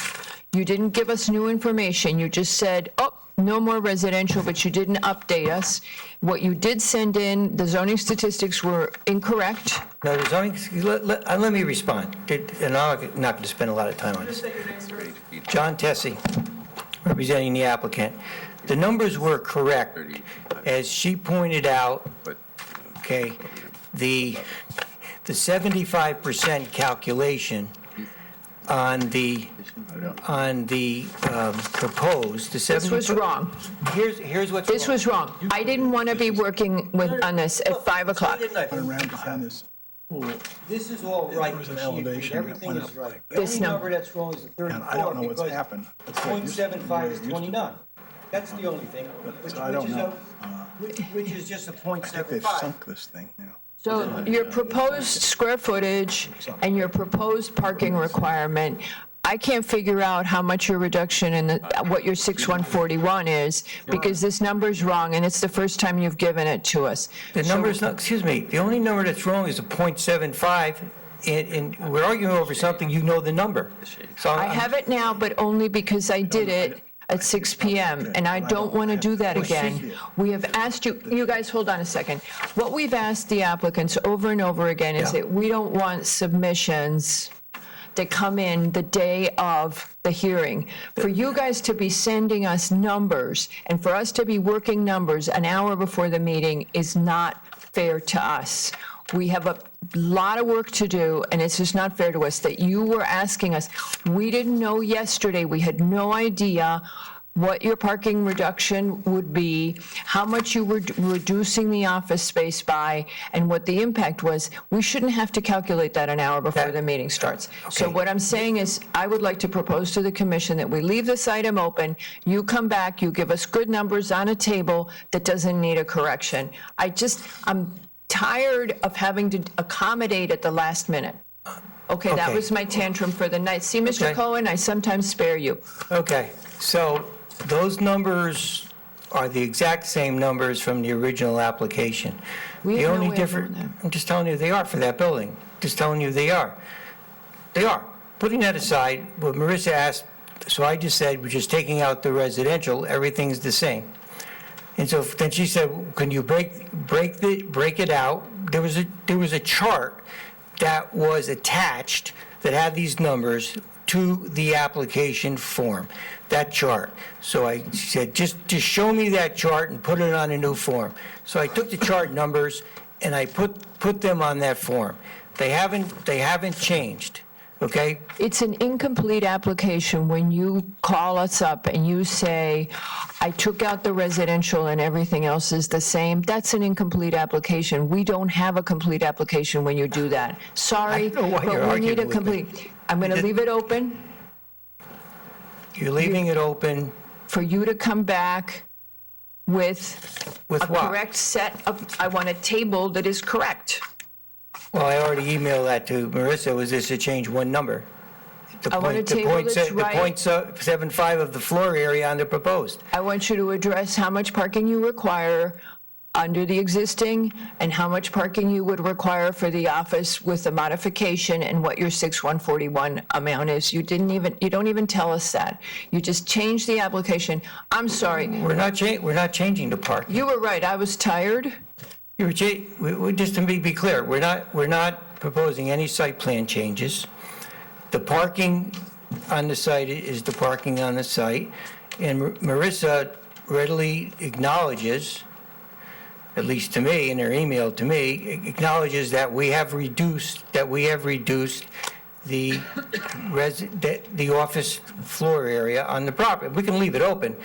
You didn't give us new information. You just said, oh, no more residential, but you didn't update us. What you did send in, the zoning statistics were incorrect. No, the zoning, let me respond, and I'm not going to spend a lot of time on this. John Tessie, representing the applicant. The numbers were correct. As she pointed out, okay, the 75% calculation on the proposed, This was wrong. Here's what's This was wrong. I didn't want to be working on this at 5 o'clock. Around behind this pool, This is all right. there was an elevation that Everything went is up right. like The This only number. number that's wrong is the 34. And I don't know what's because happened. It's like used to be 0.75 where is it used to be. 29. That's the only thing, which I don't is know. which is just a I think they've 0.75. sunk this thing, you know. So your proposed square footage and your proposed parking requirement, I can't figure out how much your reduction in what your 6141 is, because this number's wrong, and it's the first time you've given it to us. The number is not, excuse me, the only number that's wrong is a 0.75, and we're arguing over something, you know the number. So I have it now, but only because I did it at 6 PM, and I don't want to do that again. We have asked you guys, hold on a second. What we've asked the applicants over and over again is that we don't want submissions that come in the day of the hearing. For you guys to be sending us numbers and for us to be working numbers an hour before the meeting is not fair to us. We have a lot of work to do, and it's just not fair to us that you were asking us. We didn't know yesterday, we had no idea what your parking reduction would be, how much you were reducing the office space by, and what the impact was. We shouldn't have to calculate that an hour before the meeting starts. So what I'm saying is, I would like to propose to the commission that we leave this item open, you come back, you give us good numbers on a table that doesn't need a correction. I'm tired of having to accommodate at the last minute. Okay, that Okay. was my tantrum for the night. See, Mr. Okay. Cohen, I sometimes spare you. Okay, so those numbers are the exact same numbers from the original application. We The have no only way of difference, knowing I'm just telling you they are for that building. Just telling you they are. They are. Putting that aside, what Marissa asked, so I just said, we're just taking out the residential, everything's the same. And so then she said, can you break it out? There was a chart that was attached that had these numbers to the application form, that chart. So I said, just show me that chart and put it on a new form. So I took the chart numbers and I put them on that form. They haven't changed, okay? It's an incomplete application when you call us up and you say, I took out the residential and everything else is the same. That's an incomplete application. We don't have a complete application when you do that. Sorry, I don't know why you're but we need a arguing with me. complete. I'm going to leave it open You're leaving it open for you to come back with a what? correct set of, I want a table that is correct. Well, I already emailed that to Marissa, was this to change one number? I want a table that's right. The 0.75 of the floor area on the proposed. I want you to address how much parking you require under the existing and how much parking you would require for the office with the modification and what your 6141 amount is. You don't even tell us that. You just changed the application. I'm sorry. We're not changing the parking. You were right. I was tired. Just to be clear, we're not proposing any site plan changes. The parking on the site is the parking on the site, and Marissa readily acknowledges, at least to me, in her email to me, acknowledges that we have reduced the office floor area on the property. We can leave it open.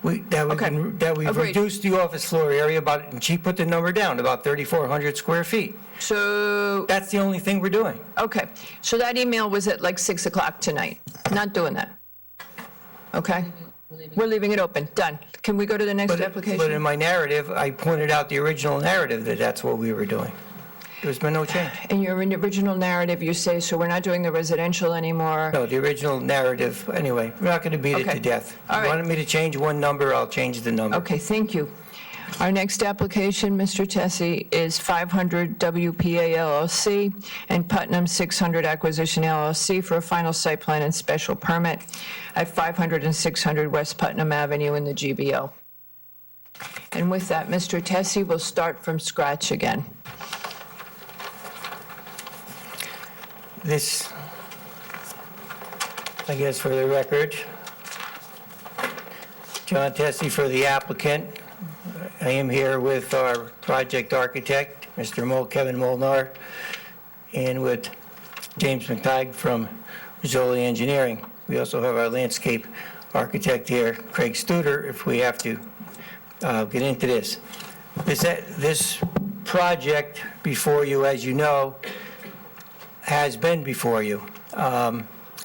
We've Agreed. reduced the office floor area about, and she put the number down, about 3,400 square feet. So That's the only thing we're doing. Okay, so that email was at like 6 o'clock tonight. Not doing that. Okay? We're leaving it open. Done. Can we go to the next But in application? my narrative, I pointed out the original narrative that that's what we were doing. There's been no change. In your original narrative, you say, so we're not doing the residential anymore. No, the original narrative, anyway, we're not going to beat it Okay. to death. All If you right. wanted me to change one number, I'll change the number. Okay, thank you. Our next application, Mr. Tessie, is 500 WPA LLC and Putnam 600 Acquisition LLC for a final site plan and special permit at 500 and 600 West Putnam Avenue in the GBO. And with that, Mr. Tessie will start from scratch again. This, I guess for the record, John Tessie for the applicant. I am here with our project architect, Mr. Kevin Molnar, and with James McTighe from Rizzoli Engineering. We also have our landscape architect here, Craig Studer, if we have to get into this. This project before you, as you know, has been before you.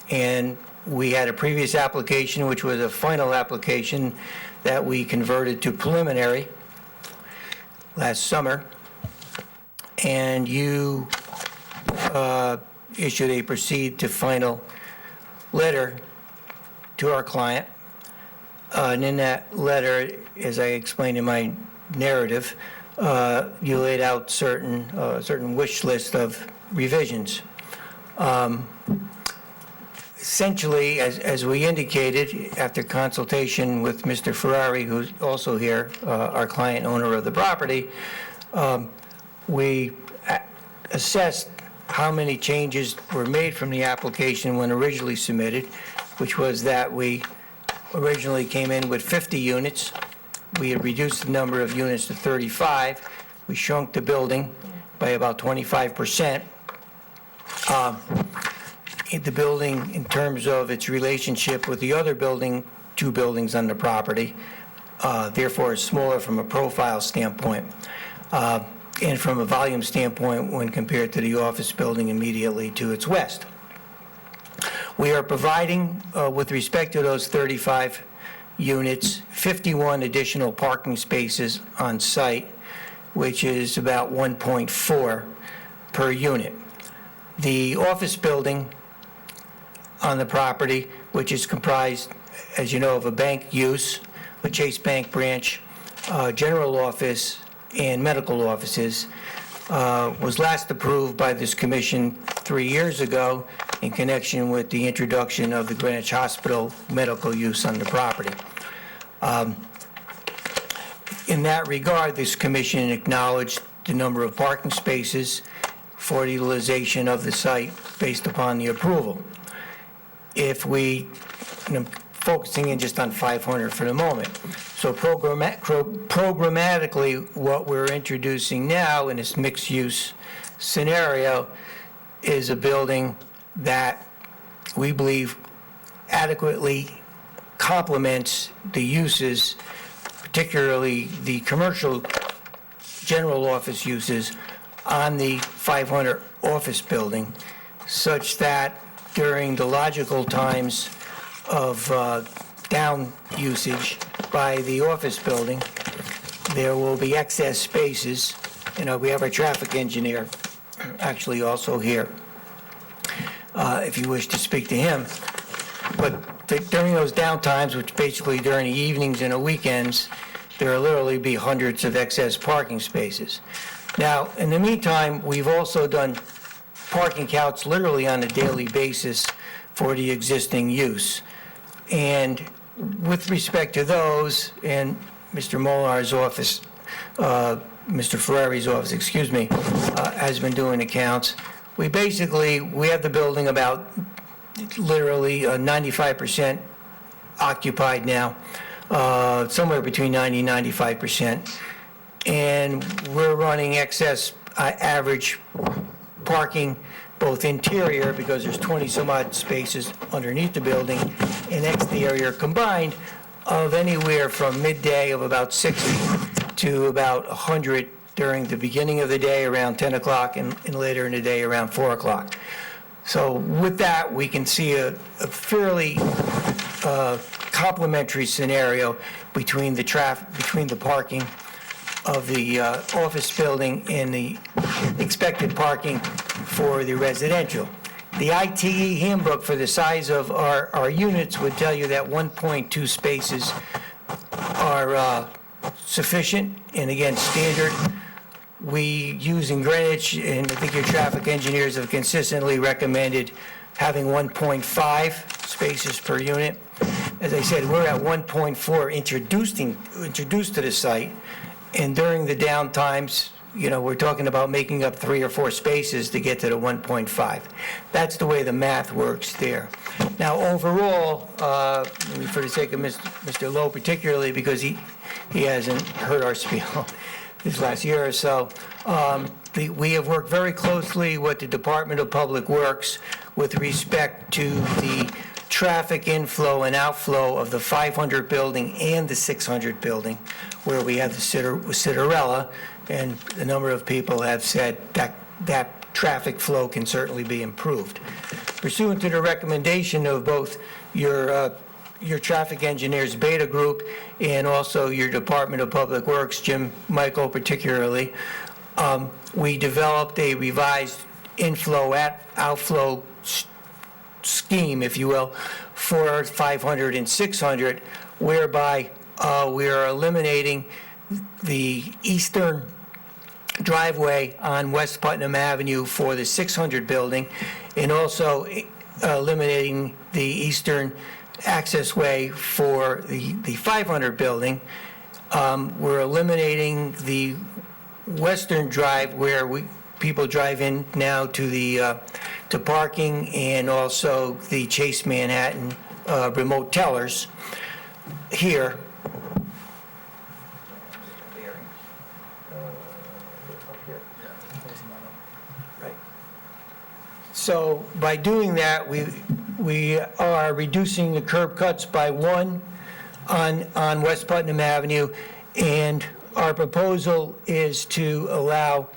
And we had a previous application, which was a final application that we converted to preliminary last summer. And you issued a proceed to final letter to our client. And in that letter, as I explained in my narrative, you laid out certain wish list of revisions. Essentially, as we indicated, after consultation with Mr. Ferrari, who's also here, our client owner of the property, we assessed how many changes were made from the application when originally submitted, which was that we originally came in with 50 units. We had reduced the number of units to 35. We shrunk the building by about 25%. The building, in terms of its relationship with the other building, two buildings on the property, therefore is smaller from a profile standpoint, and from a volume standpoint when compared to the office building immediately to its west. We are providing, with respect to those 35 units, 51 additional parking spaces on site, which is about 1.4 per unit. The office building on the property, which is comprised, as you know, of a bank use, a Chase Bank branch, general office, and medical offices, was last approved by this commission 3 years ago in connection with the introduction of the Greenwich Hospital medical use on the property. In that regard, this commission acknowledged the number of parking spaces for the utilization of the site based upon the approval. If we, and I'm focusing in just on 500 for the moment, so programmatically, what we're introducing now in this mixed-use scenario is a building that we believe adequately complements the uses, particularly the commercial general office uses on the 500 office building, such that during the logical times of down usage by the office building, there will be excess spaces. You know, we have our traffic engineer actually also here, if you wish to speak to him. But during those down times, which basically during the evenings and the weekends, there will literally be hundreds of excess parking spaces. Now, in the meantime, we've also done parking counts literally on a daily basis for the existing use. And with respect to those, and Mr. Molnar's office, Mr. Ferrari's office, excuse me, has been doing accounts, we have the building about literally 95% occupied now, somewhere between 90 and 95%. And we're running excess average parking, both interior, because there's 20 some odd spaces underneath the building, and exterior combined of anywhere from midday of about 60 to about 100 during the beginning of the day around 10 o'clock and later in the day around 4 o'clock. So with that, we can see a fairly complementary scenario between the parking of the office building and the expected parking for the residential. The ITE handbook for the size of our units would tell you that 1.2 spaces are sufficient and again, standard. We use in Greenwich, and I think your traffic engineers have consistently recommended having 1.5 spaces per unit. As I said, we're at 1.4 introduced to the site, and during the downtimes, we're talking about making up 3 or 4 spaces to get to the 1.5. That's the way the math works there. Now, overall, for the sake of Mr. Lowe particularly, because he hasn't heard our spiel this last year or so, we have worked very closely with the Department of Public Works with respect to the traffic inflow and outflow of the 500 building and the 600 building, where we have the Citarella, and a number of people have said that traffic flow can certainly be improved. Pursuant to the recommendation of both your traffic engineers beta group and also your Department of Public Works, Jim Michael particularly, we developed a revised inflow outflow scheme, if you will, for 500 and 600, whereby we are eliminating the eastern driveway on West Putnam Avenue for the 600 building, and also eliminating the eastern access way for the 500 building. We're eliminating the western drive where people drive in now to to parking, and also the Chase Manhattan remote tellers here. So by doing that, we are reducing the curb cuts by 1 on West Putnam Avenue, and our proposal is to allow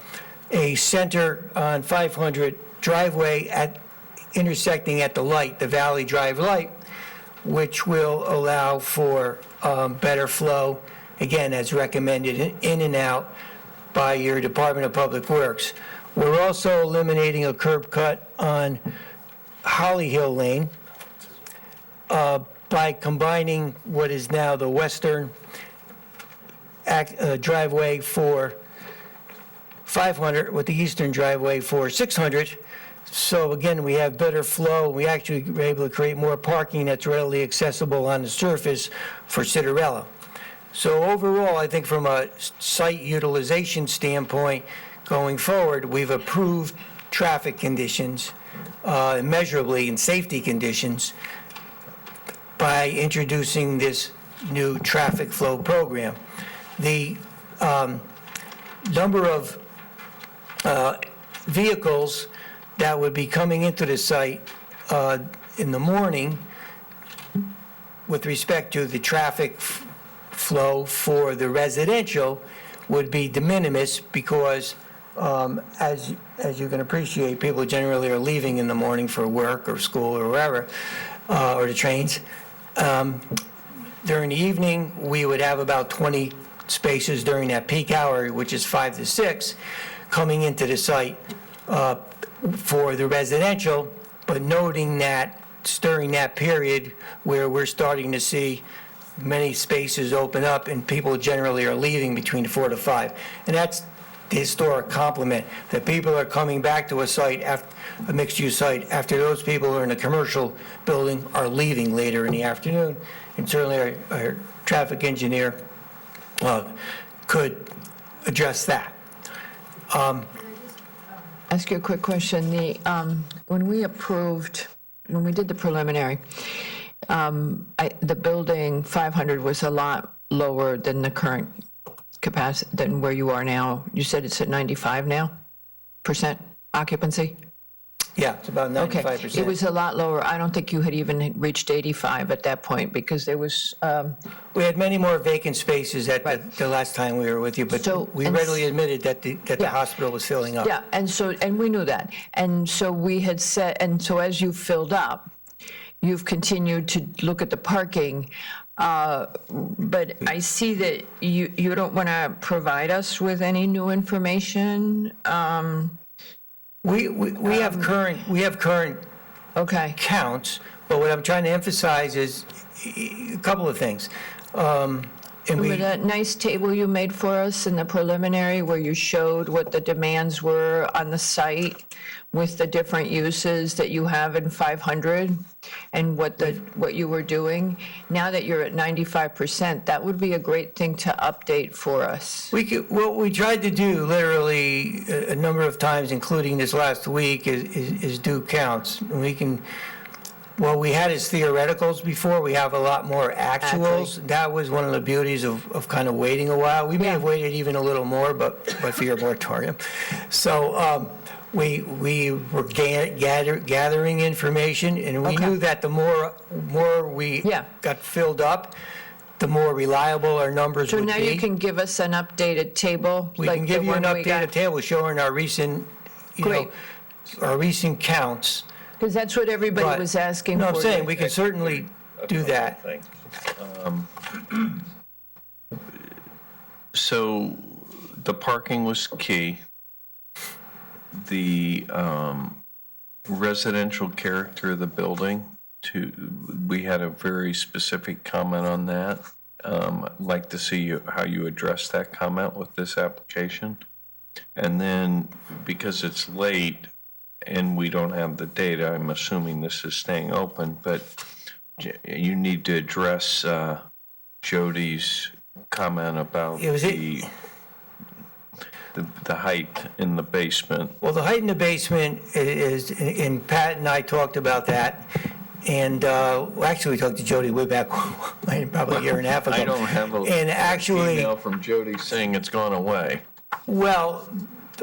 a center on 500 driveway intersecting at the light, the Valley Drive light, which will allow for better flow, again, as recommended in and out by your Department of Public Works. We're also eliminating a curb cut on Holly Hill Lane by combining what is now the western driveway for 500 with the eastern driveway for 600. So again, we have better flow. We actually were able to create more parking that's readily accessible on the surface for Citarella. So overall, I think from a site utilization standpoint, going forward, we've improved traffic conditions immeasurably and safety conditions by introducing this new traffic flow program. The number of vehicles that would be coming into the site in the morning with respect to the traffic flow for the residential would be de minimis, because as you can appreciate, people generally are leaving in the morning for work or school or wherever, or the trains. During the evening, we would have about 20 spaces during that peak hour, which is 5 to 6, coming into the site for the residential, but noting that during that period where we're starting to see many spaces open up and people generally are leaving between 4 to 5. And that's the historic complement, that people are coming back to a site, a mixed-use site, after those people who are in a commercial building are leaving later in the afternoon. And certainly our traffic engineer could address that. Ask you a quick question. When we did the preliminary, the building 500 was a lot lower than the current capacity, than where you are now. You said it's at 95 now, % occupancy? Yeah, it's about 95%. Okay, it was a lot lower. I don't think you had even reached 85 at that point, because there was... We had many more vacant spaces at the last time we were with you, but we readily admitted that the hospital was filling up. Yeah, and we knew that. And so we had said, and so as you filled up, you've continued to look at the parking, but I see that you don't want to provide us with any new information. We have current counts, but what I'm trying to emphasize is a couple of things. And With that nice table you made for us in the preliminary where you showed what the demands were on the site with the different uses that you have in 500 and what you were doing, now that you're at 95%, that would be a great thing to update for us. What we tried to do literally a number of times, including this last week, is do counts. What we had is theoreticals before, we have a lot more actuals. That was one of the beauties of kind of waiting a while. We may have waited even a little more, but for your moratorium. So we were gathering information, and we knew that the more we got filled up, the more reliable our numbers would be. So now you can give us an updated table? We can give you an updated table showing our recent, our recent counts. Because that's what everybody was asking for. No, I'm saying we can certainly do that. So the parking was key. The residential character of the building, we had a very specific comment on that. I'd like to see how you address that comment with this application. And then, because it's late and we don't have the data, I'm assuming this is staying open, but you need to address Jody's comment about the height in the basement. Well, the height in the basement is, and Pat and I talked about that, and actually we talked to Jody way back, probably a year and a half ago. I don't have an email from Jody saying it's gone away. Well,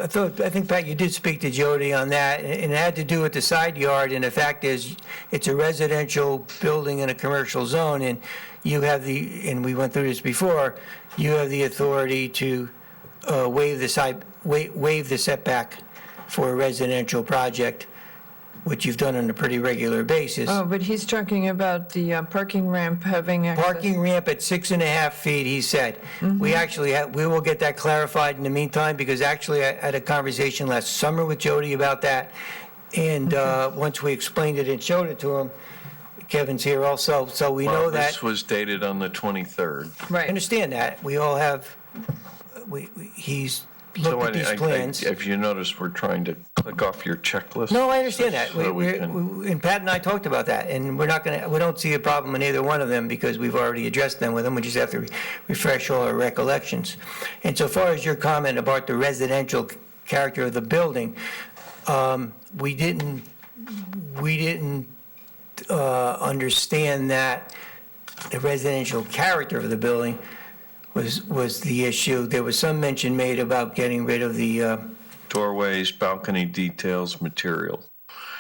I think, Pat, you did speak to Jody on that, and it had to do with the side yard, and the fact is, it's a residential building in a commercial zone, and you have and we went through this before, you have the authority to waive the setback for a residential project, which you've done on a pretty regular basis. Oh, but he's talking about the parking ramp having access. Parking ramp at 6.5 feet, he said. We actually we will get that clarified in the meantime, because actually I had a conversation last summer with Jody about that. And once we explained it and showed it to him, Kevin's here also, so we know that. This was dated on the 23rd. Right. I understand that. We all have, he's looked at these plans. If you notice, we're trying to click off your checklist. No, I understand that. So And Pat and I talked about that, and we don't see a problem in either one of them because we've already addressed them with them. We just have to refresh all our recollections. And so far as your comment about the residential character of the building, we didn't understand that the residential character of the building was the issue. There was some mention made about getting rid of the doorways, balcony details, material.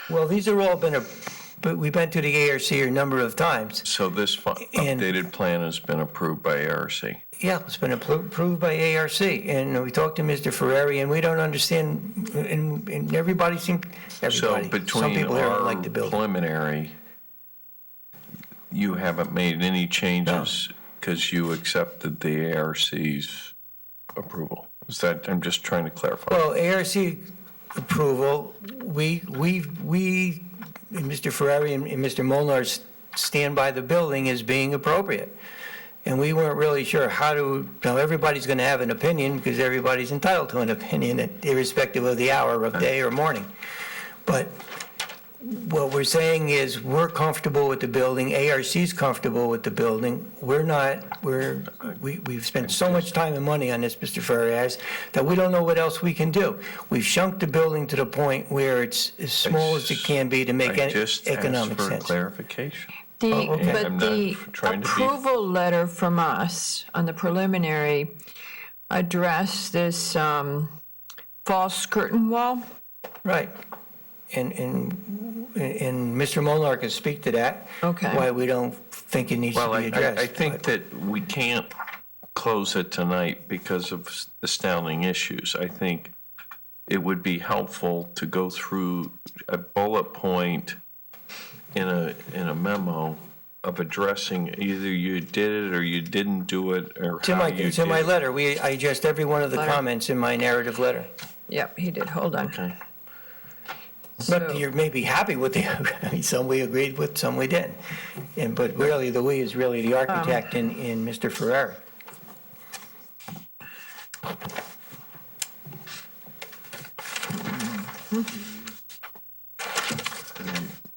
Well, these are all but we've been to the ARC a number of times. So this updated plan has been approved by ARC? Yeah, it's been approved by ARC, and we talked to Mr. Ferrari, and we don't understand, and everybody, So some between people here don't our like the building. preliminary, you haven't made any changes because you accepted the ARC's approval? Is that, I'm just trying to clarify. Well, ARC approval, we, Mr. Ferrari and Mr. Molnar stand by the building as being appropriate. And we weren't really sure now everybody's going to have an opinion because everybody's entitled to an opinion irrespective of the hour of day or morning. But what we're saying is we're comfortable with the building, ARC's comfortable with the building. We've spent so much time and money on this, Mr. Ferrias, that we don't know what else we can do. We've shrunk the building to the point where it's as small as it can be to make economic sense. I just asked for clarification. But the approval letter from us on the preliminary addressed this false curtain wall. Right. And Mr. Molnar can speak to that. Okay. Why we don't think it needs to be addressed. I think that we can't close it tonight because of astounding issues. I think it would be helpful to go through a bullet point in a memo of addressing either you did it or you didn't do it or how you did it. It's in my letter. I addressed every one of the comments in my narrative letter. Yep, he did. Hold on. Okay. But you may be happy with some we agreed with, some we didn't. But really, the we is really the architect in Mr. Ferrari.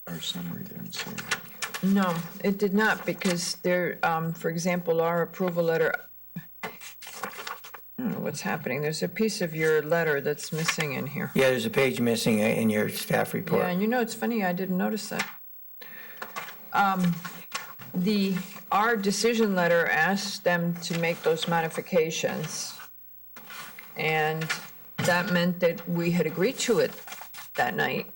Our summary didn't say. No, it did not, because there, for example, our approval letter, I don't know what's happening. There's a piece of your letter that's missing in here. Yeah, there's a page missing in your staff report. Yeah, and you know, it's funny, I didn't notice that. Our decision letter asked them to make those modifications, and that meant that we had agreed to it that night.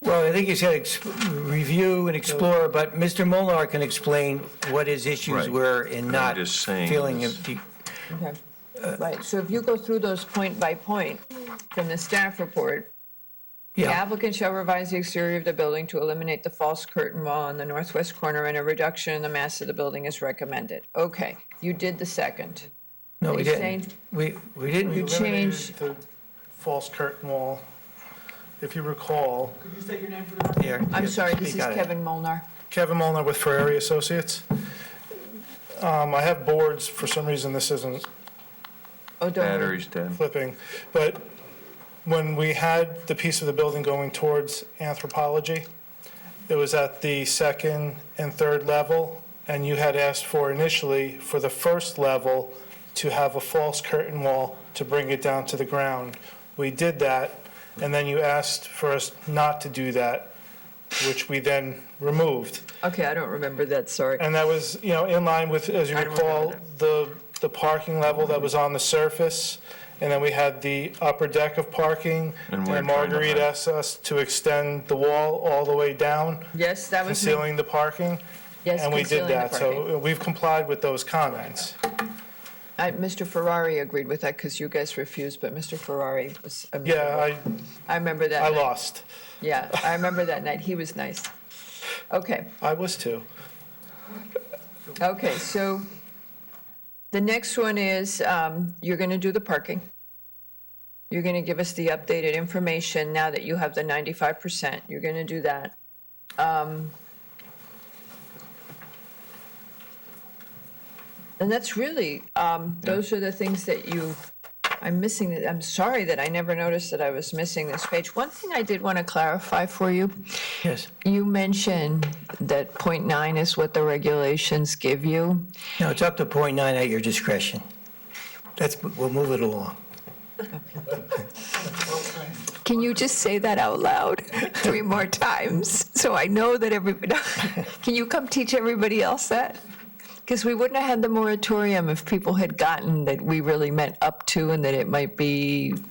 Well, I think you said review and explore, but Mr. Molnar can explain what his issues Right. were in I'm not just saying feeling. this. Okay, right, so if you go through those point by point from the staff report, the Yeah. applicant shall revise the exterior of the building to eliminate the false curtain wall on the northwest corner, and a reduction in the mass of the building is recommended. Okay, you did the second. No, we Are you didn't. saying- We didn't. You changed, The false curtain wall, if you recall. Could you state your name for the record? Here, I'm sorry, this is speak out. Kevin Molnar. Kevin Molnar with Ferrari Associates. I have boards, for some reason this isn't Oh, don't worry. Battery's dead. flipping, but when we had the piece of the building going towards anthropology, it was at the second and third level, and you had asked for initially for the first level to have a false curtain wall to bring it down to the ground. We did that, and then you asked for us not to do that, which we then removed. Okay, I don't remember that, sorry. And that was, in line with, as you I don't recall, the parking level that was on the surface. And then we had the upper deck of parking. And we're And trying to Marguerite hide. asked us to extend the wall all the way down, Yes, that was me. concealing the parking. Yes, And we did concealing the that. So we've complied with those comments. Mr. Ferrari agreed with that because you guys refused, but Mr. Ferrari was. Yeah, I remember that I night. lost. Yeah, I remember that night. He was nice. Okay, I was too. okay, so the next one is, you're going to do the parking. You're going to give us the updated information now that you have the 95%. You're going to do that. And that's really, those are the things that I'm missing. I'm sorry that I never noticed that I was missing this page. One thing I did want to clarify for you. Yes. You mentioned that .9 is what the regulations give you. No, it's up to .9 at your discretion. We'll move it along. Can you just say that out loud 3 more times so I know that everybody, can you come teach everybody else that? Because we wouldn't have had the moratorium if people had gotten that we really meant up to and that it might be Well,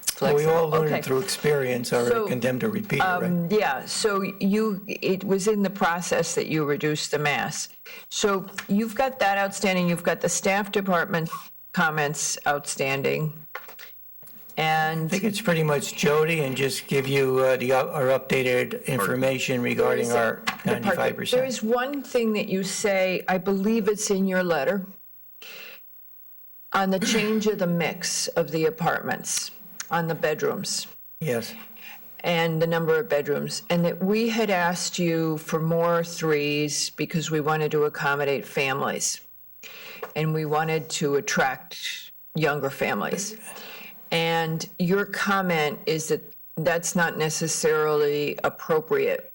flexible. we all Okay. learn through experience or So, are condemned to repeat it, right? Yeah, so it was in the process that you reduced the mass. So you've got that outstanding, you've got the staff department comments outstanding. I And think it's pretty much Jody and just give you our updated information regarding our There 95%. is one thing that you say, I believe it's in your letter, on the change of the mix of the apartments, on the bedrooms. Yes. And the number of bedrooms, and that we had asked you for more threes because we wanted to accommodate families. And we wanted to attract younger families. And your comment is that that's not necessarily appropriate,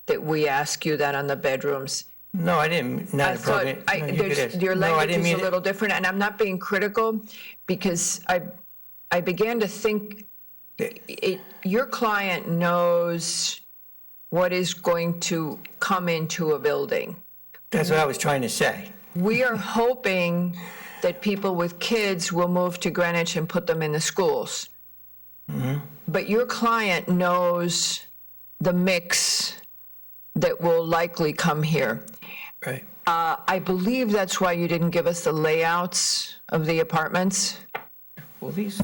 that we ask you that on the bedrooms. No, I didn't, not I thought, appropriate. No, you could ask. your No, I language didn't is a mean it. little different, and I'm not being critical, because I began to think, your client knows what is going to come into a building. That's what I was trying to say. We are hoping that people with kids will move to Greenwich and put them in the schools. But your client knows the mix that will likely come here. Right. I believe that's why you didn't give us the layouts of the apartments. Well, these,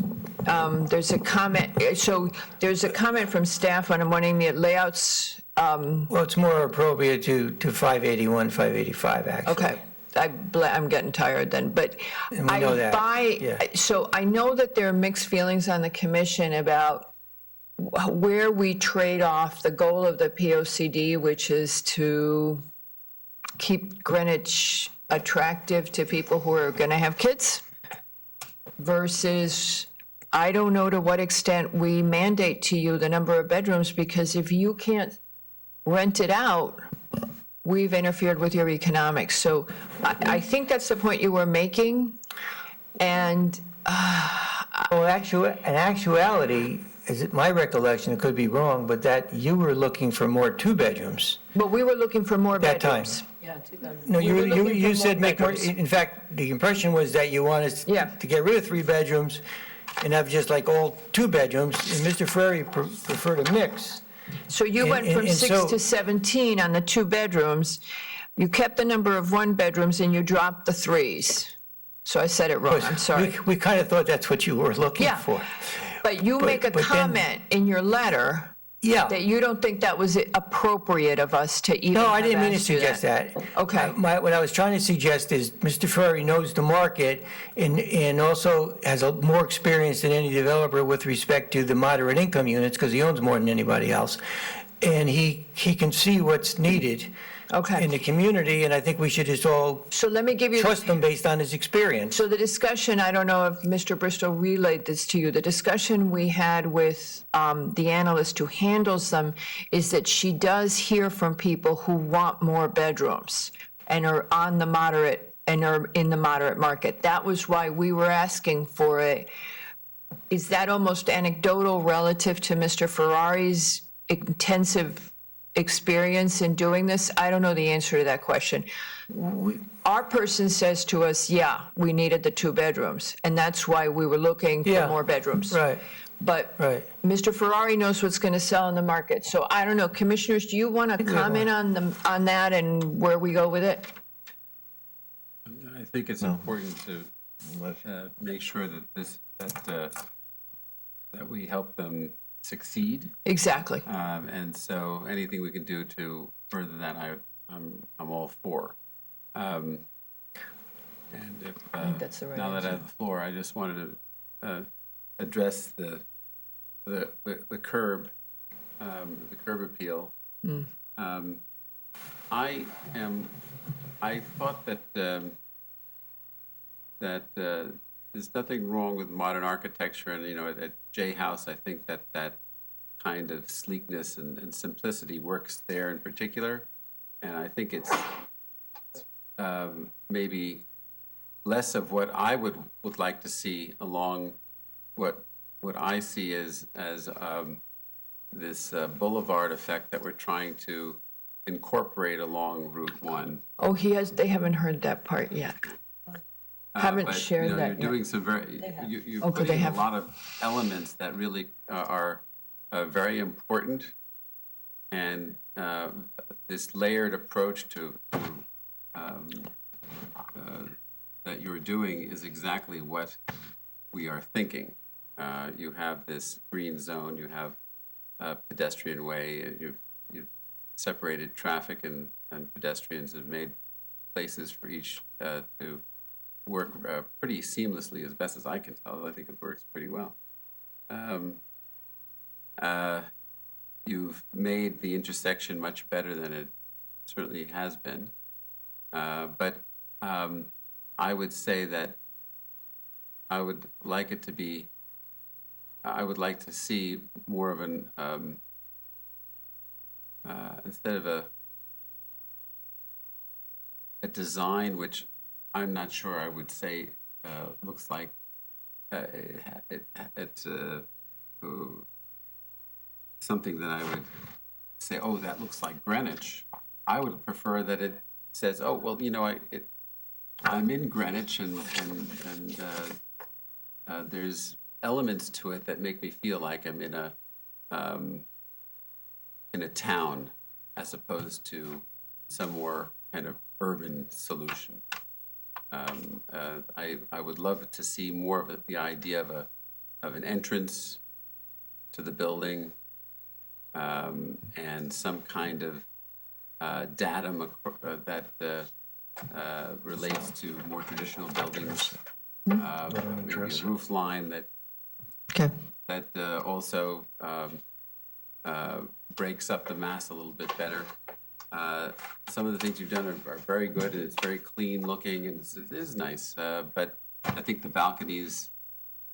There's a comment, so there's a comment from staff on wanting the layouts. well, it's more appropriate to 581, 585, actually. Okay, I'm getting tired then, but And we know that, yeah. So I know that there are mixed feelings on the commission about where we trade off the goal of the POCD, which is to keep Greenwich attractive to people who are going to have kids, versus I don't know to what extent we mandate to you the number of bedrooms, because if you can't rent it out, we've interfered with your economics. So I think that's the point you were making. And Well, in actuality, is it my recollection, it could be wrong, but that you were looking for more two-bedrooms but we were looking for more that time. bedrooms. No, We were looking for you more said make more, bedrooms. in fact, the impression was that you wanted to get rid of 3 bedrooms and have just like all 2 bedrooms, and Mr. Ferrari preferred a mix. So you went from 6 to 17 on the 2 bedrooms. You kept the number of 1 bedrooms and you dropped the 3s. So I said it wrong, I'm sorry. We kind of thought that's what you were looking for. But you make a but then- comment in your letter that you don't think that was appropriate of us to even No, I have didn't mean to asked you suggest that. Okay. What I was trying to suggest is Mr. Ferrari knows the market and also has more experience than any developer with respect to the moderate income units, because he owns more than anybody else. And he can see what's needed in the community, and I think we should just all So let me give you trust him based on his experience. So the discussion, I don't know if Mr. Bristol relayed this to you, the discussion we had with the analyst who handles them is that she does hear from people who want more bedrooms and are on the moderate and are in the moderate market. That was why we were asking for it. Is that almost anecdotal relative to Mr. Ferrari's intensive experience in doing this? I don't know the answer to that question. Our person says to us, yeah, we needed the 2 bedrooms, and that's why we were looking for more bedrooms. Right. But Mr. Ferrari knows what's going to sell in the market. So I don't know, commissioners, do you want to comment on that and where we go with it? I think it's important to make sure that that we help them succeed. Exactly. And so anything we can do to further that, I'm all for. And if, I think that's the right now that I answer. have the floor, I just wanted to address the curb appeal. I thought that there's nothing wrong with modern architecture, and at J House, I think that kind of sleekness and simplicity works there in particular, and I think it's maybe less of what I would like to see along what I see as this boulevard effect that we're trying to incorporate along Route 1. Oh, they haven't heard that part yet. Haven't But, shared that You're yet. doing some you're Okay, putting they in have. a lot of elements that really are very important, and this layered approach to that you're doing is exactly what we are thinking. You have this green zone, you have a pedestrian way, you've separated traffic and pedestrians, have made places for each to work pretty seamlessly, as best as I can tell. I think it works pretty well. You've made the intersection much better than it certainly has been. But I would say that I would like it to be, I would like to see more of an, instead of a design which I'm not sure I would say looks like it's something that I would say, oh, that looks like Greenwich. I would prefer that it says, oh, well, I'm in Greenwich, and there's elements to it that make me feel like I'm in a town, as opposed to some more kind of urban solution. I would love to see more of the idea of an entrance to the building, and some kind of datum that relates to more traditional buildings, maybe a roof line that also breaks up the mass a little bit better. Some of the things you've done are very good, and it's very clean looking, and it is nice. But I think the balconies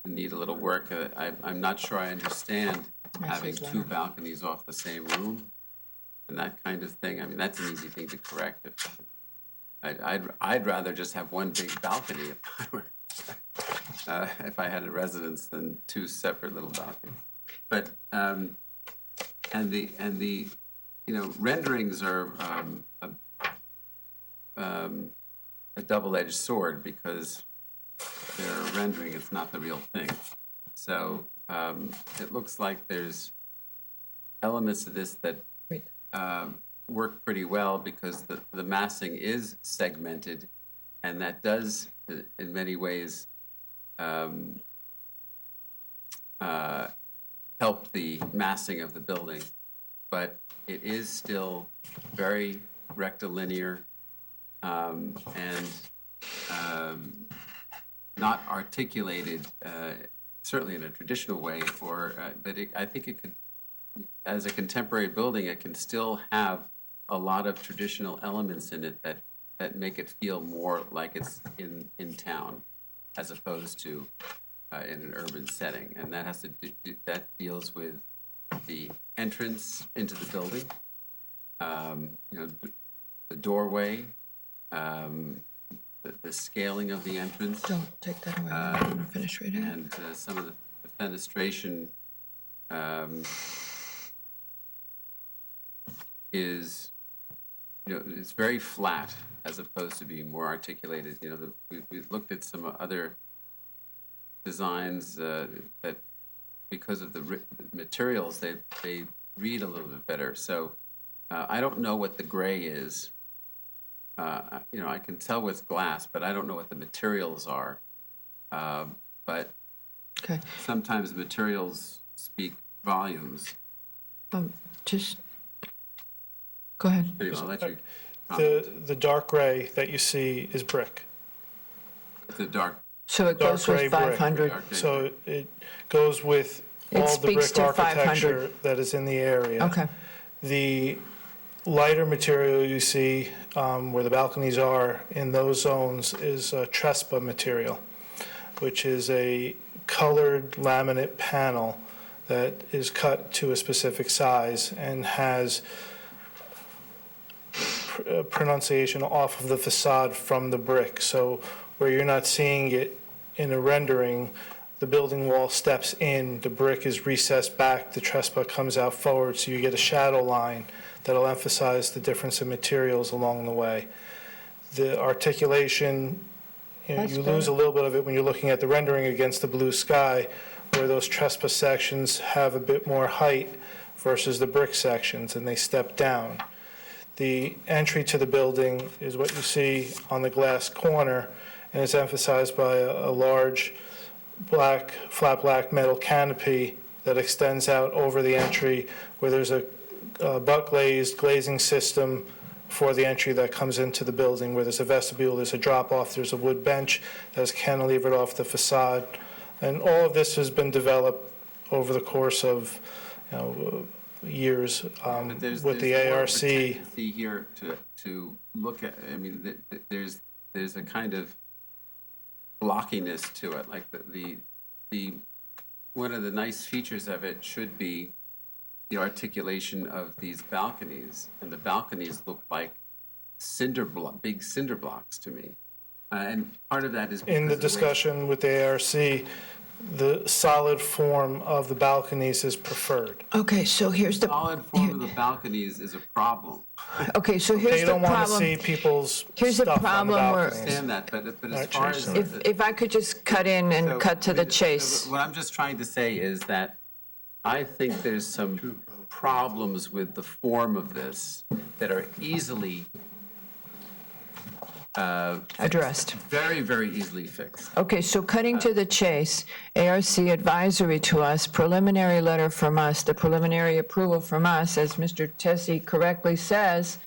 need a little work. I'm not sure I understand having two balconies off the same room and that kind of thing. I mean, that's an easy thing to correct. I'd rather just have one big balcony if I had a residence than two separate little balconies. But and the renderings are a double-edged sword because they're rendering, it's not the real thing. So it looks like there's elements of this that work pretty well because the massing is segmented, and that does, in many ways, help the massing of the building. But it is still very rectilinear and not articulated, certainly in a traditional way, but I think it could, as a contemporary building, it can still have a lot of traditional elements in it that make it feel more like it's in town, as opposed to in an urban setting. And that has to that deals with the entrance into the building, the doorway, the scaling of the entrance. Don't take that away. I'm going to finish reading. And some of the fenestration is, it's very flat as opposed to being more articulated. We've looked at some other designs that, because of the materials, they read a little bit better. So I don't know what the gray is. I can tell with glass, but I don't know what the materials are. But sometimes materials speak volumes. Just go ahead. Anyway, I'll let you The dark gray that you see is brick. The dark. So it goes with 500. So it goes with all the brick architecture that is in the area. Okay. The lighter material you see where the balconies are in those zones is Trespa material, which is a colored laminate panel that is cut to a specific size and has pronunciation off of the facade from the brick. So where you're not seeing it in a rendering, the building wall steps in, the brick is recessed back, the Trespa comes out forward, so you get a shadow line that'll emphasize the difference in materials along the way. The articulation, you lose a little bit of it when you're looking at the rendering against the blue sky, where those Trespa sections have a bit more height versus the brick sections, and they step down. The entry to the building is what you see on the glass corner, and it's emphasized by a large flat black metal canopy that extends out over the entry, where there's a butt glazed glazing system for the entry that comes into the building, where there's a vestibule, there's a drop-off, there's a wood bench that's cantilevered off the facade. And all of this has been developed over the course of years with the ARC. See here to look at, I mean, there's a kind of blockiness to it. Like the one of the nice features of it should be the articulation of these balconies, and the balconies look like big cinder blocks to me. And part of that is in the discussion with the ARC, the solid form of the balconies is preferred. Okay, so here's the solid form of the balconies is a problem. Okay, so here's they the don't problem. want to see people's Here's the stuff on the problem where- balconies. I understand that, but as far as If I could just cut in and cut to the chase. What I'm just trying to say is that I think there's some problems with the form of this that are easily addressed. Very, very easily fixed. Okay, so cutting to the chase, ARC advisory to us, preliminary letter from us, the preliminary approval from us, as Mr. Tessie correctly says,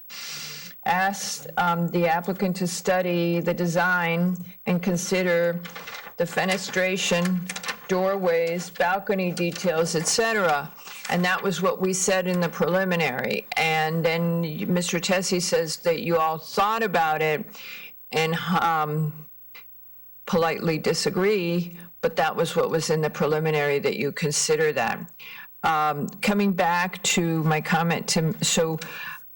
asked the applicant to study the design and consider the fenestration, doorways, balcony details, et cetera. And that was what we said in the preliminary. And then Mr. Tessie says that you all thought about it and politely disagree, but that was what was in the preliminary, that you consider that. Coming back to my comment, so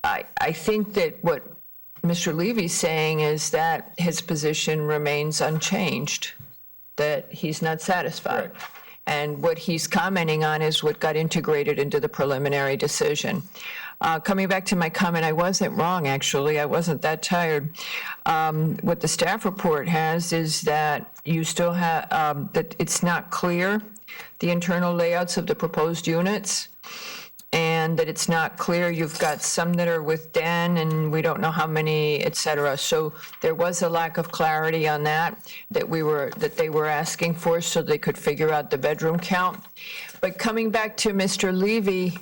I think that what Mr. Levy's saying is that his position remains unchanged, that he's not satisfied. And what he's commenting on is what got integrated into the preliminary decision. Coming back to my comment, I wasn't wrong, actually. I wasn't that tired. What the staff report has is that you still have, that it's not clear, the internal layouts of the proposed units, and that it's not clear. You've got some that are with den, and we don't know how many, et cetera. So there was a lack of clarity on that they were asking for, so they could figure out the bedroom count. But coming back to Mr. Levy,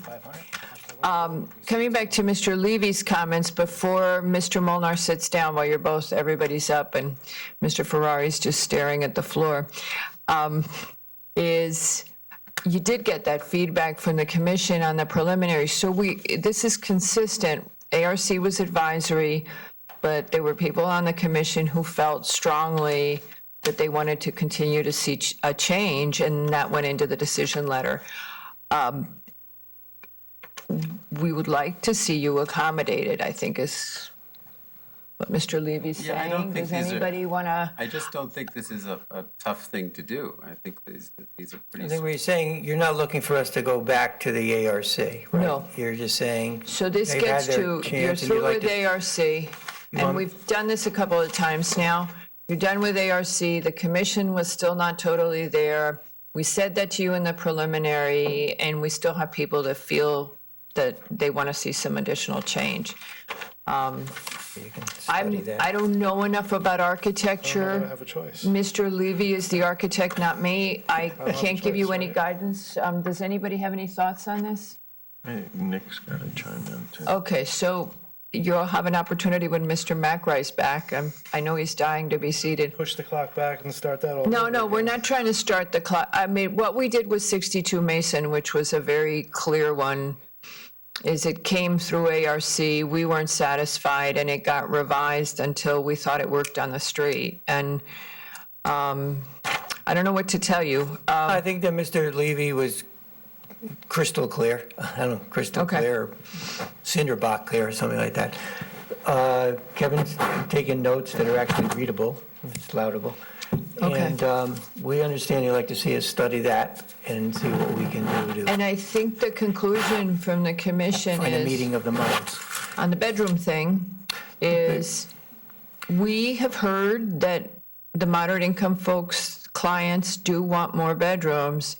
Levy's comments before Mr. Molnar sits down, while everybody's up and Mr. Ferrari's just staring at the floor, is you did get that feedback from the commission on the preliminary. So this is consistent. ARC was advisory, but there were people on the commission who felt strongly that they wanted to continue to see a change, and that went into the decision letter. We would like to see you accommodated, I think, is what Mr. Levy's Yeah, I don't saying. think Does anybody want to? I just don't think this is a tough thing to do. I think these are pretty. I think what you're saying, you're not looking for us to go back to the ARC, right? No. You're just saying. So this they've had gets their to, you're chance and through you'd like with to- ARC, and want- we've done this a couple of times now. You're done with ARC, the commission was still not totally there. We said that to you in the preliminary, and we still have people that feel that they want to see some additional change. I don't know enough about architecture. I don't have a choice. Mr. Levy is the architect, not me. I don't have a can't give you choice, any right? guidance. Does anybody have any thoughts on this? Hey, Nick's got to chime in, too. Okay, so you'll have an opportunity when Mr. McRae's back. I know he's dying to be seated. Push the clock back and start that all over. No, we're not trying to start the clock. I mean, what we did with 62 Mason, which was a very clear one, is it came through ARC, we weren't satisfied, and it got revised until we thought it worked on the street. And I don't know what to tell you. I think that Mr. Levy was crystal clear. I don't know, crystal clear, or Cinderbach clear, or something like that. Kevin's taking notes that are actually readable, it's laudable. Okay. And we understand you'd like to see us study that and see what we can do to And I think the conclusion from the commission find a is, meeting of the minds. on the bedroom thing, is we have heard that the moderate income folks, clients do want more bedrooms,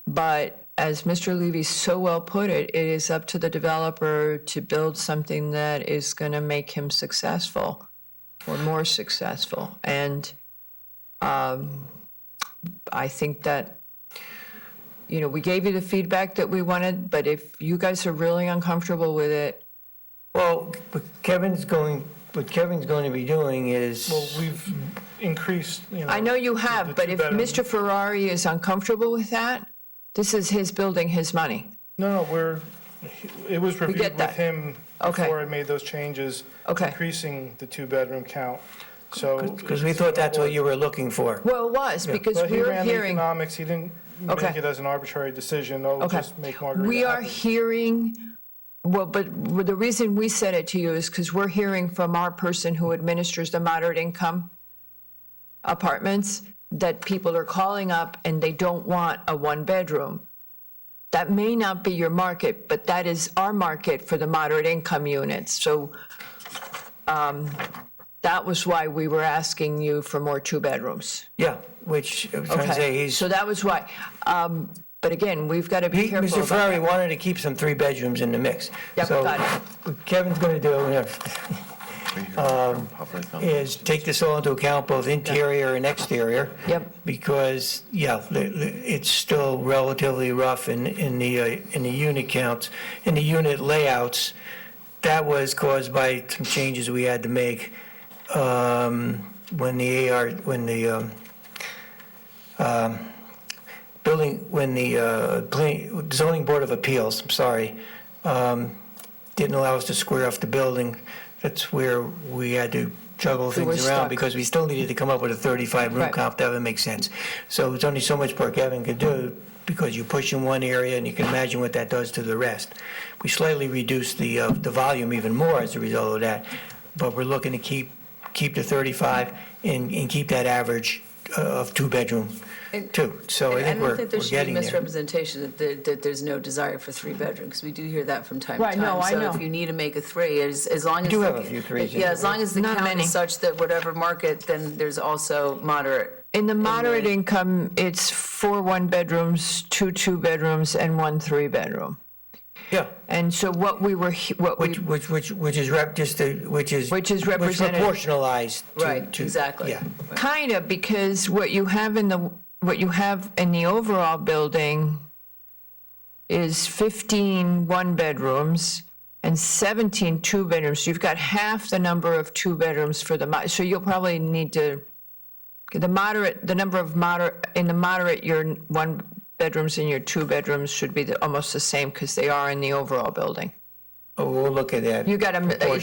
but as Mr. Levy so well put it, it is up to the developer to build something that is going to make him successful or more successful. And I think that, we gave you the feedback that we wanted, but if you guys are really uncomfortable with it. Well, what Kevin's going to be doing is. Well, we've increased, I know you have, but if Mr. Ferrari is uncomfortable with that, this is his building, his money. No, it was reviewed get with that. him Okay. before I made those changes, increasing the two-bedroom count. So. Because we thought that's what you were looking for. Well, it was, because But he we're ran the hearing, economics, he didn't make Okay. it as an arbitrary decision, Okay. just make Margarita we are happy. hearing, but the reason we said it to you is because we're hearing from our person who administers the moderate income apartments that people are calling up and they don't want a one-bedroom. That may not be your market, but that is our market for the moderate income units. So that was why we were asking you for more two-bedrooms. Yeah, which I was trying to say, he's. So that was why. But again, we've got to be careful Mr. about Ferrari that. wanted to keep some three bedrooms in the mix. Yep, So got it. what Kevin's going to do is take this all into account, both interior and exterior. Yep. Because, it's still relatively rough in the unit counts, in the unit layouts. That was caused by some changes we had to make when the zoning board of appeals, didn't allow us to square off the building. That's where we had to juggle So we're things around stuck. because we still needed to come up with a 35 room Right. count. That would make sense. So there's only so much Park Avenue could do because you push in one area and you can imagine what that does to the rest. We slightly reduced the volume even more as a result of that, but we're looking to keep the 35 and keep that average of two-bedroom too. So I think don't we're think there should be getting there. misrepresentation that there's no desire for three bedrooms, because we do hear that from time to Right, time. no, I know. So if you need to make a three, as long as. We do the- have a few threes. Yeah, as long as the Not count many. is such that whatever market, then there's also moderate. In the moderate income, it's 4 one-bedrooms, 2 two-bedrooms, and 1 three-bedroom. Yeah. And so what we were, Which is represented. proportionalized to. Right, exactly. Yeah. Kind of, because what you have in the overall building is 15 one-bedrooms and 17 two-bedrooms. You've got half the number of two-bedrooms for so you'll probably need to, in the moderate, your one-bedrooms and your two-bedrooms should be almost the same because they are in the overall building. Oh, we'll look at that. You got it didn't quite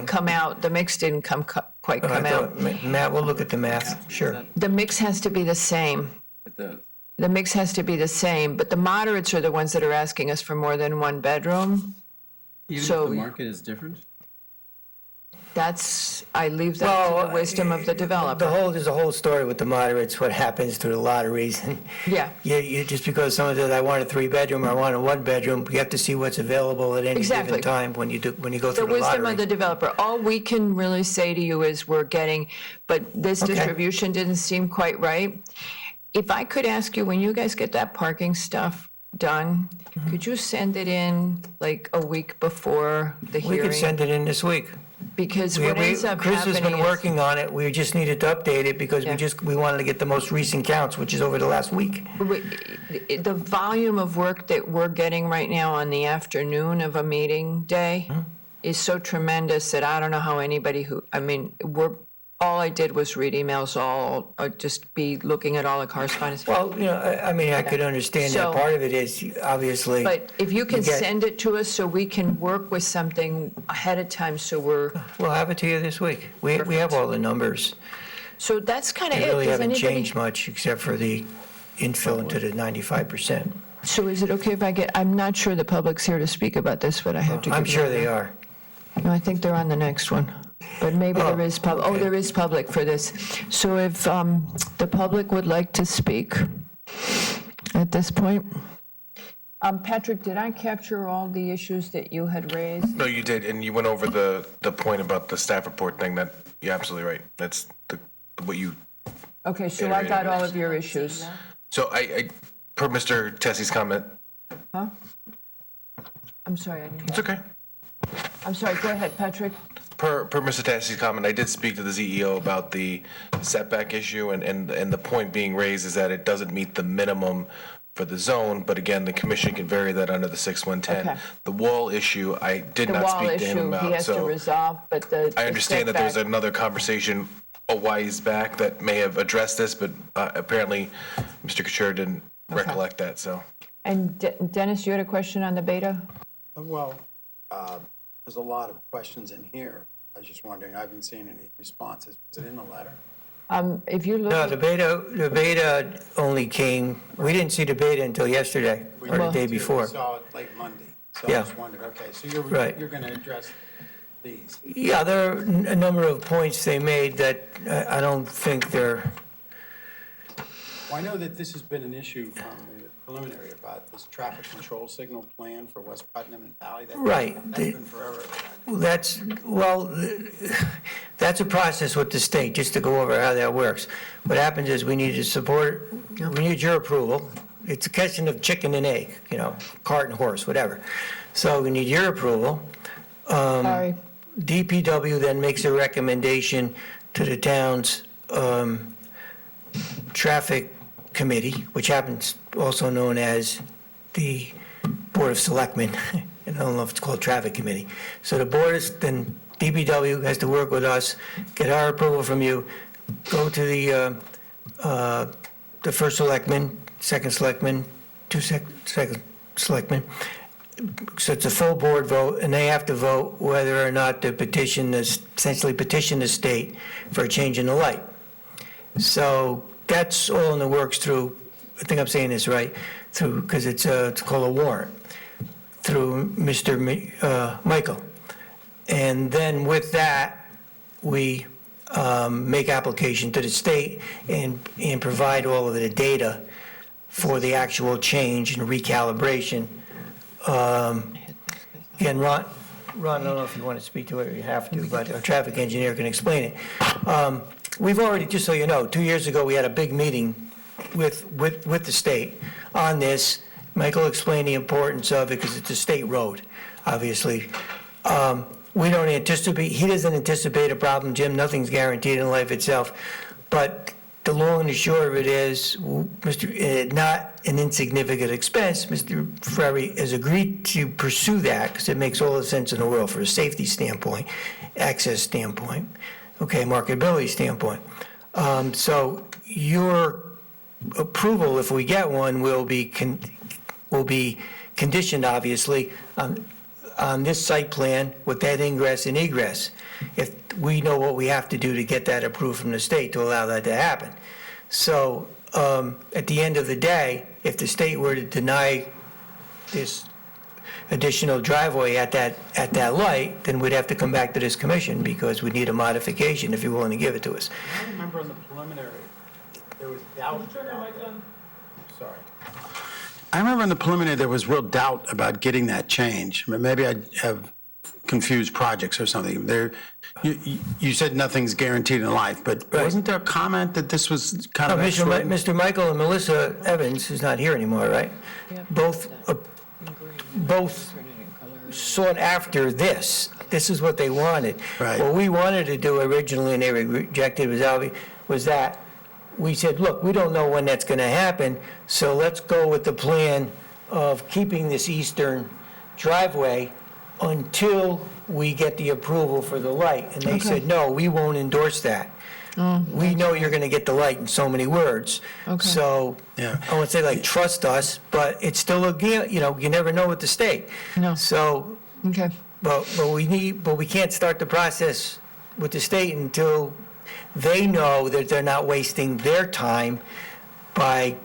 Proportionalizing. come out, the mix didn't quite I come out. thought- Matt, we'll look at the math, sure. The mix has to be the same. The mix has to be the same, but the moderates are the ones that are asking us for more than one bedroom. Even So- if the market is different? I leave that to the wisdom of the developer. There's a whole story with the moderates, what happens to the lotteries. And Yeah. you just because someone says, I want a three-bedroom, or I want a one-bedroom, you have to see what's available at any Exactly. given time when you go The through the wisdom lottery. of the developer. All we can really say to you is we're getting, but this Okay. distribution didn't seem quite right. If I could ask you, when you guys get that parking stuff done, Mm-hmm. could you send it in like a week before the We hearing? could send it in this week. Because what ends up Chris has happening been is- working on it, we just needed to update it because Yeah. we wanted to get the most recent counts, which is over the last week. The volume of work that we're getting right now on the afternoon of a meeting day Mm-hmm. is so tremendous that I don't know how anybody all I did was read emails, just be looking at all the correspondence. Well, I could understand that. So- Part of it is obviously. But if you can get- send it to us so we can work with something ahead of time, so We'll have it to you this week. We have all the numbers. So that's kind of They it. really Does haven't anybody- changed much except for the infill into the 95%. So is it okay if I'm not sure the public's here to speak about this, but I have to. I'm give sure them they that. are. No, I think they're on the next one, but maybe there is there is public for this. So if the public would like to speak at this point. Patrick, did I capture all the issues that you had raised? No, you did, and you went over the point about the staff report thing. That you're absolutely right. That's what you. Okay, so I got all of your issues. So I per Mr. Tessie's comment. Huh? I'm sorry, I didn't. It's okay. I'm sorry, go ahead, Patrick. Per Mr. Tessie's comment, I did speak to the CEO about the setback issue, and the point being raised is that it doesn't meet the minimum for the zone, but again, the commission can vary that under the 6110. Okay. The wall issue, I did The not wall speak to him issue, about. he has to so resolve, but the. I understand that there was setback- another conversation a while back that may have addressed this, but apparently Mr. Couture didn't recollect that, so. And Dennis, you had a question on the beta? Well, there's a lot of questions in here. I was just wondering, I haven't seen any responses. Was it in the letter? If you look. No, the beta only came, we didn't see the beta until yesterday or the day before. We saw it late Monday. So Yeah. I just wondered, okay, so you're Right. going to address these? Yeah, there are a number of points they made that I don't think they're, Well, I know that this has been an issue from the preliminary about this traffic control signal plan for West Putnam and Valley. Right. That's been forever. That's a process with the state, just to go over how that works. What happens is we need your approval. It's a question of chicken and egg, cart and horse, whatever. So we need your approval. Sorry. DPW then makes a recommendation to the town's traffic committee, which happens also known as the Board of Selectmen. I don't know if it's called Traffic Committee. So the board is, then DPW has to work with us, get our approval from you, go to the first selectman, second selectman, second selectman, so it's a full board vote, and they have to vote whether or not to essentially petition the state for a change in the light. So that's all in the works through, I think I'm saying this right, through, because it's called a warrant, through Mr. Michael. And then with that, we make application to the state and provide all of the data for the actual change and recalibration. Again, Ron, I don't know if you want to speak to it or you have to, but our traffic engineer can explain it. We've already, just so you know, 2 years ago, we had a big meeting with the state on this. Michael explained the importance of it because it's a state road, obviously. We don't anticipate, he doesn't anticipate a problem, Jim, nothing's guaranteed in life itself. But the long and the short of it is, not an insignificant expense, Mr. Ferry has agreed to pursue that because it makes all the sense in the world for a safety standpoint, access standpoint, okay, marketability standpoint. So your approval, if we get one, will be conditioned, obviously, on this site plan with that ingress and egress, if we know what we have to do to get that approved from the state to allow that to happen. So at the end of the day, if the state were to deny this additional driveway at that light, then we'd have to come back to this commission because we need a modification if you're willing to give it to us. I remember in the preliminary, there was doubt. Sorry. I remember in the preliminary, there was real doubt about getting that change. Maybe I have confused projects or something. You said nothing's guaranteed in life, but wasn't there a comment that this was kind of Mr. Michael and Melissa Evans, who's not here anymore, right? Both sought after this. This is what they wanted. Right. What we wanted to do originally, and they rejected, was that we said, look, we don't know when that's going to happen, so let's go with the plan of keeping this eastern driveway until we get the approval for the light. And they said, no, we won't endorse that. We know you're going to get the light in so many words. So I won't say like trust us, but it's still you never know with the state. No. So, but we can't start the process with the state until they know that they're not wasting their time by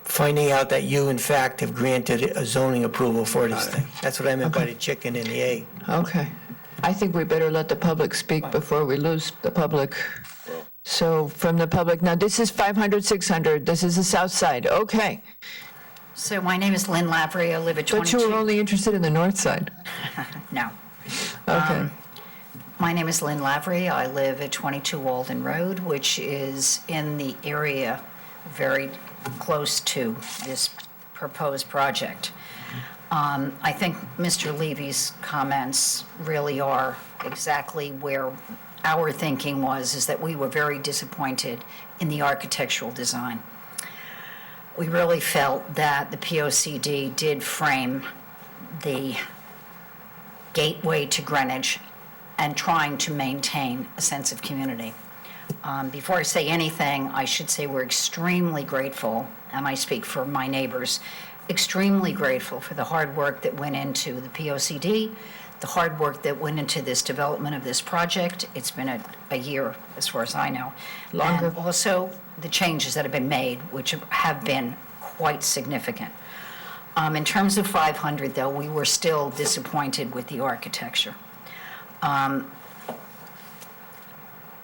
finding out that you, in fact, have granted a zoning approval for this thing. That's what I meant by the chicken and the egg. Okay. I think we better let the public speak before we lose the public. So from the public, now this is 500, 600, this is the south side, okay. So my name is Lynn Lavery, I live at 22. But you were only interested in the north side. No. Okay. My name is Lynn Lavery, I live at 22 Walden Road, which is in the area very close to this proposed project. I think Mr. Levy's comments really are exactly where our thinking was, is that we were very disappointed in the architectural design. We really felt that the POCD did frame the gateway to Greenwich and trying to maintain a sense of community. Before I say anything, I should say we're extremely grateful, and I speak for my neighbors, extremely grateful for the hard work that went into the POCD, the hard work that went into this development of this project. It's been a year, as far as I know. Longer. And also the changes that have been made, which have been quite significant. In terms of 500, though, we were still disappointed with the architecture.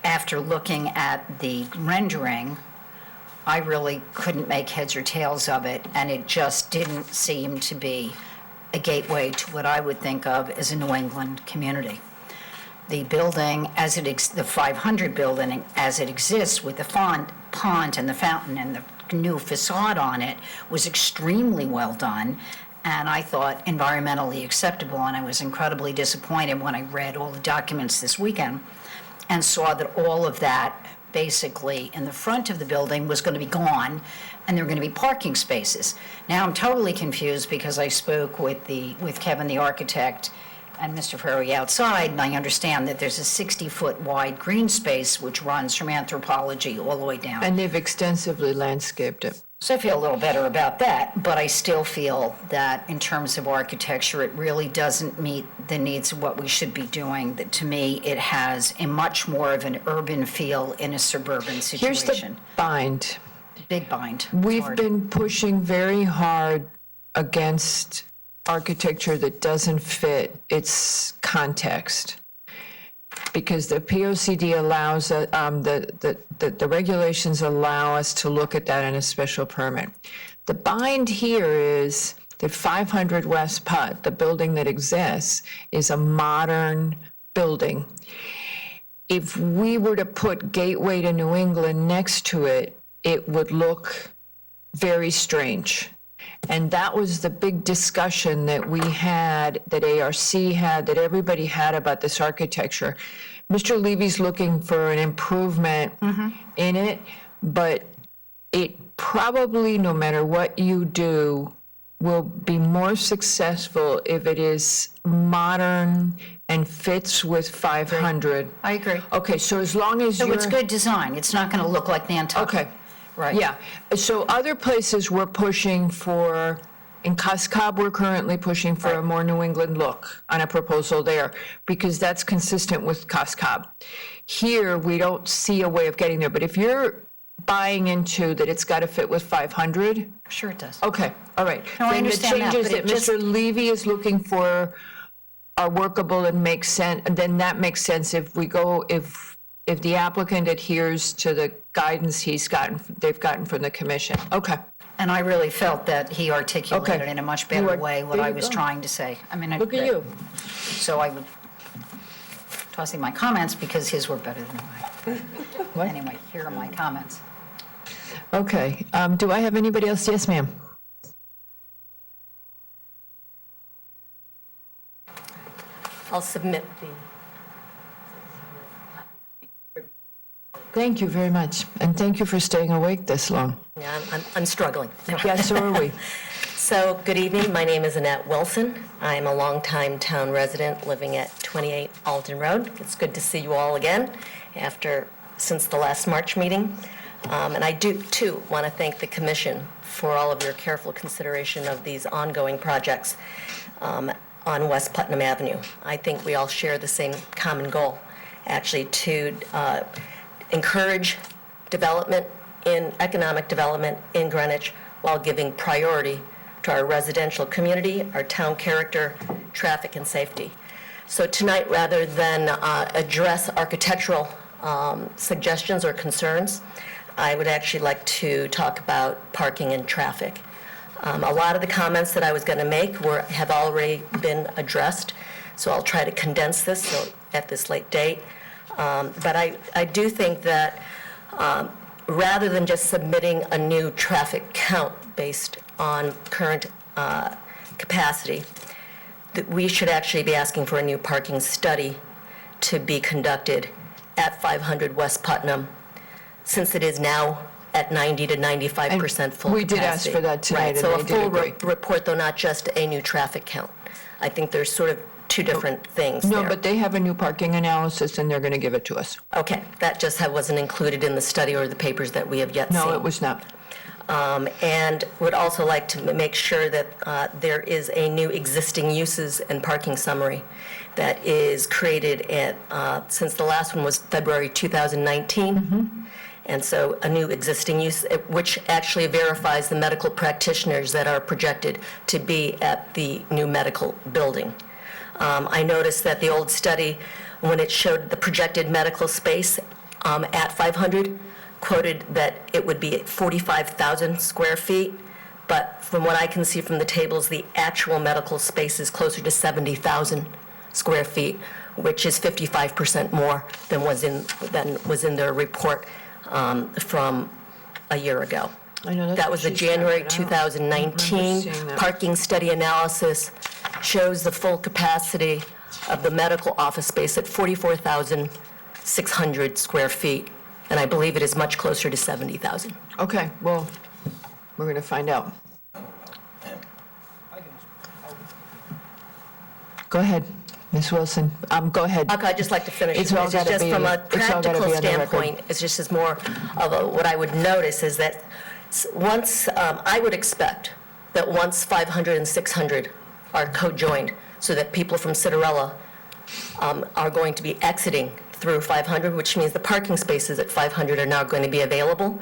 After looking at the rendering, I really couldn't make heads or tails of it, and it just didn't seem to be a gateway to what I would think of as a New England community. The building, the 500 building, as it exists with the pond and the fountain and the new facade on it, was extremely well done, and I thought environmentally acceptable, and I was incredibly disappointed when I read all the documents this weekend and saw that all of that basically in the front of the building was going to be gone, and there were going to be parking spaces. Now I'm totally confused because I spoke with Kevin, the architect, and Mr. Ferry outside, and I understand that there's a 60-foot wide green space which runs from Anthropology all the way down. And they've extensively landscaped it. So I feel a little better about that, but I still feel that in terms of architecture, it really doesn't meet the needs of what we should be doing. That to me, it has a much more of an urban feel in a suburban situation. Here's the bind. Big bind. We've been pushing very hard against architecture that doesn't fit its context, because the POCD allows, the regulations allow us to look at that in a special permit. The bind here is that 500 West Putt, the building that exists, is a modern building. If we were to put Gateway to New England next to it, it would look very strange. And that was the big discussion that we had, that ARC had, that everybody had about this architecture. Mr. Levy's looking for an improvement in it, but it probably, no matter what you do, will be more successful if it is modern and fits with 500. I agree. Okay, so as long as So you're... it's good design. It's not going to look like Nantucket. Okay. Right. Yeah, so other places we're pushing for, in Cascab, we're currently pushing for a more New England look on a proposal there, because that's consistent with Cascab. Here, we don't see a way of getting there, but if you're buying into that it's got to fit with 500? Sure it does. Okay, all right. No, I understand that, Then the changes but it that just- Mr. Levy is looking for are workable and make sense, and then that makes sense if we go, if the applicant adheres to the guidance they've gotten from the commission. Okay. And I really felt that he articulated in a much better way what there I you was go. trying to say. I mean, Look at you. So I would tossing my comments because his were better than mine. Anyway, here are my comments. Okay, do I have anybody else? Yes, ma'am. I'll submit the... Thank you very much, and thank you for staying awake this long. Yeah, I'm struggling. Yeah, so are we. So, good evening. My name is Annette Wilson. I'm a longtime town resident living at 28 Alden Road. It's good to see you all again since the last March meeting. And I do, too, want to thank the Commission for all of your careful consideration of these ongoing projects on West Putnam Avenue. I think we all share the same common goal, actually, to encourage economic development in Greenwich while giving priority to our residential community, our town character, traffic, and safety. So tonight, rather than address architectural suggestions or concerns, I would actually like to talk about parking and traffic. A lot of the comments that I was going to make have already been addressed, so I'll try to condense this at this late date. But I do think that rather than just submitting a new traffic count based on current capacity, that we should actually be asking for a new parking study to be conducted at 500 West Putnam, since it is now at 90 to 95% full capacity. We did ask for that tonight, Right, and so they a did full agree. report, though not just a new traffic count. I think there's sort of two different things No, there. but they have a new parking analysis, and they're going to give it to us. Okay, that just wasn't included in the study or the papers that we have yet seen. No, it was not. And would also like to make sure that there is a new existing uses and parking summary that is created since the last one was February 2019. And so a new existing use, which actually verifies the medical practitioners that are projected to be at the new medical building. I noticed that the old study, when it showed the projected medical space at 500, quoted that it would be 45,000 square feet, but from what I can see from the tables, the actual medical space is closer to 70,000 square feet, which is 55% more than was in their report from a year ago. I know, that's That what was the she's January talking about. 2019 I remember seeing that. parking study analysis shows the full capacity of the medical office space at 44,600 square feet, and I believe it is much closer to 70,000. Okay, well, we're going to find out. Go ahead, Ms. Wilson. Go ahead. Okay, I'd just like to finish. It's all gotta just be- from a it's all gotta practical be on the record. standpoint, it's just as more of what I would notice is that I would expect that once 500 and 600 are co-joined, so that people from Citarella are going to be exiting through 500, which means the parking spaces at 500 are now going to be available.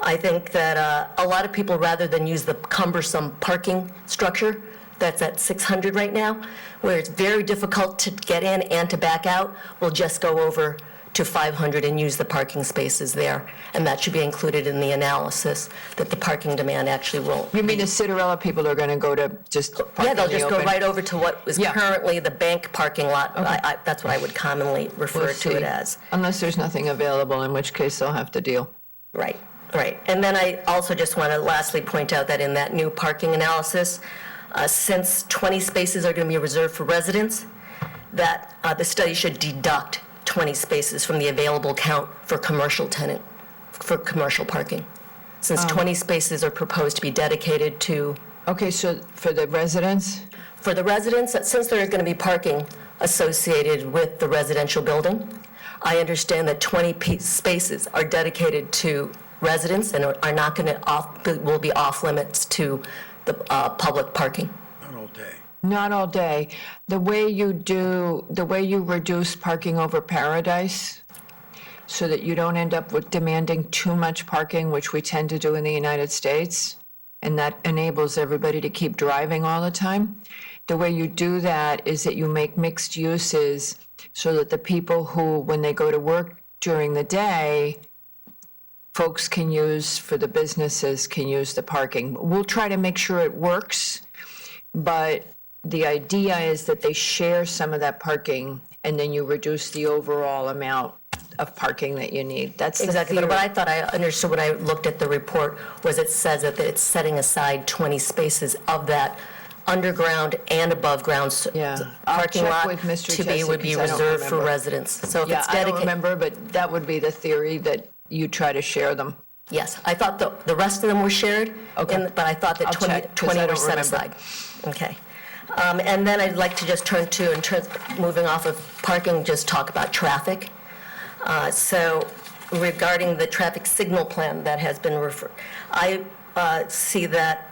I think that a lot of people, rather than use the cumbersome parking structure that's at 600 right now, where it's very difficult to get in and to back out, will just go over to 500 and use the parking spaces there. And that should be included in the analysis, that the parking demand actually will. You mean the Citarella people are going to go to just park Yeah, in they'll the just go open? right over to what is currently the bank parking lot. Okay. That's what I would commonly refer We'll to it see. as. Unless there's nothing available, in which case they'll have to deal. Right, right. And then I also just want to lastly point out that in that new parking analysis, since 20 spaces are going to be reserved for residents, that the study should deduct 20 spaces from the available count for commercial parking, since 20 spaces are proposed to be dedicated to. Okay, so for the residents? For the residents, since there is going to be parking associated with the residential building, I understand that 20 spaces are dedicated to residents and are not going to, will be off limits to the public parking. Not all day. The way you reduce parking over Paradise, so that you don't end up with demanding too much parking, which we tend to do in the United States, and that enables everybody to keep driving all the time. The way you do that is that you make mixed uses so that the people who, when they go to work during the day, folks can use, for the businesses, can use the parking. We'll try to make sure it works, but the idea is that they share some of that parking, and then you reduce the overall amount of parking that you need. That's Exactly, the but theory. what I thought I understood when I looked at the report was it says that it's setting aside 20 spaces of that underground and above ground parking check lot with Mr. to be, Jesse, would be 'cause I don't reserved for remember. residents. So if Yeah, it's I don't dedicated. remember, but that would be the theory, that you try to share them. Yes, I thought the rest of them were shared, but I thought that I'll 20 check, 'cause 20 I were don't set remember. aside. Okay. And then I'd like to just turn to, moving off of parking, just talk about traffic. So regarding the traffic signal plan that has been referred, I see that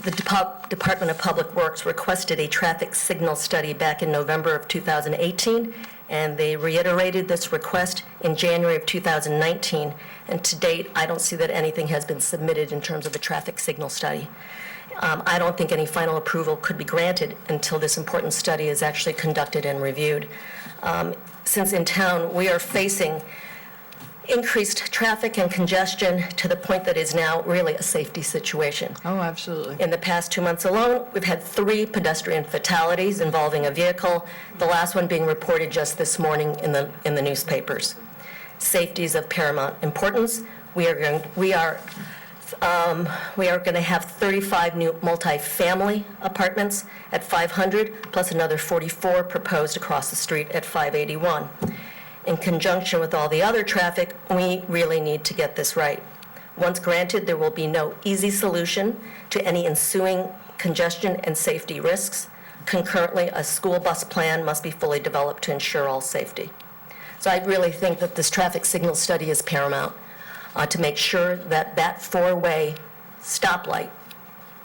the Department of Public Works requested a traffic signal study back in November of 2018, and they reiterated this request in January of 2019. And to date, I don't see that anything has been submitted in terms of a traffic signal study. I don't think any final approval could be granted until this important study is actually conducted and reviewed. Since in town, we are facing increased traffic and congestion to the point that is now really a safety situation. Oh, absolutely. In the past 2 months alone, we've had 3 pedestrian fatalities involving a vehicle, the last one being reported just this morning in the newspapers. Safety is of paramount importance. We are going to have 35 new multifamily apartments at 500, plus another 44 proposed across the street at 581. In conjunction with all the other traffic, we really need to get this right. Once granted, there will be no easy solution to any ensuing congestion and safety risks. Concurrently, a school bus plan must be fully developed to ensure all safety. So I really think that this traffic signal study is paramount to make sure that that 4-way stoplight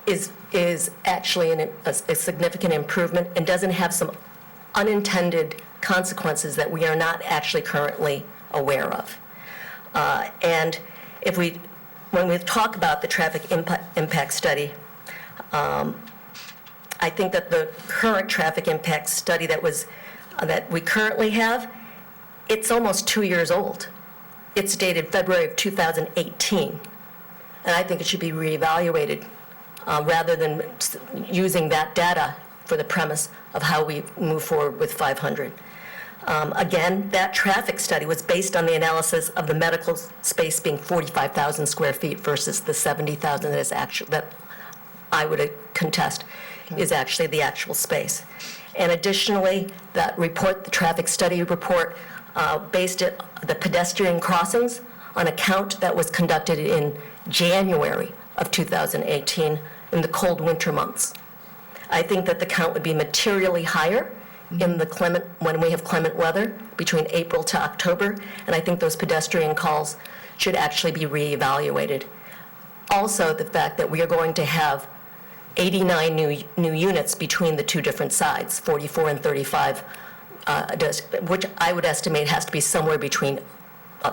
is actually a significant improvement and doesn't have some unintended consequences that we are not actually currently aware of. And when we talk about the traffic impact study, I think that the current traffic impact study that we currently have, it's almost 2 years old. It's dated February of 2018, and I think it should be reevaluated rather than using that data for the premise of how we move forward with 500. Again, that traffic study was based on the analysis of the medical space being 45,000 square feet versus the 70,000 that I would contest is actually the actual space. And additionally, that report, the traffic study report, based the pedestrian crossings on a count that was conducted in January of 2018 in the cold winter months. I think that the count would be materially higher when we have clement weather between April to October, and I think those pedestrian calls should actually be reevaluated. Also, the fact that we are going to have 89 new units between the two different sides, 44 and 35, which I would estimate has to be somewhere between,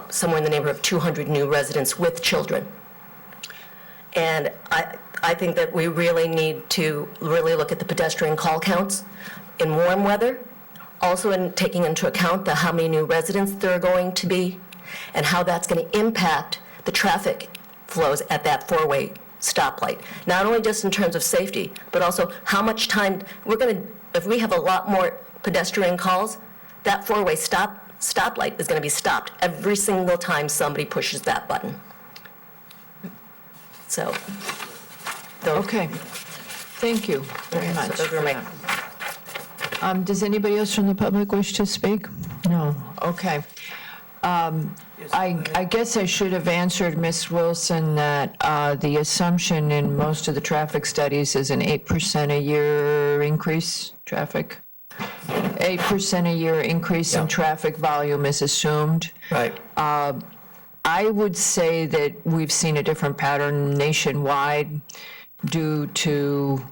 somewhere in the neighborhood of 200 new residents with children. And I think that we really need to really look at the pedestrian call counts in warm weather, also in taking into account how many new residents there are going to be, and how that's going to impact the traffic flows at that four-way stoplight. Not only just in terms of safety, but also how much time if we have a lot more pedestrian calls, that four-way stoplight is going to be stopped every single time somebody pushes that button. So. Okay. Thank you very much. So those are my Does anybody else from the public wish to speak? No. Okay. I guess I should have answered Ms. Wilson that the assumption in most of the traffic studies is an 8% a year increase traffic. 8% a year increase in traffic volume is assumed. Right. I would say that we've seen a different pattern nationwide due to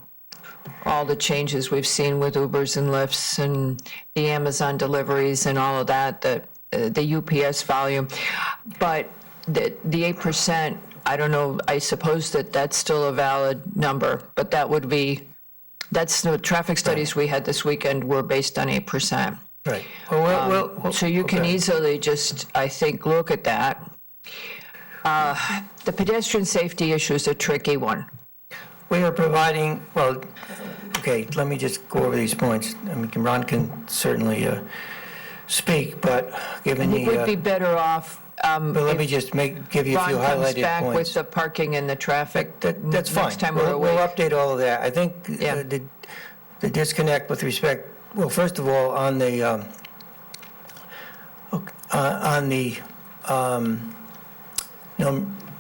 all the changes we've seen with Ubers and Lyfts and the Amazon deliveries and all of that, the UPS volume. But the 8%, I don't know, I suppose that's still a valid number, but that's the traffic studies we had this weekend were based on 8%. Right. So you can easily just, I think, look at that. The pedestrian safety issue is a tricky one. We are providing, well, okay, let me just go over these points. I mean, Ron can certainly speak, but given I think we'd be better off. But let me just give you a few Ron highlighted comes back with points. the parking and the traffic. That's fine. Next time we're We'll awake. update all of that. I think the disconnect with respect, well, first of all, on the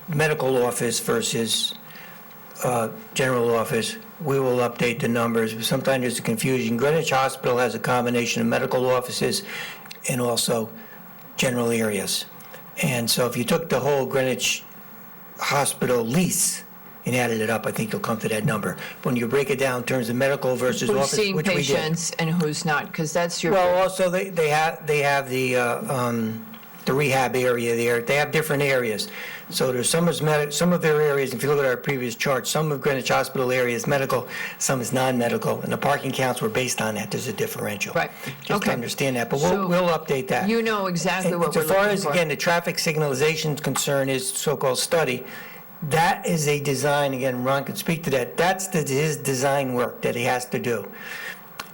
medical office versus general office, we will update the numbers. Sometimes there's a confusion. Greenwich Hospital has a combination of medical offices and also general areas. And so if you took the whole Greenwich Hospital lease and added it up, I think you'll come to that number. When you break it down in terms of medical versus Who's office, seeing which we did. patients and who's not, because that's your. Well, also, they have the rehab area there. They have different areas. So there's some of their areas, if you look at our previous chart, some of Greenwich Hospital area is medical, some is non-medical, and the parking counts were based on that. There's a differential. Right. Just to understand that, but we'll update that. You know exactly what we're As far looking as, for. again, the traffic signalization concern is so-called study, that is a design, again, Ron could speak to that. That's his design work that he has to do.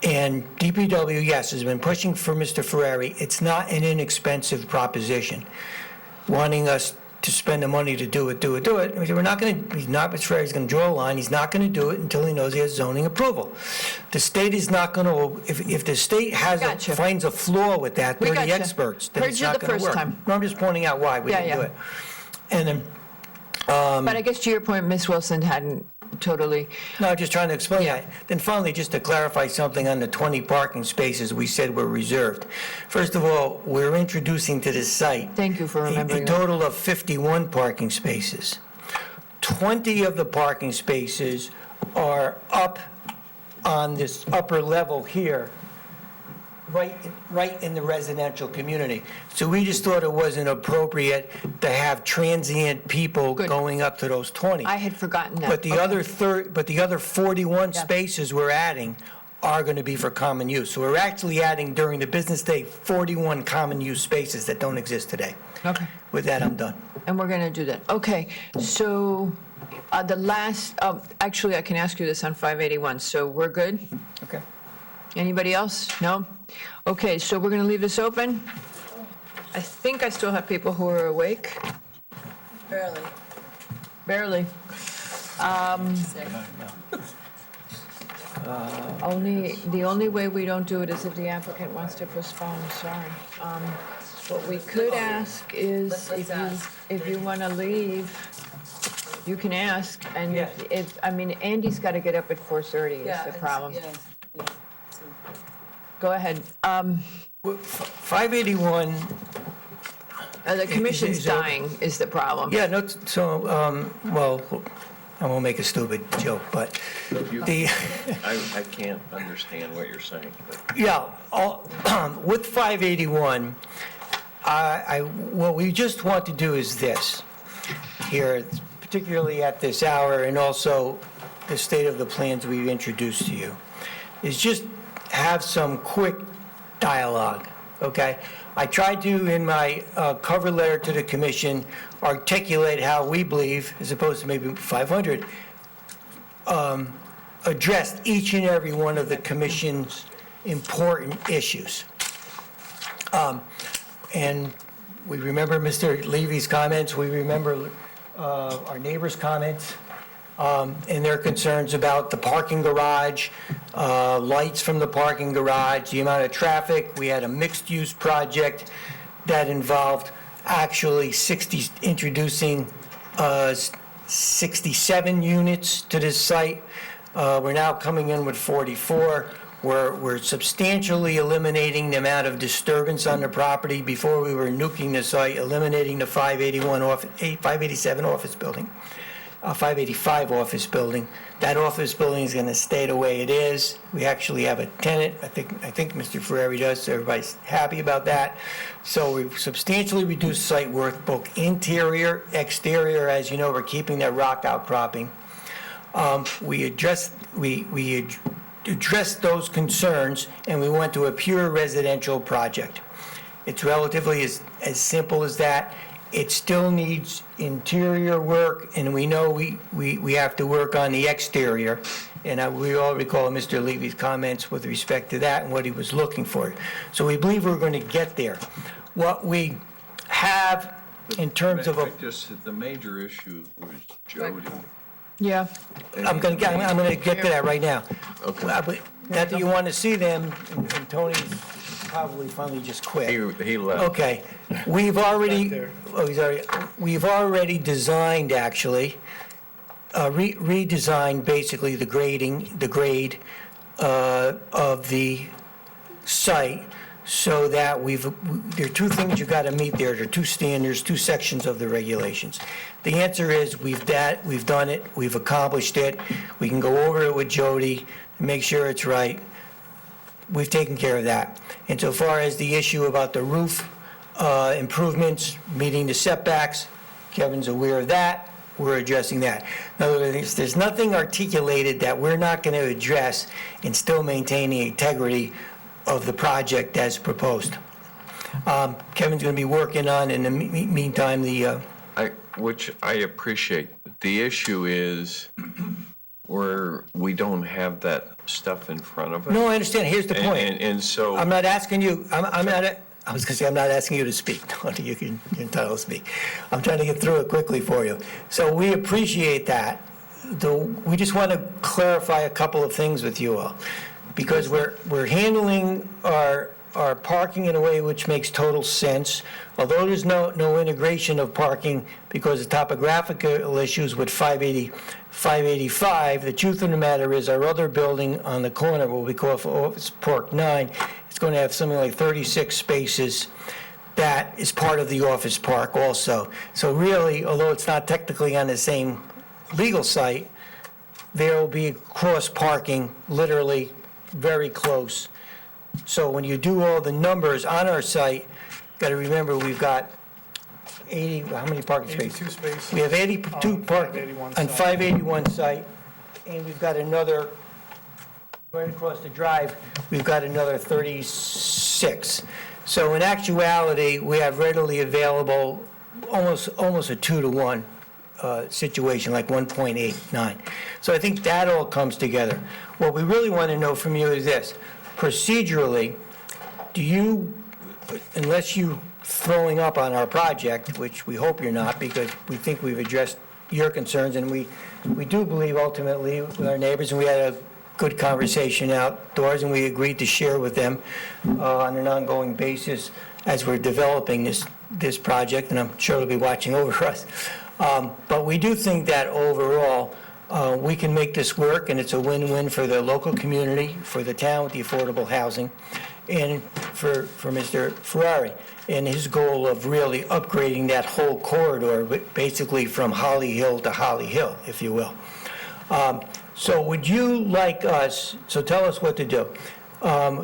And DPW, yes, has been pushing for Mr. Ferrari. It's not an inexpensive proposition. Wanting us to spend the money to do it. We're not going to, Mr. Ferrari's going to draw a line. He's not going to do it until he knows he has zoning approval. The state is not going to, if the state finds a flaw with that, they're the experts, then it's not going to work. No, I'm just pointing out why we didn't do it. And then, But I guess to your point, Ms. Wilson hadn't totally. No, just trying to explain that. Then finally, just to clarify something on the 20 parking spaces we said were reserved. First of all, we're introducing to this site. Thank you for remembering A that. total of 51 parking spaces. 20 of the parking spaces are up on this upper level here, right in the residential community. So we just thought it wasn't appropriate to have transient people going up to those 20. I had forgotten that. But the other 41 spaces we're adding are going to be for common use. So we're actually adding during the business day 41 common use spaces that don't exist today. Okay. With that, I'm done. And we're going to do that. Okay, so the last, actually, I can ask you this on 581, so we're good? Okay. Anybody else? No? Okay, so we're going to leave this open. I think I still have people who are awake. Barely. The only way we don't do it is if the applicant wants to postpone, sorry. What we could ask is if you want to leave, you can ask, and if, I mean, Andy's got to get up at 4:30 is the problem. Go ahead. 581, The commission's dying is the problem. Yeah, no, so, well, I won't make a stupid joke, but the, I can't understand what you're saying. but- yeah, with 581, what we just want to do is this, here, particularly at this hour, and also the state of the plans we've introduced to you, is just have some quick dialogue, okay? I tried to, in my cover letter to the commission, articulate how we believe, as opposed to maybe 500, addressed each and every one of the commission's important issues. And we remember Mr. Levy's comments, we remember our neighbors' comments, and their concerns about the parking garage, lights from the parking garage, the amount of traffic. We had a mixed-use project that involved actually introducing 67 units to this site. We're now coming in with 44. We're substantially eliminating the amount of disturbance on the property. Before we were nuking the site, eliminating the 587 office building. 585 office building. That office building is going to stay the way it is. We actually have a tenant. I think Mr. Ferrari does, so everybody's happy about that. So we've substantially reduced site work, both interior, exterior. As you know, we're keeping that rock outcropping. We addressed those concerns, and we went to a pure residential project. It's relatively as simple as that. It still needs interior work, and we know we have to work on the exterior. And we all recall Mr. Levy's comments with respect to that and what he was looking for. So we believe we're going to get there. What we have in terms of the major issue was Jody. Yeah. I'm going to get to that right now. Okay. Not that you want to see them, and Tony's probably finally just quit. He left. Okay. We've already designed, actually, redesigned basically the grade of the site, so that there are two things you got to meet there. There are two standards, two sections of the regulations. The answer is we've done it, we've accomplished it. We can go over it with Jody and make sure it's right. We've taken care of that. And so far as the issue about the roof improvements, meeting the setbacks, Kevin's aware of that. We're addressing that. In other words, there's nothing articulated that we're not going to address and still maintain the integrity of the project as proposed. Kevin's going to be working on, in the meantime, Which I appreciate. The issue is we don't have that stuff in front of us. No, I understand. Here's the point. And so. I'm not asking you, I'm not asking you to speak. Tony, you're entitled to speak. I'm trying to get through it quickly for you. So we appreciate that. We just want to clarify a couple of things with you all, because we're handling our parking in a way which makes total sense. Although there's no integration of parking because of topographical issues with 585, the truth of the matter is our other building on the corner, what we call Office Park 9, it's going to have something like 36 spaces. That is part of the office park also. So really, although it's not technically on the same legal site, there will be cross parking literally very close. So when you do all the numbers on our site, got to remember we've got 80, how many parking spaces? 82 spaces. We have 82 parking on 581 site, and we've got another, right across the drive, we've got another 36. So in actuality, we have readily available almost a 2-to-1 situation, like 1.89. So I think that all comes together. What we really want to know from you is this. Procedurally, do you, unless you throwing up on our project, which we hope you're not, because we think we've addressed your concerns, and we do believe ultimately with our neighbors, and we had a good conversation outdoors, and we agreed to share with them on an ongoing basis as we're developing this project, and I'm sure they'll be watching over us. But we do think that overall, We can make this work, and it's a win-win for the local community, for the town with the affordable housing, and for Mr. Ferrari, and his goal of really upgrading that whole corridor, basically from Holly Hill to Holly Hill, if you will. So would you like us, so tell us what to do.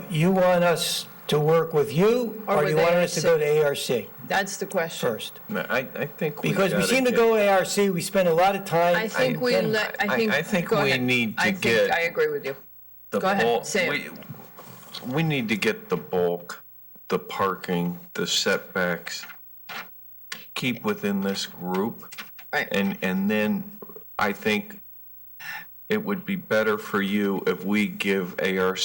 You want us to work with you, Or or do with you want us to go to ARC? ARC That's the question. first? No, I think Because we seem to go to ARC, we spend a lot of time. I think we, I think go we ahead. need to I think get I agree with you. the Go ahead, bulk- say it. We need to get the bulk, the parking, the setbacks, keep within this group. Right. And then I think it would be better for you if we give ARC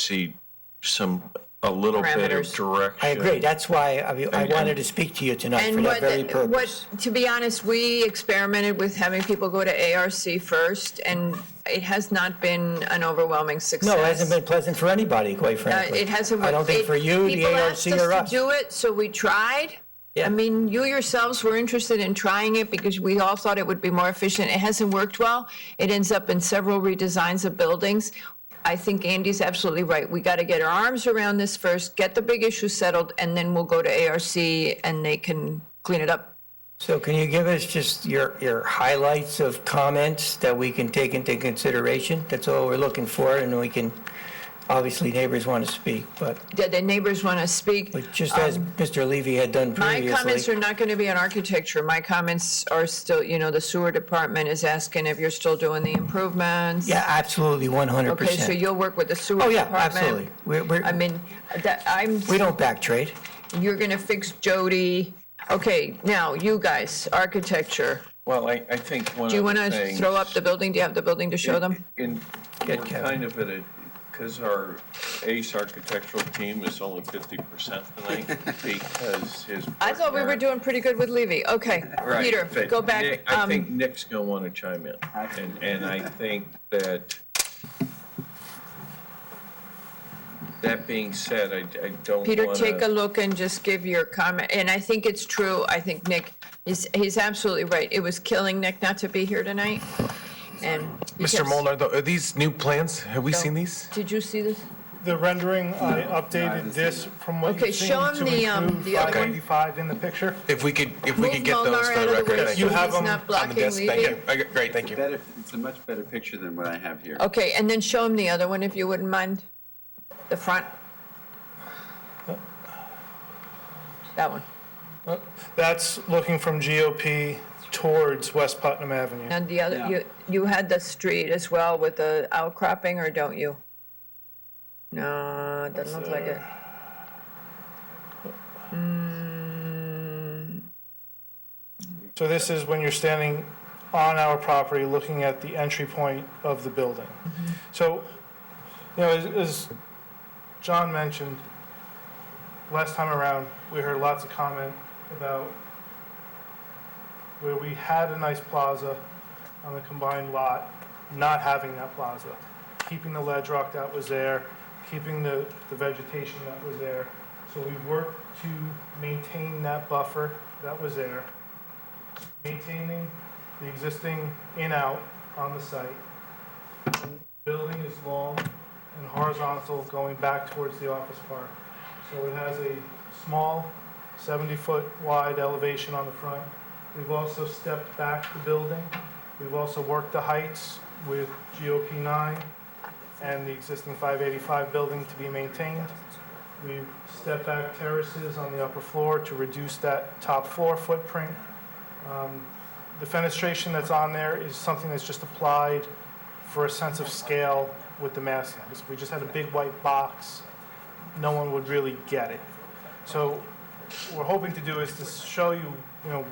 a little bit of Parameters. direction. I agree, that's why I And- wanted to speak to you tonight for And that very purpose. to be honest, we experimented with having people go to ARC first, and it has not been an overwhelming success. No, it hasn't been pleasant for anybody, quite frankly. It hasn't. I don't think for you, the People ARC asked or us us. to do it, so we tried. I mean, you yourselves were interested in trying it because we all thought it would be more efficient. It hasn't worked well. It ends up in several redesigns of buildings. I think Andy's absolutely right. We got to get our arms around this first, get the big issue settled, and then we'll go to ARC and they can clean it up. So can you give us just your highlights of comments that we can take into consideration? That's all we're looking for, and we can, obviously neighbors want to speak, but The neighbors want to speak. just as Mr. Levy had done My previously. comments are not going to be on architecture. My comments are still, the sewer department is asking if you're still doing the improvements. Yeah, absolutely, 100%. Okay, so you'll work with the sewer Oh, yeah, department? absolutely. I mean, We don't back trade. You're going to fix Jody. Okay, now, you guys, architecture. Well, I think one of Do you the want to things- throw up the building? Do you have the building to show them? We're kind of at a, because our ACE architectural team is only 50% tonight, because his. I thought we were doing pretty good with Levy. Okay, Right, Peter, but go back. Nick- I think Nick's going to want to chime in, and I think that, that being said, I don't want to. Peter, take a look and just give your comment. And I think it's true. I think Nick, he's absolutely right. It was killing Nick not to be here tonight. And Mr. because- Molnar, are these new plans? Have we seen these? Did you see this? The rendering, I updated this from what Okay, you've seen show 'em to the, include the other one. 585 in the picture. If we could Move get those Molnar for out the of the way record. so You have he's them not on the blocking desk. Thank Levy. you. Okay, great, thank you. It's a much better picture than what I have here. Okay, and then show him the other one if you wouldn't mind. The front. That one. That's looking from GOP towards West Putnam Avenue. And the other, you had the street as well with the outcropping, or don't you? No, it doesn't look like it. So this is when you're standing on our property, looking at the entry point of the building. So, as John mentioned, last time around, we heard lots of comment about where we had a nice plaza on the combined lot, not having that plaza, keeping the ledge rock that was there, keeping the vegetation that was there. So we worked to maintain that buffer that was there, maintaining the existing in-out on the site. The building is long and horizontal going back towards the office park. So it has a small 70-foot wide elevation on the front. We've also stepped back the building. We've also worked the heights with GOP 9 and the existing 585 building to be maintained. We've stepped back terraces on the upper floor to reduce that top floor footprint. The fenestration that's on there is something that's just applied for a sense of scale with the massing. If we just had a big white box, no one would really get it. So what we're hoping to do is to show you,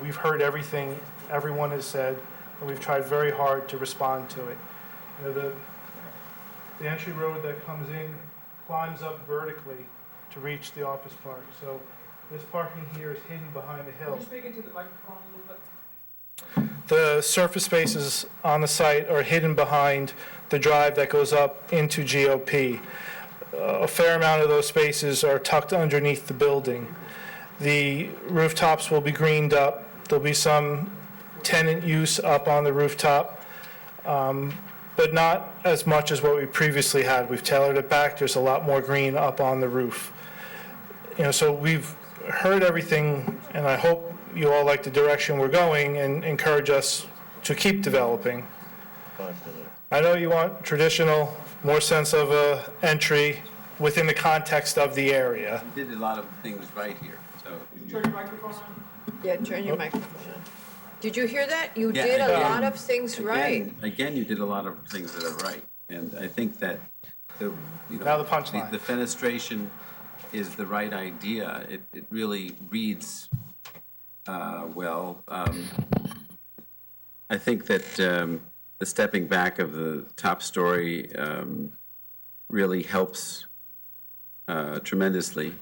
we've heard everything everyone has said, and we've tried very hard to respond to it. The entry road that comes in climbs up vertically to reach the office park. So this parking here is hidden behind the hill. Can you speak into the microphone a little bit? The surface spaces on the site are hidden behind the drive that goes up into GOP. A fair amount of those spaces are tucked underneath the building. The rooftops will be greened up. There'll be some tenant use up on the rooftop. but not as much as what we previously had. We've tailored it back. There's a lot more green up on the roof. So we've heard everything, and I hope you all like the direction we're going and encourage us to keep developing. I know you want traditional, more sense of a entry within the context of the area. You did a lot of things right here, so. Turn your microphone on. Yeah, turn your microphone on. Did you hear that? You Yeah, did a again- lot of things right. Again, you did a lot of things that are right, and I think that Now the punchline. The fenestration is the right idea. It really reads well. I think that the stepping back of the top story really helps tremendously,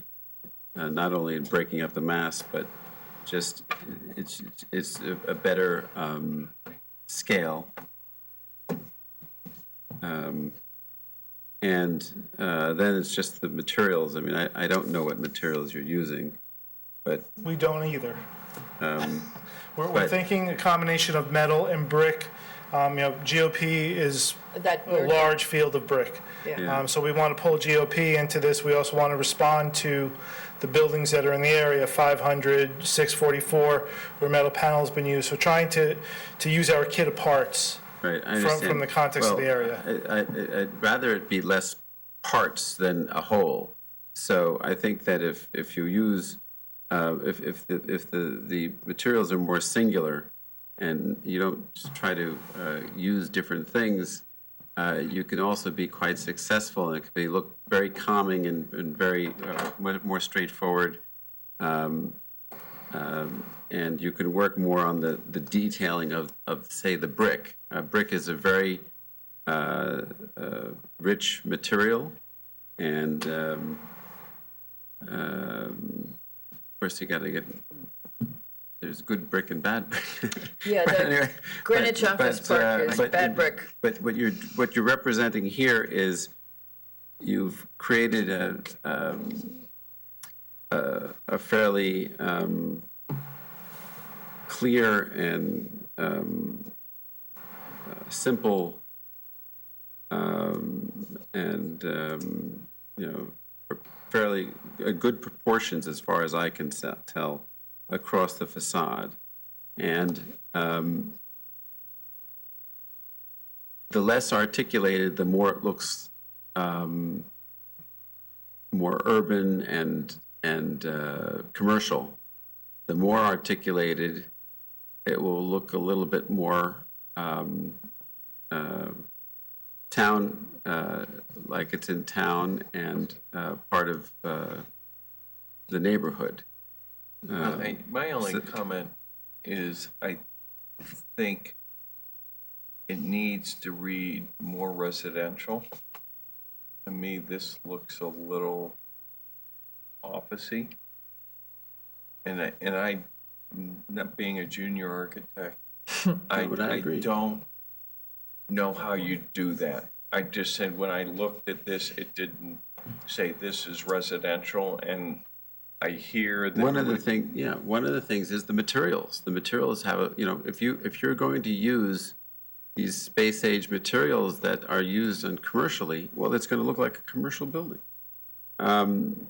not only in breaking up the mass, but just it's a better scale. And then it's just the materials. I mean, I don't know what materials you're using, but We don't either. We're but- thinking a combination of metal and brick. GOP is That a we're- large field of brick. Yeah. Yeah. So we want to pull GOP into this. We also want to respond to the buildings that are in the area, 500, 644, where metal panels been used. So trying to use our kit of parts right, I from understand. the context of the area. I'd rather it be less parts than a whole. So I think that if you use, if the materials are more singular and you don't just try to use different things, you can also be quite successful, and it can look very calming and very more straightforward. And you can work more on the detailing of say, the brick. Brick is a very rich material, and of course you got to get. There's good brick and bad brick. Yeah, But the anyway, Greenwich Office Park is but- bad brick. But what you're representing here is you've created a fairly clear and simple and fairly good proportions as far as I can tell across the facade. And the less articulated, the more it looks more urban and commercial. The more articulated, it will look a little bit more town, like it's in town and part of the neighborhood. My only comment is I think it needs to read more residential. To me, this looks a little office-y. And I, not being a junior architect, I don't know how you do that. I just said, when I looked at this, it didn't say this is residential, and I hear that. One of the things is the materials. The materials have if you're going to use these space age materials that are used commercially, well, it's going to look like a commercial building.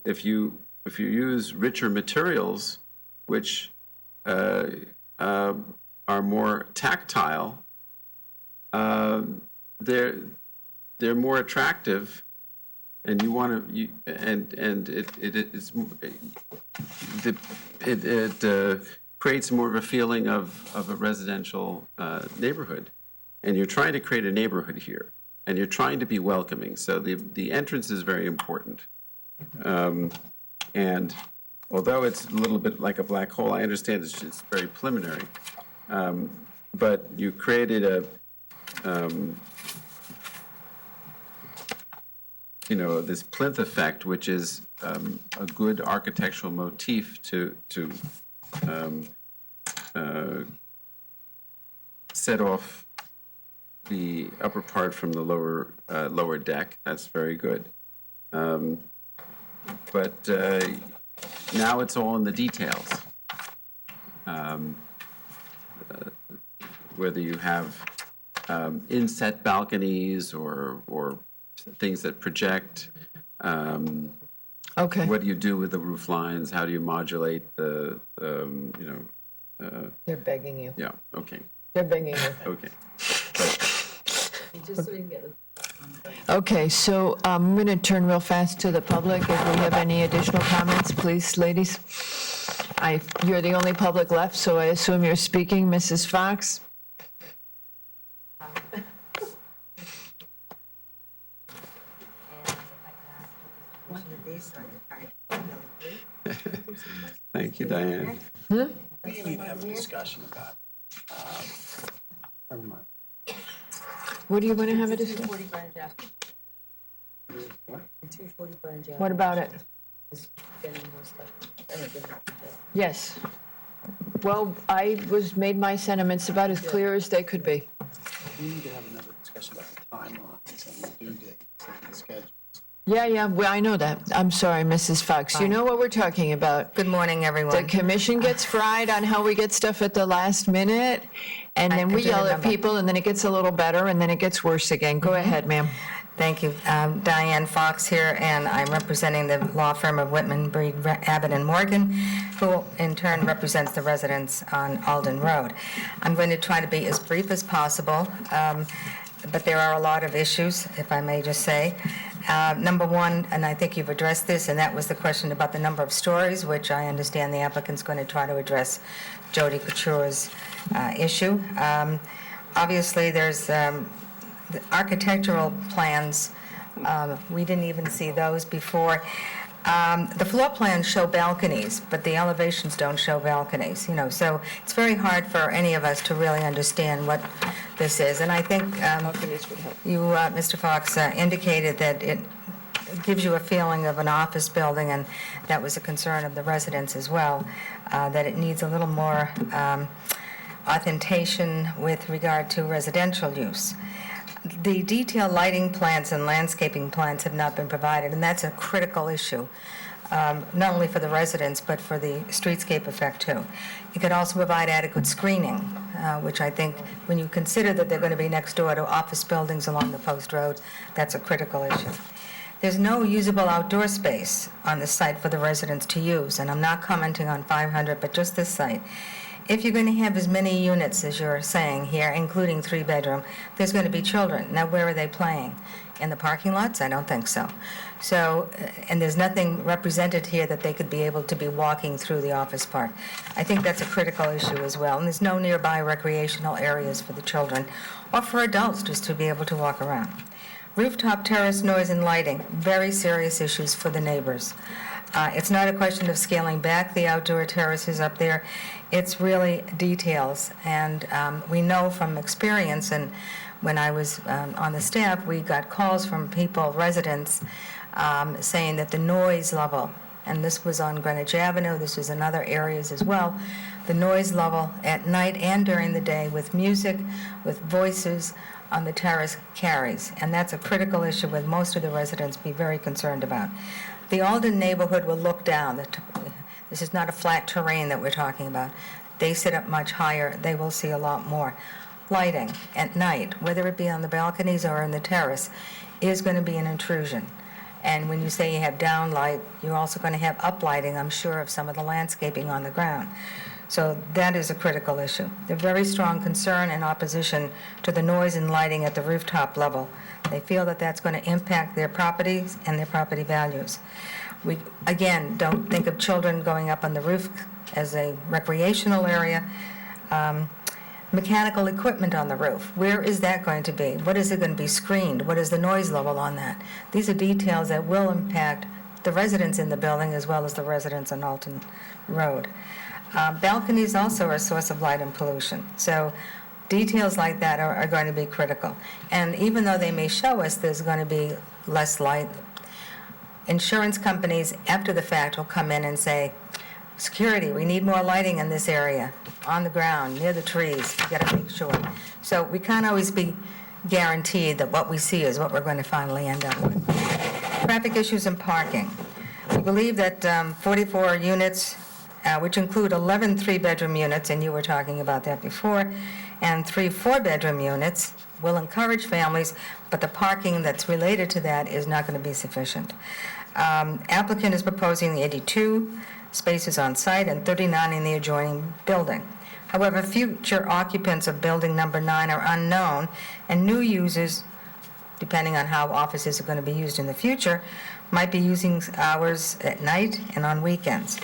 If you use richer materials, which are more tactile, they're more attractive, and you want to it creates more of a feeling of a residential neighborhood, and you're trying to create a neighborhood here, and you're trying to be welcoming. So the entrance is very important, and although it's a little bit like a black hole, I understand it's just very preliminary, but you created this plinth effect, which is a good architectural motif to set off the upper part from the lower deck. That's very good. But now it's all in the details. Whether you have inset balconies or things that project? Okay. What do you do with the roof lines? How do you modulate the, They're begging you. yeah, okay, They're begging you. okay. Okay, so I'm going to turn real fast to the public. If we have any additional comments, please, ladies. You're the only public left, so I assume you're speaking. Mrs. Fox? Thank you, Diane. We didn't even have a discussion about, never mind. What do you want to have a discussion? What about it? Yes. Well, I made my sentiments about as clear as they could be. We need to have another discussion about the timelines and due dates and the schedule. Yeah, well, I know that. I'm sorry, Mrs. Fox. You know what we're talking about. Good morning, everyone. The commission gets fried on how we get stuff at the last minute, and then we do yell at remember. people, and then it gets a little better, and then it gets worse again. Go ahead, ma'am. Thank you. Diane Fox here, and I'm representing the law firm of Whitman, Breed, Abbott, and Morgan, who in turn represents the residents on Alden Road. I'm going to try to be as brief as possible, but there are a lot of issues, if I may just say. Number one, and I think you've addressed this, and that was the question about the number of stories, which I understand the applicant's going to try to address Jody Couture's issue. Obviously, there's the architectural plans. We didn't even see those before. The floor plans show balconies, but the elevations don't show balconies, so it's very hard for any of us to really understand what this is. And I think you, Mr. Fox, indicated that it gives you a feeling of an office building, and that was a concern of the residents as well, that it needs a little more authentication with regard to residential use. The detailed lighting plans and landscaping plans have not been provided, and that's a critical issue, not only for the residents, but for the streetscape effect, too. You could also provide adequate screening, which I think, when you consider that they're going to be next door to office buildings along the post road, that's a critical issue. There's no usable outdoor space on the site for the residents to use, and I'm not commenting on 500, but just this site. If you're going to have as many units as you're saying here, including three-bedroom, there's going to be children. Now, where are they playing? In the parking lots? I don't think so. So, and there's nothing represented here that they could be able to be walking through the office park. I think that's a critical issue as well. And there's no nearby recreational areas for the children or for adults just to be able to walk around. Rooftop terrace noise and lighting, very serious issues for the neighbors. It's not a question of scaling back the outdoor terraces up there. It's really details. And we know from experience, and when I was on the staff, we got calls from people, residents, saying that the noise level, and this was on Greenwich Avenue, this was in other areas as well, the noise level at night and during the day with music, with voices on the terrace carries. And that's a critical issue with most of the residents be very concerned about. The Alden neighborhood will look down. This is not a flat terrain that we're talking about. They sit up much higher. They will see a lot more. Lighting at night, whether it be on the balconies or in the terrace, is going to be an intrusion. And when you say you have downlight, you're also going to have uplighting, I'm sure, of some of the landscaping on the ground. So that is a critical issue. They're very strong concern and opposition to the noise and lighting at the rooftop level. They feel that that's going to impact their properties and their property values. We, again, don't think of children going up on the roof as a recreational area. Mechanical equipment on the roof, where is that going to be? What is it going to be screened? What is the noise level on that? These are details that will impact the residents in the building as well as the residents on Alton Road. Balconies also are a source of light and pollution. So details like that are going to be critical. And even though they may show us there's going to be less light, insurance companies after the fact will come in and say, security, we need more lighting in this area, on the ground, near the trees, we got to make sure. So we can't always be guaranteed that what we see is what we're going to finally end up with. Traffic issues and parking. We believe that 44 units, which include 11 three-bedroom units, and you were talking about that before, and 3 4-bedroom units will encourage families, but the parking that's related to that is not going to be sufficient. Applicant is proposing 82 spaces on site and 39 in the adjoining building. However, future occupants of building number 9 are unknown, and new users, depending on how offices are going to be used in the future, might be using hours at night and on weekends.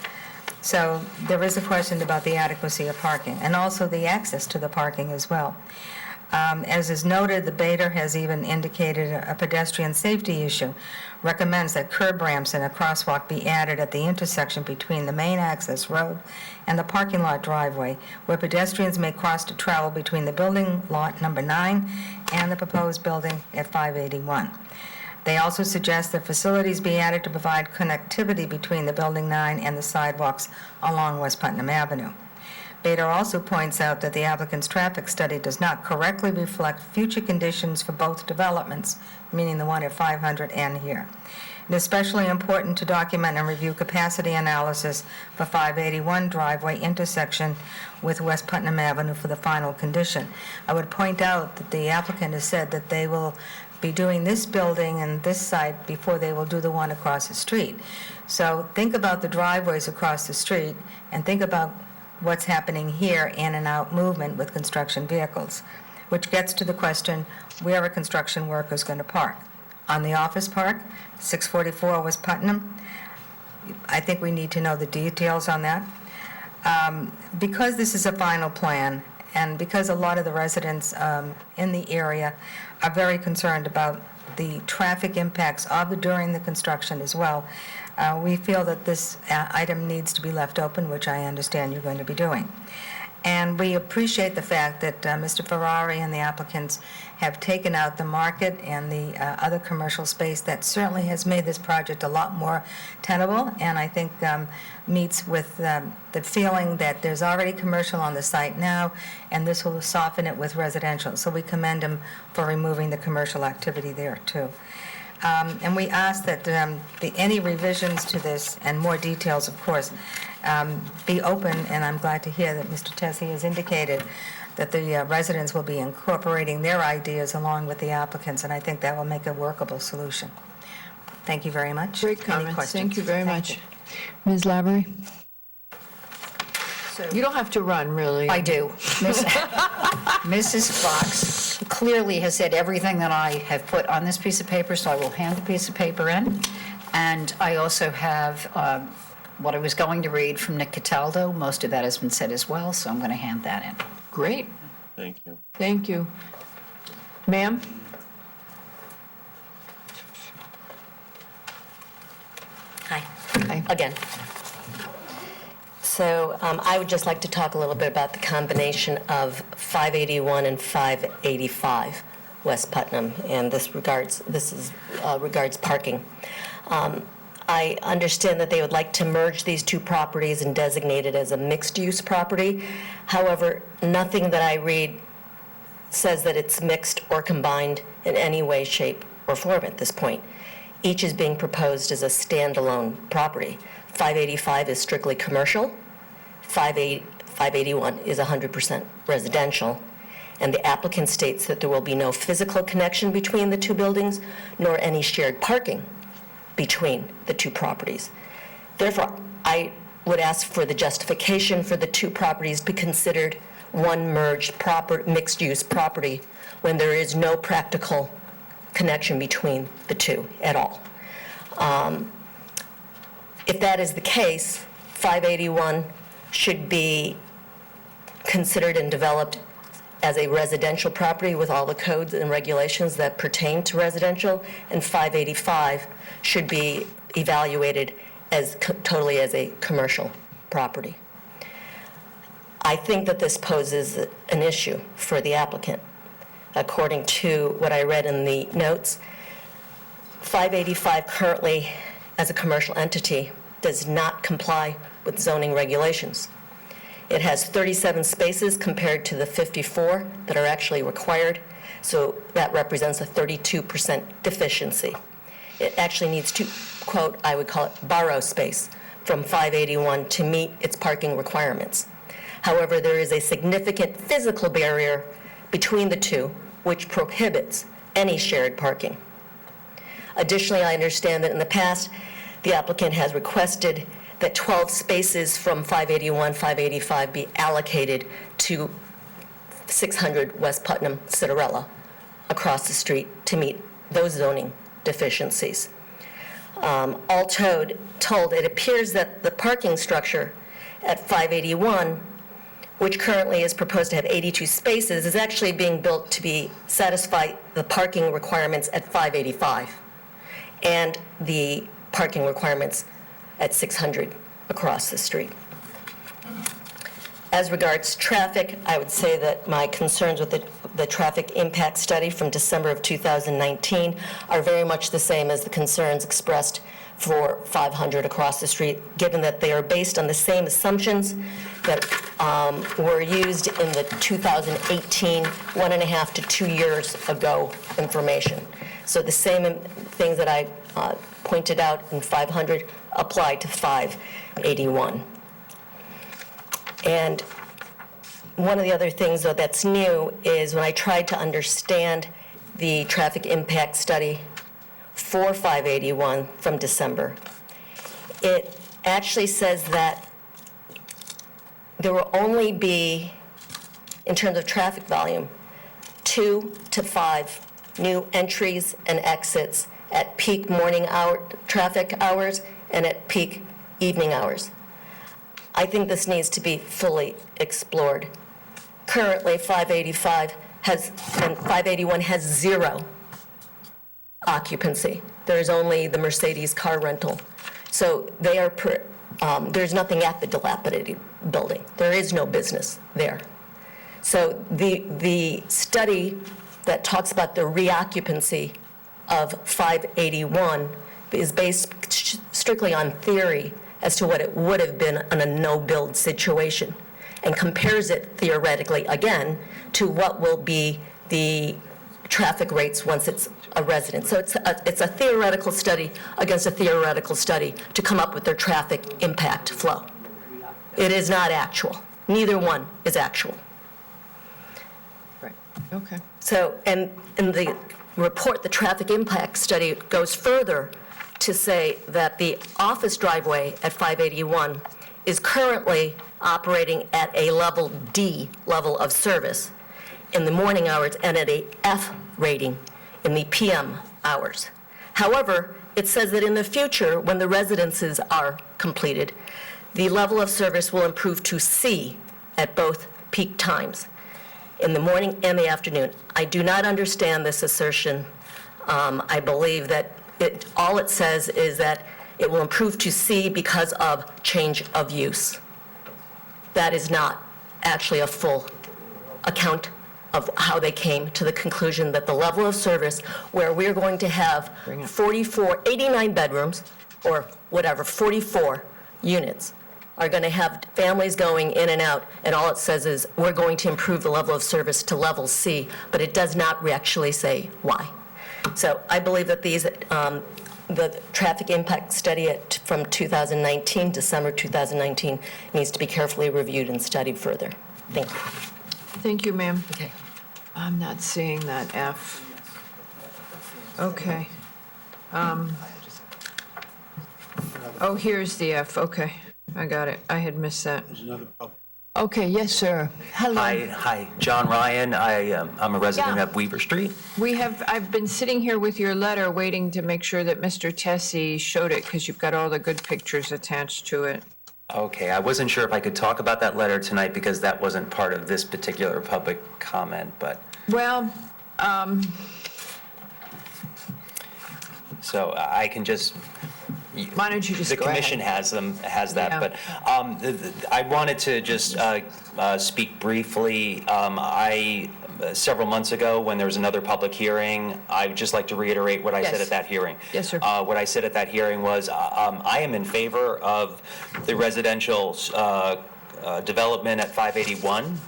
So there is a question about the adequacy of parking, and also the access to the parking as well. As is noted, the Bader has even indicated a pedestrian safety issue, recommends that curb ramps and a crosswalk be added at the intersection between the main access road and the parking lot driveway, where pedestrians may cross to travel between the building lot number 9 and the proposed building at 581. They also suggest that facilities be added to provide connectivity between the building 9 and the sidewalks along West Putnam Avenue. Bader also points out that the applicant's traffic study does not correctly reflect future conditions for both developments, meaning the one at 500 and here. It is especially important to document and review capacity analysis for 581 driveway intersection with West Putnam Avenue for the final condition. I would point out that the applicant has said that they will be doing this building and this site before they will do the one across the street. So think about the driveways across the street and think about what's happening here, in and out movement with construction vehicles, which gets to the question, where are construction workers going to park? On the office park, 644 West Putnam? I think we need to know the details on that. Because this is a final plan, and because a lot of the residents in the area are very concerned about the traffic impacts during the construction as well, we feel that this item needs to be left open, which I understand you're going to be doing. And we appreciate the fact that Mr. Ferrari and the applicants have taken out the market and the other commercial space. That certainly has made this project a lot more tenable, and I think meets with the feeling that there's already commercial on the site now, and this will soften it with residential. So we commend him for removing the commercial activity there, too. And we ask that any revisions to this, and more details, of course, be open, and I'm glad to hear that Mr. Tessie has indicated that the residents will be incorporating their ideas along with the applicants, and I think that will make a workable solution. Thank you very much. Great Any comments. questions? Thank you very much. you. Ms. Lavery? You don't have to run, really. I do. Mrs. Fox clearly has said everything that I have put on this piece of paper, so I will hand the piece of paper in. And I also have what I was going to read from Nick Cataldo. Most of that has been said as well, so I'm going to hand that in. Great. Thank you. Thank you. Ma'am? Hi. Hi. Again. So I would just like to talk a little bit about the combination of 581 and 585 West Putnam, and this regards parking. I understand that they would like to merge these two properties and designate it as a mixed-use property. However, nothing that I read says that it's mixed or combined in any way, shape, or form at this point. Each is being proposed as a standalone property. 585 is strictly commercial. 581 is 100% residential. And the applicant states that there will be no physical connection between the two buildings, nor any shared parking between the two properties. Therefore, I would ask for the justification for the two properties to be considered one merged mixed-use property when there is no practical connection between the two at all. If that is the case, 581 should be considered and developed as a residential property with all the codes and regulations that pertain to residential, and 585 should be evaluated as totally as a commercial property. I think that this poses an issue for the applicant. According to what I read in the notes, 585 currently, as a commercial entity, does not comply with zoning regulations. It has 37 spaces compared to the 54 that are actually required, so that represents a 32% deficiency. It actually needs to, quote, I would call it borrow space from 581 to meet its parking requirements. However, there is a significant physical barrier between the two, which prohibits any shared parking. Additionally, I understand that in the past, the applicant has requested that 12 spaces from 581, 585 be allocated to 600 West Putnam Citarella across the street to meet those zoning deficiencies. All told, it appears that the parking structure at 581, which currently is proposed to have 82 spaces, is actually being built to satisfy the parking requirements at 585 and the parking requirements at 600 across the street. As regards traffic, I would say that my concerns with the traffic impact study from December of 2019 are very much the same as the concerns expressed for 500 across the street, given that they are based on the same assumptions that were used in the 2018, 1.5 to 2 years ago information. So the same things that I pointed out in 500 apply to 581. And one of the other things, though, that's new is when I tried to understand the traffic impact study for 581 from December, it actually says that there will only be, in terms of traffic volume, 2 to 5 new entries and exits at peak morning hour traffic hours and at peak evening hours. I think this needs to be fully explored. Currently, 585 and 581 has 0 occupancy. There's only the Mercedes car rental. So they are, there's nothing at the dilapidated building. There is no business there. So the study that talks about the reoccupancy of 581 is based strictly on theory as to what it would have been in a no-build situation, and compares it theoretically, again, to what will be the traffic rates once it's a resident. So it's a theoretical study against a theoretical study to come up with their traffic impact flow. It is not actual. Neither one is actual. Right, okay. So, and in the report, the traffic impact study goes further to say that the office driveway at 581 is currently operating at a level D level of service in the morning hours and at a F rating in the PM hours. However, it says that in the future, when the residences are completed, the level of service will improve to C at both peak times, in the morning and the afternoon. I do not understand this assertion. I believe that all it says is that it will improve to C because of change of use. That is not actually a full account of how they came to the conclusion that the level of service where we're going to have 89 bedrooms, or whatever, 44 units, are going to have families going in and out, and all it says is we're going to improve the level of service to level C, but it does not actually say why. So I believe that the traffic impact study from 2019, December 2019, needs to be carefully reviewed and studied further. Thank you. Thank you, ma'am. Okay. I'm not seeing that F. Okay. Oh, here's the F, okay. I got it. I had missed that. Okay, yes, sir. Hello. Hi, John Ryan. I'm a resident Yeah. of Weaver Street. I've been sitting here with your letter waiting to make sure that Mr. Tessie showed it because you've got all the good pictures attached to it. Okay, I wasn't sure if I could talk about that letter tonight because that wasn't part of this particular public comment, but, Well, so I can just. Why don't you just The go ahead? commission has that, Yeah. but I wanted to just speak briefly. Several months ago, when there was another public hearing, I would just like to reiterate what I said Yes. at that hearing. Yes, sir. What I said at that hearing was, I am in favor of the residential development at 581.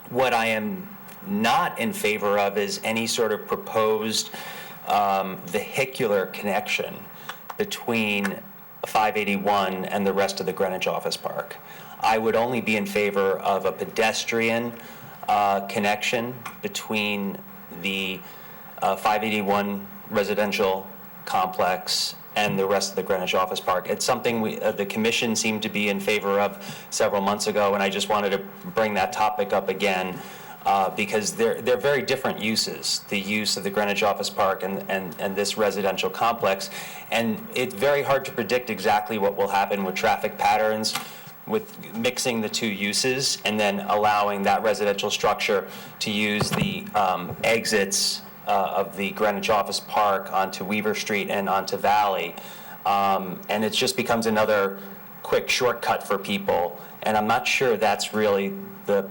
What I am not in favor of is any sort of proposed vehicular connection between 581 and the rest of the Greenwich Office Park. I would only be in favor of a pedestrian connection between the 581 residential complex and the rest of the Greenwich Office Park. It's something the commission seemed to be in favor of several months ago, and I just wanted to bring that topic up again because they're very different uses, the use of the Greenwich Office Park and this residential complex. And it's very hard to predict exactly what will happen with traffic patterns, with mixing the two uses and then allowing that residential structure to use the exits of the Greenwich Office Park onto Weaver Street and onto Valley. And it just becomes another quick shortcut for people. And I'm not sure that's really the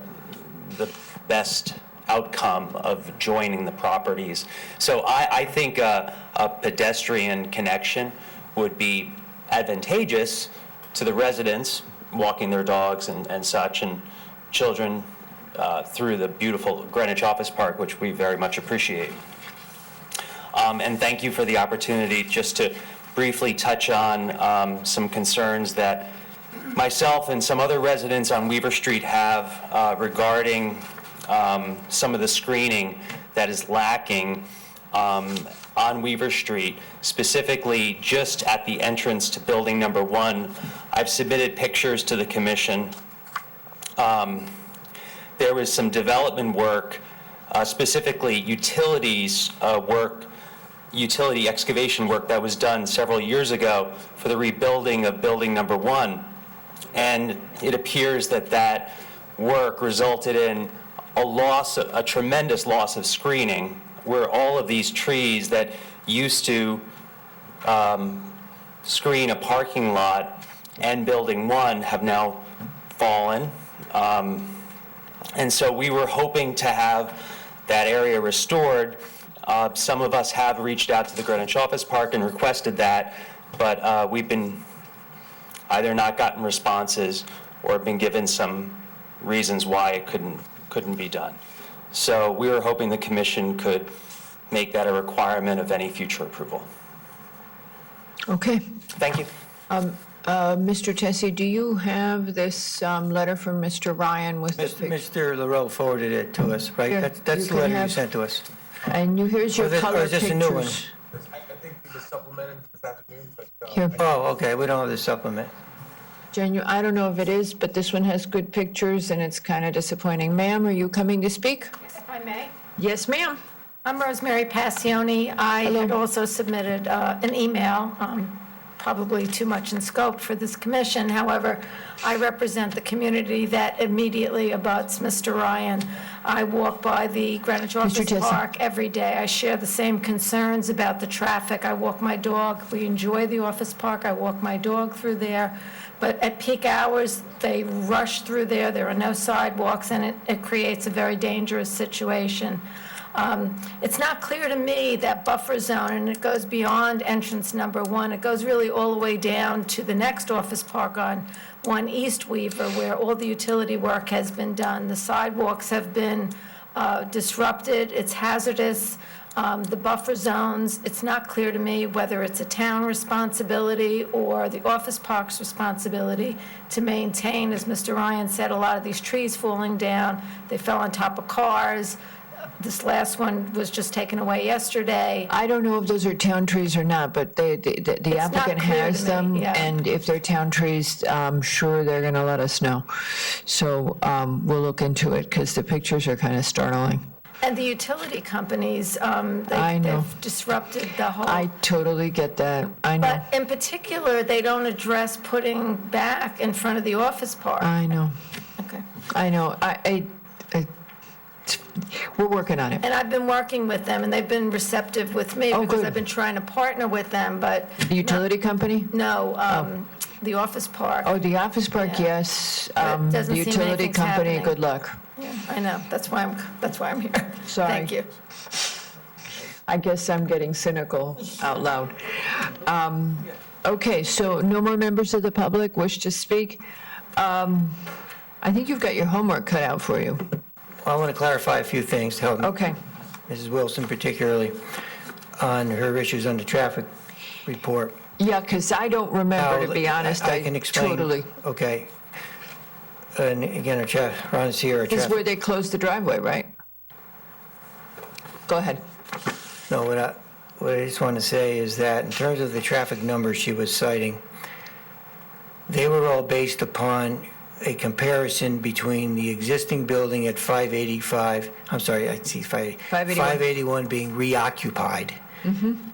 best outcome of joining the properties. So I think a pedestrian connection would be advantageous to the residents walking their dogs and such, and children through the beautiful Greenwich Office Park, which we very much appreciate. And thank you for the opportunity just to briefly touch on some concerns that myself and some other residents on Weaver Street have regarding some of the screening that is lacking on Weaver Street, specifically just at the entrance to building number 1. I've submitted pictures to the commission. There was some development work, specifically utilities work, utility excavation work that was done several years ago for the rebuilding of building number 1. And it appears that that work resulted in a tremendous loss of screening, where all of these trees that used to screen a parking lot and building 1 have now fallen. And so we were hoping to have that area restored. Some of us have reached out to the Greenwich Office Park and requested that, but we've been either not gotten responses or been given some reasons why it couldn't be done. So we were hoping the commission could make that a requirement of any future approval. Okay. Thank you. Mr. Tessie, do you have this letter from Mr. Ryan with the picture? Mr. LaRoe forwarded it to us, right? Here, That's you the can letter you have- sent to us. And here's your Or color is this a new one? pictures. I think it was supplemented this afternoon, but Here. Oh, okay, we don't have the supplement. I don't know if it is, but this one has good pictures and it's kind of disappointing. Ma'am, are you coming to speak? If I may. Yes, ma'am. I'm Rosemary Passione. I had also submitted an email, probably too much in scope for this commission. However, I represent the community that immediately abuts Mr. Ryan. I walk by the Greenwich Office Tessie. Park every day. I share the same concerns about the traffic. I walk my dog. We enjoy the office park. I walk my dog through there. But at peak hours, they rush through there. There are no sidewalks, and it creates a very dangerous situation. It's not clear to me that buffer zone, and it goes beyond entrance number 1. It goes really all the way down to the next office park on 1 East Weaver, where all the utility work has been done. The sidewalks have been disrupted. It's hazardous. The buffer zones, it's not clear to me whether it's a town responsibility or the office park's responsibility to maintain, as Mr. Ryan said, a lot of these trees falling down. They fell on top of cars. This last one was just taken away yesterday. I don't know if those are town trees or not, but the applicant clear has to me, them, yeah. and if they're town trees, I'm sure they're going to let us know. So we'll look into it, because the pictures are kind of startling. And the utility companies, I know. they've disrupted the whole. I totally get that. I know. But in particular, they don't address putting back in front of the office park. I know. Okay. I know. We're working on it. And I've been working with them, and they've been receptive with me Oh, because good. I've been trying to partner with them, but The utility company? no, the office park. Oh, the office park, yes. But it doesn't The seem utility anything's company, happening. good luck. Yeah, I know, that's why I'm here. Sorry. Thank you. I guess I'm getting cynical out loud. Okay, so no more members of the public wish to speak? I think you've got your homework cut out for you. Well, I want to clarify a few things to help Okay. Mrs. Wilson particularly on her issues on the traffic report. Yeah, because I don't remember, to be honest. I can explain. Totally. Okay. And again, Ron's here. This is where they closed the driveway, right? Go ahead. No, what I just want to say is that in terms of the traffic numbers she was citing, they were all based upon a comparison between the existing building at 585, I'm sorry, I see 581 being reoccupied,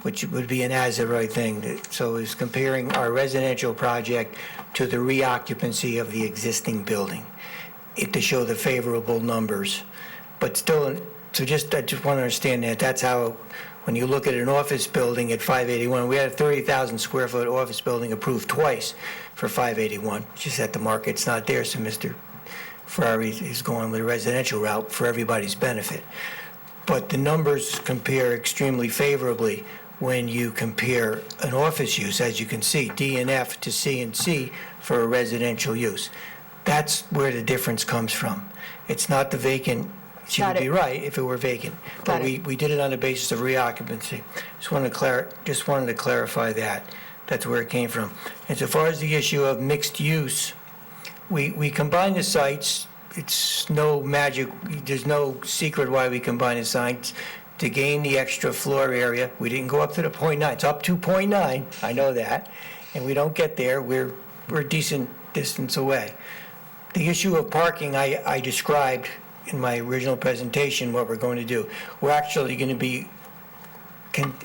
which would be an as-of-right thing. So it's comparing our residential project to the reoccupancy of the existing building to show the favorable numbers. But still, so I just want to understand that that's how, when you look at an office building at 581, we had a 30,000 square foot office building approved twice for 581. It's just that the market's not there, so Mr. Ferrari is going with a residential route for everybody's benefit. But the numbers compare extremely favorably when you compare an office use, as you can see, D and F to C and C for a residential use. That's where the difference comes from. It's not the vacant. She would be right if it were vacant. But we did it on the basis of reoccupancy. Just wanted to clarify that. That's where it came from. And so far as the issue of mixed use, we combine the sites. It's no magic. There's no secret why we combine the sites to gain the extra floor area. We didn't go up to the 0.9. It's up to 0.9. I know that. And we don't get there. We're a decent distance away. The issue of parking, I described in my original presentation what we're going to do. We're actually going to be,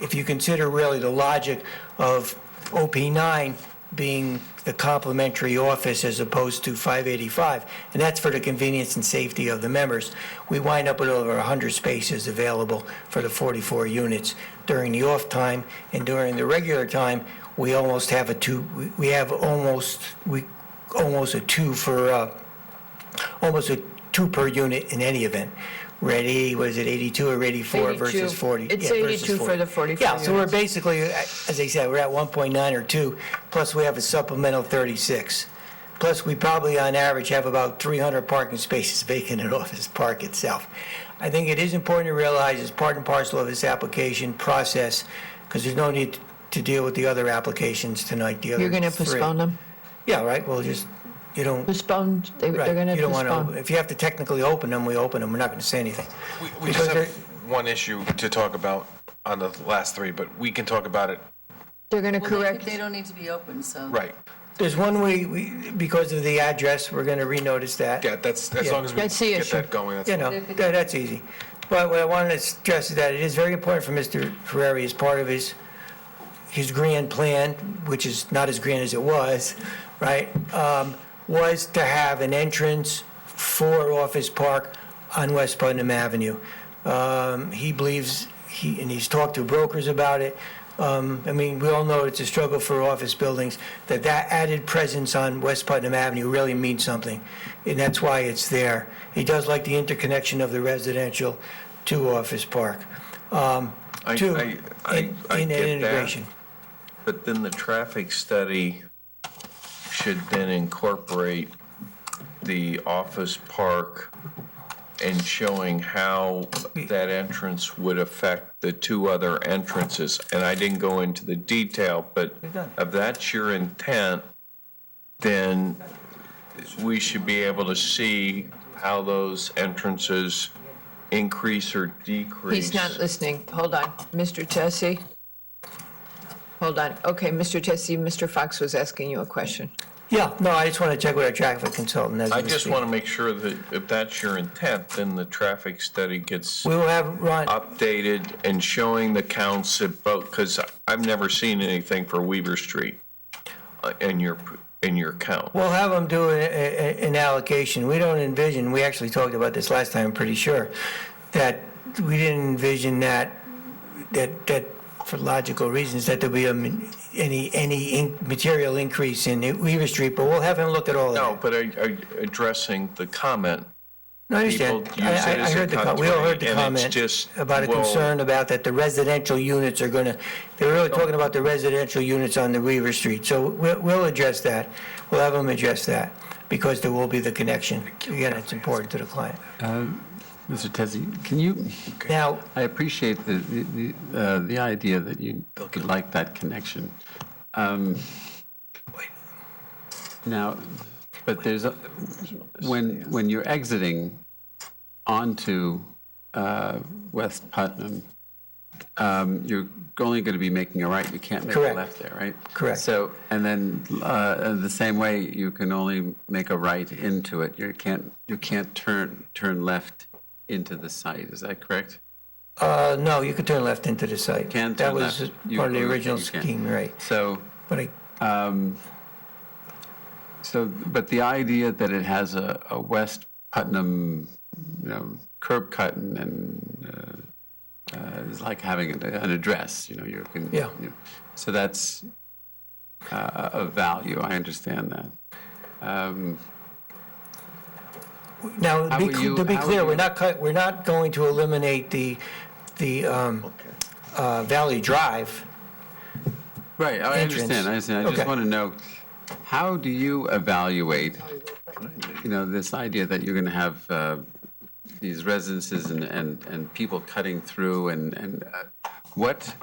if you consider really the logic of OP9 being the complementary office as opposed to 585, and that's for the convenience and safety of the members, we wind up with over 100 spaces available for the 44 units during the off time, and during the regular time, we almost have almost a two per unit in any event. We're at 82 or 84 versus 40? It's Yeah, 82 for the 44 Yeah, so we're units. basically, as I said, we're at 1.9 or 2, plus we have a supplemental 36. Plus, we probably on average have about 300 parking spaces vacant at Office Park itself. I think it is important to realize it's part and parcel of this application process, because there's no need to deal with the other applications tonight, the other You're going to three. postpone them? Yeah, right, well, just, you don't. Postpone, they're Right, going to you don't want to postpone. open. If you have to technically open them, we open them. We're not going to say anything. We just have one issue to talk about on the last three, but we can talk about it. They're going to Well, correct. they don't need to be open, so. Right. There's one because of the address, we're going to renotice that. Yeah, that's, as long as we That's the get issue. that going, that's You fine. know, that's easy. But what I wanted to stress is that it is very important for Mr. Ferrari as part of his grand plan, which is not as grand as it was, right, was to have an entrance for Office Park on West Putnam Avenue. He believes, and he's talked to brokers about it. I mean, we all know it's a struggle for office buildings, that added presence on West Putnam Avenue really means something, and that's why it's there. He does like the interconnection of the residential to Office Park. I In get integration. that, but then the traffic study should then incorporate the Office Park and showing how that entrance would affect the two other entrances. And I didn't go into the detail, but if that's your intent, then we should be able to see how those entrances increase or decrease. He's not listening. Hold on. Mr. Tessie? Hold on. Okay, Mr. Tessie, Mr. Fox was asking you a question. Yeah, no, I just want to check with our traffic consultant as I we just speak. want to make sure that if that's your intent, then the traffic study gets We will have Ron, updated and showing the counts at both, because I've never seen anything for Weaver Street in your count. we'll have them do an allocation. We don't envision, we actually talked about this last time, I'm pretty sure, that we didn't envision that for logical reasons, that there'll be any material increase in Weaver Street, but we'll have him look at all of No, that. but addressing the comment. No, I understand. People use it I as a heard we all heard the cut-through, and it's comment just, about a well, concern about that the residential units are going to, they're really talking about the residential units on the Weaver Street. So we'll address that. We'll have them address that, because there will be the connection. Again, it's important to the client. Mr. Tessie, can you, Now, I appreciate the idea that you would like that connection, Now, but there's, when you're exiting onto West Putnam, you're only going to be making a right. You can't make a Correct. left there, right? Correct. So, and then the same way, you can only make a right into it. You can't turn left into the site. Is that correct? No, you could turn left into the site. Can That turn was left. part of the You original can. scheme, right? So, But I, but the idea that it has a West Putnam, curb cut and is like having an address, you can. Yeah. So that's a value. I understand that. now, How will you- to be how clear, will we're not going to eliminate the Valley Drive. Right, I entrance. understand. I just Okay. want to know, how do you evaluate, this idea that you're going to have these residences and people cutting through and what,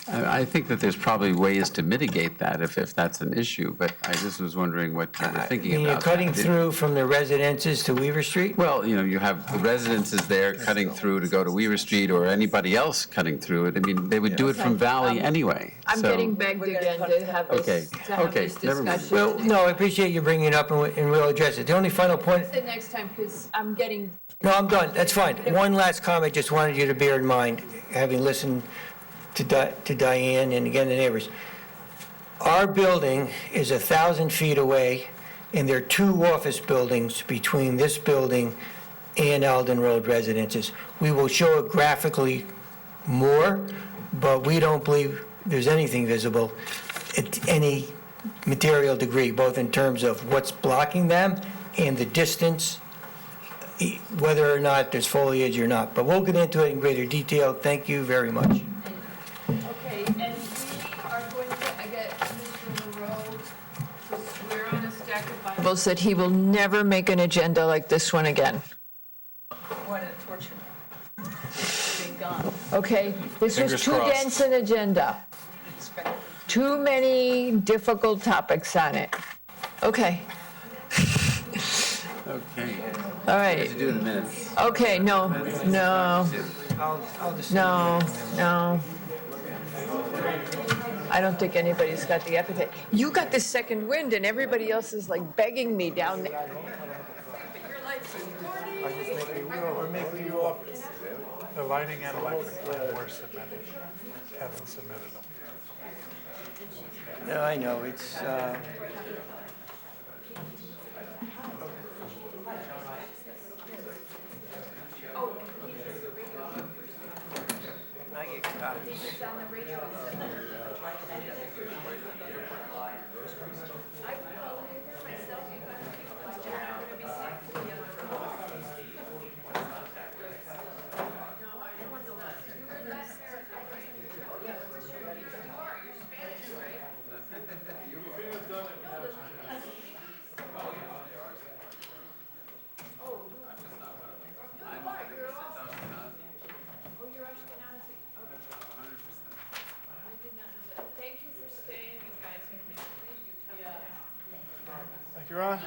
I think that there's probably ways to mitigate that if that's an issue, but I just was wondering what you were thinking about. You're cutting that. through from the residences to Weaver Street? Well, you have the residences there cutting through to go to Weaver Street or anybody else cutting through it. I mean, they would do it from Valley anyway. I'm So- getting begged again to have this, to have Okay, this never mind. discussion. Well, no, I appreciate you bringing it up, and we'll address it. The only final point, The next time, because I'm getting, no, I'm done, that's fine. One last comment, just wanted you to bear in mind, having listened to Diane and again the neighbors. Our building is 1,000 feet away, and there are 2 office buildings between this building and Alden Road residences. We will show it graphically more, but we don't believe there's anything visible at any material degree, both in terms of what's blocking them and the distance, whether or not there's foliage or not. But we'll get into it in greater detail. Thank you very much. okay, and we are going to get Mr. Monroe to swear on a stack of Bibles that he will never make an agenda like this one again. What a torture. Being gone. Okay, this was Fingers too crossed. dense an agenda. Too many difficult topics on it. Okay, Okay. all What right. did you do in the minutes? Okay, no. I don't think anybody's got the epithet. You got the second wind and everybody else is like begging me down there. We're making you office. The lighting and electric were submitted. Kevin submitted them. No, I know, it's, I get copies. Thank you, Ron.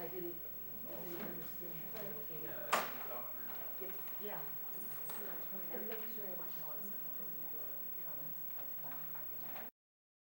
I didn't understand. Yeah. Thank you very much.